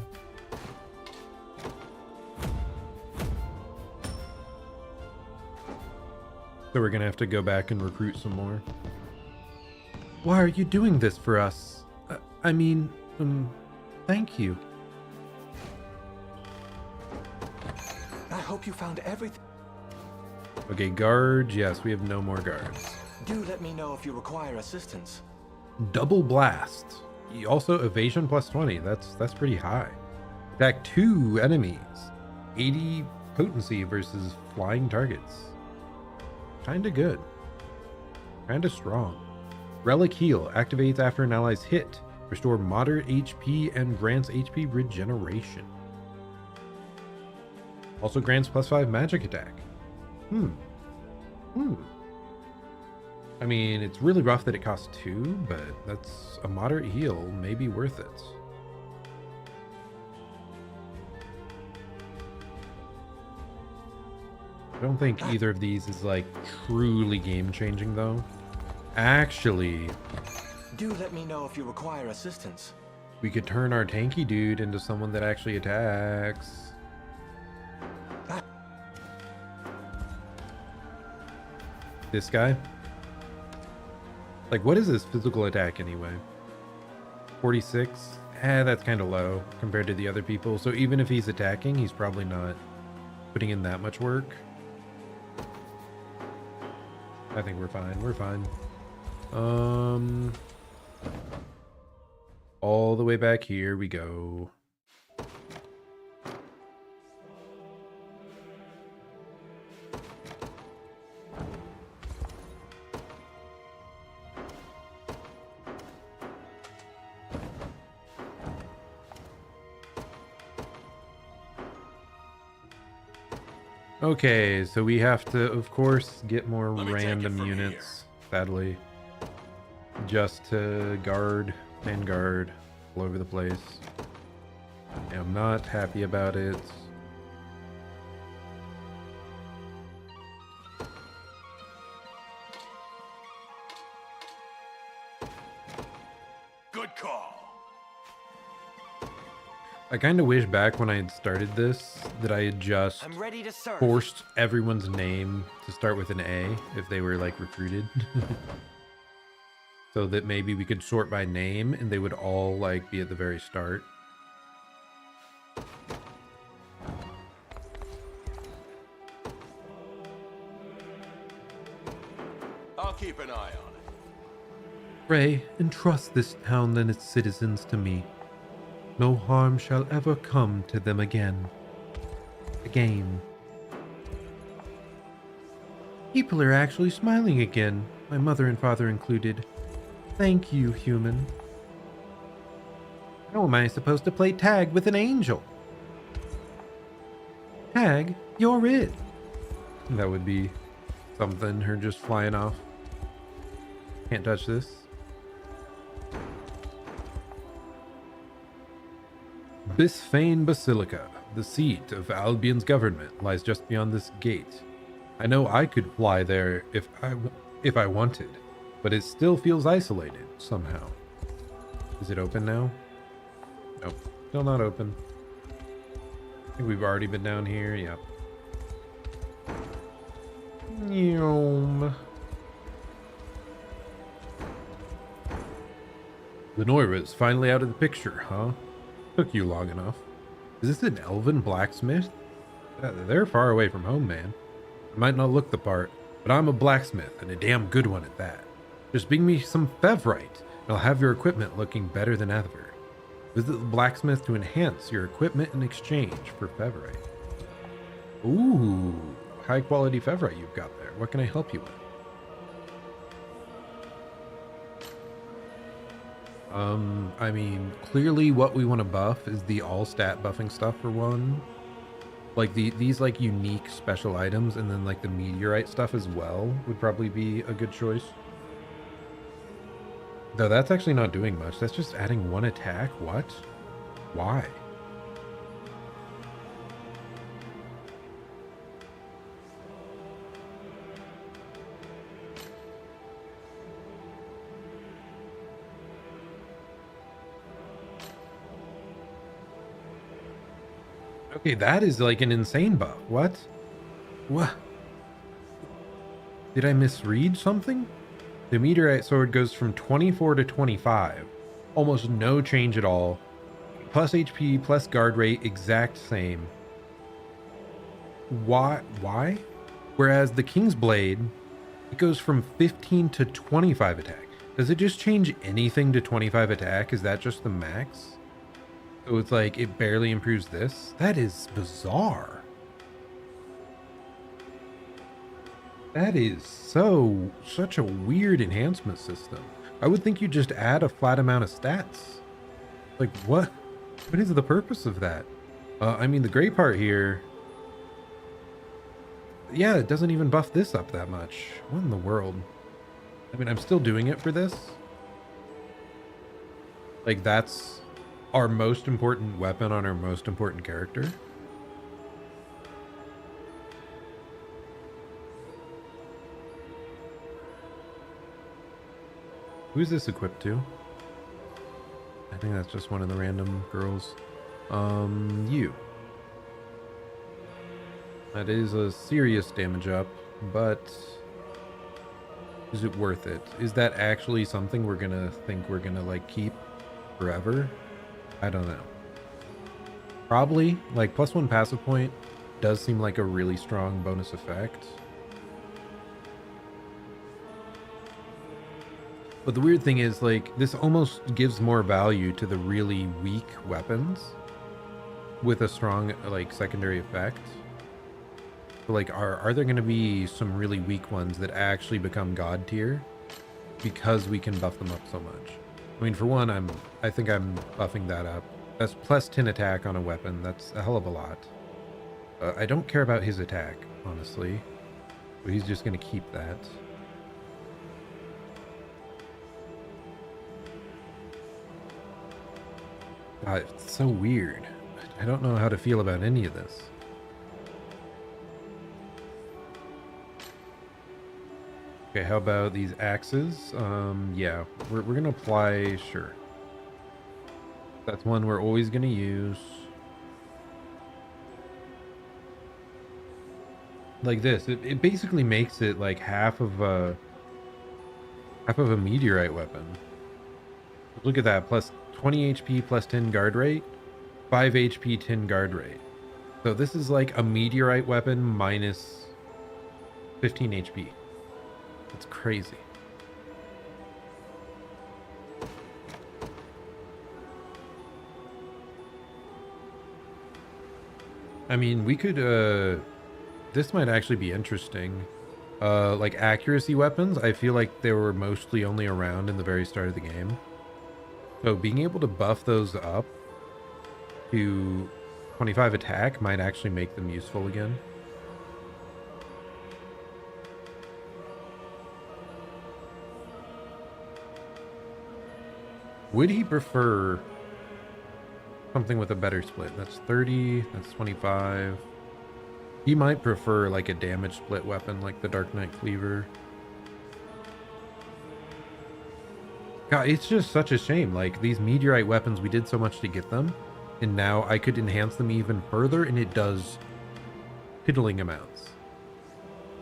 So we're gonna have to go back and recruit some more. Why are you doing this for us? I mean, thank you. I hope you found everything. Okay, guards. Yes, we have no more guards. Do let me know if you require assistance. Double blast. Also evasion plus 20. That's pretty high. Attack 2 enemies. 80 potency versus flying targets. Kinda good. Kinda strong. Relic heal activates after an ally's hit. Restore moderate HP and grants HP regeneration. Also grants +5 magic attack. I mean, it's really rough that it costs 2, but that's a moderate heal, may be worth it. I don't think either of these is like truly game changing though. Actually, do let me know if you require assistance. We could turn our tanky dude into someone that actually attacks. This guy? Like, what is his physical attack anyway? 46? That's kind of low compared to the other people. So even if he's attacking, he's probably not putting in that much work. I think we're fine. We're fine. All the way back here we go. Okay, so we have to, of course, get more random units, sadly. Just to guard and guard all over the place. I'm not happy about it. Good call. I kind of wish back when I had started this that I had just I'm ready to serve. forced everyone's name to start with an A if they were like recruited. So that maybe we could sort by name and they would all like be at the very start. I'll keep an eye on it. Pray, entrust this town and its citizens to me. No harm shall ever come to them again. People are actually smiling again, my mother and father included. Thank you, human. How am I supposed to play tag with an angel? Tag, you're it. That would be something, her just flying off. Can't touch this. Bisphane Basilica, the seat of Albion's government, lies just beyond this gate. I know I could fly there if I wanted, but it still feels isolated somehow. Is it open now? Nope, still not open. I think we've already been down here. Yep. Yum. The Noira's finally out of the picture, huh? Took you long enough. Is this an elven blacksmith? They're far away from home, man. I might not look the part, but I'm a blacksmith and a damn good one at that. Just bring me some fevrite, and I'll have your equipment looking better than ever. Visit the blacksmith to enhance your equipment in exchange for fevrite. Ooh, high quality fevrite you've got there. What can I help you with? I mean, clearly what we want to buff is the all stat buffing stuff for one. Like these like unique special items, and then like the meteorite stuff as well would probably be a good choice. Though that's actually not doing much. That's just adding one attack. What? Why? Okay, that is like an insane buff. What? What? Did I misread something? The meteorite sword goes from 24 to 25. Almost no change at all. Plus HP, plus guard rate, exact same. Why? Whereas the King's Blade, it goes from 15 to 25 attack. Does it just change anything to 25 attack? Is that just the max? So it's like it barely improves this? That is bizarre. That is such a weird enhancement system. I would think you just add a flat amount of stats. Like what is the purpose of that? I mean, the great part here, yeah, it doesn't even buff this up that much. What in the world? I mean, I'm still doing it for this. Like that's our most important weapon on our most important character. Who's this equipped to? I think that's just one of the random girls. You. That is a serious damage up, but is it worth it? Is that actually something we're gonna like keep forever? I don't know. Probably. Like +1 passive point does seem like a really strong bonus effect. But the weird thing is, like, this almost gives more value to the really weak weapons with a strong, like, secondary effect. But, like, are there going to be some really weak ones that actually become god tier because we can buff them up so much? I mean, for one, I think I'm buffing that up. That's +10 attack on a weapon. That's a hell of a lot. I don't care about his attack, honestly. But he's just going to keep that. God, it's so weird. I don't know how to feel about any of this. Okay, how about these axes? Yeah, we're going to apply, sure. That's one we're always going to use. Like this, it basically makes it like half of a meteorite weapon. Look at that, plus 20 HP plus 10 guard rate, 5 HP 10 guard rate. So this is like a meteorite weapon minus 15 HP. It's crazy. I mean, we could this might actually be interesting. Like accuracy weapons, I feel like they were mostly only around in the very start of the game. So being able to buff those up to 25 attack might actually make them useful again. Would he prefer something with a better split? That's 30, that's 25. He might prefer like a damage split weapon like the Dark Knight Cleaver. God, it's just such a shame. Like these meteorite weapons, we did so much to get them, and now I could enhance them even further, and it does piddling amounts.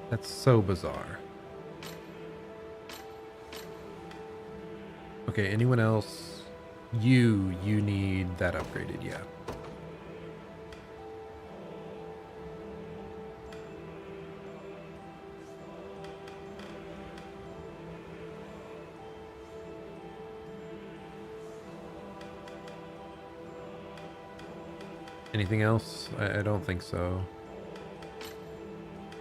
That's so bizarre. Okay, anyone else? You need that upgraded, yeah. Anything else? I don't think so.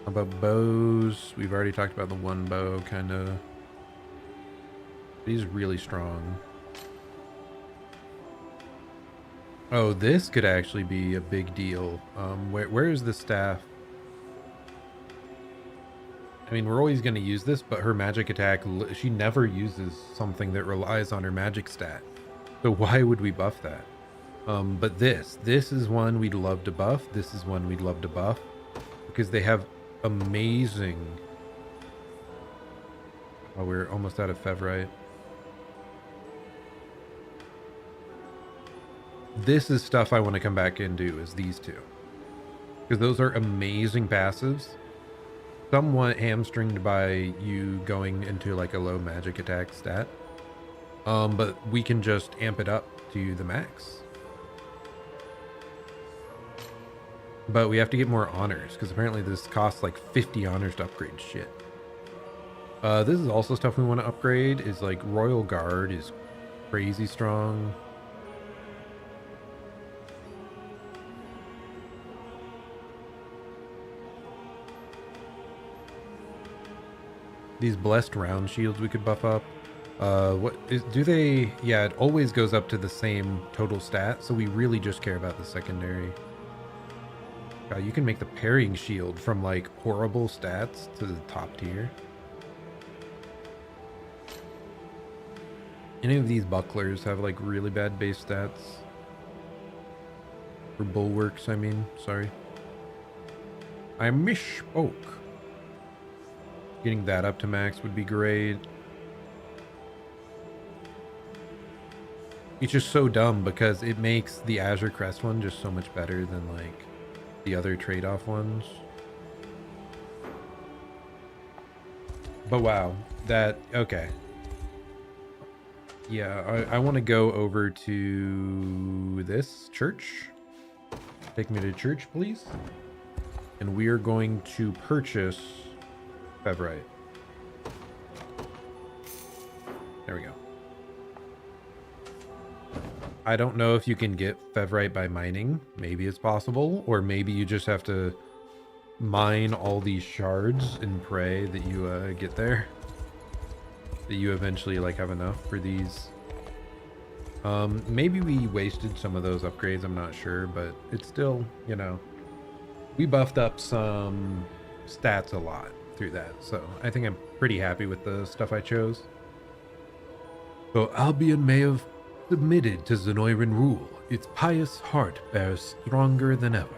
How about bows? We've already talked about the one bow, kind of. He's really strong. Oh, this could actually be a big deal. Where is the staff? I mean, we're always going to use this, but her magic attack, she never uses something that relies on her magic stat. So why would we buff that? But this is one we'd love to buff. This is one we'd love to buff because they have amazing. Oh, we're almost out of Fevrite. This is stuff I want to come back and do, is these two, because those are amazing passives. Somewhat hamstringed by you going into like a low magic attack stat, but we can just amp it up to the max. But we have to get more honors, because apparently this costs like 50 honors to upgrade shit. This is also stuff we want to upgrade, is like Royal Guard is crazy strong. These blessed round shields we could buff up. Do they? Yeah, it always goes up to the same total stat, so we really just care about the secondary. You can make the parrying shield from like horrible stats to the top tier. Any of these bucklers have like really bad base stats? Or bulwarks, I mean, sorry. I misspoke. Getting that up to max would be great. It's just so dumb because it makes the Azure Crest one just so much better than like the other trade-off ones. But wow, that, okay. Yeah, I want to go over to this church. Take me to church, please. And we are going to purchase Fevrite. There we go. I don't know if you can get Fevrite by mining. Maybe it's possible, or maybe you just have to mine all these shards and pray that you get there. That you eventually like have enough for these. Maybe we wasted some of those upgrades, I'm not sure, but it's still, you know, we buffed up some stats a lot through that, so I think I'm pretty happy with the stuff I chose. So Albion may have submitted to Zenoiran rule, its pious heart bears stronger than ever.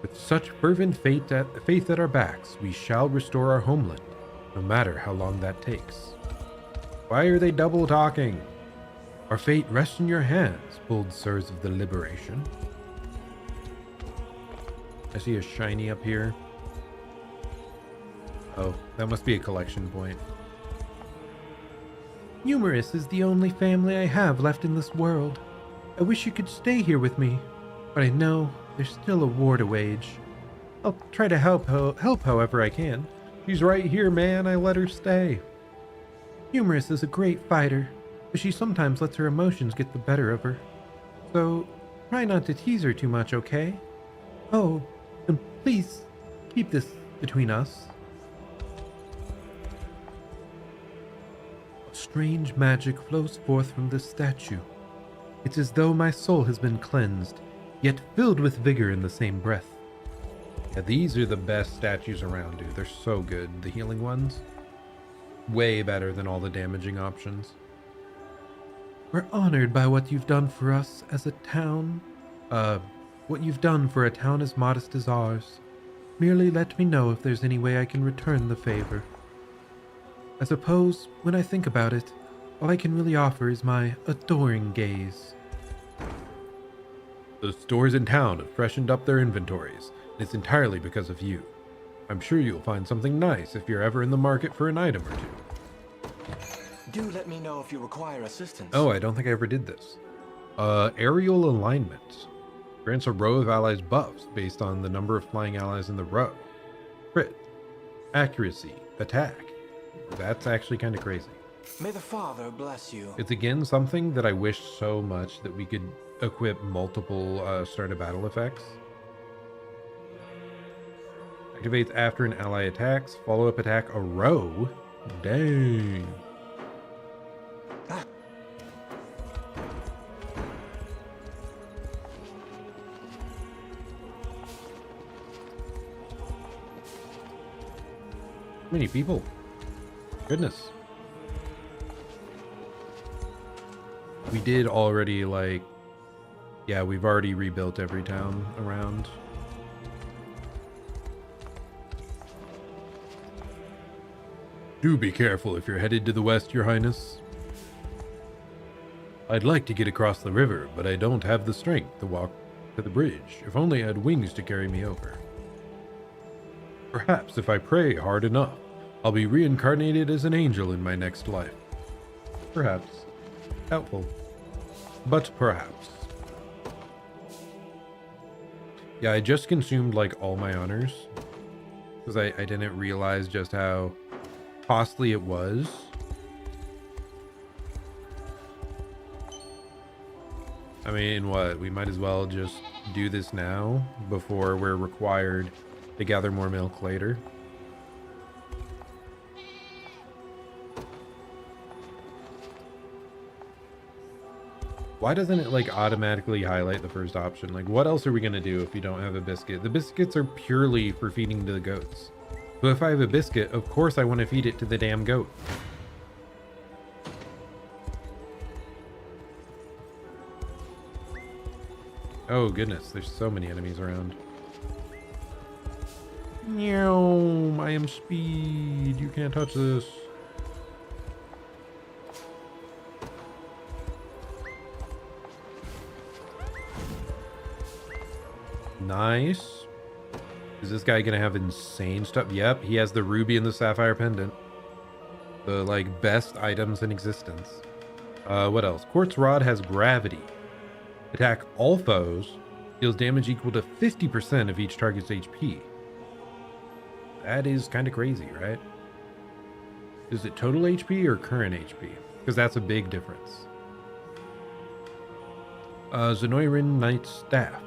With such fervent faith at our backs, we shall restore our homeland, no matter how long that takes. Why are they double talking? Our fate rests in your hands, bold sirs of the liberation. I see a shiny up here. Oh, that must be a collection point. Numerous is the only family I have left in this world. I wish you could stay here with me, but I know there's still a war to wage. I'll try to help however I can. She's right here, man. I let her stay. Numerous is a great fighter, but she sometimes lets her emotions get the better of her. So, try not to tease her too much, okay? Oh, and please, keep this between us. A strange magic flows forth from this statue. It's as though my soul has been cleansed, yet filled with vigor in the same breath. Yeah, these are the best statues around, dude. They're so good. The healing ones, way better than all the damaging options. We're honored by what you've done for us as a town. What you've done for a town as modest as ours. Merely let me know if there's any way I can return the favor. I suppose, when I think about it, all I can really offer is my adoring gaze. The stores in town have freshened up their inventories. It's entirely because of you. I'm sure you'll find something nice if you're ever in the market for an item or two. Do let me know if you require assistance. Oh, I don't think I ever did this. Aerial alignment. Grants a row of allies buffs based on the number of flying allies in the row. Crit. Accuracy. Attack. That's actually kind of crazy. May the Father bless you. It's again something that I wish so much that we could equip multiple start of battle effects. Activates after an ally attacks. Follow-up attack a row. Dang. Many people. Goodness. We did already, like, yeah, we've already rebuilt every town around. Do be careful if you're headed to the west, Your Highness. I'd like to get across the river, but I don't have the strength to walk to the bridge. If only I had wings to carry me over. Perhaps if I pray hard enough, I'll be reincarnated as an angel in my next life. Perhaps. Doubtful. But perhaps. Yeah, I just consumed like all my honors because I didn't realize just how costly it was. I mean, what? We might as well just do this now before we're required to gather more milk later. Why doesn't it like automatically highlight the first option? Like, what else are we gonna do if you don't have a biscuit? The biscuits are purely for feeding to the goats. So if I have a biscuit, of course I want to feed it to the damn goat. Oh goodness, there's so many enemies around. Meow, I am speed. You can't touch this. Nice. Is this guy gonna have insane stuff? Yep, he has the ruby and the sapphire pendant. The like best items in existence. What else? Quartz rod has gravity. Attack all foes. Deals damage equal to 50% of each target's HP. That is kind of crazy, right? Is it total HP or current HP? Because that's a big difference. Zenoiran Knight's Staff.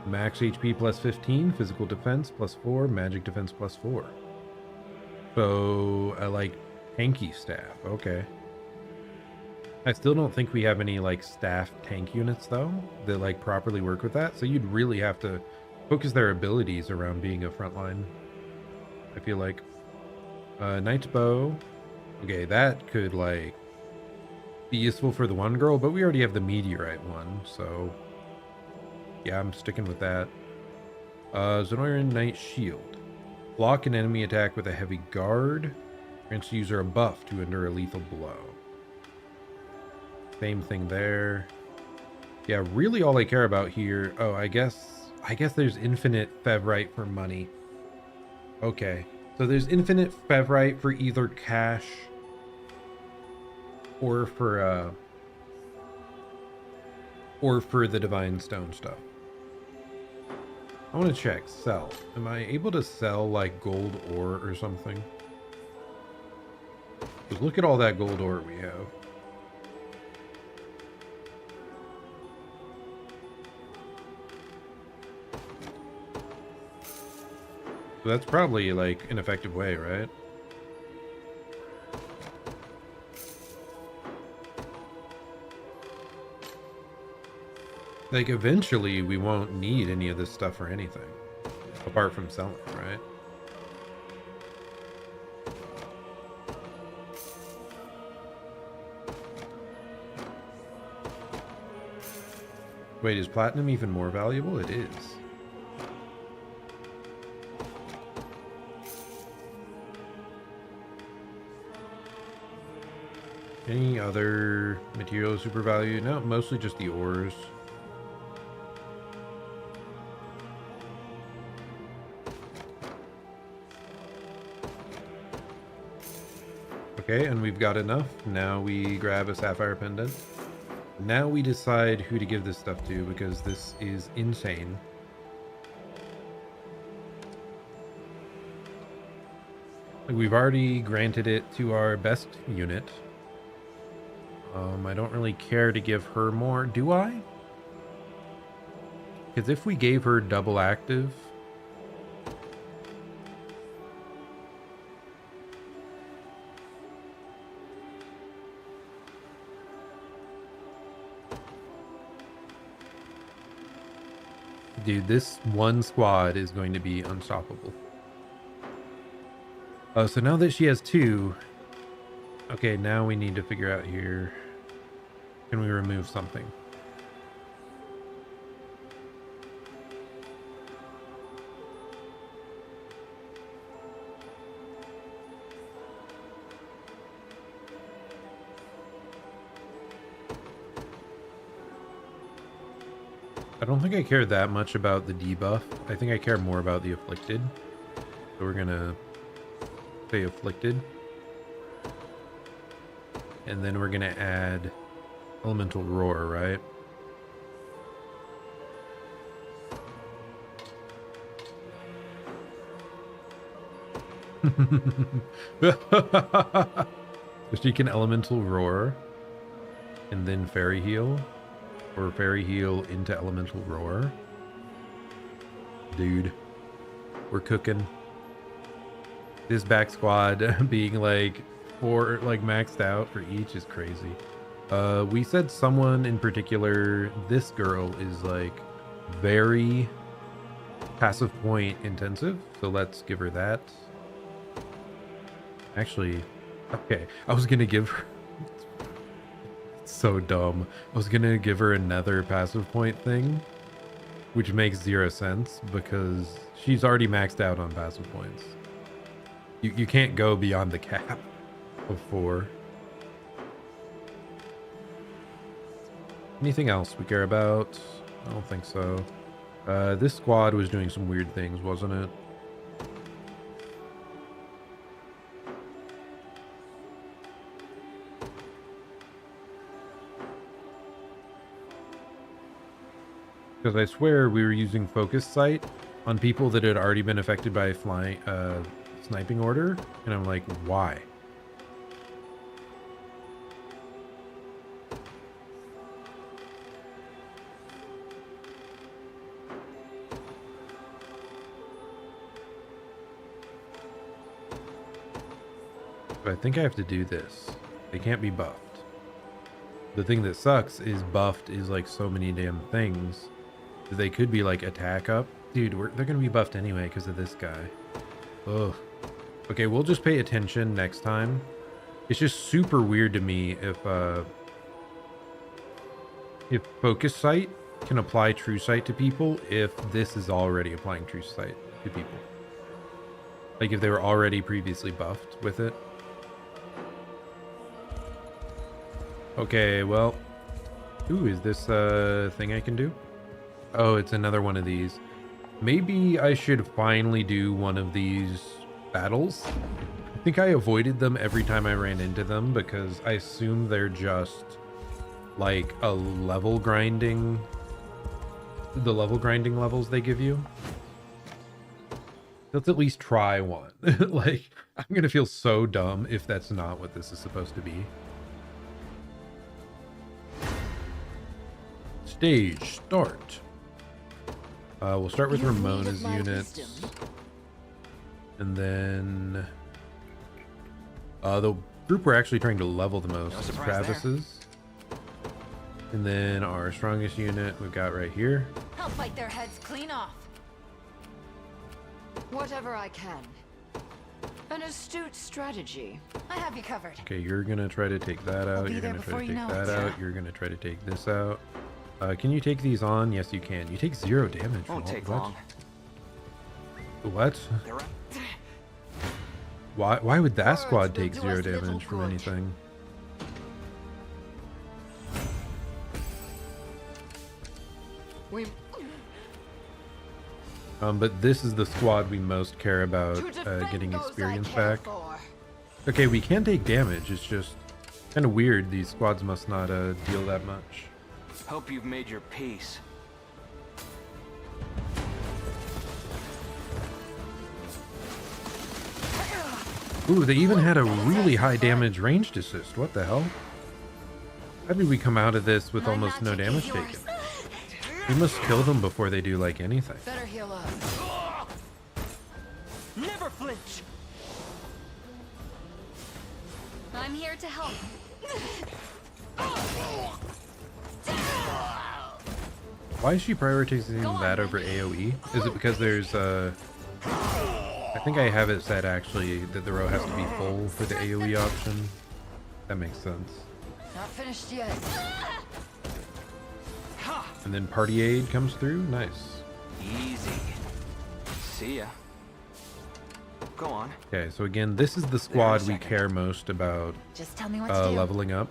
Max HP plus 15, physical defense plus 4, magic defense plus 4. So, I like tanky staff. Okay. I still don't think we have any like staff tank units though that like properly work with that. So you'd really have to focus their abilities around being a frontline. I feel like Knight's Bow. Okay, that could like be useful for the one girl, but we already have the meteorite one, so yeah, I'm sticking with that. Zenoiran Knight Shield. Block an enemy attack with a heavy guard. Grants the user a buff to endure a lethal blow. Same thing there. Yeah, really all I care about here. Oh, I guess there's infinite Fevrite for money. Okay. So there's infinite Fevrite for either cash or for the Divine Stone stuff. I want to check. Sell. Am I able to sell like gold ore or something? Because look at all that gold ore we have. So that's probably like an effective way, right? Like eventually we won't need any of this stuff for anything apart from selling, right? Wait, is platinum even more valuable? It is. Any other material super value? No, mostly just the ores. Okay, and we've got enough. Now we grab a sapphire pendant. Now we decide who to give this stuff to, because this is insane. We've already granted it to our best unit. I don't really care to give her more, do I? Because if we gave her double active... Dude, this one squad is going to be unstoppable. So now that she has two... Okay, now we need to figure out here... Can we remove something? I don't think I care that much about the debuff. I think I care more about the afflicted. So we're gonna say afflicted. And then we're gonna add elemental roar, right? So she can elemental roar and then fairy heal, or fairy heal into elemental roar. Dude, we're cooking. This back squad being like maxed out for each is crazy. We said someone in particular, this girl is like very passive point intensive, so let's give her that. Actually, okay, I was gonna give her it's so dumb. I was gonna give her another passive point thing, which makes 0 sense because she's already maxed out on passive points. You can't go beyond the cap of 4. Anything else we care about? I don't think so. This squad was doing some weird things, wasn't it? Because I swear we were using focus sight on people that had already been affected by flying, sniping order, and I'm like, why? But I think I have to do this. They can't be buffed. The thing that sucks is buffed is like so many damn things. They could be like attack up Dude, they're gonna be buffed anyway because of this guy. Ugh. Okay, we'll just pay attention next time. It's just super weird to me if Focus Sight can apply True Sight to people if this is already applying True Sight to people. Like if they were already previously buffed with it. Okay, well. Ooh, is this a thing I can do? Oh, it's another one of these. Maybe I should finally do one of these battles. I think I avoided them every time I ran into them because I assume they're just like a level grinding, the level grinding levels they give you. Let's at least try one. Like, I'm gonna feel so dumb if that's not what this is supposed to be. Stage start. We'll start with Ramona's units. And then the group we're actually trying to level the most is Travis's. And then our strongest unit we've got right here. I'll fight their heads clean off. Whatever I can. An astute strategy. I have you covered. Okay, you're gonna try to take that out. You're gonna try to take that out. You're gonna try to take this out. Can you take these on? Yes, you can. You take 0 damage. Won't take long. What? Why would that squad take 0 damage from anything? But this is the squad we most care about getting experience back. Okay, we can take damage. It's just kind of weird. These squads must not deal that much. Hope you've made your peace. Ooh, they even had a really high damage ranged assist. What the hell? How did we come out of this with almost no damage taken? We must kill them before they do like anything. Better heal up. Never flinch. I'm here to help. Why is she prioritizing that over AoE? Is it because there's I think I have it set actually that the row has to be full for the AoE option. That makes sense. Not finished yet. And then party aid comes through. Nice. Easy. See ya. Go on. Okay, so again, this is the squad we care most about. Just tell me what to do. Leveling up.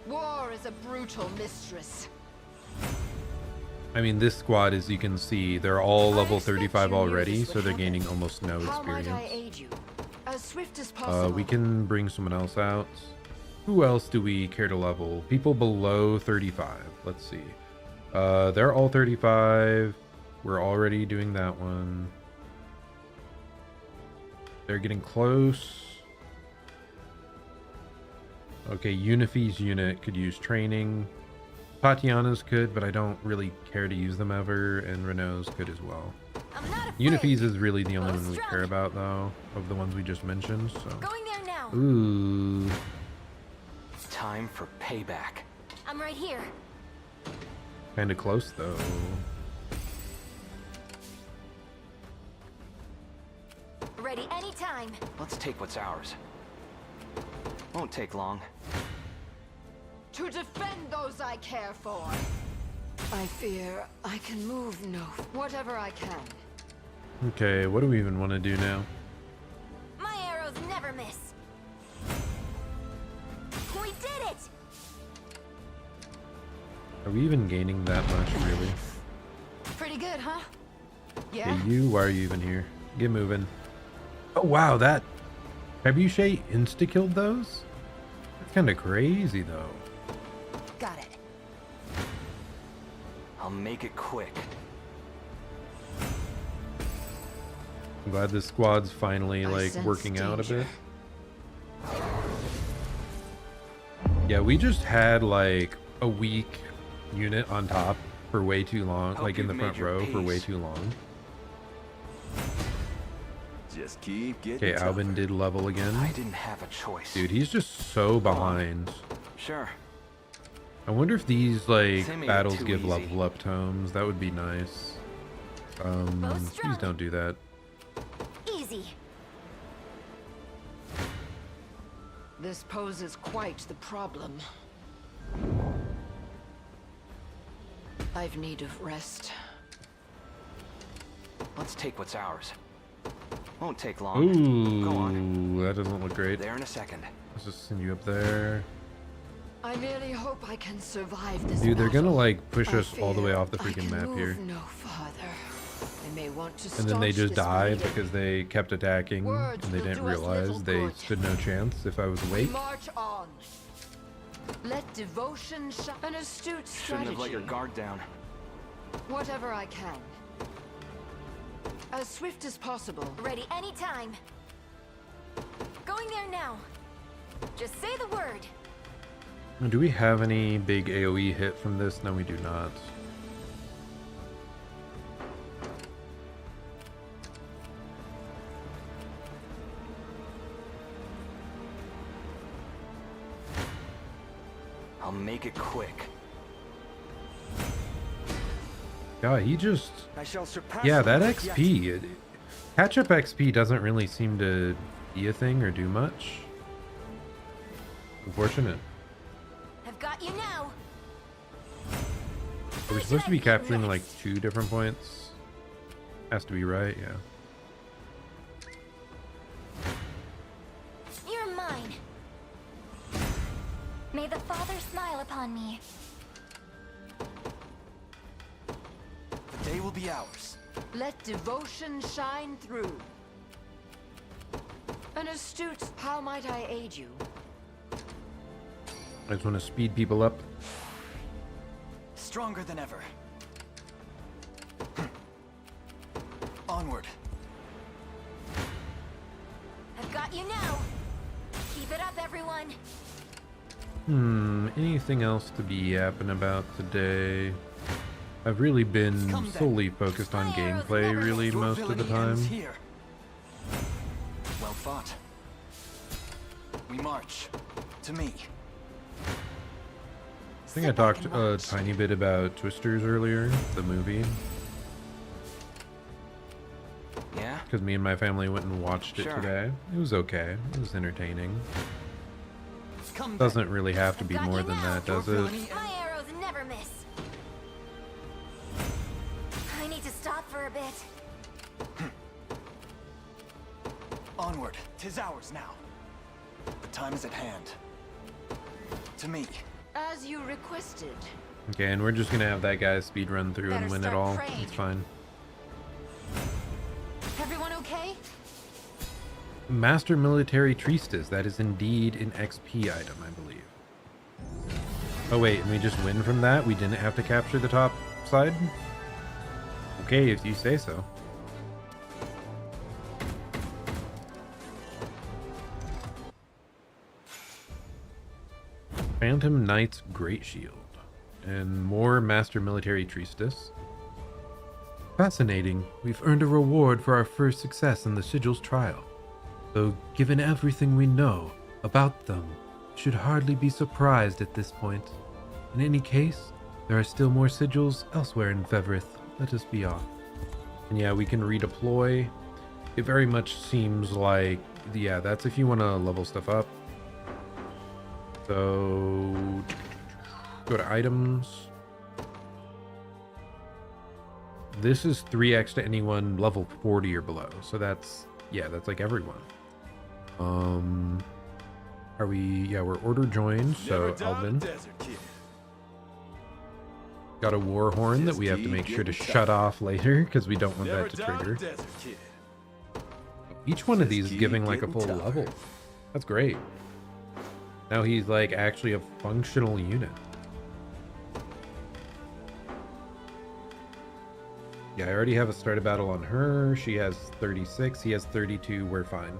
War is a brutal mistress. I mean, this squad, as you can see, they're all level 35 already, so they're gaining almost no experience. How might I aid you? As swift as possible. We can bring someone else out. Who else do we care to level? People below 35. Let's see. They're all 35. We're already doing that one. They're getting close. Okay, Unify's unit could use training. Tatiana's could, but I don't really care to use them ever, and Renault's could as well. Unify's is really the only one we care about, though, of the ones we just mentioned. So. Going there now. Ooh. Time for payback. I'm right here. Kind of close, though. Ready anytime. Let's take what's ours. Won't take long. To defend those I care for. I fear I can move no. Whatever I can. Okay, what do we even want to do now? My arrows never miss. We did it! Are we even gaining that much, really? Pretty good, huh? Yeah. Hey, you, why are you even here? Get moving. Oh, wow, that Trebuchet insta-killed those? That's kind of crazy, though. Got it. I'll make it quick. I'm glad this squad's finally, like, working out a bit. Yeah, we just had, like, a weak unit on top for way too long. Like, in the front row for way too long. Just keep getting Okay, Albin did level again. I didn't have a choice. Dude, he's just so behind. Sure. I wonder if these like They made it battles too give easy. level up tomes. That would be nice. Please don't do that. Easy. This poses quite the problem. I've need of rest. Let's take what's ours. Won't take long. Ooh, Go on. that doesn't look great. There in a second. Let's just send you up there. I merely hope I can survive this Dude, they're gonna battle. like push I us all the way fear off the I freaking can map move here. no farther. I may want to And then they staunch just this died bleeding. because they kept attacking Words and they will didn't do us realize little they good. stood no chance if I was awake. March on. Let devotion shine. An astute Shouldn't strategy. have let your guard down. Whatever I can. As swift as possible. Ready anytime. Going there now. Just say the word. Do we have any big AoE hit from this? No, we do not. I'll make it quick. God, he just... I shall surpass Yeah, that them XP. Catch-up XP doesn't really seem to be a thing or do much. Unfortunate. I've got you now. We're supposed to be capturing like 2 different points. Has to be right, yeah. You're mine. May the Father smile upon me. The day will be ours. Let devotion shine through. An astute. How might I aid you? I just want to speed people up. Stronger than ever. Onward. I've got you now. Keep it up, everyone. Anything else to be yapping about today? I've really been solely focused on gameplay really most of the time. Here. Well fought. We march. To me. I think I talked a tiny bit about Twisters earlier, the movie. Yeah? Because me and my family went and watched it today. It was okay. It was entertaining. Doesn't really have to be more than that, does it? My arrows never miss. I need to stop for a bit. Onward. 'Tis ours now. The time is at hand. To me. As you requested. Okay, and we're just gonna have that guy speed run through and Better win it start all. praying. It's fine. Everyone okay? Master Military Treatise. That is indeed an XP item, I believe. Oh wait, and we just win from that? We didn't have to capture the top side? Okay, if you say so. Phantom Knight's Great Shield. And more Master Military Treatise. Fascinating. We've earned a reward for our first success in the Sigil's trial. Though, given everything we know about them, we should hardly be surprised at this point. In any case, there are still more sigils elsewhere in Fevrith. Let us be off. And yeah, we can redeploy. It very much seems like, yeah, that's if you want to level stuff up. So, go to items. This is 3x to anyone level 40 or below. So that's, yeah, that's like everyone. Are we, yeah, we're order joined, so Alvin. Got a war horn that we have to make sure to shut off later because we don't want that to trigger. Each one of these is giving like a full level. That's great. Now he's like actually a functional unit. Yeah, I already have a started battle on her. She has 36. He has 32. We're fine.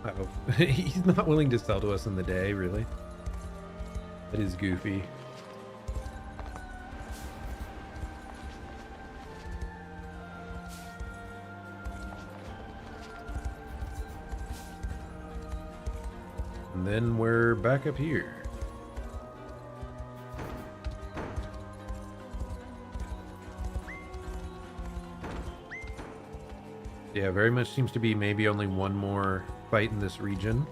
Uh-oh. He's not willing to sell to us in the day, really. That is goofy. And then we're back up here. Yeah, very much seems to be maybe only one more fight in this region.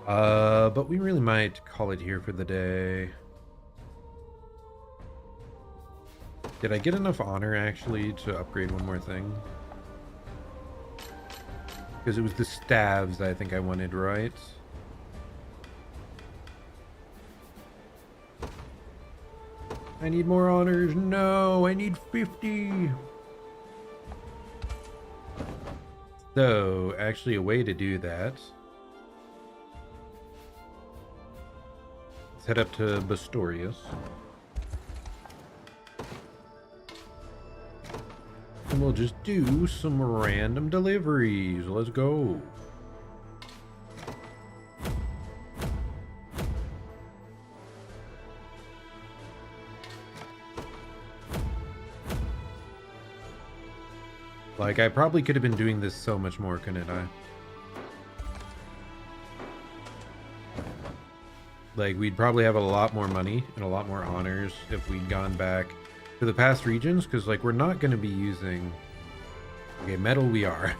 But we really might call it here for the day. Did I get enough honor actually to upgrade one more thing? Because it was the staves I think I wanted, right? I need more honors. No, I need 50. So, actually a way to do that. Let's head up to Bastorias. And we'll just do some random deliveries. Let's go. Like, I probably could have been doing this so much more, couldn't I? Like, we'd probably have a lot more money and a lot more honors if we'd gone back to the past regions, because, like, we're not going to be using... Okay, metal we are.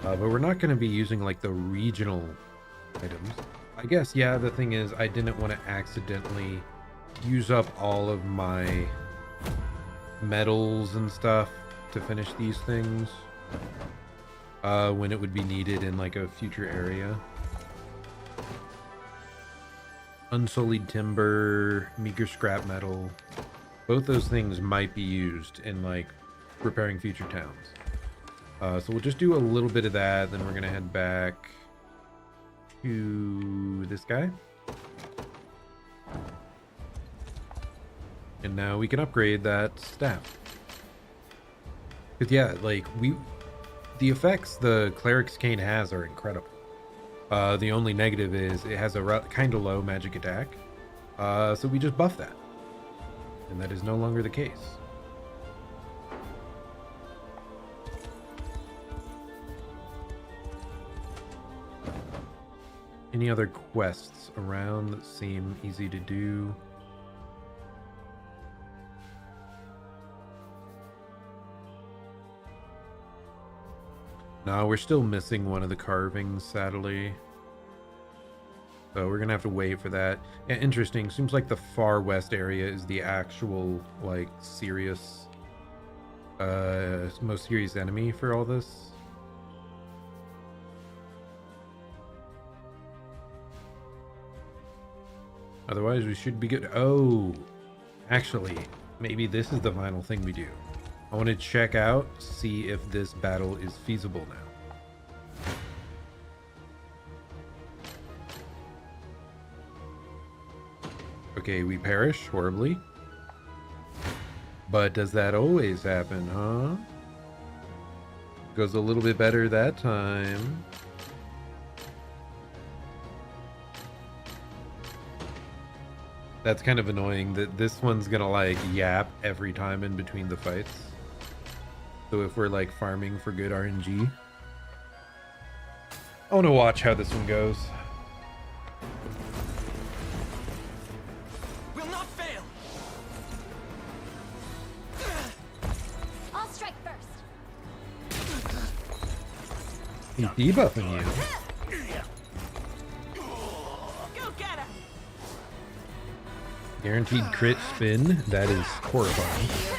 But we're not going to be using, like, the regional items. I guess, yeah, the thing is, I didn't want to accidentally use up all of my metals and stuff to finish these things when it would be needed in like a future area. Unsullied timber, meager scrap metal, both those things might be used in like repairing future towns. So we'll just do a little bit of that, then we're gonna head back to this guy. And now we can upgrade that staff. Because yeah, like, the effects the Cleric's Cane has are incredible. The only negative is it has a kind of low magic attack. So we just buff that. And that is no longer the case. Any other quests around that seem easy to do? No, we're still missing one of the carvings, sadly. So we're gonna have to wait for that. Yeah, interesting. Seems like the far west area is the actual, like, serious, most serious enemy for all this. Otherwise, we should be good. Oh, actually, maybe this is the final thing we do. I want to check out, see if this battle is feasible now. Okay, we perish horribly. But does that always happen, huh? Goes a little bit better that time. That's kind of annoying that this one's gonna like yap every time in between the fights. So if we're like farming for good RNG, I want to watch how this one goes. Will not fail. I'll strike first. He's debuffing you. Go get him. Guaranteed crit spin. That is horrifying.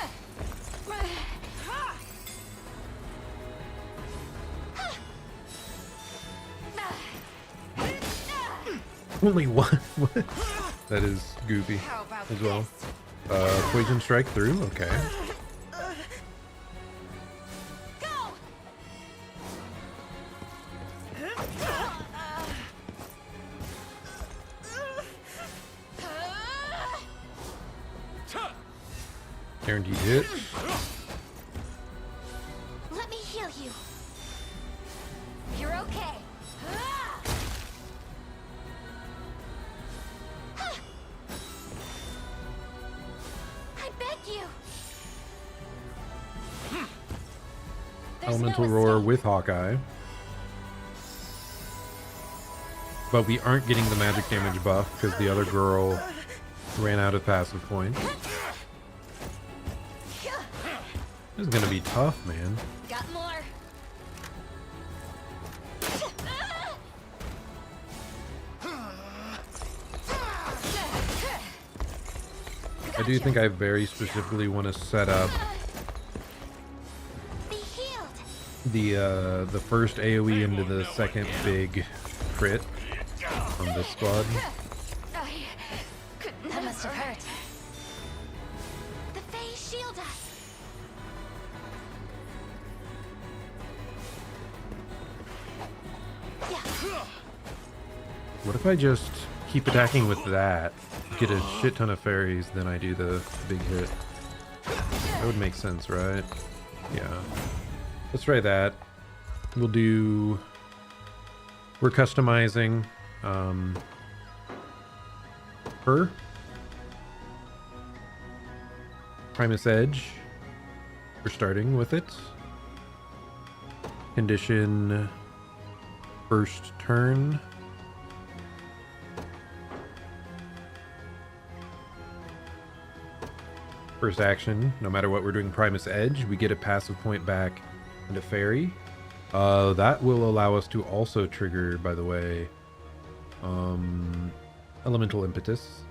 Only one? What? That is goofy as well. Poison strike through? Okay. Guaranteed hit. Let me heal you. You're okay. I beg you. Elemental Roar with Hawkeye. But we aren't getting the magic damage buff because the other girl ran out of passive points. This is gonna be tough, man. Got more. I do think I very specifically want to set up the first AoE into the second big crit on this squad. That must have hurt. The Fae shield us. What if I just keep attacking with that, get a shit ton of fairies, then I do the big hit? That would make sense, right? Yeah. Let's try that. We'll do... We're customizing her. Primus Edge. We're starting with it. Condition first turn. First action, no matter what we're doing Primus Edge, we get a passive point back into Fairy. That will allow us to also trigger, by the way, Elemental Impetus.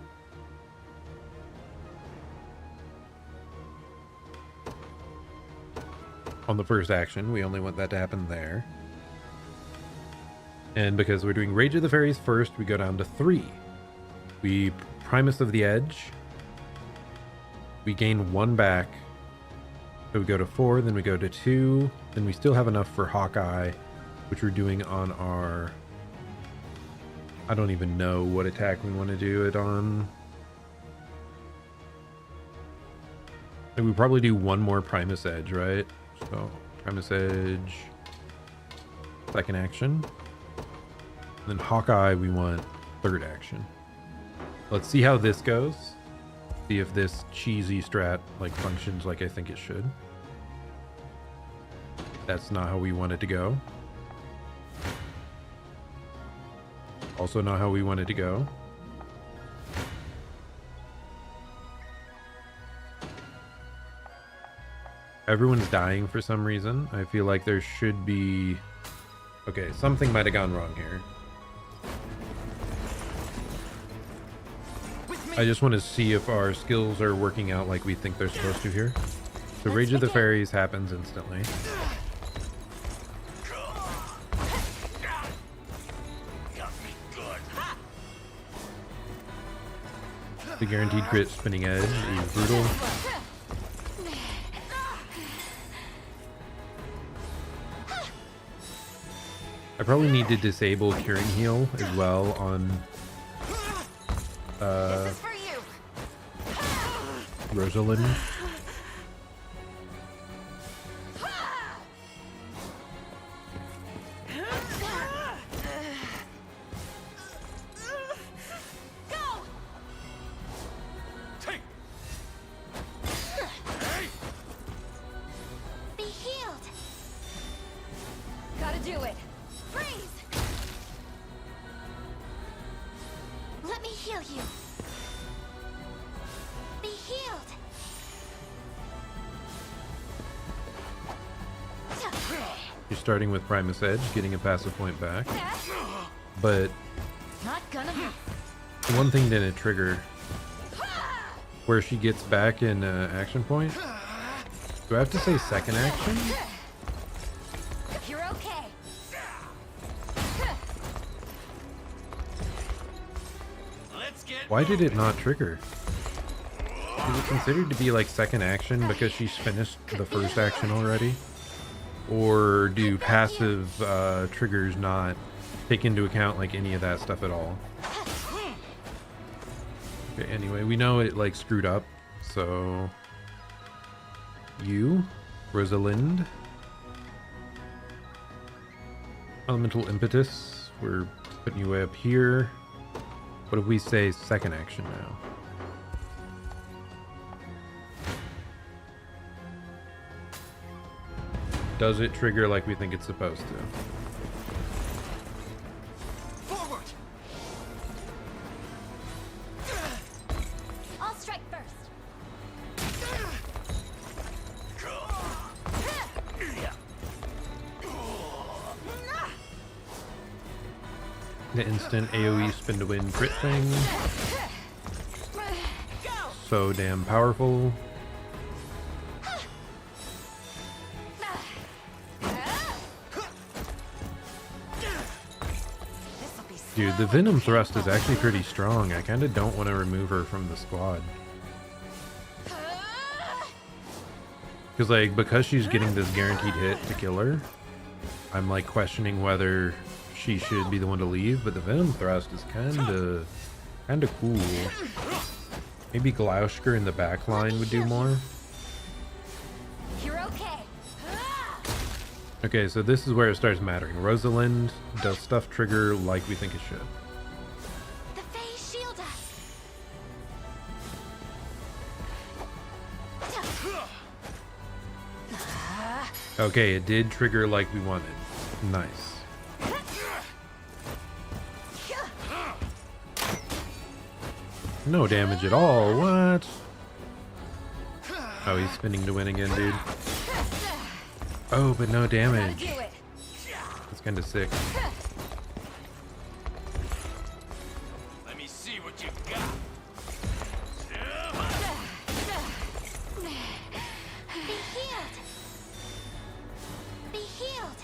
On the first action, we only want that to happen there. And because we're doing Rage of the Fairies first, we go down to 3. We Primus of the Edge. We gain 1 back. So we go to 4, then we go to 2. Then we still have enough for Hawkeye, which we're doing on our... I don't even know what attack we want to do it on. And we probably do 1 more Primus Edge, right? So, Primus Edge, second action. And then Hawkeye, we want third action. Let's see how this goes. See if this cheesy strat like functions like I think it should. That's not how we want it to go. Also not how we want it to go. Everyone's dying for some reason. I feel like there should be... Okay, something might have gone wrong here. I just want to see if our skills are working out like we think they're supposed to here. The Rage of the Fairies happens instantly. The guaranteed crit spinning edge is brutal. I probably need to disable Curing Heal as well on Rosalind. Be healed. Gotta do it. Freeze. Let me heal you. Be healed. You're starting with Primus Edge, getting a passive point back. But Not gonna. one thing didn't trigger. Where she gets back in action point. Do I have to say second action? You're okay. Why did it not trigger? Is it considered to be like second action because she's finished the first action already? Or do passive triggers not take into account like any of that stuff at all? Okay, anyway, we know it like screwed up, so... You, Rosalind. Elemental Impetus, we're putting you way up here. What if we say second action now? Does it trigger like we think it's supposed to? Forward! The instant AoE spin to win crit thing. So damn powerful. Dude, the Venom Thrust is actually pretty strong. I kind of don't want to remove her from the squad. Because, like, because she's getting this guaranteed hit to kill her, I'm, like, questioning whether she should be the one to leave. But the Venom Thrust is kind of cool. Maybe Gloucester in the back line would do more. You're okay. Okay, so this is where it starts mattering. Rosalind does stuff trigger like we think it should. The Fae shield us. Okay, it did trigger like we wanted. Nice. No damage at all. What? Oh, he's spinning to win again, dude. Oh, but no damage. That's kind of sick. Let me see what you got. Be healed. Be healed.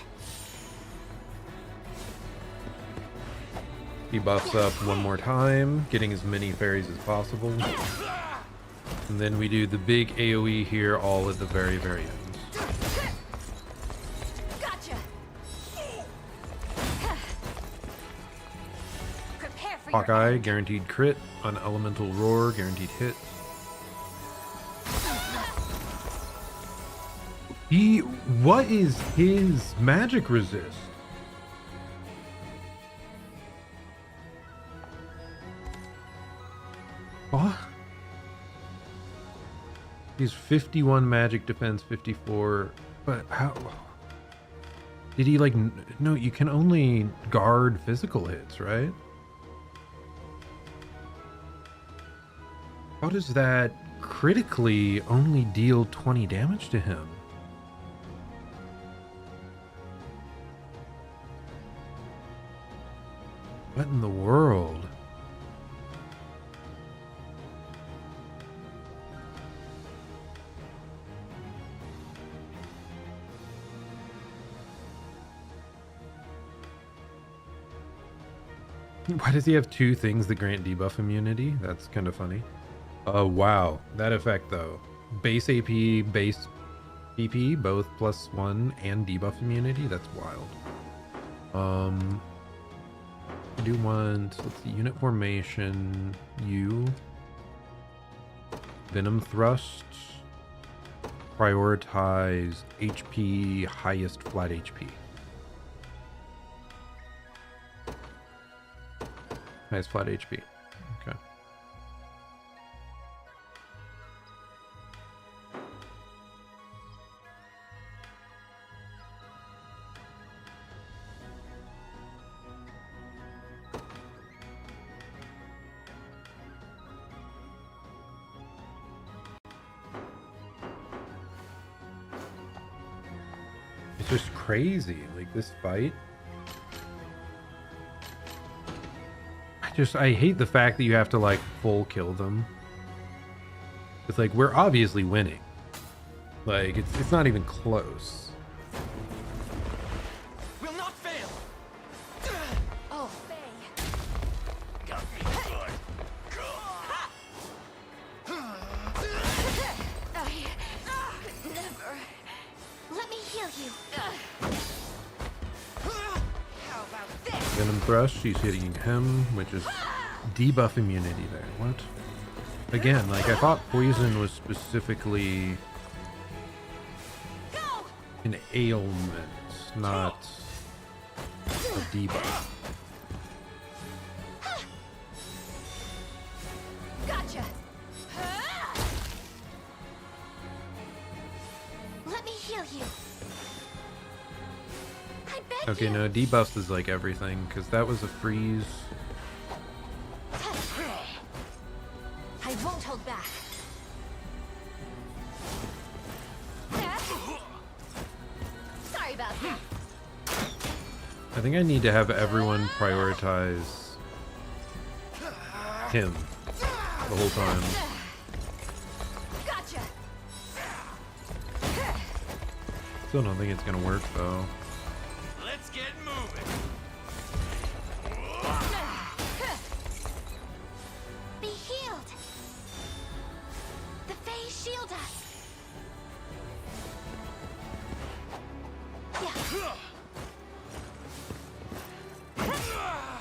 He buffs up one more time, getting as many fairies as possible. And then we do the big AoE here, all at the very, very end. Hawkeye, guaranteed crit. On Elemental Roar, guaranteed hit. What is his magic resist? What? He's 51 magic defense, 54. But how? Did he, like, no, you can only guard physical hits, right? How does that critically only deal 20 damage to him? What in the world? Why does he have two things that grant debuff immunity? That's kind of funny. Wow. That effect, though. Base AP, base PP, both +1 and debuff immunity. That's wild. I do want, let's see, unit formation, U. Venom Thrust. Prioritize HP, highest flat HP. Highest flat HP. Okay. It's just crazy, like this fight. I hate the fact that you have to, like, full kill them. It's like, we're obviously winning. Like, it's not even close. Will not fail. Oh, Faye. Got me good. Never. Let me heal you. How about this? Venom Thrust, she's hitting him, which is debuff immunity there. What? Again, like, I thought poison was specifically an ailment, not a debuff. Gotcha. Let me heal you. I beg Okay, you. no, debuffs is like everything, because that was a freeze. I won't hold back. Sorry about that. I think I need to have everyone prioritize him the whole time. Gotcha. Still don't think it's gonna work though. Let's get moving. Be healed. The Fae shield us.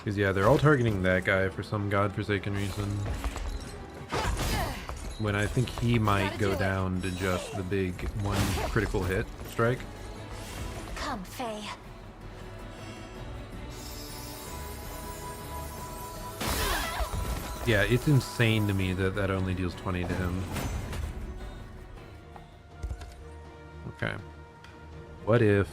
Because yeah, they're all targeting that guy for some godforsaken reason. When I think he might go down to just the big one critical hit strike. Come, Fae. Yeah, it's insane to me that that only deals 20 to him. Okay. What if...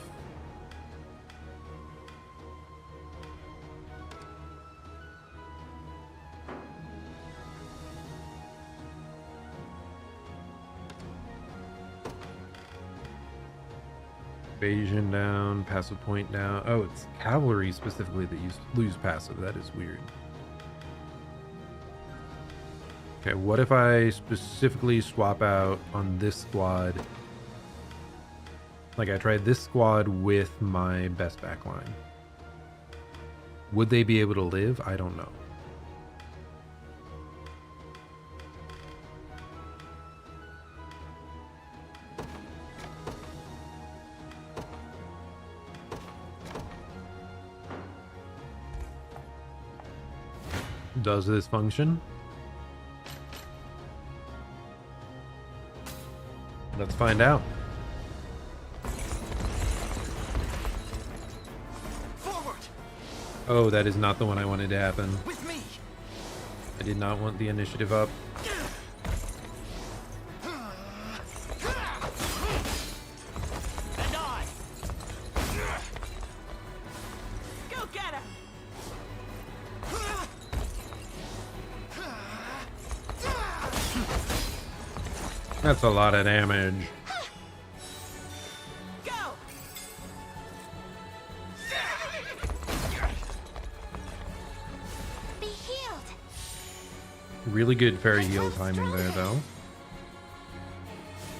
Evasion down, passive point down. Oh, it's cavalry specifically that lose passive. That is weird. Okay, what if I specifically swap out on this squad? Like I tried this squad with my best backline. Would they be able to live? I don't know. Does this function? Let's find out. Forward. Oh, that is not the one I wanted to happen. With me. I did not want the initiative up. And I. Go get him. That's a lot of damage. Go. Be healed. Really good fairy heal timing there, though.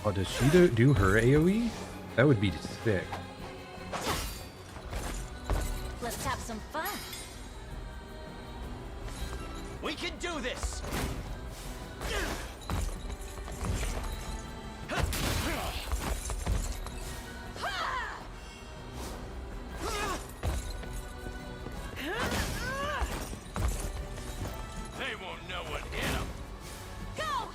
Oh, does she do her AoE? That would be sick. Let's have some fun. We can do this. They won't know what hit them. Go.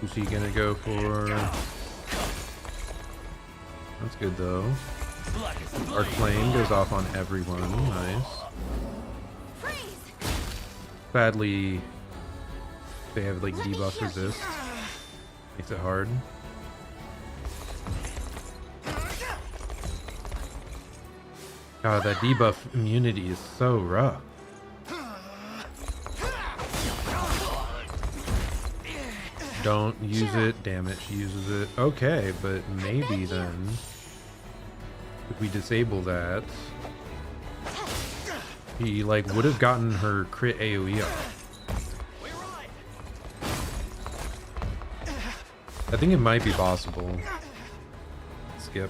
Who's he gonna go for? That's good though. Arc Flame goes off on everyone. Nice. Sadly, they have like debuff resist. Makes it hard. God, that debuff immunity is so rough. Don't use it. Damn it, she uses it. Okay, but maybe then, if we disable that, he like would have gotten her crit AoE up. I think it might be possible. Skip.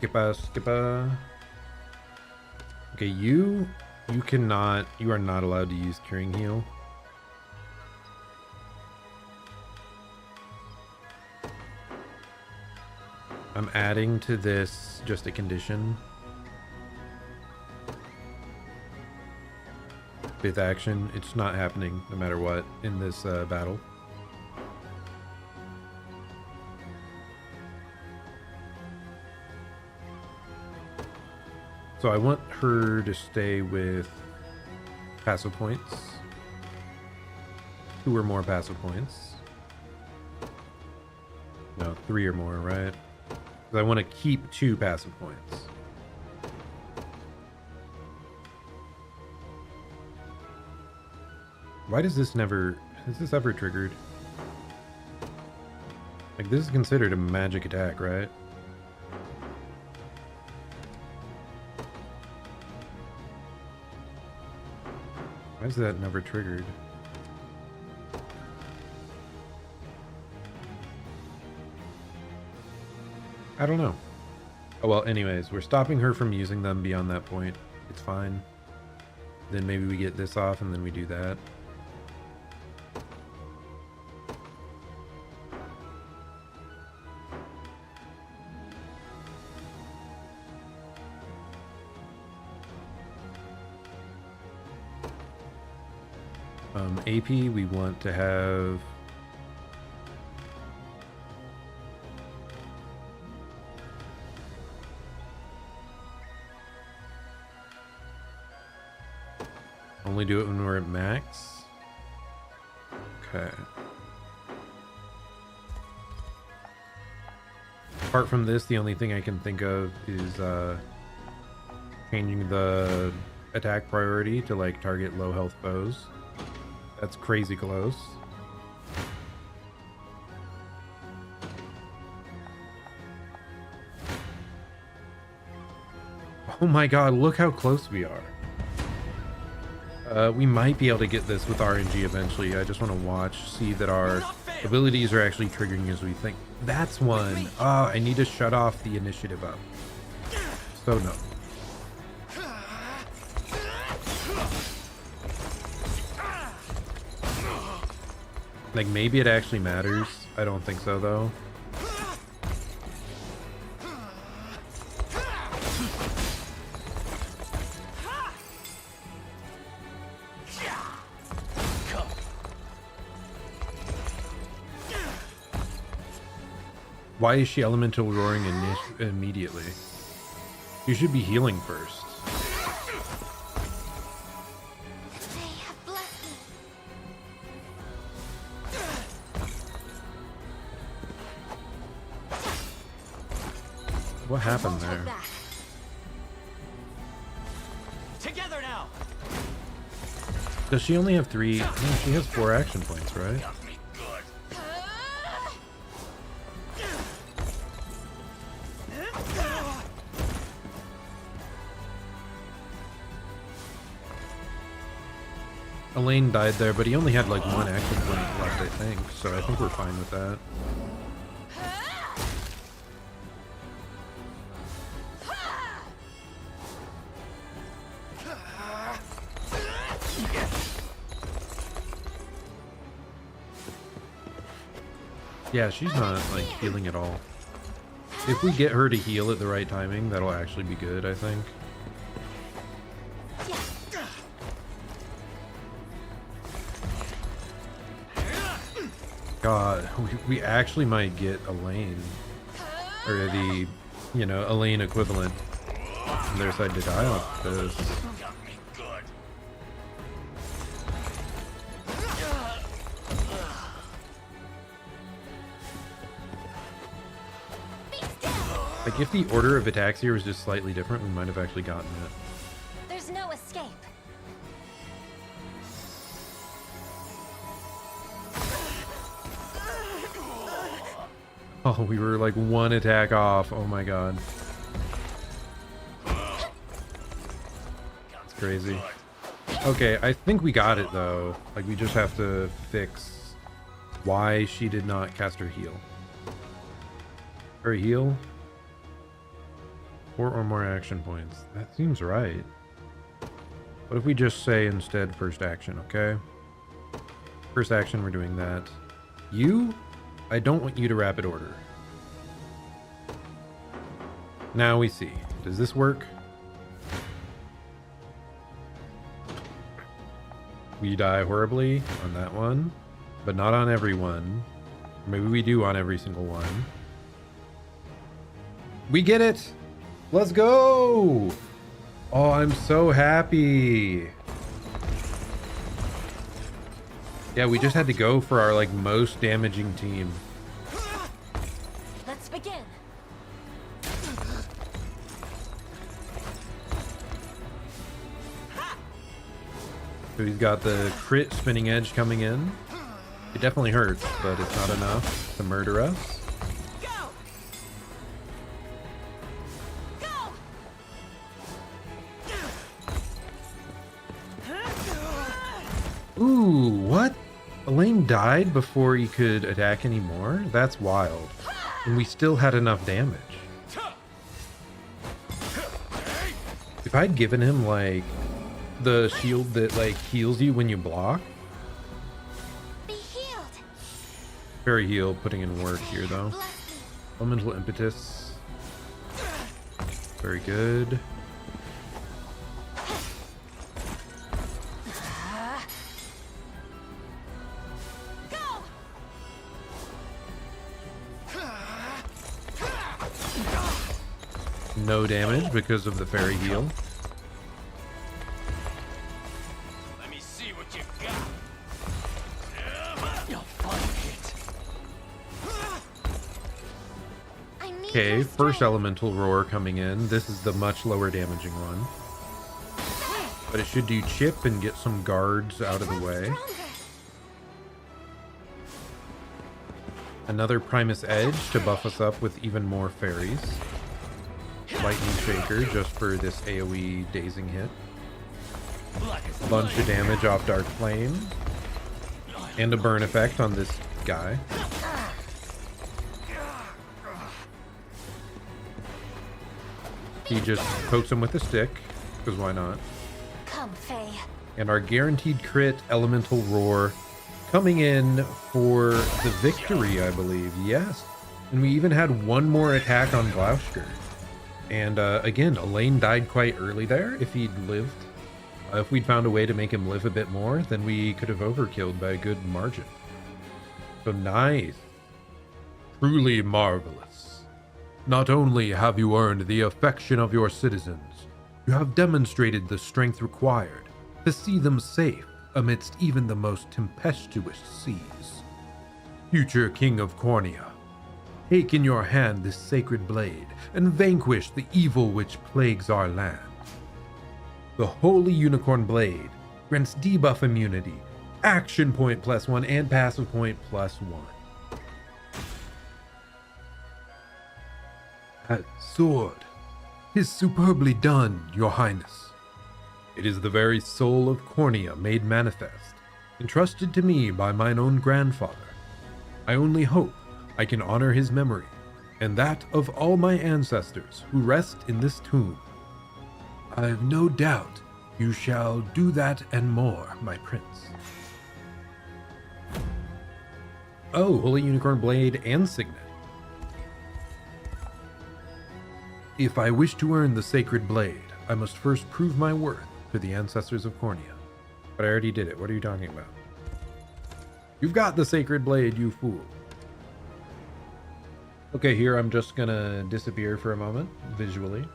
Skippa. Okay, you are not allowed to use Curing Heal. I'm adding to this just a condition. Fifth action, it's not happening no matter what in this battle. So I want her to stay with passive points. 2 or more passive points. No, 3 or more, right? I want to keep 2 passive points. Why does this never... Is this ever triggered? Like, this is considered a magic attack, right? Why is that never triggered? I don't know. Oh well, anyways, we're stopping her from using them beyond that point. It's fine. Then maybe we get this off and then we do that. AP, we want to have only do it when we're at max. Okay. Apart from this, the only thing I can think of is changing the attack priority to like target low health foes. That's crazy close. Oh my god, look how close we are. We might be able to get this with RNG eventually. I just want to watch, see that our abilities are actually triggering as we think. That's one. Oh, I need to shut off the initiative up. So no. Like, maybe it actually matters. I don't think so, though. Why is she elemental roaring immediately? You should be healing first. What happened there? Together now. Does she only have 3? No, she has 4 action points, right? Elaine died there, but he only had like 1 action point left, I think. So I think we're fine with that. Yeah, she's not like healing at all. If we get her to heal at the right timing, that'll actually be good, I think. God, we actually might get Elaine, or the, you know, Elaine equivalent on their side to die off this. Like, if the order of attacks here was just slightly different, we might have actually gotten it. There's no escape. Oh, we were like 1 attack off. Oh my god. That's crazy. Okay, I think we got it though. Like, we just have to fix why she did not cast her heal. Her heal? 4 or more action points. That seems right. What if we just say instead first action, okay? First action, we're doing that. You? I don't want you to rapid order. Now we see. Does this work? We die horribly on that one, but not on every one. Maybe we do on every single one. We get it! Let's go! Oh, I'm so happy. Yeah, we just had to go for our like most damaging team. Let's begin. So he's got the crit spinning edge coming in. It definitely hurts, but it's not enough to murder us. Ooh, what? Elaine died before he could attack anymore? That's wild. And we still had enough damage. If I'd given him, like, the shield that, like, heals you when you block. Be healed. Very heal, putting in work here, though. Elemental impetus. Very good. No damage because of the fairy heal. Let me see what you got. You'll find it. Okay, first elemental roar coming in. This is the much lower damaging one. But it should do chip and get some guards out of the way. Another Primus Edge to buff us up with even more fairies. Lightning Shaker just for this AoE dazing hit. A bunch of damage off Dark Flame. And a burn effect on this guy. He just pokes him with a stick, because why not? Come, Faye. And our guaranteed crit Elemental Roar coming in for the victory, I believe. Yes. And we even had one more attack on Gloucester. And again, Elaine died quite early there. If he'd lived, if we'd found a way to make him live a bit more, then we could have overkilled by a good margin. So nice. Truly marvelous. Not only have you earned the affection of your citizens, you have demonstrated the strength required to see them safe amidst even the most tempestuous seas. Future King of Cornea, take in your hand this sacred blade and vanquish the evil which plagues our land. The Holy Unicorn Blade grants debuff immunity, action point +1, and passive point +1. That sword is superbly done, Your Highness. It is the very soul of Cornea made manifest, entrusted to me by mine own grandfather. I only hope I can honor his memory, and that of all my ancestors who rest in this tomb. I have no doubt you shall do that and more, my prince. Oh, Holy Unicorn Blade and Signet. If I wish to earn the sacred blade, I must first prove my worth to the ancestors of Cornea. But I already did it. What are you talking about? You've got the sacred blade, you fool. Okay, here I'm just gonna disappear for a moment, visually.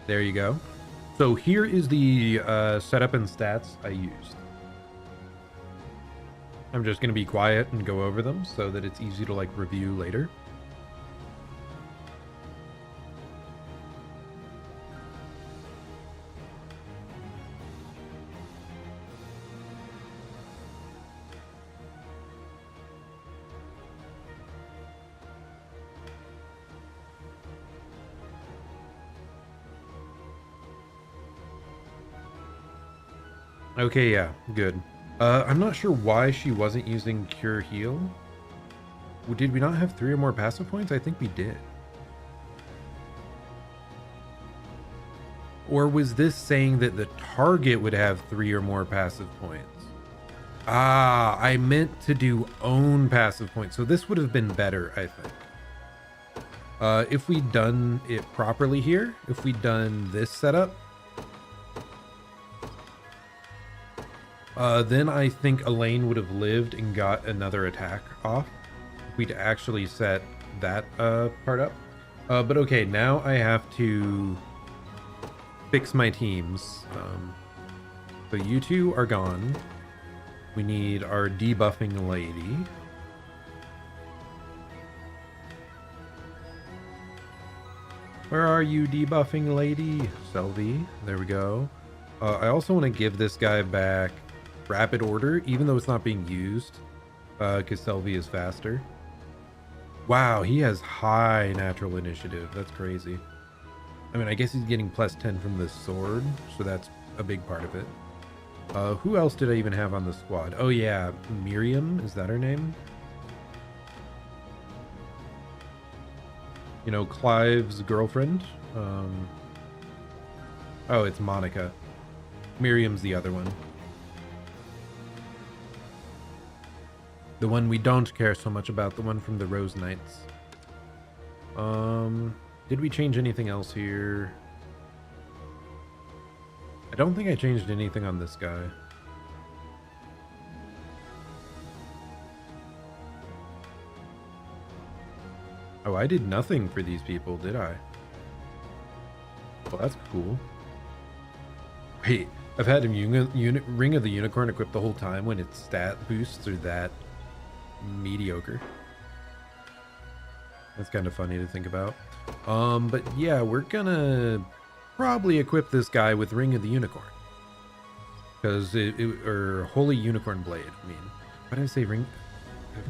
There you go. So here is the setup and stats I used. I'm just gonna be quiet and go over them so that it's easy to like review later. Okay, yeah, good. I'm not sure why she wasn't using Cure Heal. Did we not have 3 or more passive points? I think we did. Or was this saying that the target would have 3 or more passive points? Ah, I meant to do own passive points. So this would have been better, I think. If we'd done it properly here, if we'd done this setup, then I think Elaine would have lived and got another attack off. We'd actually set that part up. But okay, now I have to fix my teams. So you two are gone. We need our debuffing lady. Where are you, debuffing lady? Selvi. There we go. I also want to give this guy back rapid order, even though it's not being used, because Selvi is faster. Wow, he has high natural initiative. That's crazy. I mean, I guess he's getting +10 from the sword, so that's a big part of it. Who else did I even have on the squad? Oh yeah, Miriam, is that her name? You know, Clive's girlfriend. Oh, it's Monica. Miriam's the other one. The one we don't care so much about, the one from the Rose Knights. Did we change anything else here? I don't think I changed anything on this guy. Oh, I did nothing for these people, did I? Well, that's cool. Wait, I've had him Ring of the Unicorn equipped the whole time when its stat boosts are that mediocre. That's kind of funny to think about. But yeah, we're gonna probably equip this guy with Ring of the Unicorn. Because or Holy Unicorn Blade, I mean. Why did I say ring?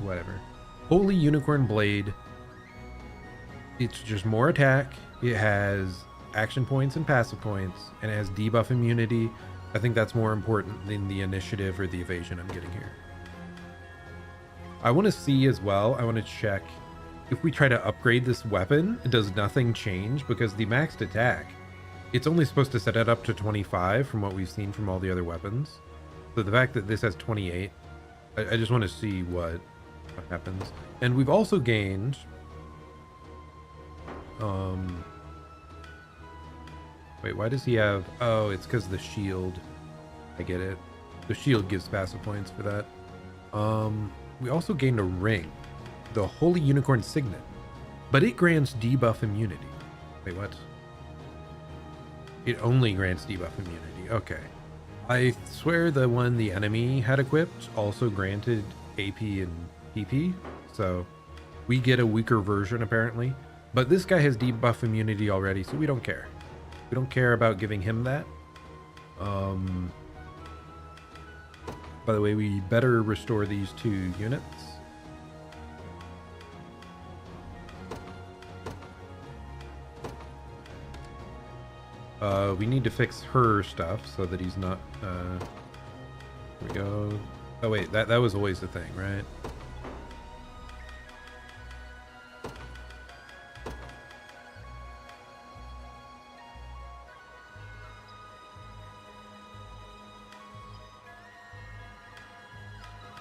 Whatever. Holy Unicorn Blade. It's just more attack. It has action points and passive points, and it has debuff immunity. I think that's more important than the initiative or the evasion I'm getting here. I want to see as well, I want to check if we try to upgrade this weapon, does nothing change? Because the maxed attack, it's only supposed to set it up to 25 from what we've seen from all the other weapons. So the fact that this has 28, I just want to see what happens. And we've also gained wait, why does he have, oh, it's because the shield. I get it. The shield gives passive points for that. We also gained a ring, the Holy Unicorn Signet, but it grants debuff immunity. Wait, what? It only grants debuff immunity. Okay. I swear the one the enemy had equipped also granted AP and PP, so we get a weaker version apparently. But this guy has debuff immunity already, so we don't care. We don't care about giving him that. By the way, we better restore these 2 units. We need to fix her stuff so that he's not, here we go. Oh wait, that was always the thing, right?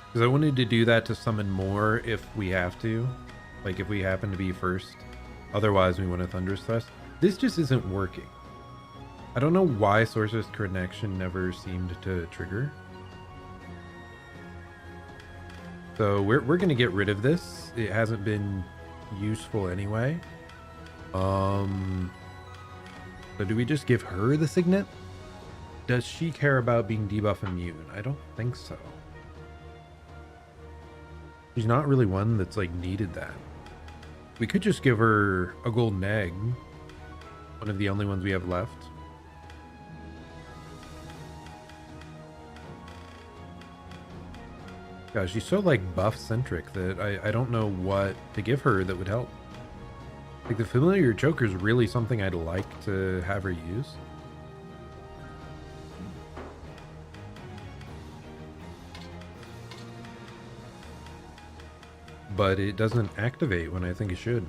Because I wanted to do that to summon more if we have to. Like if we happen to be first. Otherwise we want a Thunderous Thrust. This just isn't working. I don't know why Sorceress Connection never seemed to trigger. So we're going to get rid of this. It hasn't been useful anyway. So do we just give her the Signet? Does she care about being debuff immune? I don't think so. She's not really one that's like needed that. We could just give her a golden egg. One of the only ones we have left. God, she's so like buff centric that I don't know what to give her that would help. Like the familiar choker is really something I'd like to have her use. But it doesn't activate when I think it should.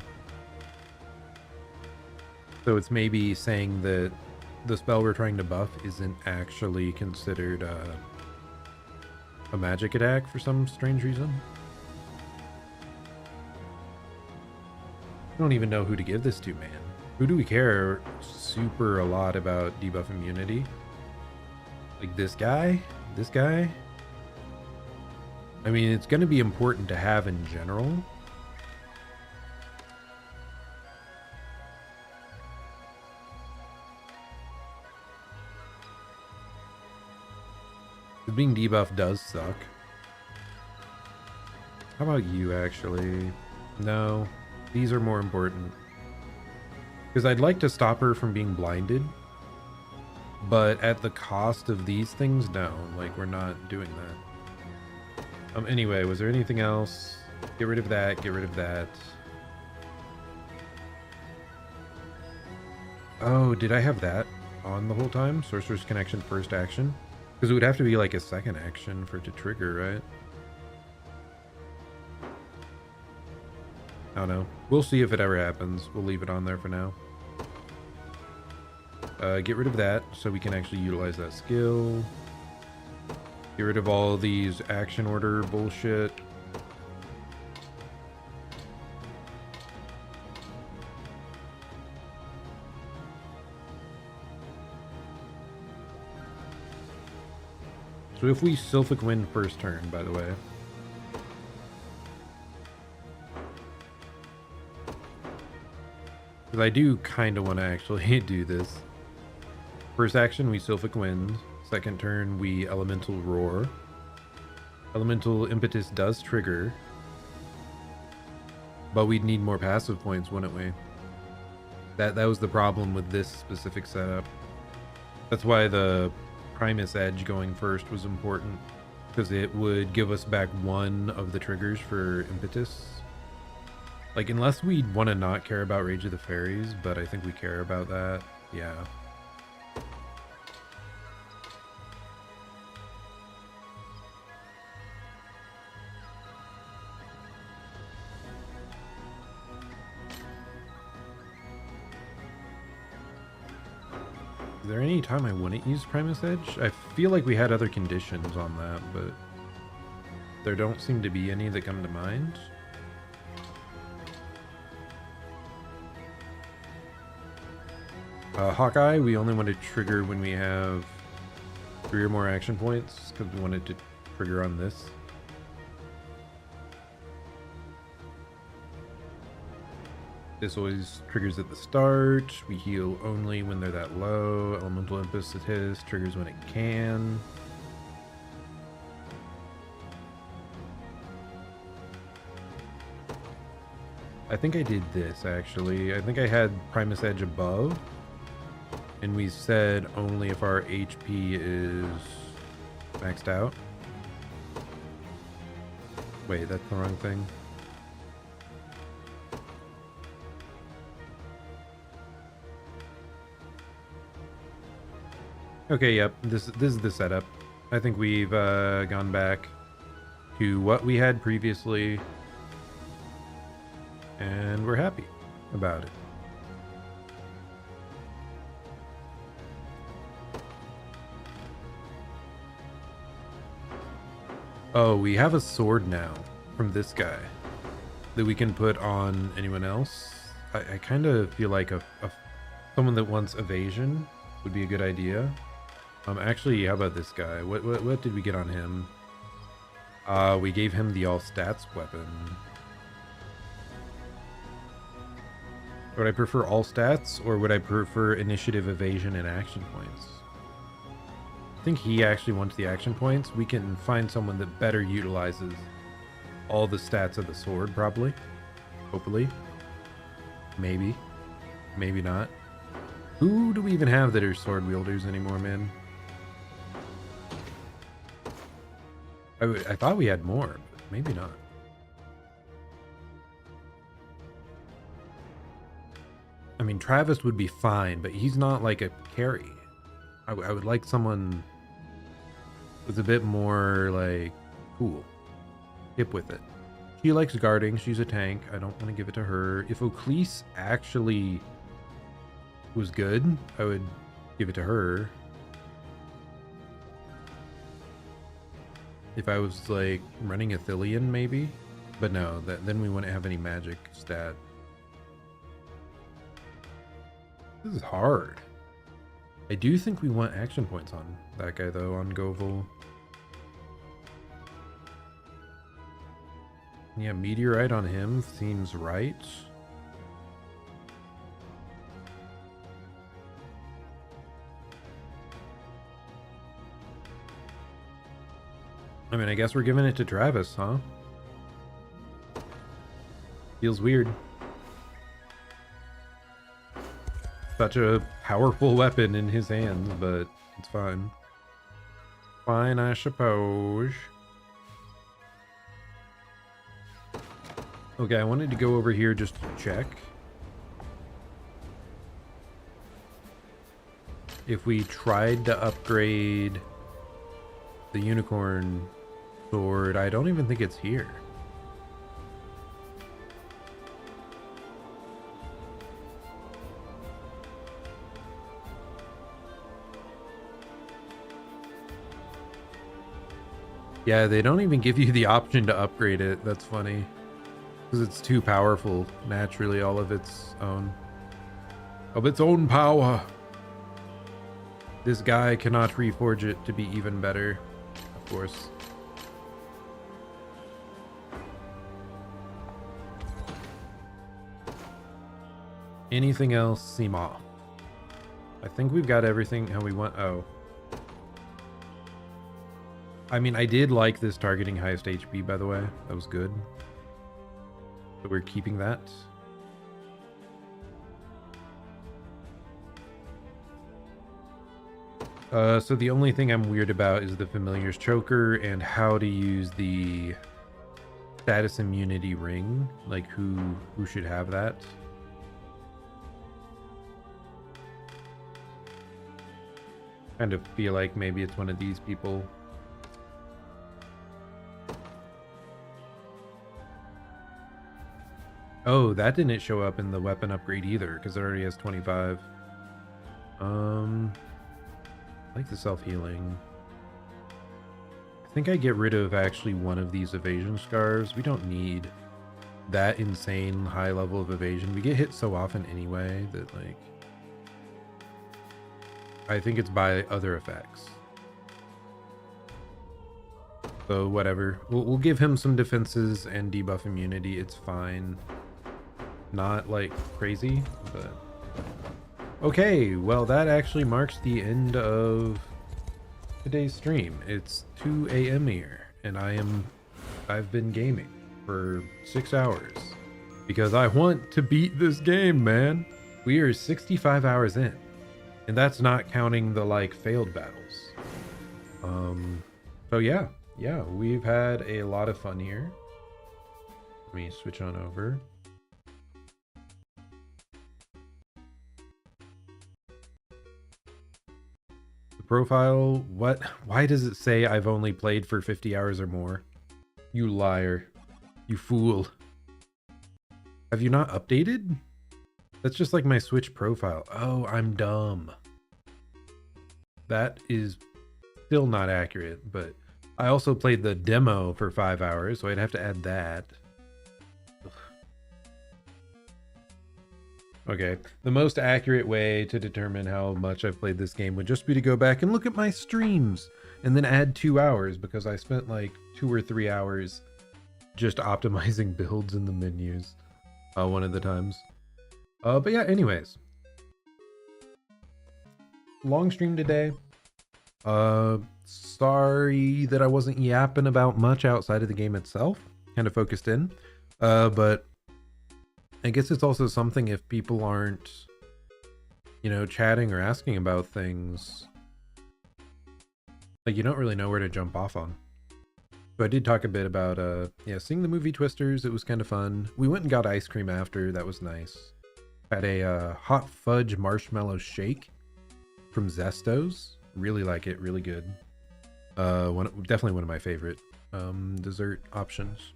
So it's maybe saying that the spell we're trying to buff isn't actually considered a magic attack for some strange reason. I don't even know who to give this to, man. Who do we care super a lot about debuff immunity? Like this guy? This guy? I mean, it's going to be important to have in general. Being debuffed does suck. How about you, actually? No, these are more important. Because I'd like to stop her from being blinded. But at the cost of these things, no. Like, we're not doing that. Anyway, was there anything else? Get rid of that, get rid of that. Oh, did I have that on the whole time? Sorcerer's Connection, first action. Because it would have to be like a second action for it to trigger, right? I don't know. We'll see if it ever happens. We'll leave it on there for now. Get rid of that so we can actually utilize that skill. Get rid of all these action order bullshit. So if we Sylphic Wind first turn, by the way. Because I do kind of want to actually do this. First action, we Sylphic Wind. Second turn, we Elemental Roar. Elemental Impetus does trigger. But we'd need more passive points, wouldn't we? That was the problem with this specific setup. That's why the Primus Edge going first was important. Because it would give us back one of the triggers for Impetus. Like, unless we want to not care about Rage of the Fairies, but I think we care about that. Yeah. Is there any time I wouldn't use Primus Edge? I feel like we had other conditions on that, but there don't seem to be any that come to mind. Hawkeye, we only want to trigger when we have 3 or more action points, because we wanted to trigger on this. This always triggers at the start. We heal only when they're that low. Elemental Impetus triggers when it can. I think I did this, actually. I think I had Primus Edge above. And we said only if our HP is maxed out. Wait, that's the wrong thing. Okay, yep, this is the setup. I think we've gone back to what we had previously. And we're happy about it. Oh, we have a sword now from this guy that we can put on anyone else. I kind of feel like someone that wants evasion would be a good idea. Actually, how about this guy? What did we get on him? We gave him the all stats weapon. Would I prefer all stats, or would I prefer initiative, evasion, and action points? I think he actually wants the action points. We can find someone that better utilizes all the stats of the sword, probably. Hopefully. Maybe. Maybe not. Who do we even have that are sword wielders anymore, man? I thought we had more, but maybe not. I mean, Travis would be fine, but he's not like a carry. I would like someone with a bit more, like, cool. Hip with it. She likes guarding. She's a tank. I don't want to give it to her. If Oclise actually was good, I would give it to her. If I was, like, running Athelion, maybe. But no, then we wouldn't have any magic stat. This is hard. I do think we want action points on that guy, though, on Govel. Yeah, Meteorite on him seems right. I mean, I guess we're giving it to Travis, huh? Feels weird. Such a powerful weapon in his hands, but it's fine. Fine, I suppose. Okay, I wanted to go over here just to check if we tried to upgrade the unicorn sword, I don't even think it's here. Yeah, they don't even give you the option to upgrade it. That's funny. Because it's too powerful, naturally, all of its own. Of its own power. This guy cannot reforge it to be even better, of course. Anything else seem off? I think we've got everything how we want. Oh. I mean, I did like this targeting highest HP, by the way. That was good. So we're keeping that. So the only thing I'm weird about is the Familiar's Choker and how to use the status immunity ring. Like who should have that. Kind of feel like maybe it's one of these people. Oh, that didn't show up in the weapon upgrade either, because it already has 25. I like the self-healing. I think I get rid of actually one of these evasion scarves. We don't need that insane high level of evasion. We get hit so often anyway that, like, I think it's by other effects. So whatever. We'll give him some defenses and debuff immunity. It's fine. Not like crazy, but okay. Well, that actually marks the end of today's stream. It's 2 a.m. here, and I've been gaming for 6 hours because I want to beat this game, man. We are 65 hours in, and that's not counting the like failed battles. So yeah, we've had a lot of fun here. Let me switch on over. Profile, what? Why does it say I've only played for 50 hours or more? You liar. You fool. Have you not updated? That's just like my Switch profile. Oh, I'm dumb. That is still not accurate, but I also played the demo for 5 hours, so I'd have to add that. Okay, the most accurate way to determine how much I've played this game would just be to go back and look at my streams and then add 2 hours because I spent like 2 or 3 hours just optimizing builds in the menus one of the times. But yeah, anyways. Long stream today. Sorry that I wasn't yapping about much outside of the game itself. Kind of focused in. But I guess it's also something if people aren't, you know, chatting or asking about things, like you don't really know where to jump off on. So I did talk a bit about, yeah, seeing the movie Twisters. It was kind of fun. We went and got ice cream after. That was nice. Had a hot fudge marshmallow shake from Zestos. Really like it. Really good. Definitely one of my favorite dessert options.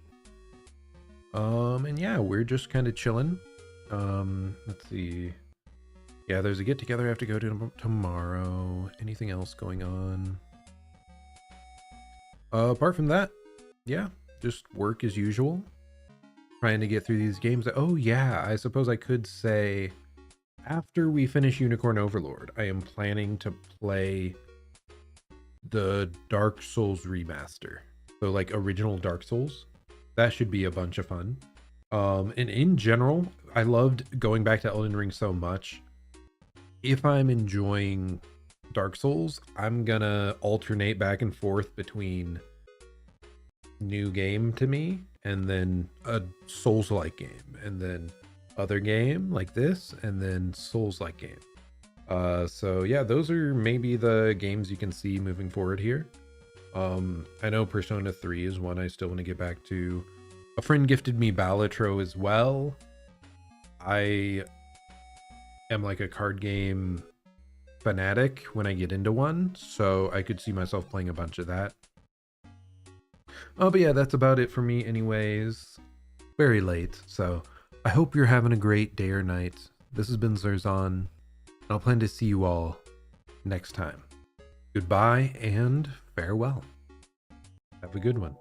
And yeah, we're just kind of chilling. Let's see. Yeah, there's a get together I have to go to tomorrow. Anything else going on? Apart from that, yeah, just work as usual. Trying to get through these games. Oh yeah, I suppose I could say after we finish Unicorn Overlord, I am planning to play the Dark Souls remaster. So like original Dark Souls. That should be a bunch of fun. And in general, I loved going back to Elden Ring so much. If I'm enjoying Dark Souls, I'm gonna alternate back and forth between new game to me and then a Souls-like game and then other game like this and then Souls-like game. So yeah, those are maybe the games you can see moving forward here. I know Persona 3 is one I still want to get back to. A friend gifted me Balatro as well. I am like a card game fanatic when I get into one, so I could see myself playing a bunch of that. Oh, but yeah, that's about it for me anyways. Very late, so I hope you're having a great day or night. This has been Zerzan, and I'll plan to see you all next time. Goodbye and farewell. Have a good one.